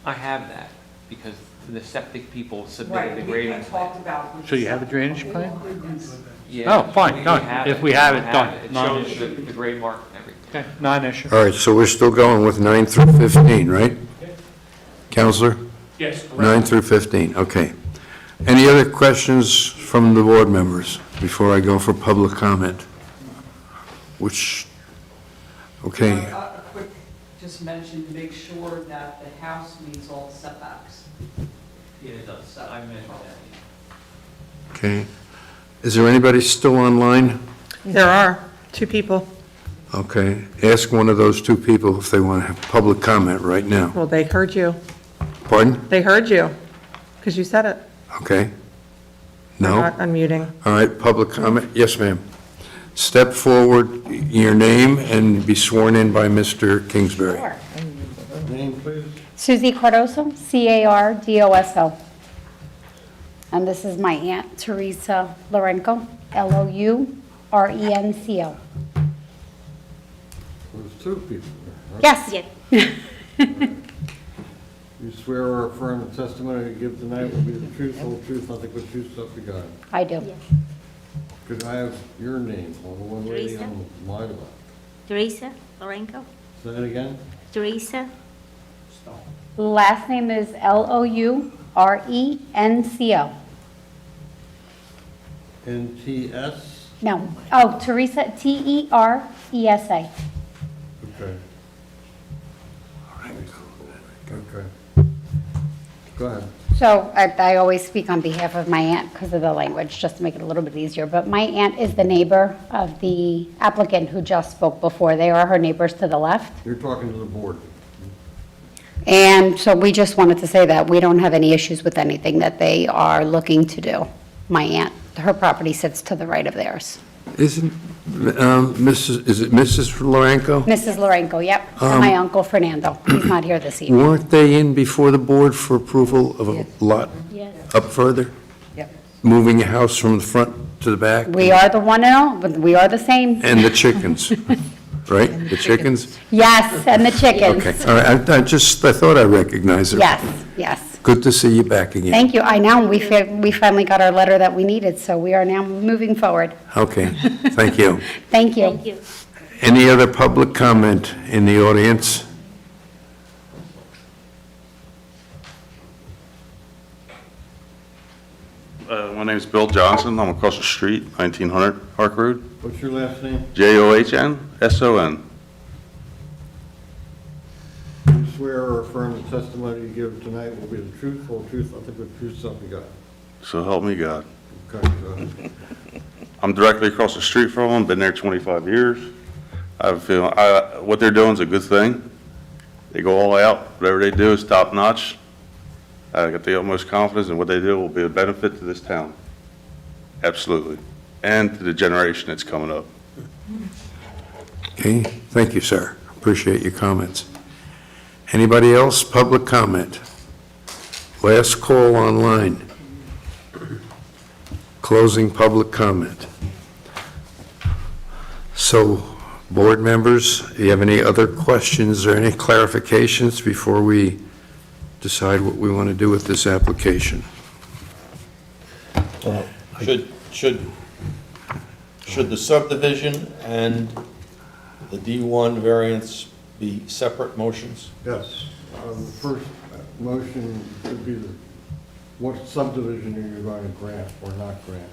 I have that, because the septic people Right, submitted the we grading had plan. talked about. with So you the have a drainage septic. plan? Yeah, Oh, fine, done. If we have it, done. It shows Non-issue. the grade mark and everything. Okay, non-issue. All right, so we're still going with 9 through 15, right? Counselor? Yes, 9 through 15, okay. Any other questions from the board members before I go for public comment? Okay, A quick, just mention, to make sure that the house meets all the setbacks. Yeah, it does. I mentioned that. okay. Is there anybody still online? There are 2 people. Okay, ask one of those 2 people if they want to have public comment right now. Well, they heard you. Pardon? They heard you, because you said it. Okay. They're No? not unmuting. All right, public comment, yes, ma'am. Step forward, your name, and be sworn in by Mr. Kingsbury. Name, please? Susie Cardoso, Cardoso. And this is my aunt, Teresa Lorenco, Lourenco. There's 2 people there, right? Yes. You swear or affirm the testimony you give tonight will be the truth, whole truth, nothing but truth, so help you God. I do. Could I have your name, or the one lady Teresa. I'm lying about? Teresa Lorenco. Say that again? Teresa. Last name is Lourenco. NTS? No. Oh, Teresa, Teresa. Okay. Okay. Go ahead. So I always speak on behalf of my aunt because of the language, just to make it a little bit easier. But my aunt is the neighbor of the applicant who just spoke before. They are her neighbors to the left. You're talking to the board. And so we just wanted to say that we don't have any issues with anything that they are looking to do. My aunt, her property sits to the right of theirs. Isn't, is it Mrs. Lorenco? Mrs. Lorenco, yep, and my uncle Fernando. He's not here this evening. Weren't they in before the board for approval of a lot Yes. up further? Yep. Moving a house from the front to the back? We are the one and all, but we are the same. And the chickens, right? The chickens? Yes, and the chickens. Okay, all right, I thought I recognized her. Yes, yes. Good to see you back again. Thank you. I know, we finally got our letter that we needed, so we are now moving forward. Okay, thank you. Thank you. Any other public comment in the audience? My name's Bill Johnson. I'm across the street, 1900 Park Road. What's your last name? Johnsson. You swear or affirm the testimony you give tonight will be the truth, whole truth, nothing but truth, so help you God. So help me God. Okay, go ahead. I'm directly across the street from them, been there 25 years. I have a feeling, what they're doing is a good thing. They go all out, whatever they do is top notch. I got the utmost confidence in what they do will be a benefit to this town. Absolutely. And to the generation that's coming up. Okay, thank you, sir. Appreciate your comments. Anybody else? Public comment? Last call online. Closing public comment. So, board members, do you have any other questions or any clarifications before we decide what we want to do with this application? Should the subdivision and the D1 variance be separate motions? Yes. The first motion should be what subdivision are you going to grant or not grant?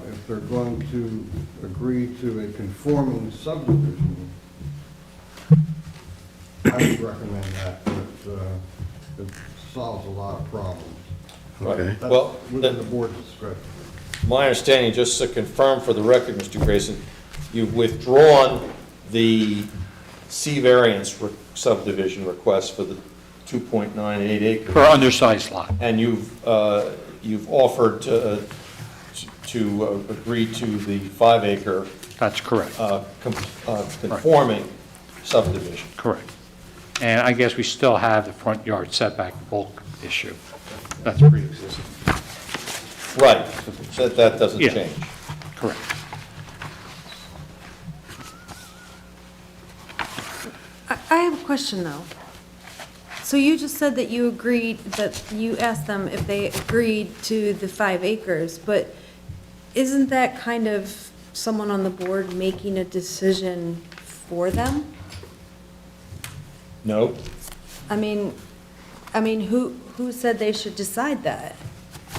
If they're going to agree to a conforming subdivision, I would recommend that, but it solves a lot of problems. Okay. That's Well, within the board's discretion. My understanding, just to confirm for the record, Mr. Grayson, you've withdrawn the C variance subdivision request for the 2.98 acres. For undersized lot. And you've offered to agree to the 5 acre. That's correct. Conforming subdivision. Correct. And I guess we still have the front yard setback bulk issue. That's pre-existing. Right, so that doesn't Yeah. change. Correct. I have a question, though. So you just said that you agreed, that you asked them if they agreed to the 5 acres, but isn't that kind of someone on the board making a decision for them? No. I mean, who said they should decide that?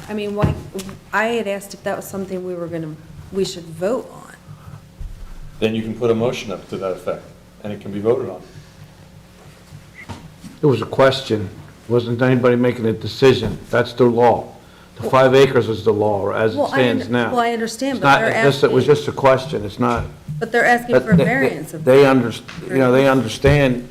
I mean, why, I had asked if that was something we should vote on. Then you can put a motion up to that effect, and it can be voted on. It was a question. Wasn't anybody making a decision. That's the law. The 5 acres is the law as it Well, stands now. Well, I understand, It's but not, they're it was asking, just a question. It's not. but they're asking for a variance of They that. they understand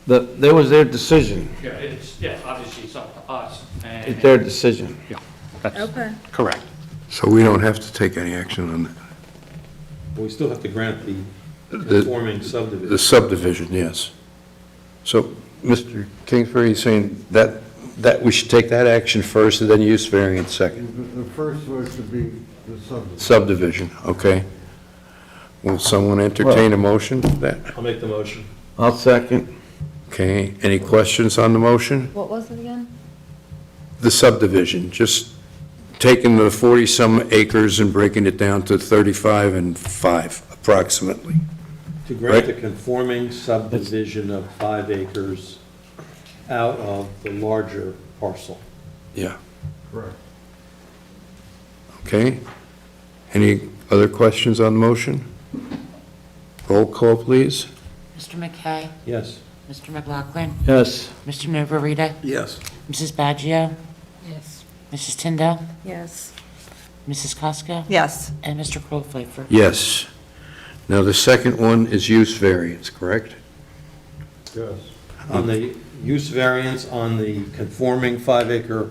that there was their decision. Yeah, obviously it's up to us. It's their decision. Yeah, that's Okay. correct. So we don't have to take any action on that. But we still have to grant the The- conforming subdivision. The subdivision, yes. So, Mr. Kingsbury, is saying that we should take that action first and then use variance second? The first vote should be the subdivision. Subdivision, okay. Will someone entertain a motion to that? I'll make the motion. I'll second. Okay, any questions on the motion? What was it again? The subdivision, just taking the 40-some acres and breaking it down to 35 and 5 approximately. To grant the conforming subdivision of 5 acres out of the larger parcel. Yeah, Correct. okay. Any other questions on the motion? Roll call, please. Mr. McKay? Yes. Mr. McLaughlin? Yes. Mr. Navarita? Yes. Mrs. Baggio? Yes. Mrs. Tyndall? Yes. Mrs. Costco? Yes. And Mr. Colpfeiffer? Yes. Now, the second one is use variance, correct? Yes. On the use variance on the conforming 5 acre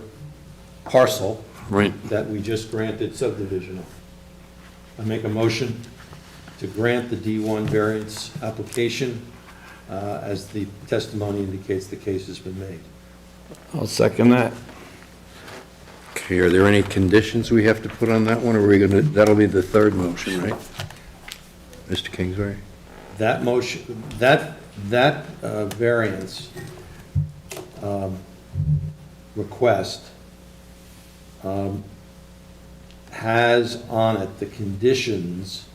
parcel. Right. That we just granted subdivision of. I make a motion to grant the D1 variance application as the testimony indicates the case has been made. I'll second that. Okay, are there any conditions we have to put on that one, or are we gonna, that'll be the third motion, right? Mr. Kingsbury? That motion, that variance request has on it the conditions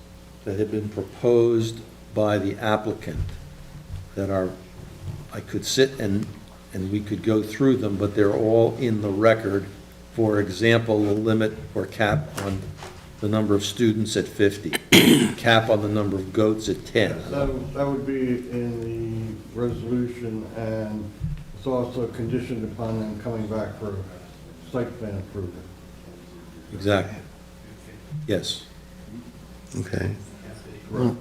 that have been proposed by the applicant that are, I could sit and we could go through them, but they're all in the record. For example, a limit or cap on the number of students at 50, cap on the number of goats at 10. That would be in the resolution, and it's also conditioned upon them coming back for site plan approval. Exactly. Yes. Okay.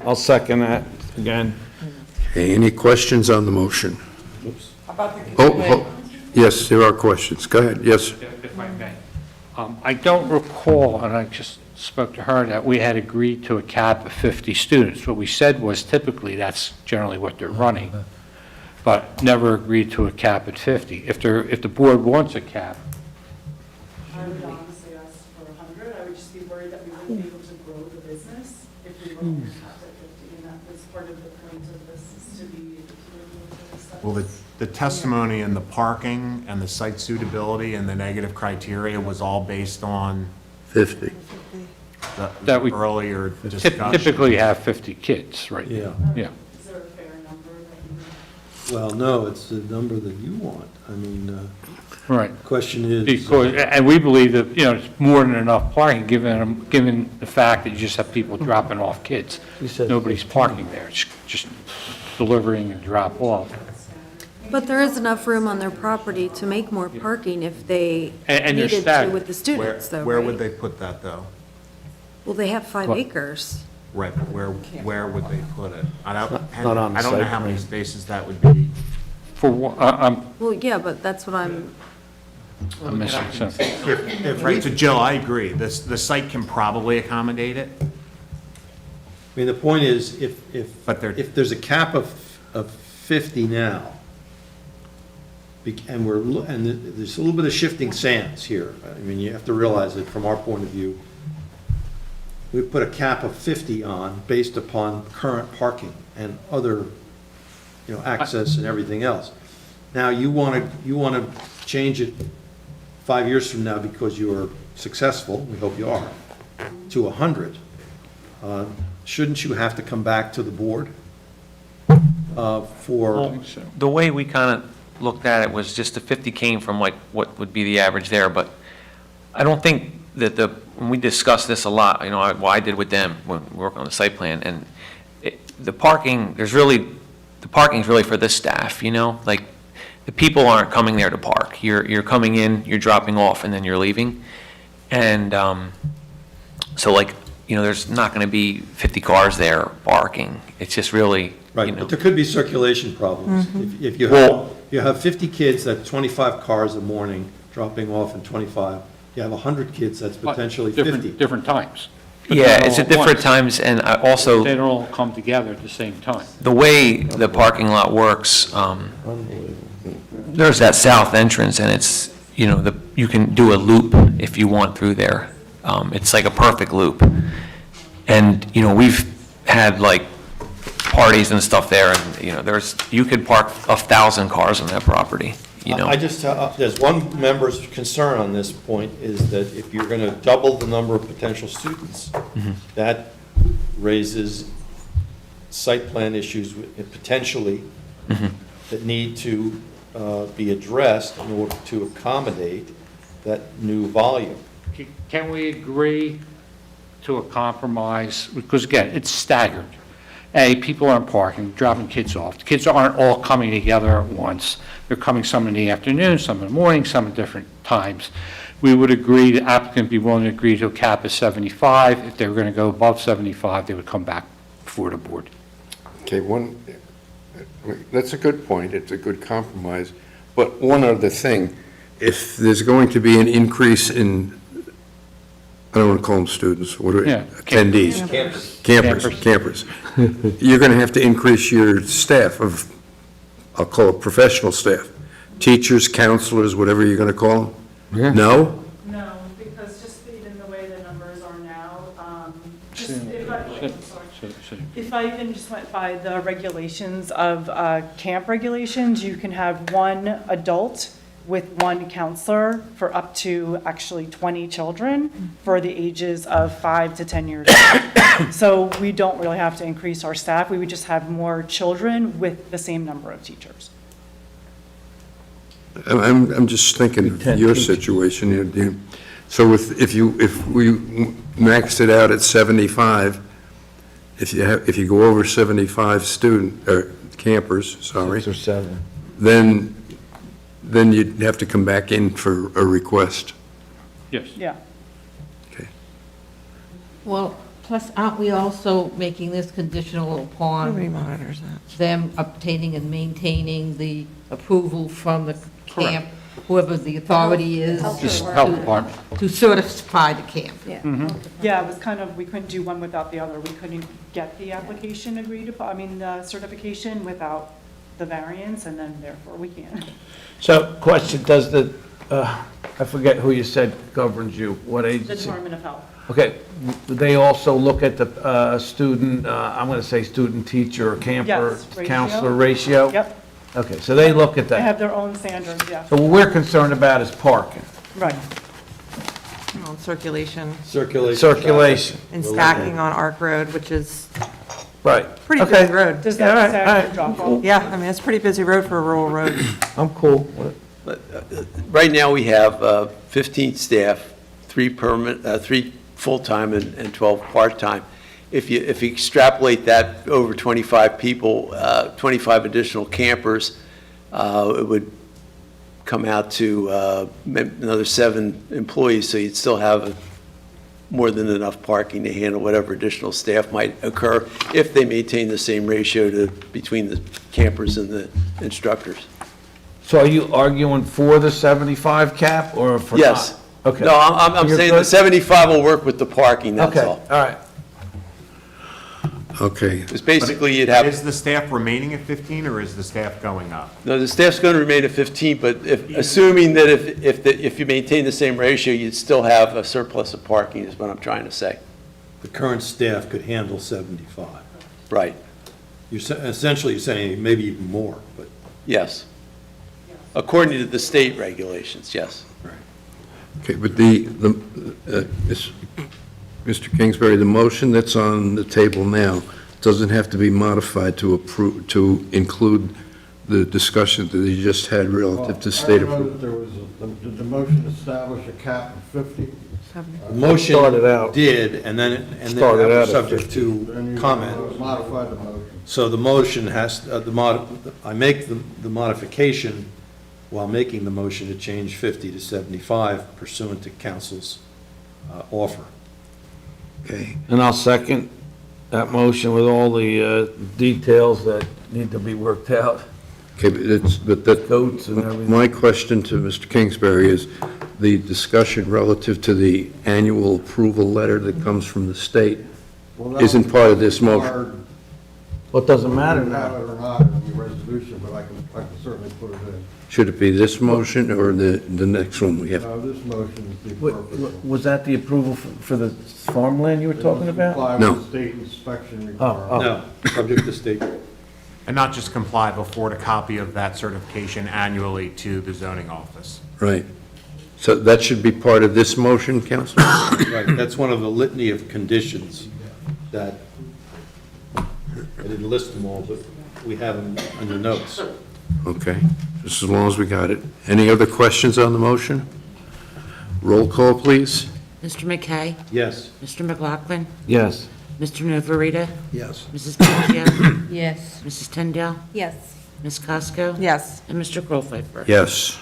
I'll second that again. Okay, any questions on the motion? Oops. Oh, yes, there are questions. Go ahead, yes. If I may. I don't recall, and I just spoke to her, that we had agreed to a cap of 50 students. What we said was typically that's generally what they're running. but never agreed to a cap at 50. If the board wants a cap, I would honestly ask for 100. I would just be worried that we wouldn't be able to grow the business if we were only capped at 50. And that was part of the point of this, is to be able to. Well, the testimony and the parking and the site suitability and the negative criteria was all based on 50. the earlier discussion. typically have 50 kids, right? Yeah. Yeah. Is there a fair number that you? Well, no, it's the number that you want. I mean, Right. question is. Because, and we believe that, it's more than enough parking, given the fact that you just have people dropping off kids. Nobody's parking there, it's just delivering and drop off. But there is enough room on their property to make more parking if they And they're needed to staggered. with the students, though, Where would right? they put that, though? Well, they have 5 What? acres. Right, but where would they put it? I don't Not on the I don't know site how many plan. spaces that would be. Well, yeah, but that's what I'm missing something. Right, so Jill, I agree, the site can probably accommodate it. I mean, the point is, But they're- if there's a cap of 50 now, and there's a little bit of shifting sands here. I mean, you have to realize that from our point of view, we put a cap of 50 on based upon current parking and other, access and everything else. Now, you want to change it 5 years from now because you are successful, we hope you are, to 100. Shouldn't you have to come back to the board for? The way we kind of looked at it was just the 50 came from like what would be the average there, but I don't think that when we discussed this a lot, I did with them when we work on the site plan, and the parking's really for the staff, like the people aren't coming there to park. You're coming in, you're dropping off, and then you're leaving. And so like, there's not going to be 50 cars there parking. It's just really, Right, but there could be circulation problems. If you have 50 kids, that's 25 cars a morning dropping off, and 25. You have 100 kids, that's potentially 50. Different times. yeah, it's at different times, and I also. They don't all come together at the same time. The way the parking lot works, there's that south entrance, and it's, you can do a loop if you want through there. It's like a perfect loop. And, we've had like parties and stuff there, and, you could park 1,000 cars on that property, I just, there's one member's concern on this point, is that if you're going to double the number of potential students, that raises site plan issues potentially that need to be addressed in order to accommodate that new volume. Can we agree to a compromise? Because again, it's staggered. People aren't parking, dropping kids off. The kids aren't all coming together at once. They're coming some in the afternoon, some in the morning, some at different times. We would agree, the applicant be willing to agree to a cap of 75. If they were going to go above 75, they would come back before the board. Okay, that's a good point, it's a good compromise, but one other thing, if there's going to be an increase in, I don't want to call them students, what are Yeah. attendees? Campers. You're going to have to increase your staff of, I'll call it professional staff, teachers, counselors, whatever you're going to call them? No? No, because just even the way the numbers are now, if I even just went by the regulations of camp regulations, you can have one adult with one counselor for up to actually 20 children for the ages of 5 to 10 years old. So we don't really have to increase our staff. We would just have more children with the same number of teachers. I'm just thinking of your situation. So if we maxed it out at 75, if you go over 75 campers, sorry. 6 or 7. Then you'd have to come back in for a request. Yes. Yeah. Okay. Well, plus aren't we also making this conditional upon Nobody monitors that. them obtaining and maintaining the approval from the camp, whoever the authority is? Just health department. To certify the camp. Yeah, it was kind of, we couldn't do one without the other. We couldn't get the application agreed upon, the certification without the variance, and then therefore we can't. So, question, does the, I forget who you said governs you, what The agency? Department of Health. Okay, do they also look at the student, I'm going to say student teacher or camper Yes, ratio. counselor ratio? Yep, Okay, so they look at they that. have their own standards, yeah. So what we're concerned about is parking. Right. Well, Circulation Circulation. and stacking on Arc Road, which is Right. pretty Okay. busy road. Does Yeah, all right, that all stack right. drop off? Yeah, I mean, it's a pretty busy road for a rural road. I'm cool. Right now, we have 15 staff, 3 permanent, 3 full-time and 12 part-time. If you extrapolate that over 25 people, 25 additional campers, it would come out to another 7 employees, so you'd still have more than enough parking to handle whatever additional staff might occur if they maintain the same ratio between the campers and the instructors. So are you arguing for the 75 cap or for not? Yes. Okay. No, I'm You're saying the good? 75 will work with the parking, that's Okay, all. all right. Okay. Because basically, you'd have. Is the staff remaining at 15, or is the staff going up? No, the staff's going to remain at 15, but assuming that if you maintain the same ratio, you'd still have a surplus of parking, is what I'm trying to say. The current staff could handle 75. Right, Essentially, you're saying maybe even more, but. yes. According to the state regulations, yes. Okay, but Mr. Kingsbury, the motion that's on the table now doesn't have to be modified to approve, to include the discussion that you just had relative to state I know approval. that there was, did the motion establish a cap of 50? The motion Started out. did, and then that Started was out at subject to Then you comment. modify the motion. So the motion has, I make the modification while making the motion to change 50 to 75 pursuant to council's offer. Okay, And I'll second that motion with all the details that need to be worked out. okay, but that, Goats and everything. my question to Mr. Kingsbury is, the discussion relative to the annual approval letter that comes from the state Well, that isn't was part of this motion. required. Well, it doesn't matter You can have now. it or not in the resolution, but I can certainly put it in. Should it be this motion or the next one we have? No, this motion is the appropriate. Was that the approval for the farmland you were talking about? Comply No. with state inspection Oh, requirements. No, subject to state. And not just comply, but forward a copy of that certification annually to the zoning office. Right. So that should be part of this motion, Councilor? Right, that's one of the litany of conditions that, I didn't list them all, but we have them in the notes. Okay, just as long as we got it. Any other questions on the motion? Roll call, please. Mr. McKay? Yes. Mr. McLaughlin? Yes. Mr. Navarita? Yes. Mrs. Pacheco? Yes. Mrs. Tyndall? Yes. Ms. Casco? Yes. And Mr. Grofeifer? Yes.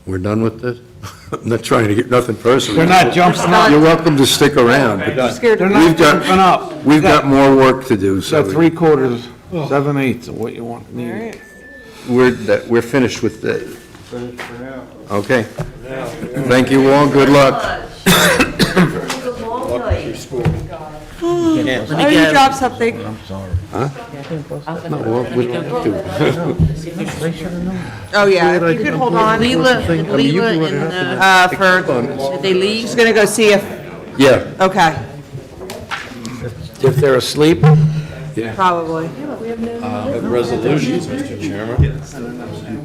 We're done with this? I'm not trying to get nothing personal. They're not jumping up. You're welcome to stick around. but Scared They're to not We've got- jumping up. We've got more work to do, So so 3/4, 7/8 of what you want, need. we're finished with the, Finished for now. okay. Thank you all, good luck. Oh, you dropped something. No, well, we don't have to. Oh, yeah, if you could hold on. Leela For, did they leave? just gonna go see if, Yeah, okay, If they're asleep? probably. Resolutions, Mr. Chairman.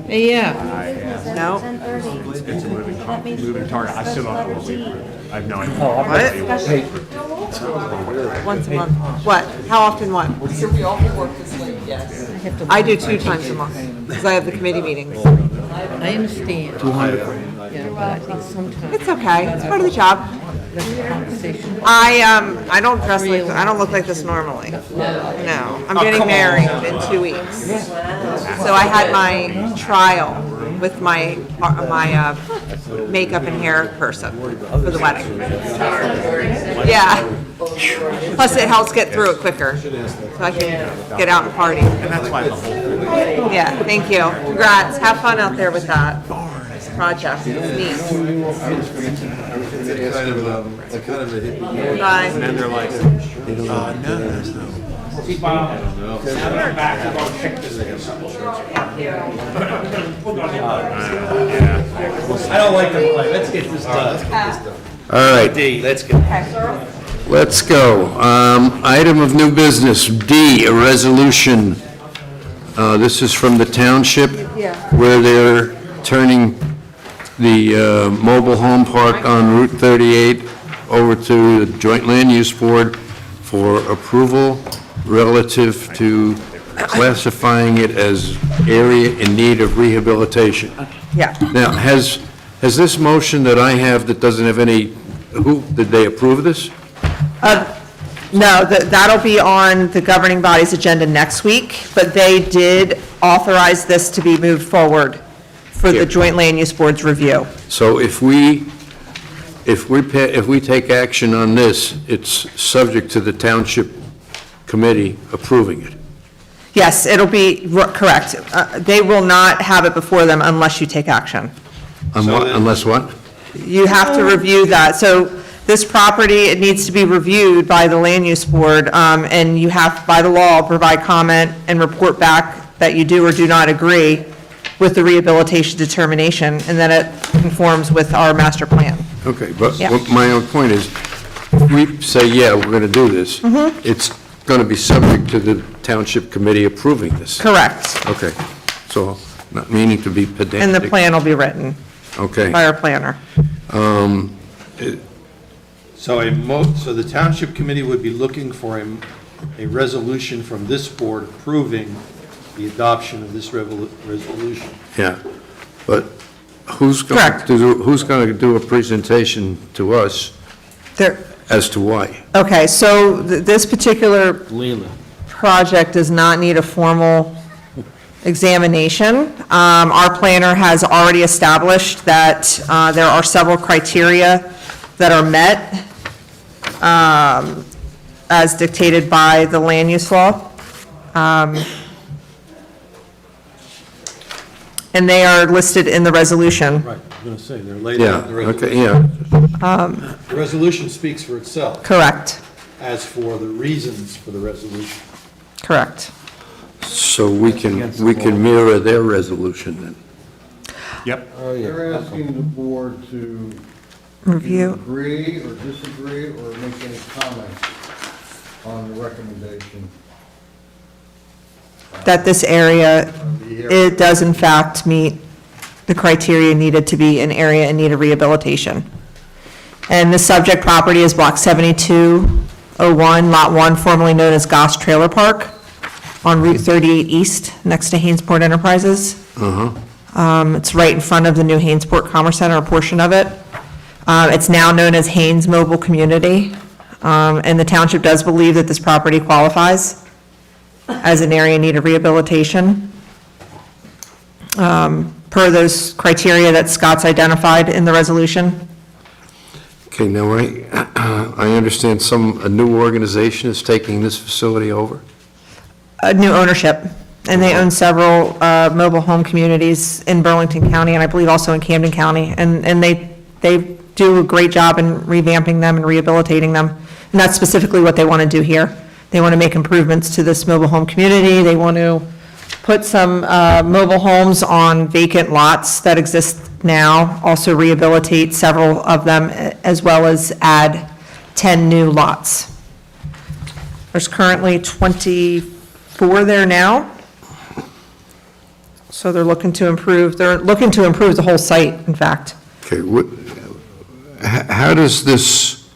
Yeah. No? Moving target, I still don't know what we approved. I have no idea. Once a month. What? How often what? I do 2 times a month, because I have the committee meetings. I understand. 200. Yeah, but I think sometimes It's okay, it's part of the job. less conversation. I don't dress like, I don't look like this normally. No, I'm getting married in 2 weeks. So I had my trial with my makeup and hair person for the wedding. Yeah. Plus it helps get through it quicker, so I can get out and party. And that's why the whole thing. Yeah, thank you. Congrats, have fun out there with that project, it's neat. Kind of a hippie. Bye. And then they're like, no, there's no I don't like to play, let's get this done. All right. D, let's go. Let's go. Item of new business, D, a resolution. This is from the township, where they're turning the mobile home park on Route 38 over to the Joint Land Use Board for approval relative to classifying it as area in need of rehabilitation. Yeah. Now, has this motion that I have that doesn't have any, did they approve this? No, that'll be on the governing body's agenda next week, but they did authorize this to be moved forward for the Joint Land Use Board's review. So if we take action on this, it's subject to the township committee approving it? Yes, it'll be, correct. They will not have it before them unless you take action. Unless what? You have to review that. So this property, it needs to be reviewed by the Land Use Board, and you have, by the law, provide comment and report back that you do or do not agree with the rehabilitation determination, and that it conforms with our master plan. Okay, but Yeah. what my own point is, if we say, yeah, we're going to do this, it's going to be subject to the township committee approving this? Correct. Okay, so, not meaning to be pedantic. And the plan will be written Okay. by our planner. So so the township committee would be looking for a resolution from this board approving the adoption of this resolution. Yeah, but who's going to do a presentation to us as to why? Okay, so this particular project does not need a formal examination. Our planner has already established that there are several criteria that are met as dictated by the land use law. And they are listed in the resolution. Right, I was going to say, they're laid out in the resolution. Okay, yeah. The resolution speaks for itself. Correct. As for the reasons for the resolution. Correct. So we can mirror their resolution then? Yep. They're asking the board to Review. agree or disagree or make any comments on the recommendation. That this area, it does in fact meet the criteria needed to be an area in need of rehabilitation. And the subject property is block 7201, lot 1, formerly known as Goss Trailer Park, on Route 38 East, next to Hainesport Enterprises. It's right in front of the new Hainesport Commerce Center, a portion of it. It's now known as Haynes Mobile Community, and the township does believe that this property qualifies as an area in need of rehabilitation, per those criteria that Scott's identified in the resolution. Okay, now I understand a new organization is taking this facility over? A new ownership, and they own several mobile home communities in Burlington County, and I believe also in Camden County, and they do a great job in revamping them and rehabilitating them, and that's specifically what they want to do here. They want to make improvements to this mobile home community. They want to put some mobile homes on vacant lots that exist now, also rehabilitate several of them, as well as add 10 new lots. There's currently 24 there now. So they're looking to improve the whole site, in fact. Okay, how does this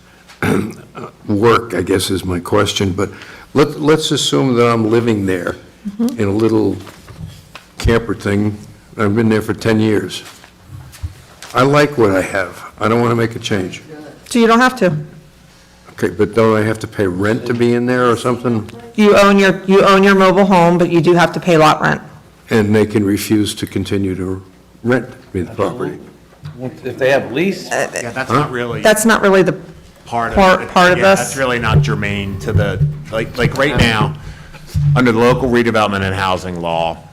work, I guess is my question, but let's assume that I'm living there in a little camper thing. I've been there for 10 years. I like what I have. I don't want to make a change. So you don't have to. Okay, but don't I have to pay rent to be in there or something? You own your mobile home, but you do have to pay lot rent. And they can refuse to continue to rent me the property? If they have lease? Yeah, that's not really. That's not really the part of part of yeah, this. That's really not germane to the, like right now, under the local redevelopment and housing law,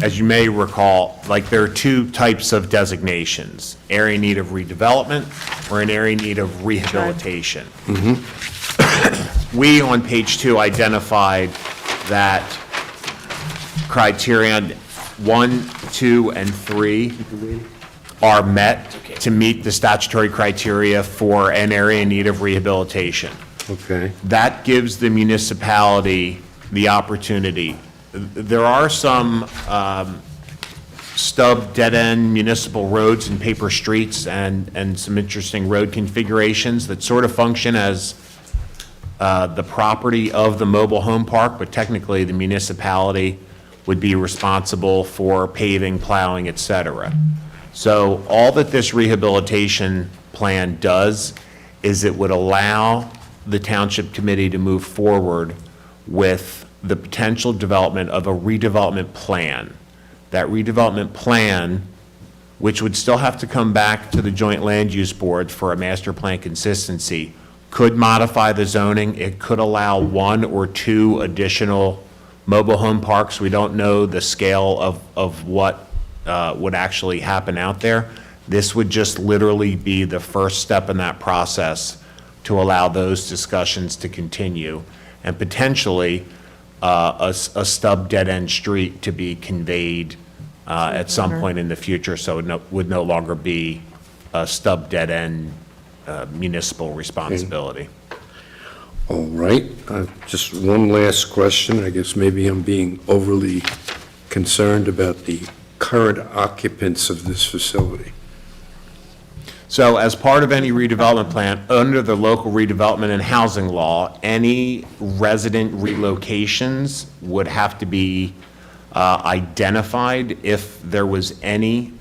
as you may recall, like there are two types of designations, area in need of redevelopment or an area in need of rehabilitation. we on page 2 identified that criterion 1, 2, and 3 are met to meet the statutory criteria for an area in need of rehabilitation. Okay. That gives the municipality the opportunity. There are some stub dead-end municipal roads and paper streets and some interesting road configurations that sort of function as the property of the mobile home park, but technically the municipality would be responsible for paving, plowing, et cetera. So all that this rehabilitation plan does is it would allow the township committee to move forward with the potential development of a redevelopment plan. That redevelopment plan, which would still have to come back to the joint land use board for a master plan consistency, could modify the zoning. It could allow 1 or 2 additional mobile home parks. We don't know the scale of what would actually happen out there. This would just literally be the first step in that process to allow those discussions to continue, and potentially a stub dead-end street to be conveyed at some point in the future, so it would no longer be a stub dead-end municipal responsibility. All right, just one last question. I guess maybe I'm being overly concerned about the current occupants of this facility. So as part of any redevelopment plan, under the local redevelopment and housing law, any resident relocations would have to be identified if there was any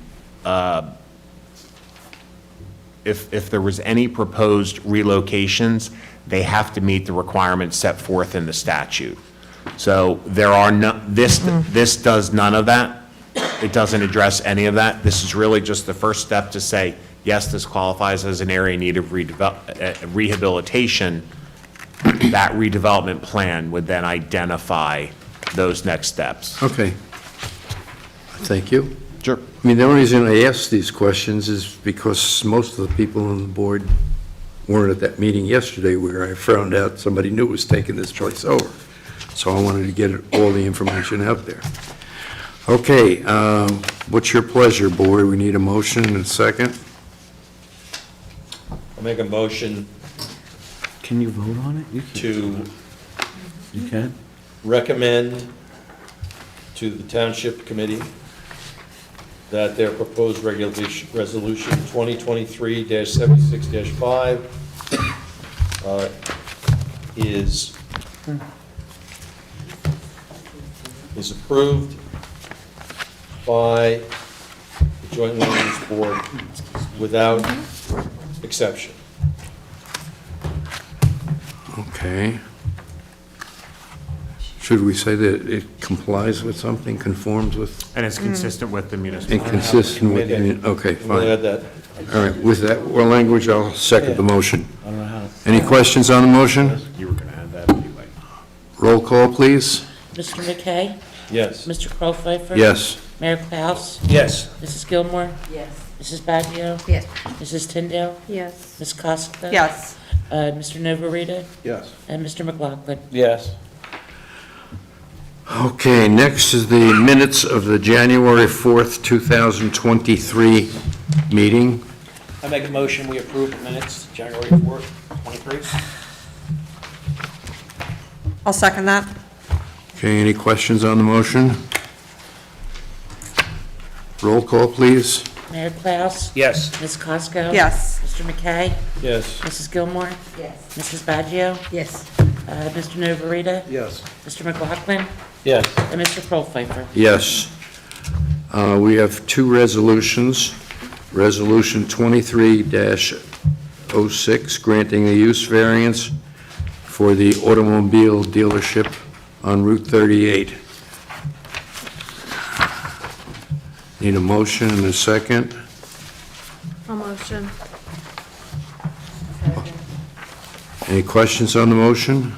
if there was any proposed relocations. They have to meet the requirements set forth in the statute. So there are no, this does none of that. It doesn't address any of that. This is really just the first step to say, yes, this qualifies as an area in need of rehabilitation. That redevelopment plan would then identify those next steps. Okay. Thank you. Sure. I mean, the only reason I ask these questions is because most of the people on the board weren't at that meeting yesterday where I found out somebody new was taking this choice over. So I wanted to get all the information out there. Okay, what's your pleasure, board? We need a motion and a second. I'll make a motion Can you vote on it? to You can? recommend to the township committee that their proposed resolution 2023-76-5 is approved by the joint land use board without exception. Okay. Should we say that it complies with something, conforms with? And it's consistent with the municipal. Inconsistent with, okay, We'll add fine. that. All right, with that language, I'll second the motion. I don't know how. Any questions on the motion? You were going to add that anyway. Roll call, please. Mr. McKay? Yes. Mr. Kroll-Pfeiffer? Yes. Mayor Klaus? Yes. Mrs. Gilmore? Yes. Mrs. Baggio? Yes. Mrs. Tyndale? Yes. Ms. Costa? Yes. Mr. Novarita? Yes. And Mr. McLaughlin? Yes. Okay, next is the minutes of the January 4th, 2023 meeting. I make a motion, we approve the minutes, January 4th, 23. I'll second that. Okay, any questions on the motion? Roll call, please. Mayor Klaus? Yes. Ms. Cosco? Yes. Mr. McKay? Yes. Mrs. Gilmore? Yes. Mrs. Baggio? Yes. Mr. Novarita? Yes. Mr. McLaughlin? Yes. And Mr. Kroll-Pfeiffer? Yes. We have two resolutions. Resolution 23-06, granting a use variance for the automobile dealership on Route 38. Need a motion and a second. A motion. Any questions on the motion?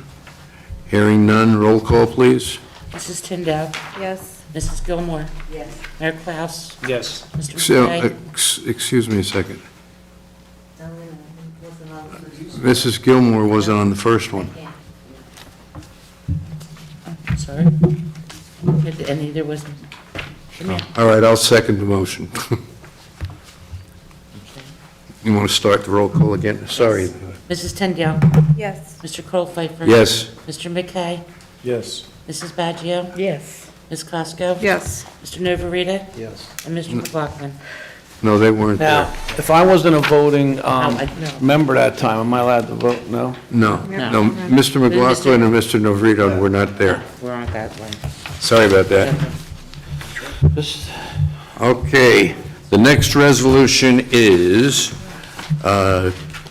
Hearing none, roll call, please. Mrs. Tyndale? Yes. Mrs. Gilmore? Yes. Mayor Klaus? Yes. Mr. So, McKay? excuse me a second. Mrs. Gilmore wasn't on the first one. Sorry. And neither was the man. All right, I'll second the motion. You want to start the roll call again? Sorry. Mrs. Tyndale? Yes. Mr. Colfer? Yes. Mr. McKay? Yes. Mrs. Baggio? Yes. Ms. Cosko? Yes. Mr. Novarita? Yes. And Mr. McLaughlin? No, they weren't Now, there. if I wasn't a voting I- no. member that time, am I allowed to vote? No? No, no, Mr. McLaughlin and Mr. Novrito were not there. We're on that one. Sorry about that. Just, Okay, the next resolution is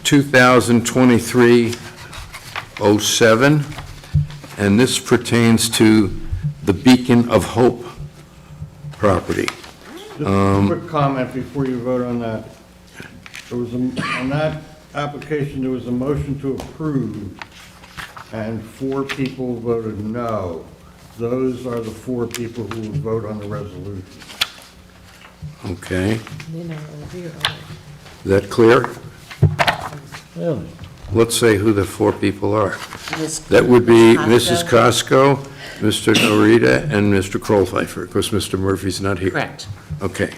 2023-07, and this pertains to the Beacon of Hope property. Just a quick comment before you vote on that. There was, on that application, there was a motion to approve, and 4 people voted no. Those are the 4 people who will vote on the resolution. Okay, is that clear? really? Let's say who the 4 people are. Ms. That would be Mrs. Cosko? Costco, Mr. Norita, and Mr. Krollpfeifer, because Mr. Murphy's not here. Correct. Okay.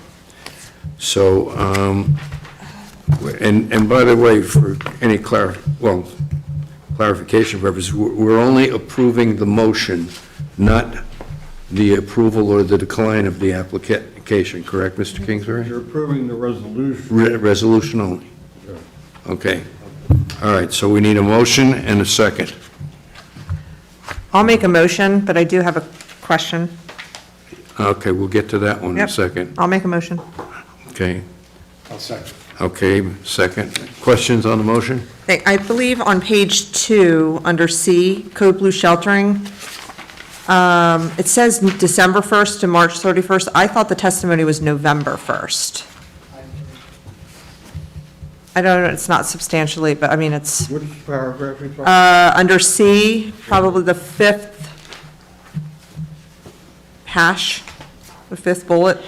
So, and by the way, for any clarification purposes, we're only approving the motion, not the approval or the decline of the application, correct, Mr. Kingsbury? You're approving the resolution. Resolution only? Okay. All right, so we need a motion and a second. I'll make a motion, but I do have a question. Okay, we'll get to that one in a Yep. second. I'll make a motion. Okay, I'll second. okay, second. Questions on the motion? I believe on page 2, under C, Code Blue Sheltering, it says December 1st to March 31st. I thought the testimony was November 1st. I don't know, it's not substantially, but I mean, it's, Which paragraph are you talking? under C, probably the 5th hash, the 5th bullet.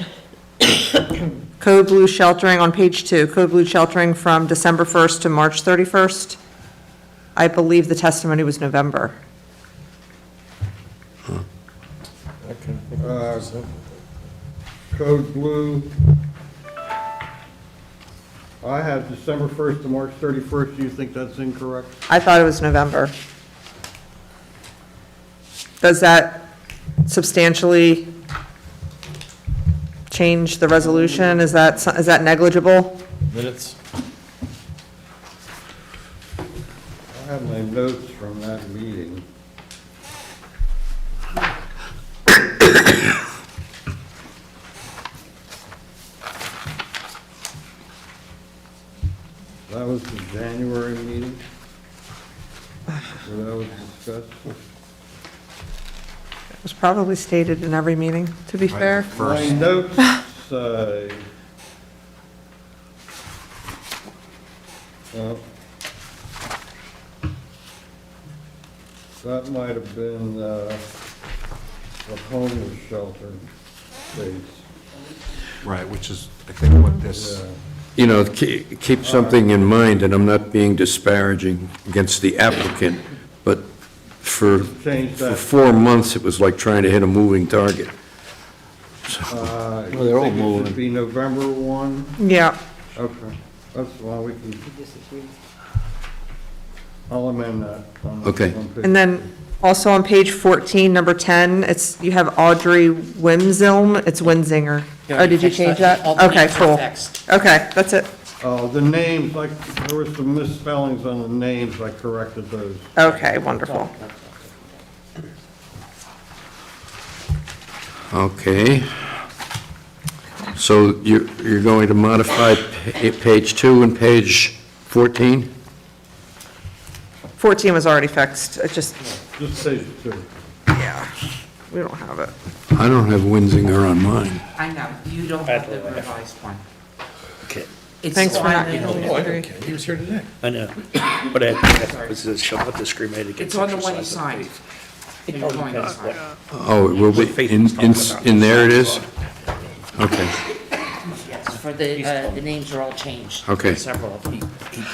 Code Blue Sheltering on page 2, Code Blue Sheltering from December 1st to March 31st. I believe the testimony was November. Code Blue. I have December 1st to March 31st. Do you think that's incorrect? I thought it was November. Does that substantially change the resolution? Is that negligible? Minutes? I have my notes from that meeting. That was the January meeting where that was discussed. It was probably stated in every meeting, to be fair. My notes say, that might have been the homeless shelter case. Right, which is, I think, what this, Yeah. You know, keep something in mind, and I'm not being disparaging against the applicant, but for Change that. 4 months, it was like trying to hit a moving target. Well, they're all It moving. should be November 1? Yeah. Okay, that's why we can, I'll amend that. Okay. And then also on page 14, number 10, you have Audrey Wimzilm, it's Winzinger. Yeah, Oh, did you fixed change that. that? All the Okay, names are cool. fixed. Okay, that's it. The names, like, there were some misspellings on the names, I corrected those. Okay, wonderful. Okay. So you're going to modify page 2 and page 14? 14 was already fixed, it just, Just page 2. yeah, we don't have it. I don't have Winzinger on mine. I know, you don't have the revised one. Okay. It's Thanks for on not the- giving me Oh, I three. don't care. He was here today. I know. But it shall not discriminate against It's on the one you exercise of signed. faith. You're going to sign. Oh, it will be, in there it is? Okay, Yes, for the names are all changed. Okay. Several of them. He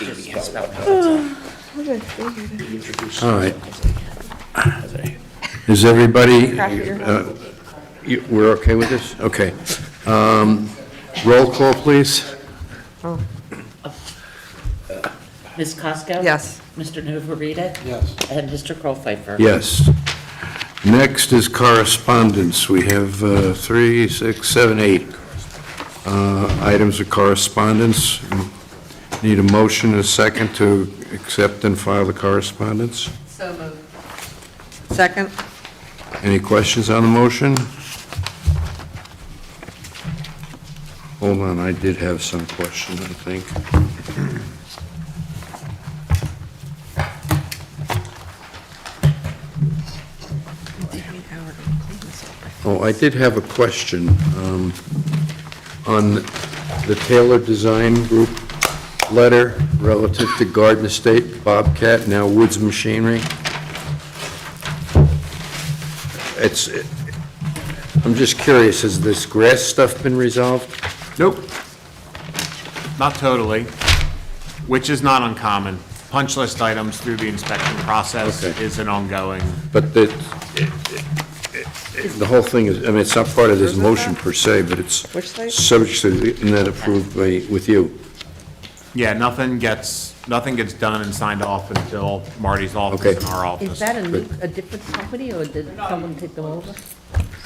gave me hell. Spelled out. He introduced all right. as a Is everybody, we're okay with this? Okay. Roll call, please. Ms. Costco? Yes. Mr. Nuvarita? Yes. And Mr. Krollpfeiffer? Yes. Next is correspondence. We have 3, 6, 7, 8 items of correspondence. Need a motion and a second to accept and file the correspondence. So moved. Second? Any questions on the motion? Hold on, I did have some questions, I think. Oh, I did have a question on the Taylor Design Group letter relative to Garden Estate, Bobcat, now Woods Machinery. I'm just curious, has this grass stuff been resolved? Nope. Not totally, which is not uncommon. Punch list items through the inspection process Okay. is an ongoing. But the whole thing is, I mean, it's not part of this motion per se, but it's Which site? subject to, and that approved with you. Yeah, nothing gets done and signed off until Marty's office and our office. Is that a different company, or did someone take them over?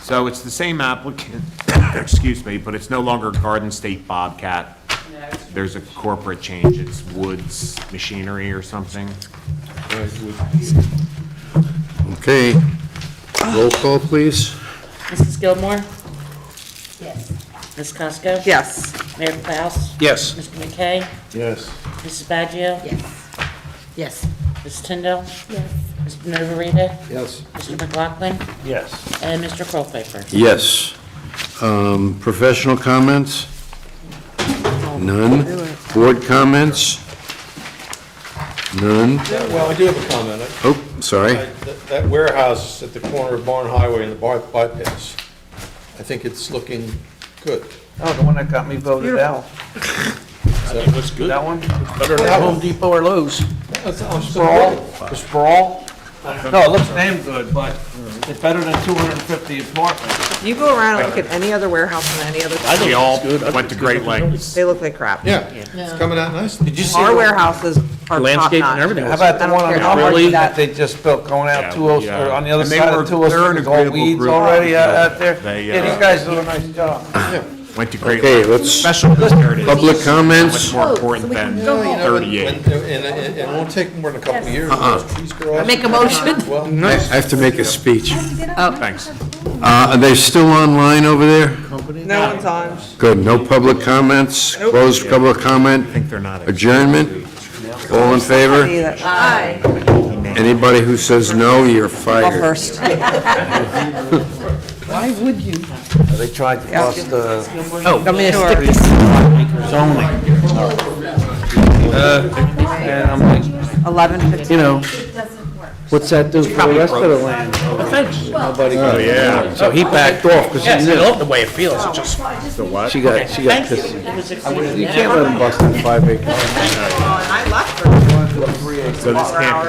So it's the same applicant, excuse me, but it's no longer Garden State Bobcat. There's a corporate change. It's Woods Machinery or something. Okay. Roll call, please. Mrs. Gilmore? Yes. Ms. Costco? Yes. Mayor Klaus? Yes. Mr. McKay? Yes. Mrs. Baggio? Yes. Yes. Ms. Tyndall? Yes. Mr. Nuvarita? Yes. Mr. McLaughlin? Yes. And Mr. Krollpfeiffer? Yes. Professional comments? None. Board comments? None. Well, I do have a comment. Oh, sorry. That warehouse at the corner of Barn Highway and the bypass, I think it's looking good. Oh, the one that got me voted out. It looks good. That one? Better than Home Depot or Lowe's. Sprawl? The sprawl? No, it looks damn good, but it's better than 250 apartments. You go around and look at any other warehouse in any other We town, all good. I went to great lengths. they look like crap. Yeah, it's coming out nice. Did you see Our the- warehouses are Landscape and top-notch. everything. How about the I don't one on care the how much Really that- that they just built going out Yeah, 206, yeah. or on the other And they side were- of 206, they're an it's all agreeable weeds group. already Yeah. out there? They, Yeah, these guys do a nice job. Went to great Okay, lengths. let's, Special heritage. public comments? Much more important than 38. And it won't take more than a couple of years. Those trees grow up. Make a motion. Well, I have to make a speech. Thanks. Are they still online over there? No one's on. Good, no public comments, closed public comment, I think they're not. adjournment? All in favor? Aye. Anybody who says no, you're I'll fired. first. Why would you? They tried to bust the I'm gonna stick this. zoning. And I'm like, 11:15. you know, what's that do for the rest of the land? Nobody. Oh, yeah. So he backed off because Yes, he I knew. love the way it feels. It just, The what? She got Thank you. pissed. It was You exceeding. can't let him bust that 5 acres. And I left for So this can't